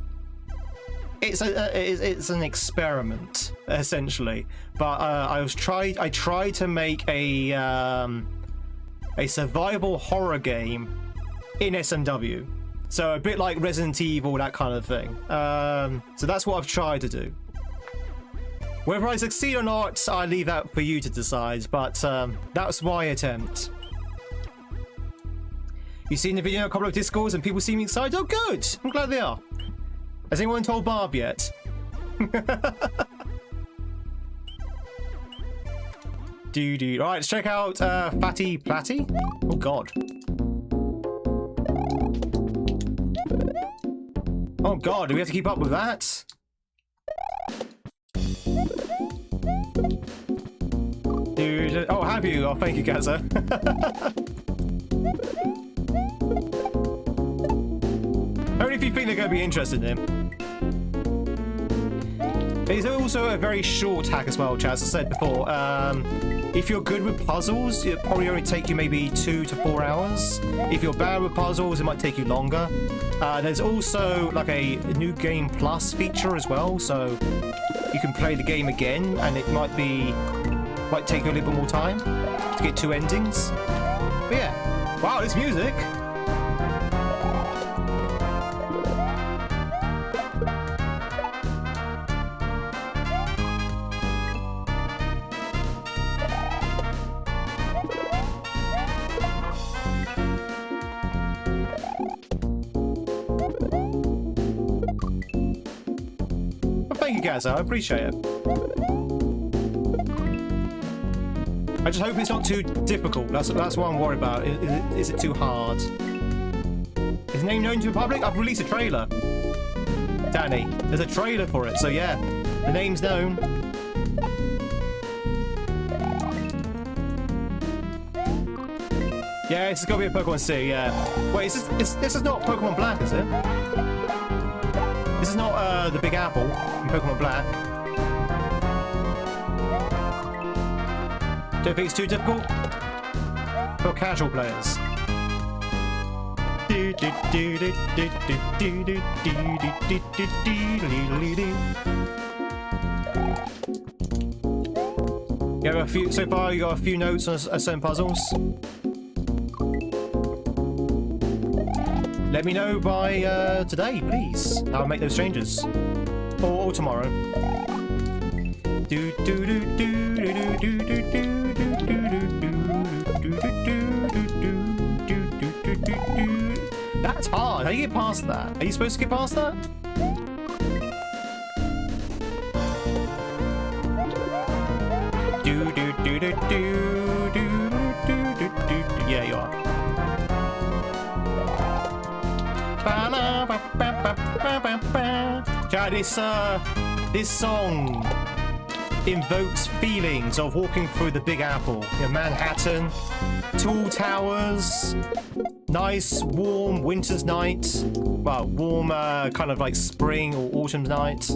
experiment essentially. But I tried to make a survival horror game in SMW, so a bit like Resident Evil, that kind of thing. So that's what I've tried to do. Whether I succeed or not, I leave that for you to decide, but that's my attempt. You've seen the video, a couple of Discords, and people seem excited. Oh, good! I'm glad they are. Has anyone told Barb yet? Alright, let's check out Fatty Platty. Oh, God. Oh god, do we have to keep up with that? Dude, oh, have you? Oh, thank you, Gaza. Only if you think they're going to be interested in him. It's also a very short hack as well, chat, as I said before. If you're good with puzzles, it'll probably only take you maybe 2 to 4 hours. If you're bad with puzzles, it might take you longer. There's also like a new game plus feature as well, so you can play the game again, and it might take you a little bit more time to get 2 endings. But yeah, wow, this music. Thank you, guys. I appreciate it. I just hope it's not too difficult. That's what I'm worried about. Is it too hard? It's Is name known to the public? I've released a trailer. Danny, there's a trailer for it, so yeah. The name's known. Yeah, this has got to be a Pokemon C, yeah. Wait, this is not Pokemon Black, is it? This is not the Big Apple in Pokemon Black. Don't think it's too difficult? For casual players. You have a few so far. You got a few notes on certain puzzles. Let me know by today, please. I'll make those changes, or tomorrow. That's hard. How do you get past that? Are you supposed to get past that? Yeah, you are. Chat, this song invokes feelings of walking through the Big Apple. You know, Manhattan, tall towers, nice warm winter's night. Well, warm kind of like spring or autumn night.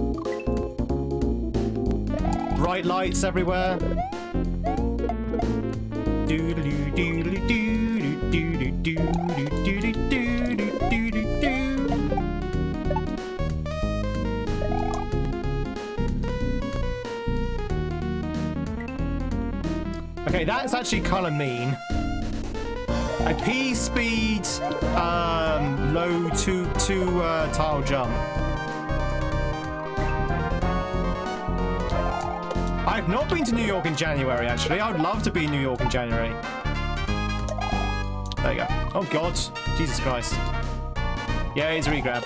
Bright lights everywhere. Okay, that's actually kind of mean. A P speed, low two tile jump. I've not been to New York in January, actually. I would love to be in New York in January. There you go. Oh God, Jesus Christ. Yeah, it's a regrab.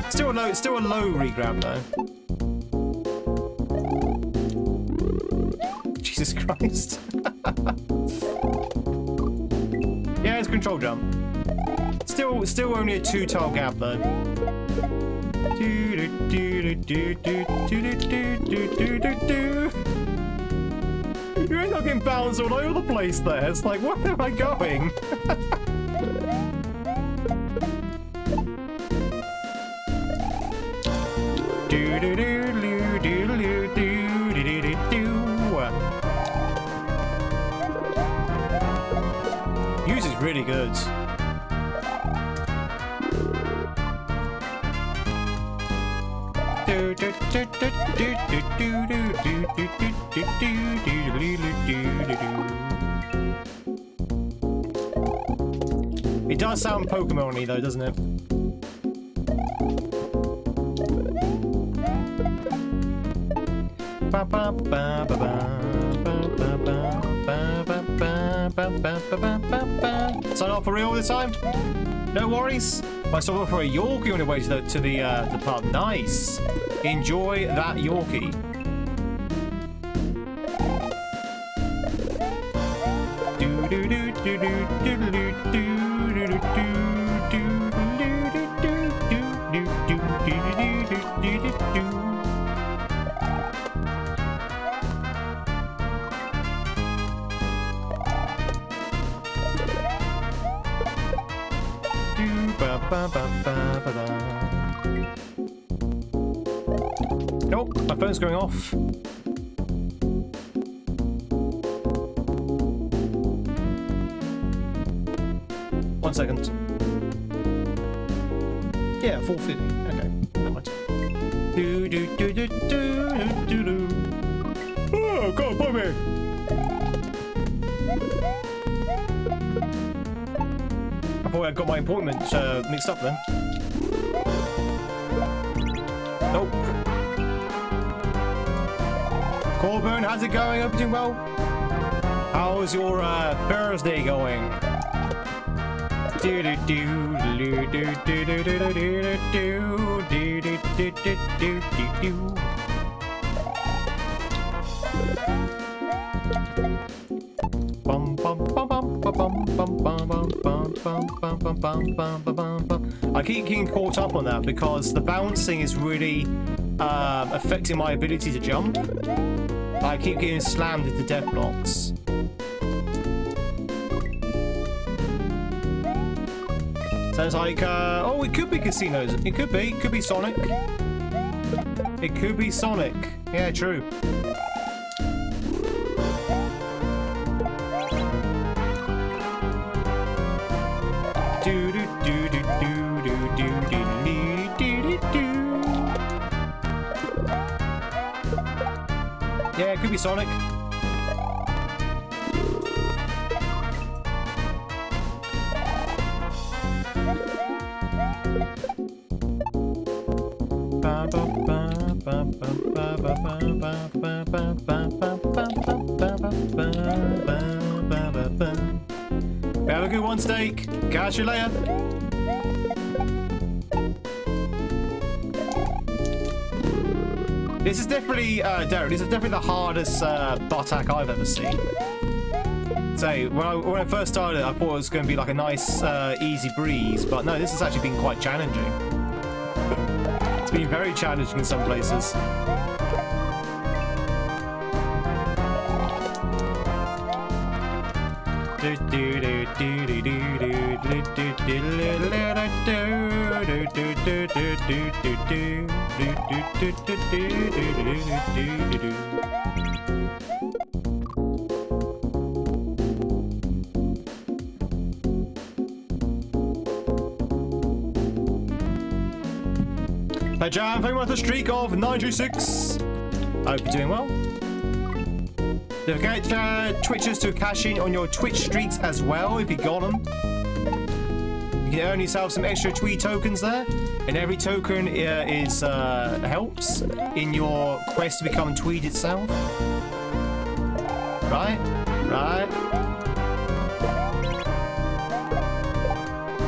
Still a low regrab though. Jesus Christ. Yeah, it's a control jump. Still only a 2-tile gap though. You end up getting bounced all over the place there. It's like, where am I going? Use is really good. It does sound Pokemon-y though, doesn't it? Sign off for real this time? No worries. I saw for a Yorkie on the way to the pub. Nice. Enjoy that Yorkie. Nope, my phone's going off. One second. Yeah, 450. Okay, never mind. Oh, God, bite me! I thought I got my appointment mixed up then. Nope. Corbin, how's it going? Hope you're doing well. How's your Thursday going? Bum bum bum bum bum I keep getting caught up on that because the bouncing is really affecting my ability to jump. I keep getting slammed into death blocks. Sounds like, oh, it could be casinos. It could be. It could be Sonic. It could be Sonic. Yeah, true. Do do do do do do do do do do. Yeah, it could be Sonic. Have a good one, Steak. Catch you later. This is definitely, Derek, this is definitely the hardest butt hack I've ever seen. So, when I first started, I thought it was going to be like a nice, easy breeze, but no, this has actually been quite challenging. It's been very challenging in some places. Hey Jam, thank you for the streak of 96. I hope you're doing well. Don't forget Twitchers to cash in on your Twitch streaks as well if you got them. You can earn yourself some extra Tweed tokens there, and every token helps in your quest to become Tweed itself. Right? Right?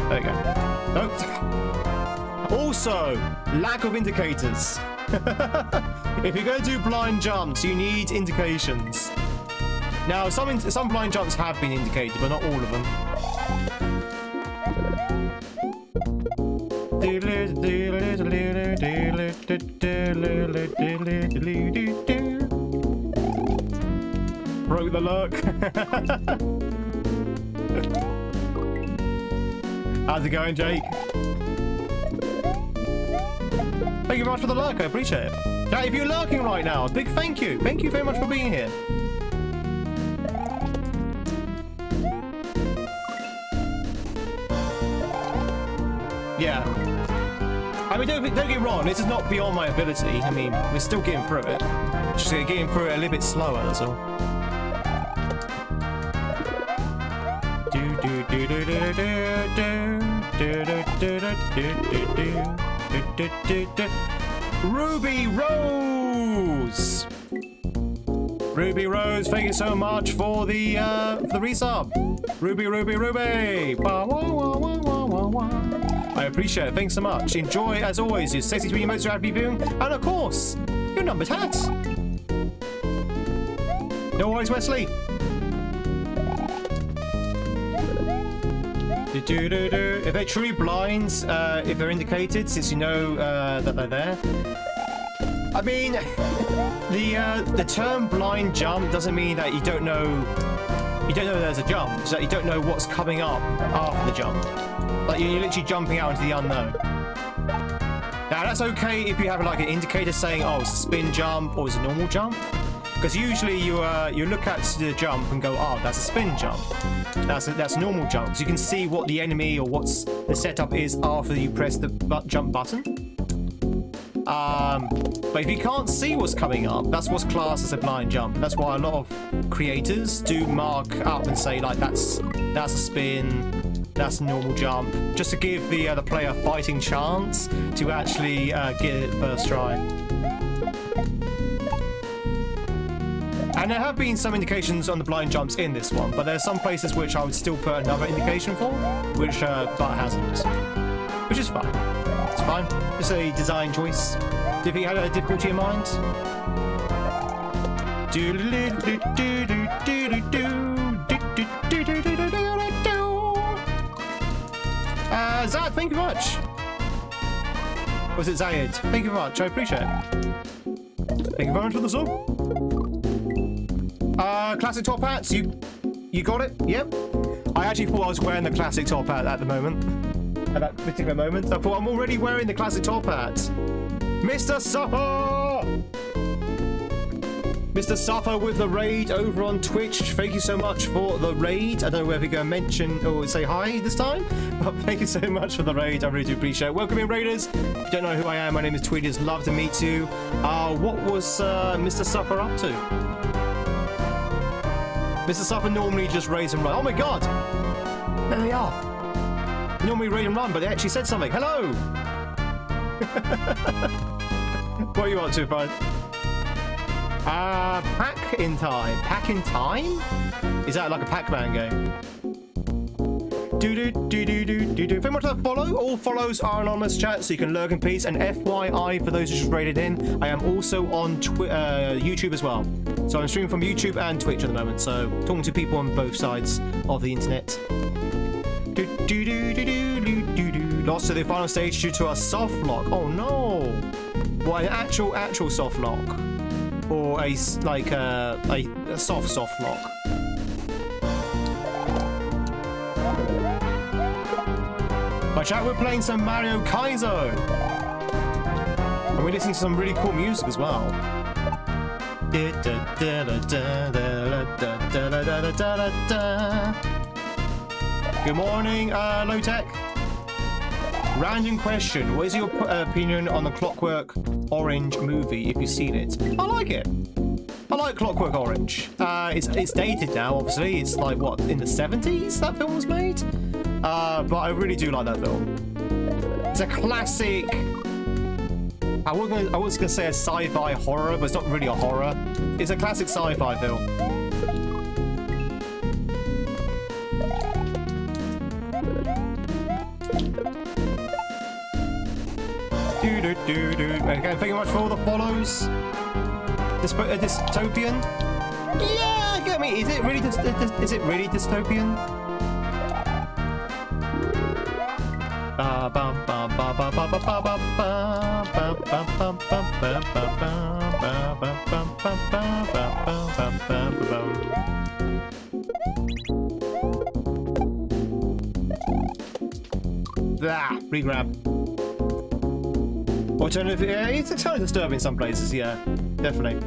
There you go. Nope. Also, lack of indicators. If you're going to do blind jumps, you need indications. Now, some blind jumps have been indicated, but not all of them. Broke the lurk. How's it going, Jake? Thank you very much for the lurk, I appreciate it. Now, if you're lurking right now, a big thank you. Thank you very much for being here. Yeah. I mean, don't get me wrong, this is not beyond my ability. I mean, we're still getting through it. Just getting through it a little bit slower, that's all. Ruby Rose! Ruby Rose, thank you so much for the resub. Ruby. I appreciate it, thanks so much. Enjoy, as always, your sexy tweet emotes you're happy viewing, and of course, your numbered hats. No worries, Wesley. If they're truly blinds, if they're indicated, since you know that they're there. I mean, the term blind jump doesn't mean that you don't know there's a jump. It's that you don't know what's coming up after the jump. Like you're literally jumping out into the unknown. Now that's okay if you have like an indicator saying, oh, it's a spin jump or it's a normal jump. Because usually you look at the jump and go, oh, that's a spin jump. That's a normal jump. So you can see what the enemy or what's the setup is after you press the jump button. But if you can't see what's coming up, that's what's classed as a blind jump. That's why a lot of creators do mark up and say like that's a spin, that's a normal jump, just to give the player a fighting chance to actually get it first try. And there have been some indications on the blind jumps in this one, but there's some places which I would still put another indication for, which but hasn't, which is fine. It's fine. It's a design choice. Do you think you had a difficulty in mind? Zad, thank you very much. Or was it Zayed? Thank you very much. I appreciate it. Thank you very much for the sub. Classic top hats. You got it? Yep. I actually thought I was wearing the classic top hat at the moment. At that particular moment. I thought I'm already wearing the classic top hat. Mr. Supper! Mr. Supper with the raid over on Twitch. Thank you so much for the raid. I don't know whether you're going to mention or say hi this time, but thank you so much for the raid. I really do appreciate it. Welcome in, raiders. If you don't know who I am, my name is Tweed. It's love to meet you. What was Mr. Supper up to? Mr. Supper normally just raids and run. Oh my god! There they are. Normally raid and run, but they actually said something. Hello! What are you up to, bud? Pack in time. Pack in time? Is that like a Pac-Man game? Very much that follow. All follows are anonymous, chat, so you can lurk in peace. And FYI, for those who just raided in, I am also on YouTube as well. So I'm streaming from YouTube and Twitch at the moment, so talking to people on both sides of the internet. Lost to the final stage due to a soft lock. Oh no! What, an actual soft lock? Or a soft lock? My chat, we're playing some Mario Kaiso! And we're listening to some really cool music as well. Good morning, Low Tech. Random question. What is your opinion on the Clockwork Orange movie, if you've seen it? I like it. I like Clockwork Orange. It's dated now, obviously. It's like, what, in the 70s that film was made? But I really do like that film. It's a classic... I was going to say a sci-fi horror, but it's not really a horror. It's a classic sci-fi film. Okay, thank you much for all the follows. Dystopian? Yeah, get me. Is it really dystopian? Regrab. Alternative, yeah, it's kind of disturbing in some places, yeah, definitely.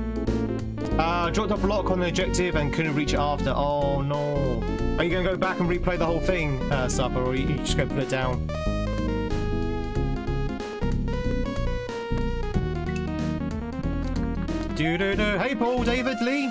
Dropped off a lock on the objective and couldn't reach it after. Oh no. Are you going to go back and replay the whole thing, Supper, or are you just going to put it down? Hey Paul, David, Lee.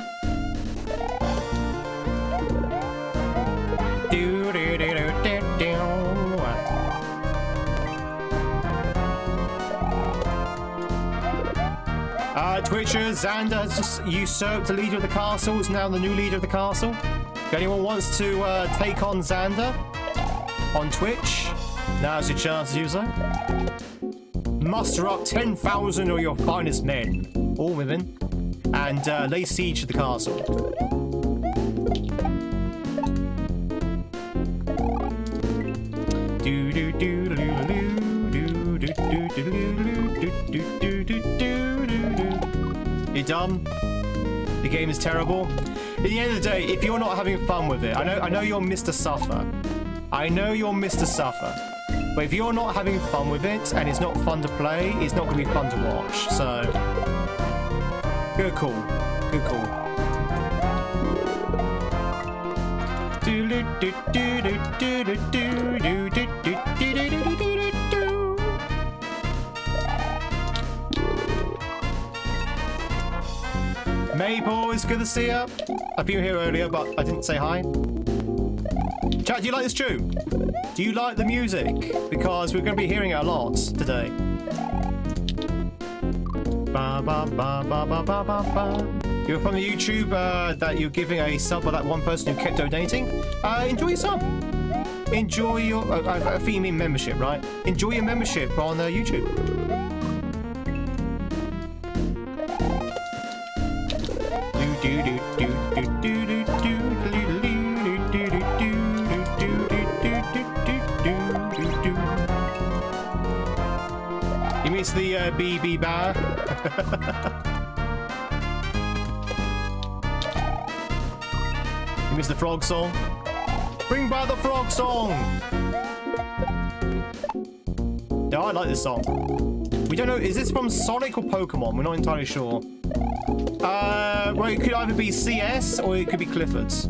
Twitcher, Xander has just usurped the leader of the castle, is now the new leader of the castle. If anyone wants to take on Xander on Twitch, now's your chance to do so. Muster up 10,000 of your finest men, or women, and lay siege to the castle. You dumb? The game is terrible. At the end of the day, if you're not having fun with it, I know you're Mr. Suffer. I know you're Mr. Suffer. But if you're not having fun with it and it's not fun to play, it's not going to be fun to watch. So, good call. Good call. Maple, it's good to see you. I've been here earlier, but I didn't say hi. Chat, do you like this tune? Do you like the music? Because we're going to be hearing it a lot today. Ba, ba, ba, ba, ba, ba, ba, ba. You're from the YouTube that you're giving a sub for that one person who kept donating. Enjoy your sub. Enjoy your... I think you mean membership, right? Enjoy your membership on YouTube. miss the BB bar. You miss the frog song. Bring back the frog song. Yeah, I like this song. We don't know, is this from Sonic or Pokemon? We're not entirely sure. Well, it could either be CS or it could be Clifford's.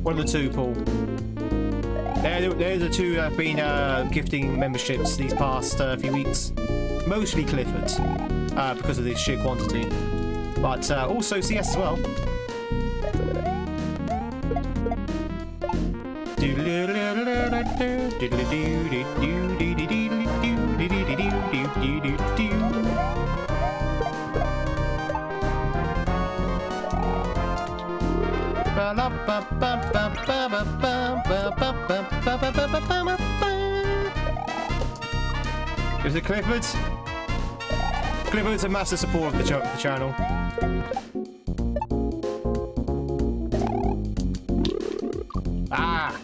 One of the two, Paul. They're the two that have been gifting memberships these past few weeks. Mostly Clifford's, because of the sheer quantity. But also CS as well. Is it Clifford's? Clifford's a massive supporter of the channel. Ah!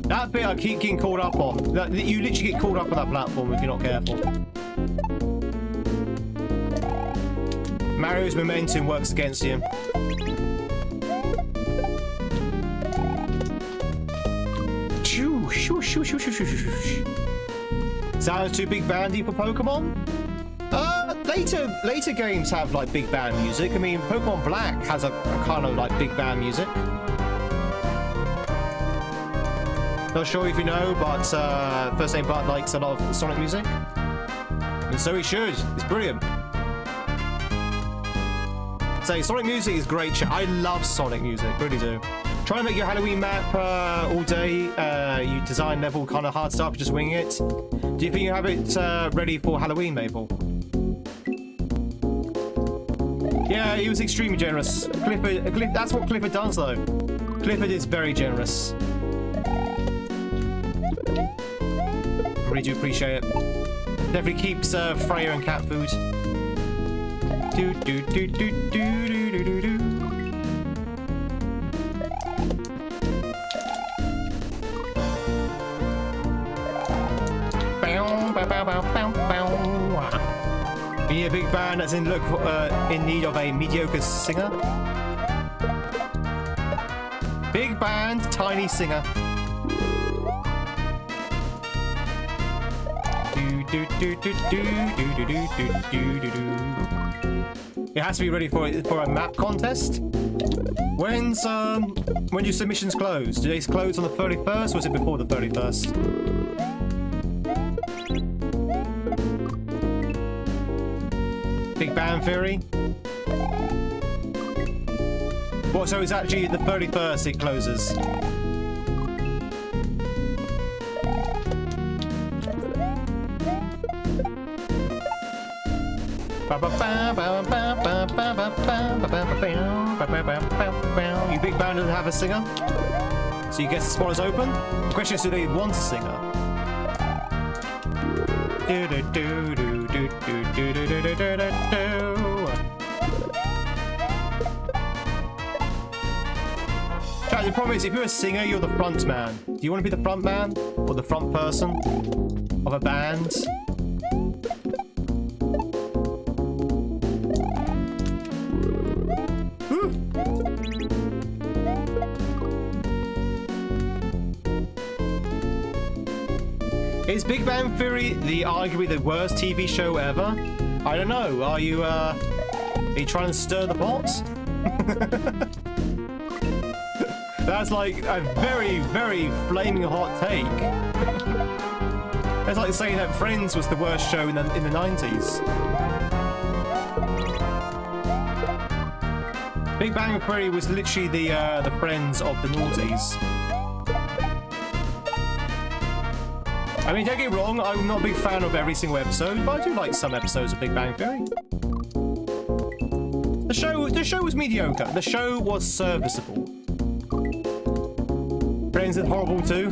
That bit I keep getting caught up on. You literally get caught up on that platform if you're not careful. Mario's momentum works against you. Sounds too big bandy for Pokemon? Later games have like big band music. I mean, Pokemon Black has a kind of like big band music. Not sure if you know, but First Name Bart likes a lot of Sonic music. And so he should. It's brilliant. So Sonic music is great. I love Sonic music, really do. Try and make your Halloween map all day. You design level kind of hard stuff, just wing it. Do you think you have it ready for Halloween, Maple? Yeah, he was extremely generous. Clifford, that's what Clifford does, though. Clifford is very generous. Really do appreciate it. Definitely keeps Freya and cat food. Do do do do do do do do. You need a big band that's in need of a mediocre singer. Big band, tiny singer. It has to be ready for a map contest. When do submissions close? Do they close on the 31st or is it before the 31st? Big Bang Theory? What, so it's actually the 31st it closes? You big band doesn't have a singer? So you guess the spot is open? The question is, do they want a singer? Chat, the problem is, if you're a singer, you're the front man. Do you want to be the front man? Or the front person of a band? Is Big Bang Theory arguably the worst TV show ever? I don't know. Are you trying to stir the pot? That's like a very, very flaming hot take. That's like saying that Friends was the worst show in the 90s. Big Bang Theory was literally the Friends of the noughties. I mean, don't get me wrong, I'm not a big fan of every single episode, but I do like some episodes of Big Bang Theory. The show was mediocre. The show was serviceable. Friends is horrible too.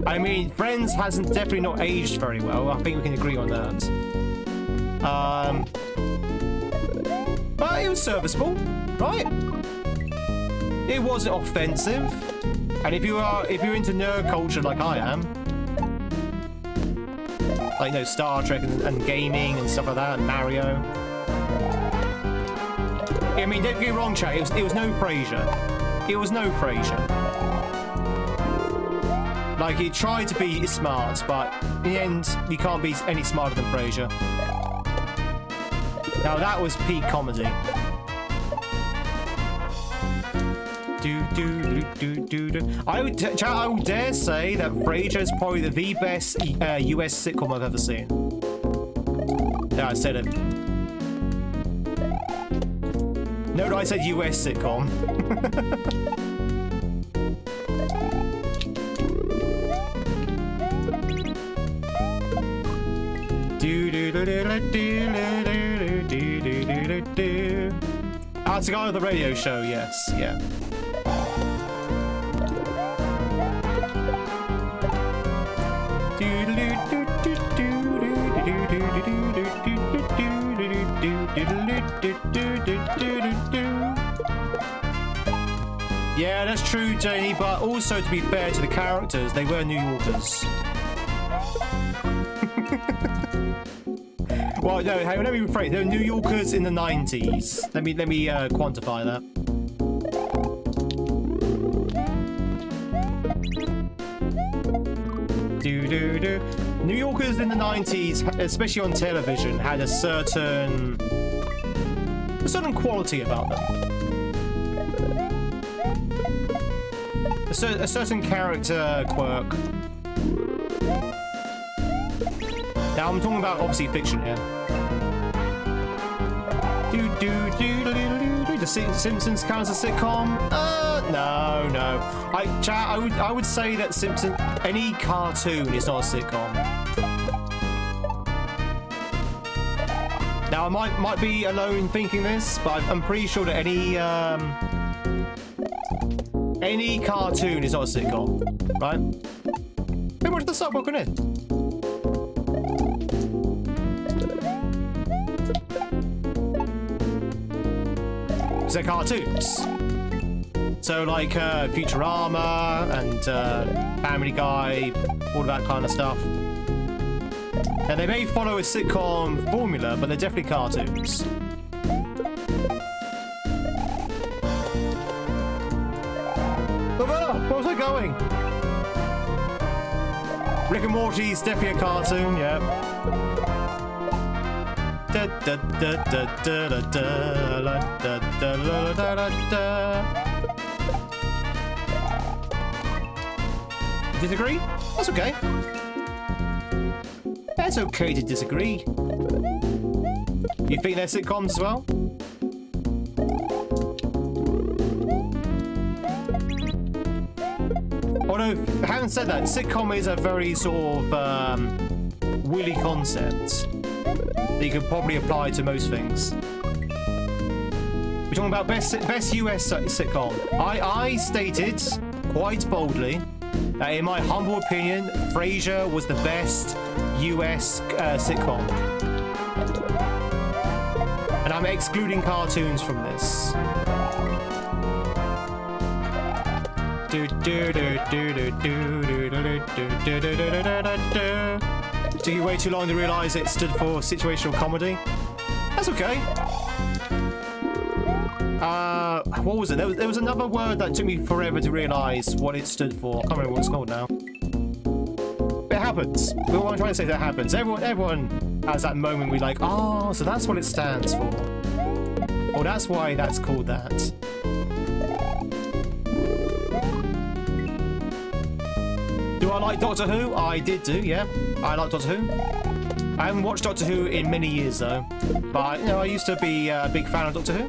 I mean, Friends hasn't definitely not aged very well. I think we can agree on that. But it was serviceable, right? It wasn't offensive, and if you're into nerd culture like I am. like, you know, Star Trek and gaming and stuff like that, and Mario. I mean, don't get me wrong, chat. It was no Frasier. It was no Frasier. Like, he tried to be smart, but in the end, you can't be any smarter than Frasier. Now that was peak comedy. I would dare say that Frasier is probably the best US sitcom I've ever seen. Yeah, I said it. No, I said US sitcom. Ah, it's a guy with the radio show, yes, yeah. Yeah, that's true, Janie, but also, to be fair to the characters, they were New Yorkers. Well, no, hang on, let me rephrase. They were New Yorkers in the 90s. Let me quantify that. New Yorkers in the 90s, especially on television, had a certain quality about them. A certain character quirk. Now I'm talking about obviously fiction here. The Simpsons count as a sitcom? No. I would say that any cartoon is not a sitcom. Now I might be alone thinking this, but I'm pretty sure that any cartoon is not a sitcom, right? Hey, watch the sub, welcome in. They're cartoons. So like Futurama and Family Guy, all that kind of stuff. And they may follow a sitcom formula, but they're definitely cartoons. Where was I going? Rick and Morty's definitely a cartoon, yeah. Disagree? That's okay. That's okay to disagree. You think they're sitcoms as well? Although, having said that, sitcom is a very sort of woolly concept that you could probably apply to most things. We're talking about best US sitcom. I stated quite boldly that in my humble opinion, Frasier was the best US sitcom. And I'm excluding cartoons from this. Took you way too long to realise it stood for situational comedy. That's okay. What was it? There was another word that took me forever to realise what it stood for. I can't remember what it's called now. It happens. What I'm trying to say is that happens. Everyone has that moment where you're like, oh, so that's what it stands for. Or that's why that's called that. Do I like Doctor Who? I did do, yeah. I like Doctor Who. I haven't watched Doctor Who in many years though. But, you know, I used to be a big fan of Doctor Who.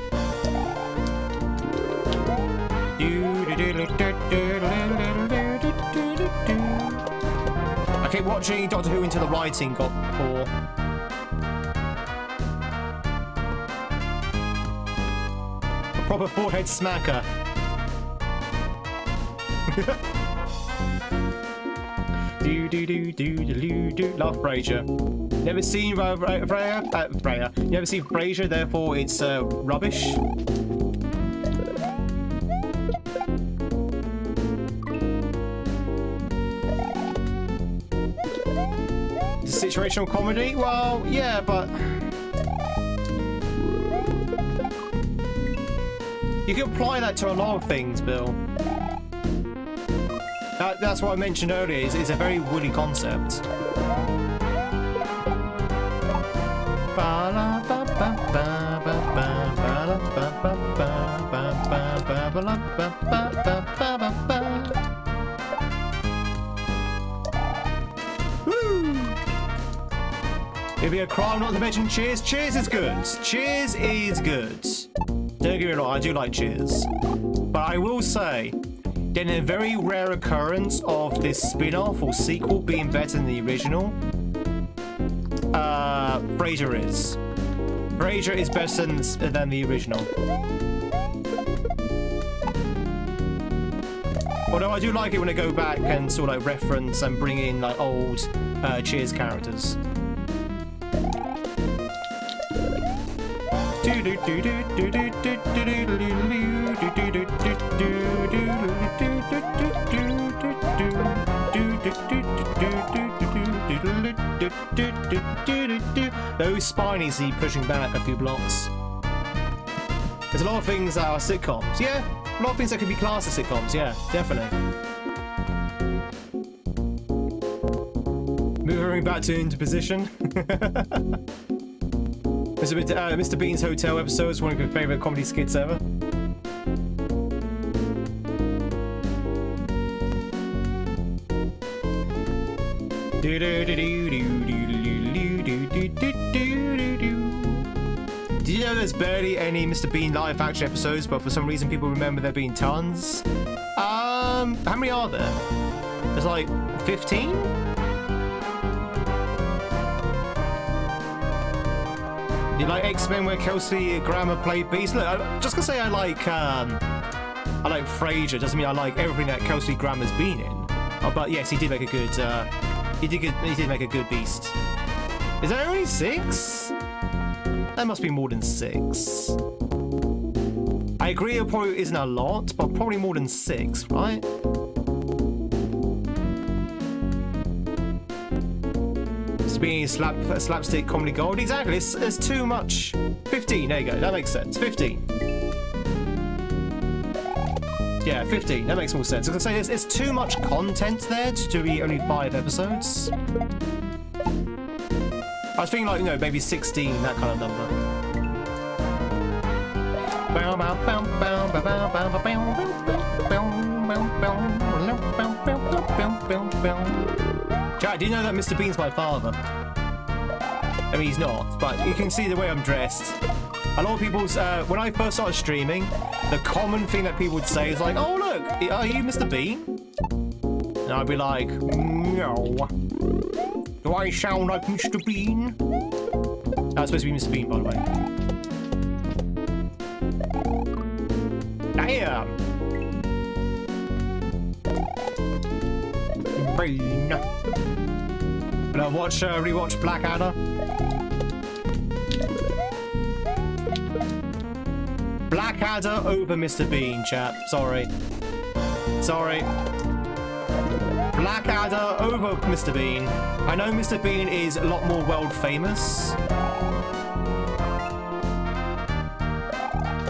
I kept watching Doctor Who until the writing got poor. A proper forehead smacker. Love Frasier. Never seen Frasier. Never seen Frasier, therefore it's rubbish. Situational comedy? Well, yeah, but you can apply that to a lot of things, Bill. That's what I mentioned earlier. It's a very woody concept. It'd be a crime not to mention Cheers. Cheers is good. Cheers is good. Don't get me wrong, I do like Cheers. But I will say, getting a very rare occurrence of this spin-off or sequel being better than the original, Frasier is. Frasier is better than the original. Although I do like it when they go back and sort of like reference and bring in like old Cheers characters. Those spinies see pushing back a few blocks. There's a lot of things that are sitcoms. Yeah, a lot of things that could be classed as sitcoms. Yeah, definitely. Moving back to into position. Mr. Bean's Hotel episode is one of your favourite comedy skits ever. Did you know there's barely any Mr. Bean live action episodes, but for some reason people remember there being tons? How many are there? There's like 15? You like X-Men where Kelsey Grammer played Beast? Look, I'm just gonna say I like Frasier. Doesn't mean I like everything that Kelsey Grammer's been in. Oh, but yes, he did make a good. He did make a good Beast. Is there only 6? That must be more than 6. I agree, it probably isn't a lot, but probably more than 6, right? Being slapstick comedy gold. Exactly, it's too much. 15, there you go, that makes sense. 15. Yeah, 15, that makes more sense. I was gonna say, there's too much content there to be only 5 episodes. I was thinking like, you know, maybe 16, that kind of number. Jack, do you know that Mr. Bean's my father? I mean, he's not, but you can see the way I'm dressed. A lot of people's, when I first started streaming, the common thing that people would say is like, oh look, are you Mr. Bean? And I'd be like, no. Do I sound like Mr. Bean? That's supposed to be Mr. Bean, by the way. Damn! Bean. And I rewatch Blackadder. Blackadder over Mr. Bean, chap. Sorry. Blackadder over Mr. Bean. I know Mr. Bean is a lot more world famous.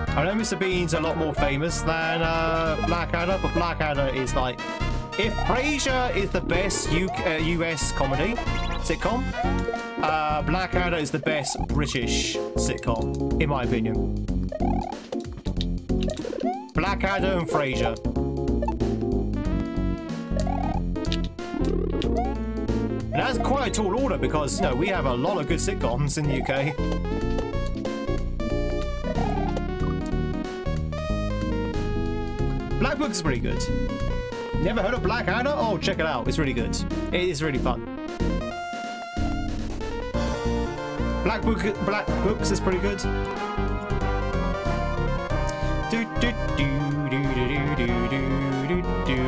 I know Mr. Bean's a lot more famous than Blackadder, but Blackadder is like... If Frasier is the best US comedy sitcom, Blackadder is the best British sitcom, in my opinion. Blackadder and Frasier. And that's quite a tall order because, you know, we have a lot of good sitcoms in the UK. Black Book's pretty good. Never heard of Blackadder? Oh, check it out. It's really good. It is really fun. Black Books is pretty good.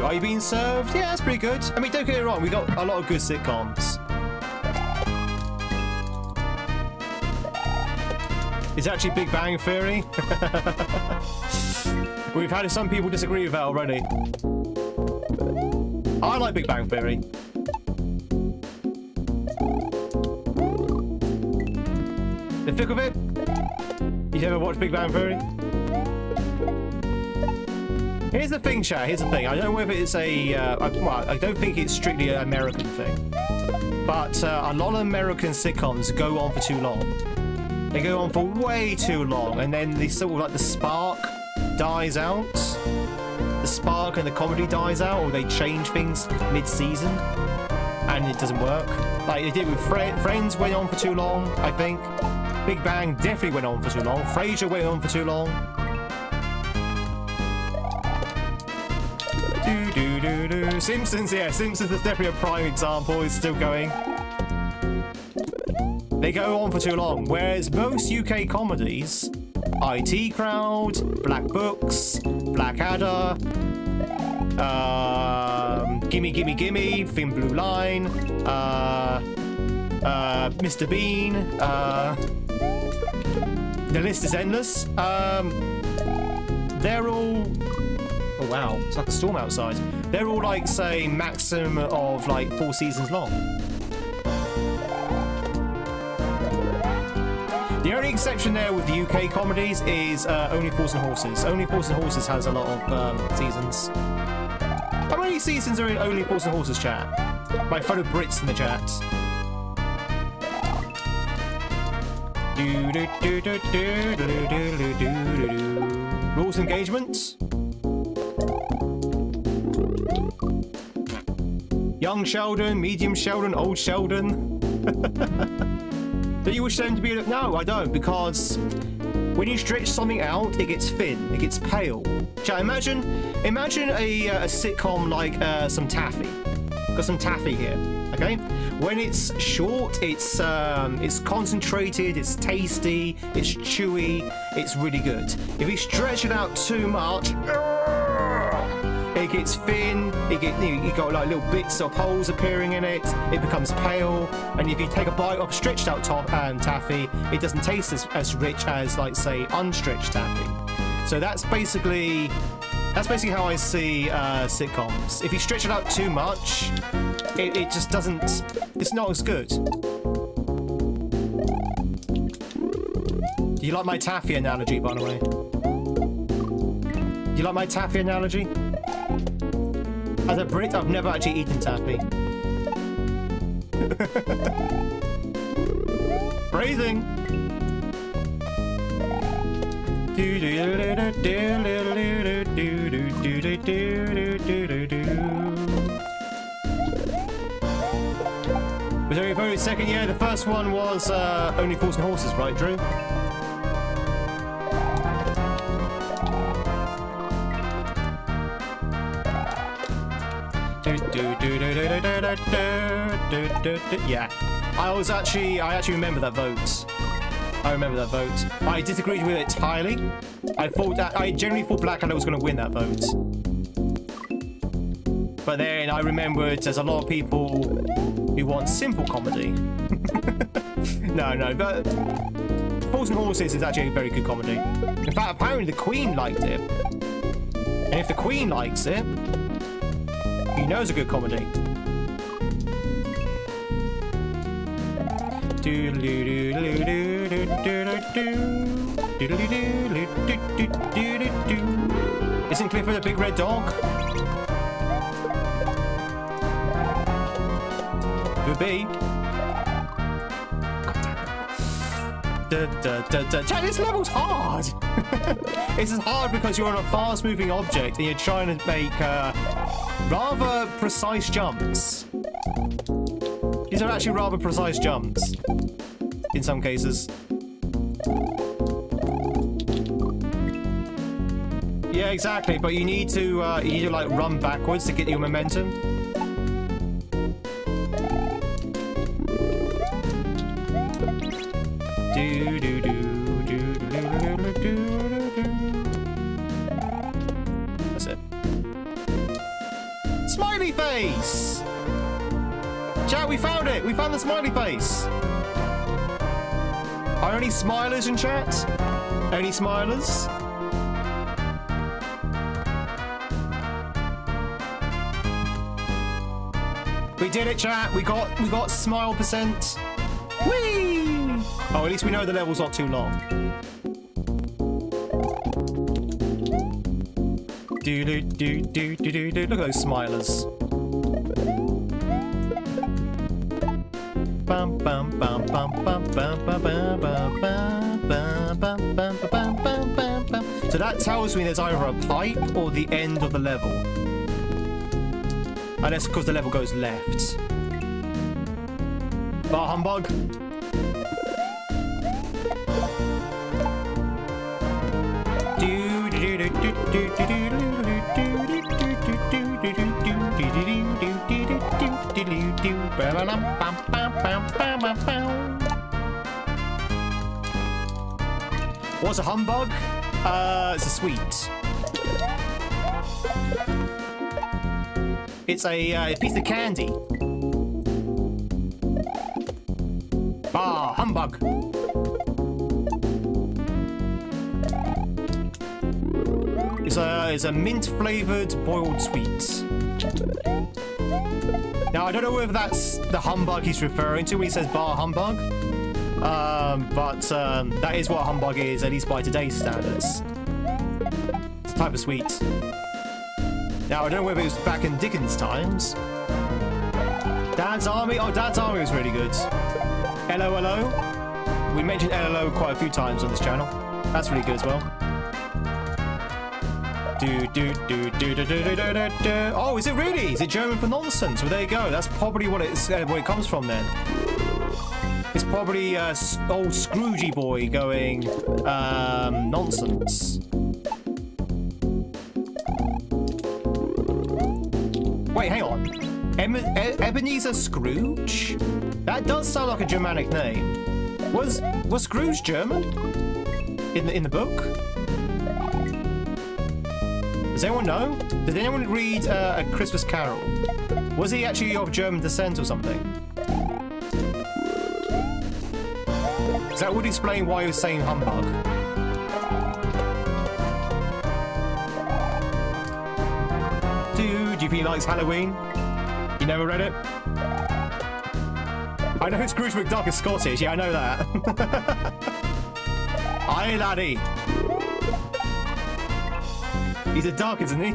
Are you being served? Yeah, that's pretty good. I mean, don't get it wrong. We got a lot of good sitcoms. It's actually Big Bang Theory. We've had some people disagree with that already. I like Big Bang Theory. The thick of it? You ever watched Big Bang Theory? Here's the thing, chat. Here's the thing. I don't know whether it's a... well, I don't think it's strictly an American thing. But a lot of American sitcoms go on for too long. They go on for way too long. And then they sort of like the spark dies out. The spark and the comedy dies out. Or they change things mid-season. And it doesn't work. Like they did with Friends went on for too long, I think. Big Bang definitely went on for too long. Frasier went on for too long. Simpsons, yeah, Simpsons is definitely a prime example. It's still going. They go on for too long. Whereas most UK comedies, IT Crowd, Black Books, Blackadder, Gimme Gimme Gimme, Thin Blue Line, Mr. Bean, the list is endless. They're all... Oh wow, it's like a storm outside. They're all like, say, maximum of like 4 seasons long. The only exception there with the UK comedies is Only Fools and Horses. Only Fools and Horses has a lot of seasons. How many seasons are in Only Fools and Horses, chat? My fellow Brits in the chat. Rules of engagement. Young Sheldon, medium Sheldon, old Sheldon. Do you wish them to be... No, I don't, because when you stretch something out, it gets thin, it gets pale. Chat, imagine a sitcom like some taffy. Got some taffy here, okay? When it's short, it's concentrated, it's tasty, it's chewy, it's really good. If you stretch it out too much, it gets thin, you got like little bits of holes appearing in it, it becomes pale, and if you take a bite of stretched out taffy, it doesn't taste as rich as, like, say, unstretched taffy. So that's basically how I see sitcoms. If you stretch it out too much, it just doesn't, it's not as good. Do you like my taffy analogy, by the way? Do you like my taffy analogy? As a Brit, I've never actually eaten taffy. Phrasing. Was there your voted second? Yeah, the first one was Only Fools and Horses, right, Drew? Yeah, I actually remember that vote. I remember that vote. I disagreed with it entirely. I generally thought Blackadder was going to win that vote. But then I remembered there's a lot of people who want simple comedy. No, but Fools and Horses is actually a very good comedy. In fact, apparently the Queen liked it. And if the Queen likes it, you know it's a good comedy. Isn't Clifford a big red dog? Could be. Chat, this level's hard! It's hard because you're on a fast-moving object and you're trying to make rather precise jumps. These are actually rather precise jumps in some cases. Yeah, exactly. But you need to like run backwards to get your momentum. That's it. Smiley face! Chat, we found it! We found the smiley face! Are any smilers in chat? Any smilers? We did it, chat! We got smile %. Whee! Oh, at least we know the level's not too long. Do-do-do-do-do-do-do. Look at those smilers. Bum bum bum bum bum bum bum bum bum bum bum bum bum bum. So that tells me there's either a pipe or the end of the level. And that's because the level goes left. Bar humbug. What's a humbug? It's a sweet. It's a piece of candy. Bah, humbug. It's a mint-flavored boiled sweet. Now, I don't know whether that's the humbug he's referring to when he says bar humbug. But that is what a humbug is, at least by today's standards. It's a type of sweet. Now, I don't know whether it was back in Dickens' times. Dad's Army? Oh, Dad's Army was really good. LOLO? We mentioned LOLO quite a few times on this channel. That's really good as well. Oh, is it really? Is it German for nonsense? Well, there you go. That's probably what it comes from then. It's probably old Scroogey boy going nonsense. Wait, hang on. Ebenezer Scrooge? That does sound like a Germanic name. Was Scrooge German in the book? Does anyone know? Did anyone read A Christmas Carol? Was he actually of German descent or something? That would explain why he was saying humbug. Dude, do you think he likes Halloween? You never read it? I know Scrooge McDuck is Scottish. Yeah, I know that. Aye, laddie. He's a duck, isn't he?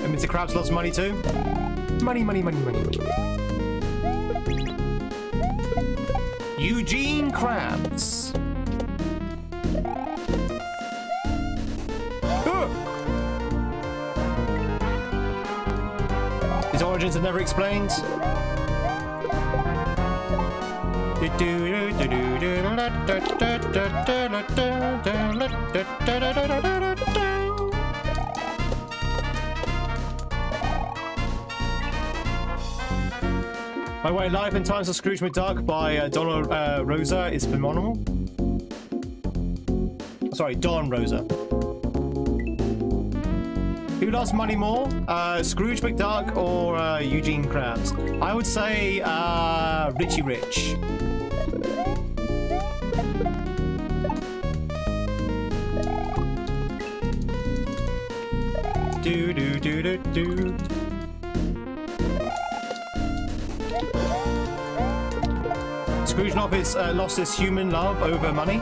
And Mr. Krabs loves money too. Money, money, money, money. Eugene Krabs. His origins are never explained. By the way, Life and Times of Scrooge McDuck by Donald Rosa is phenomenal. Sorry, Don Rosa. Who loves money more? Scrooge McDuck or Eugene Krabs? I would say Richie Rich. Do do do do do. Scrooge lost his human love over money.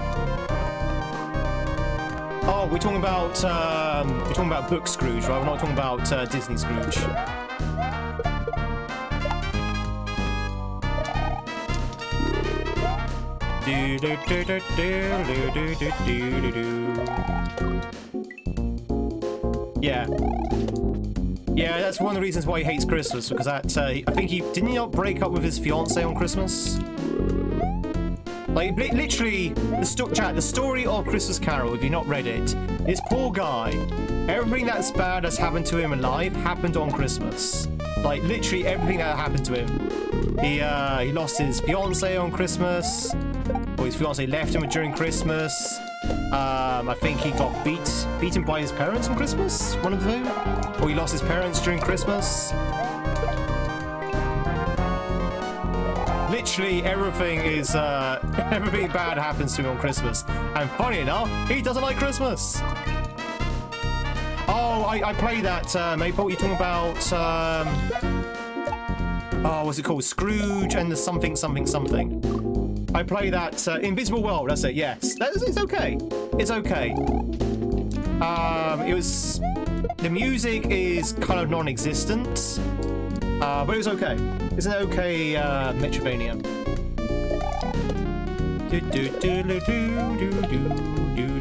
Oh, we're talking about book Scrooge, right? We're not talking about Disney Scrooge. Do do do do do do do do do. Yeah. Yeah, that's one of the reasons why he hates Christmas, because that I think didn't he not break up with his fiancée on Christmas? Like, literally, the story of Christmas Carol, if you've not read it, this poor guy, everything that's bad that's happened to him in life happened on Christmas. Like, literally everything that happened to him. He lost his fiancée on Christmas, or his fiancée left him during Christmas. I think he got beaten by his parents on Christmas, one of the two. Or he lost his parents during Christmas. literally everything is everything bad happens to him on Christmas. And funny enough, he doesn't like Christmas. Oh, I played that, Maple. You're talking about oh, what's it called? Scrooge and the something. I play that Invisible World. That's it. Yes, it's okay. It's okay. It was the music is kind of non-existent, but it was okay. It's an okay Metroidvania.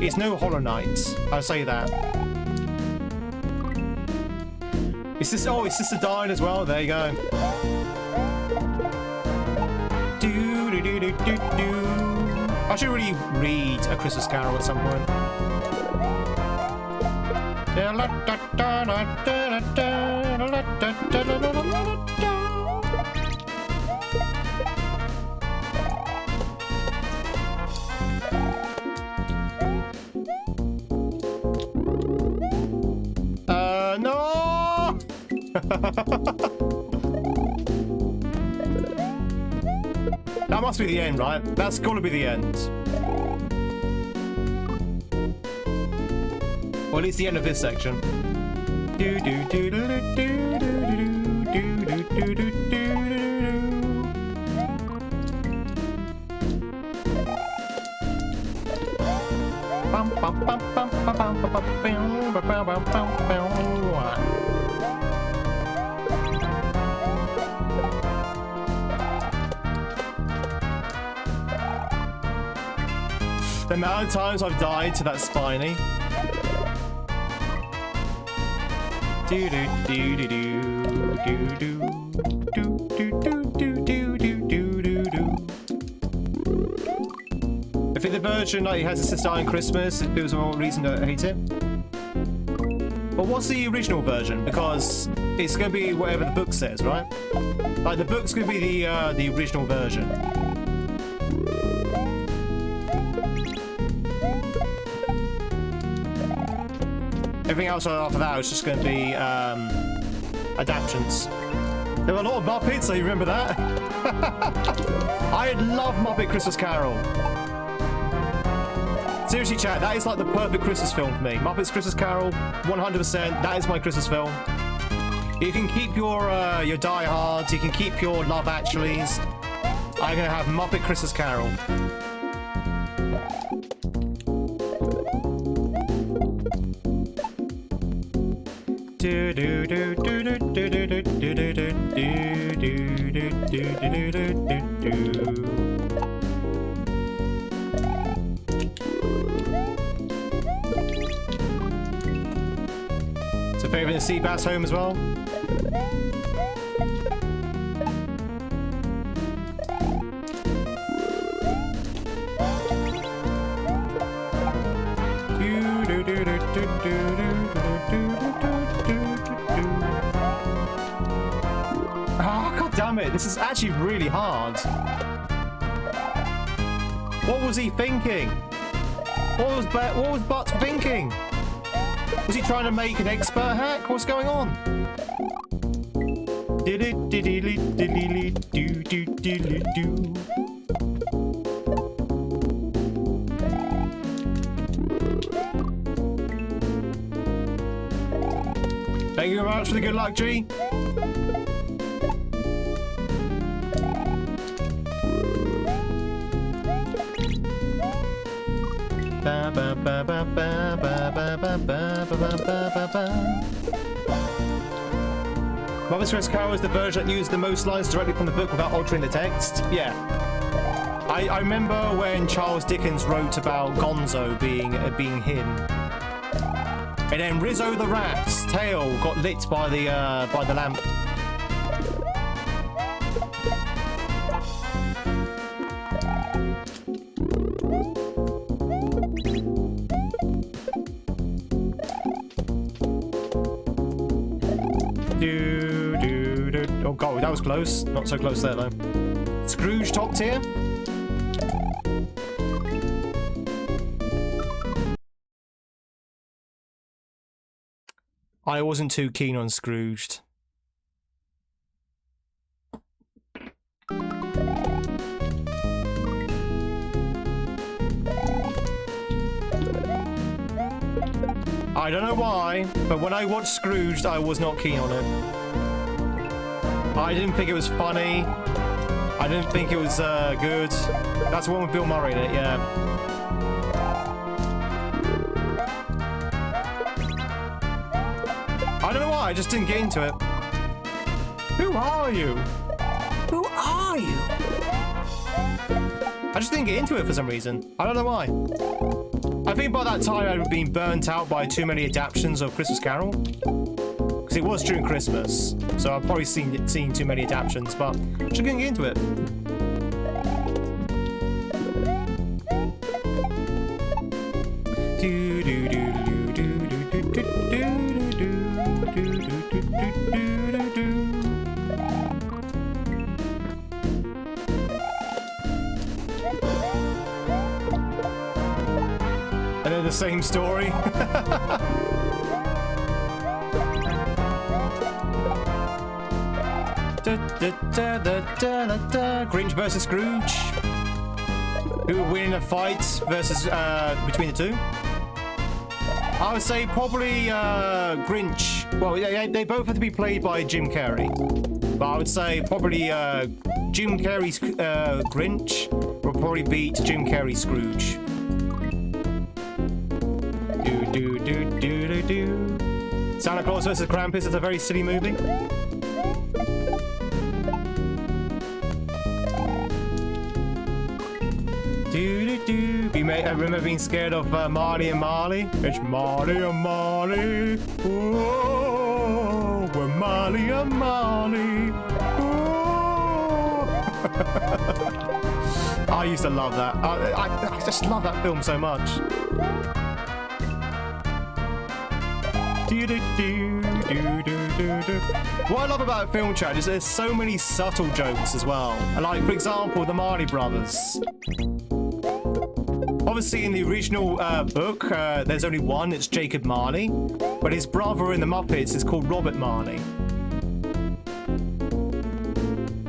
It's no Hollow Knight. I'll say that. It's just it's just a dine as well. There you go. I should really read A Christmas Carol at some point. No! That must be the end, right? That's gotta be the end. Or at least the end of this section. The amount of times I've died to that Spiny. I think the version like has a sister on Christmas, it was more reason to hate it. But what's the original version? Because it's going to be whatever the book says, right? Like the book's going to be the original version. Everything else after that was just going to be adaptations. There were a lot of Muppets, so you remember that? I love Muppet Christmas Carol. Seriously, chat, that is like the perfect Christmas film for me. Muppets Christmas Carol, 100%. That is my Christmas film. You can keep your Die Hards, you can keep your Love Actuallys. I'm going to have Muppet Christmas Carol. So favorite sea bass home as well. Damn it, this is actually really hard. What was he thinking? What was Butt thinking? Was he trying to make an expert hack? What's going on? Thank you very much for the good luck, G. Muppets Christmas Carol is the version that used the most lines directly from the book without altering the text. Yeah. I remember when Charles Dickens wrote about Gonzo being him. And then Rizzo the rat's tail got lit by the lamp. Oh god, that was close. Not so close there though. Scrooge top tier. I wasn't too keen on Scrooged. I don't know why, but when I watched Scrooged, I was not keen on it. I didn't think it was funny. I didn't think it was good. That's the one with Bill Murray in it, yeah. I don't know why, I just didn't get into it. Who are you? Who are you? I just didn't get into it for some reason. I don't know why. I think by that time I'd been burnt out by too many adaptations of Christmas Carol. Because it was during Christmas, so I've probably seen too many adaptations, but just couldn't get into it. And then the same story. Grinch versus Scrooge. Who will win in a fight versus between the two? I would say probably Grinch. Well, they both have to be played by Jim Carrey. But I would say probably Jim Carrey's Grinch will probably beat Jim Carrey's Scrooge. Santa Claus vs. Krampus is a very silly movie. I remember being scared of Marty and Marley. It's Marty and Marley. Oh, we're Marley and Marley. Oh. I used to love that. I just love that film so much. What I love about film chat is there's so many subtle jokes as well. Like, for example, the Marley Brothers. Obviously, in the original book, there's only one. It's Jacob Marley. But his brother in the Muppets is called Robert Marley.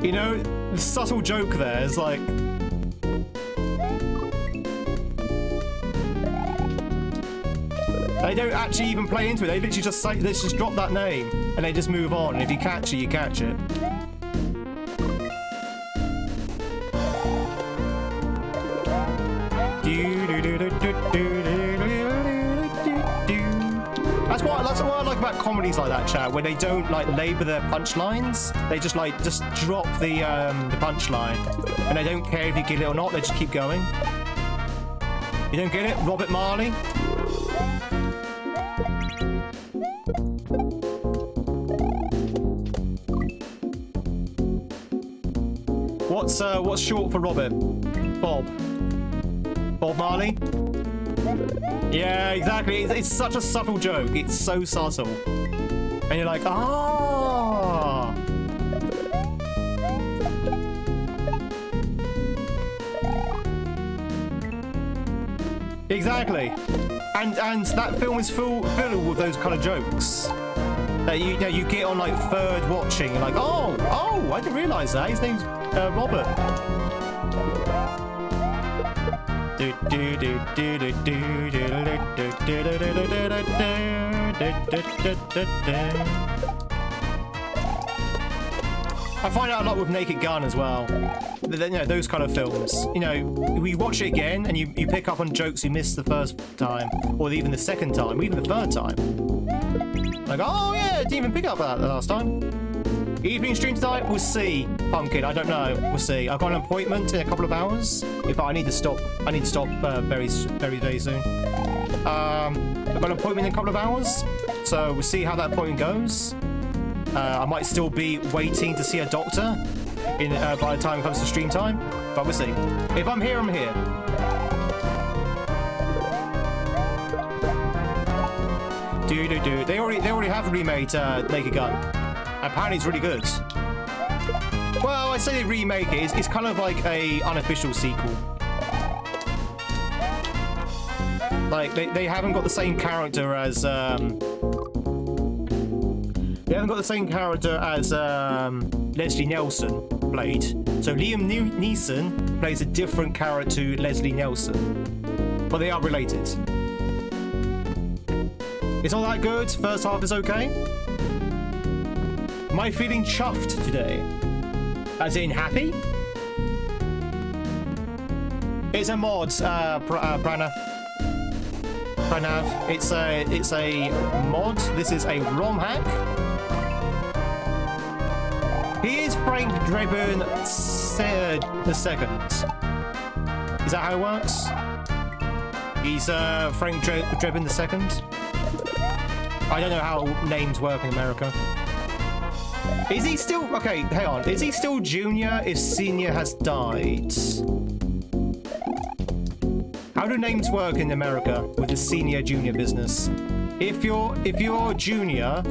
You know, the subtle joke there is like... They don't actually even play into it. They literally just say, they just drop that name and they just move on. And if you catch it, you catch it. That's what I like about comedies like that, chat, where they don't like labor their punchlines. They just drop the punchline, and they don't care if you get it or not. They just keep going. You don't get it, Robert Marley? What's short for Robert? Bob Marley? Yeah, exactly. It's such a subtle joke. It's so subtle. And you're like, ah. Exactly. And that film is filled with those kind of jokes. That you get on like third watching, and like, oh, I didn't realise that. His name's Robert. I find out a lot with Naked Gun as well. You know, those kind of films. You know, we watch it again and you pick up on jokes you missed the first time, or even the second time, or even the third time. Like, oh yeah, I didn't even pick up that the last time. Evening stream tonight? We'll see. Pumpkin, I don't know. We'll see. I've got an appointment in a couple of hours. I need to stop very soon. I've got an appointment in a couple of hours, so we'll see how that appointment goes. I might still be waiting to see a doctor by the time it comes to stream time, but we'll see. If I'm here, I'm here. They already have remade Naked Gun. Apparently, it's really good. Well, I say they remake it. It's kind of like a unofficial sequel. Like they haven't got the same character as Leslie Nelson played. So Liam Neeson plays a different character to Leslie Nelson, but they are related. It's not that good. First half is okay. Am I feeling chuffed today? As in happy? It's a mod, Pranav. It's a mod. This is a ROM hack. He is Frank Drebin the second. Is that how it works? He's Frank Drebin the second. I don't know how names work in America. Is he still... Okay, hang on. Is he still junior if senior has died? How do names work in America with the senior-junior business? If you're junior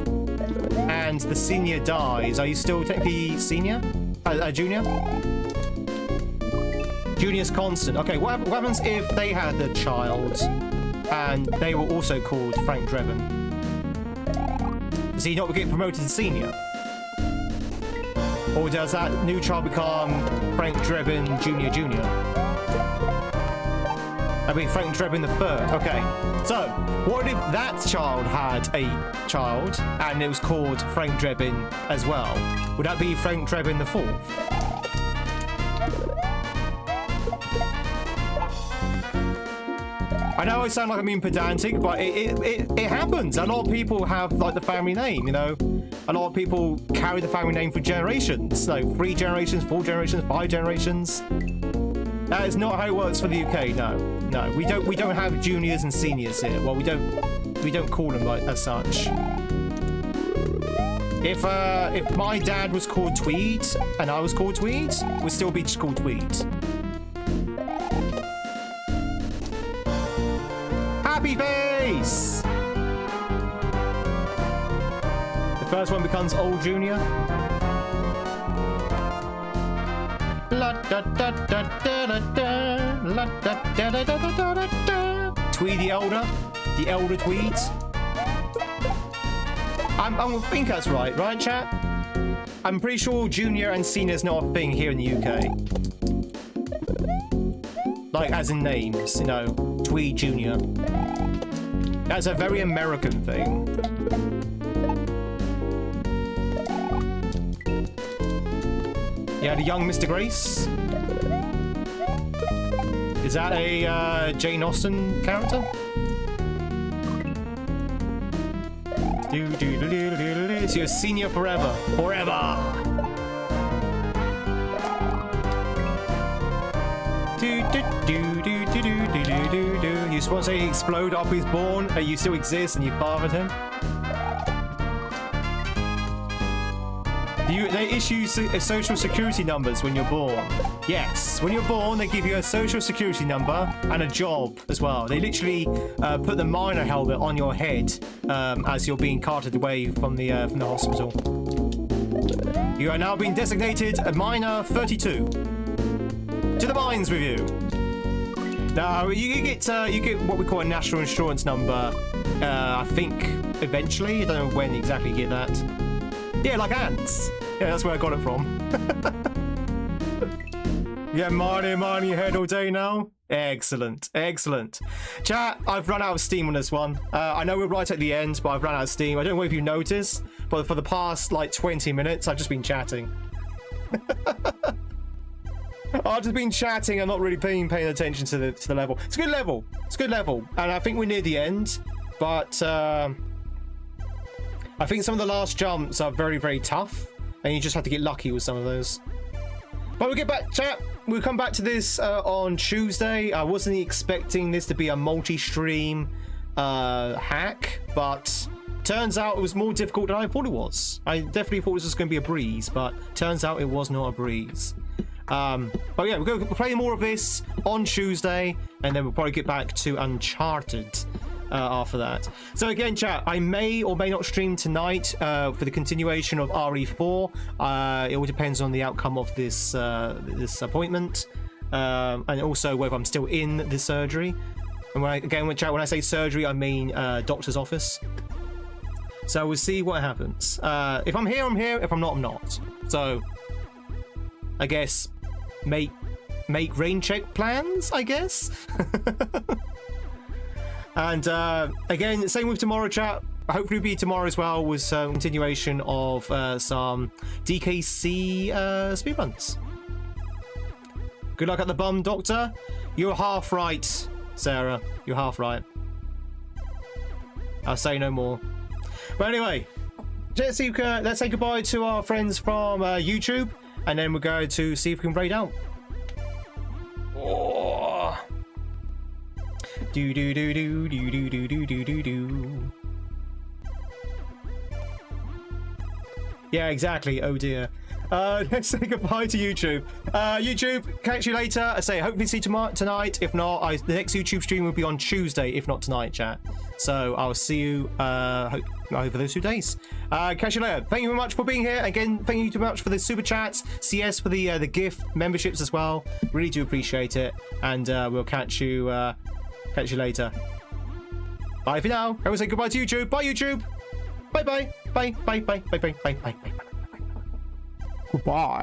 and the senior dies, are you still technically senior? Junior? Junior's constant. Okay, what happens if they had a child and they were also called Frank Drebin? Does he not get promoted to senior? Or does that new child become Frank Drebin Junior? I mean, Frank Drebin the third. Okay. So, what if that child had a child and it was called Frank Drebin as well? Would that be Frank Drebin the fourth? I know I sound like I'm being pedantic, but it happens. A lot of people have like the family name, you know. A lot of people carry the family name for generations, like 3 generations, 4 generations, 5 generations. That is not how it works for the UK. No, we don't have juniors and seniors here. Well, we don't call them like as such. If my dad was called Tweed and I was called Tweed, we'd still be just called Tweed. Happy face! The first one becomes old junior. Tweed the elder Tweed. I think that's right, chat? I'm pretty sure junior and senior is not a thing here in the UK. Like, as in names, you know, Tweed Junior. That's a very American thing. Yeah, the young Mr. Grace. Is that a Jane Austen character? So you're senior forever. Forever! You spontaneously explode after he's born, and you still exist, and you fathered him. They issue social security numbers when you're born. Yes, when you're born, they give you a social security number and a job as well. They literally put the miner helmet on your head as you're being carted away from the hospital. You are now being designated a miner 32. To the mines with you. Now you get what we call a national insurance number. I think eventually. I don't know when exactly you get that. Yeah, like ants. Yeah, that's where I got it from. Yeah, money head all day now. Excellent. Chat, I've run out of steam on this one. I know we're right at the end, but I've run out of steam. I don't know if you noticed, but for the past like 20 minutes, I've just been chatting. I've just been chatting and not really paying attention to the level. It's a good level. And I think we're near the end, but I think some of the last jumps are very, very tough, and you just have to get lucky with some of those. But we'll get back, chat. We'll come back to this on Tuesday. I wasn't expecting this to be a multi-stream hack, but turns out it was more difficult than I thought it was. I definitely thought this was going to be a breeze, but turns out it was not a breeze. But yeah, we're going to play more of this on Tuesday, and then we'll probably get back to Uncharted after that. So again, chat, I may or may not stream tonight for the continuation of RE4. It all depends on the outcome of this this appointment, and also whether I'm still in the surgery. And when I say surgery, I mean doctor's office. So we'll see what happens. If I'm here, I'm here. If I'm not, I'm not. So I guess make rain check plans, I guess. And again, same with tomorrow, chat. Hopefully, it'll be tomorrow as well with some continuation of some DKC speedruns. Good luck at the bum, Doctor. You're half right, Sarah. You're half right. I'll say no more. But anyway, let's say goodbye to our friends from YouTube, and then we'll go to see if we can raid out. Oh. Do do do do do do do do do do do. Yeah, exactly. Oh dear. Let's say goodbye to YouTube. YouTube, catch you later. I say hopefully see you tonight. If not, the next YouTube stream will be on Tuesday, if not tonight, chat. So I'll see you over those 2 days. Catch you later. Thank you very much for being here. Again, thank you too much for the super chats. CS for the gift memberships as well. Really do appreciate it. And we'll catch you later. Bye for now. I will say goodbye to YouTube. Bye YouTube. Bye bye. Bye bye bye bye bye bye bye bye bye. Goodbye.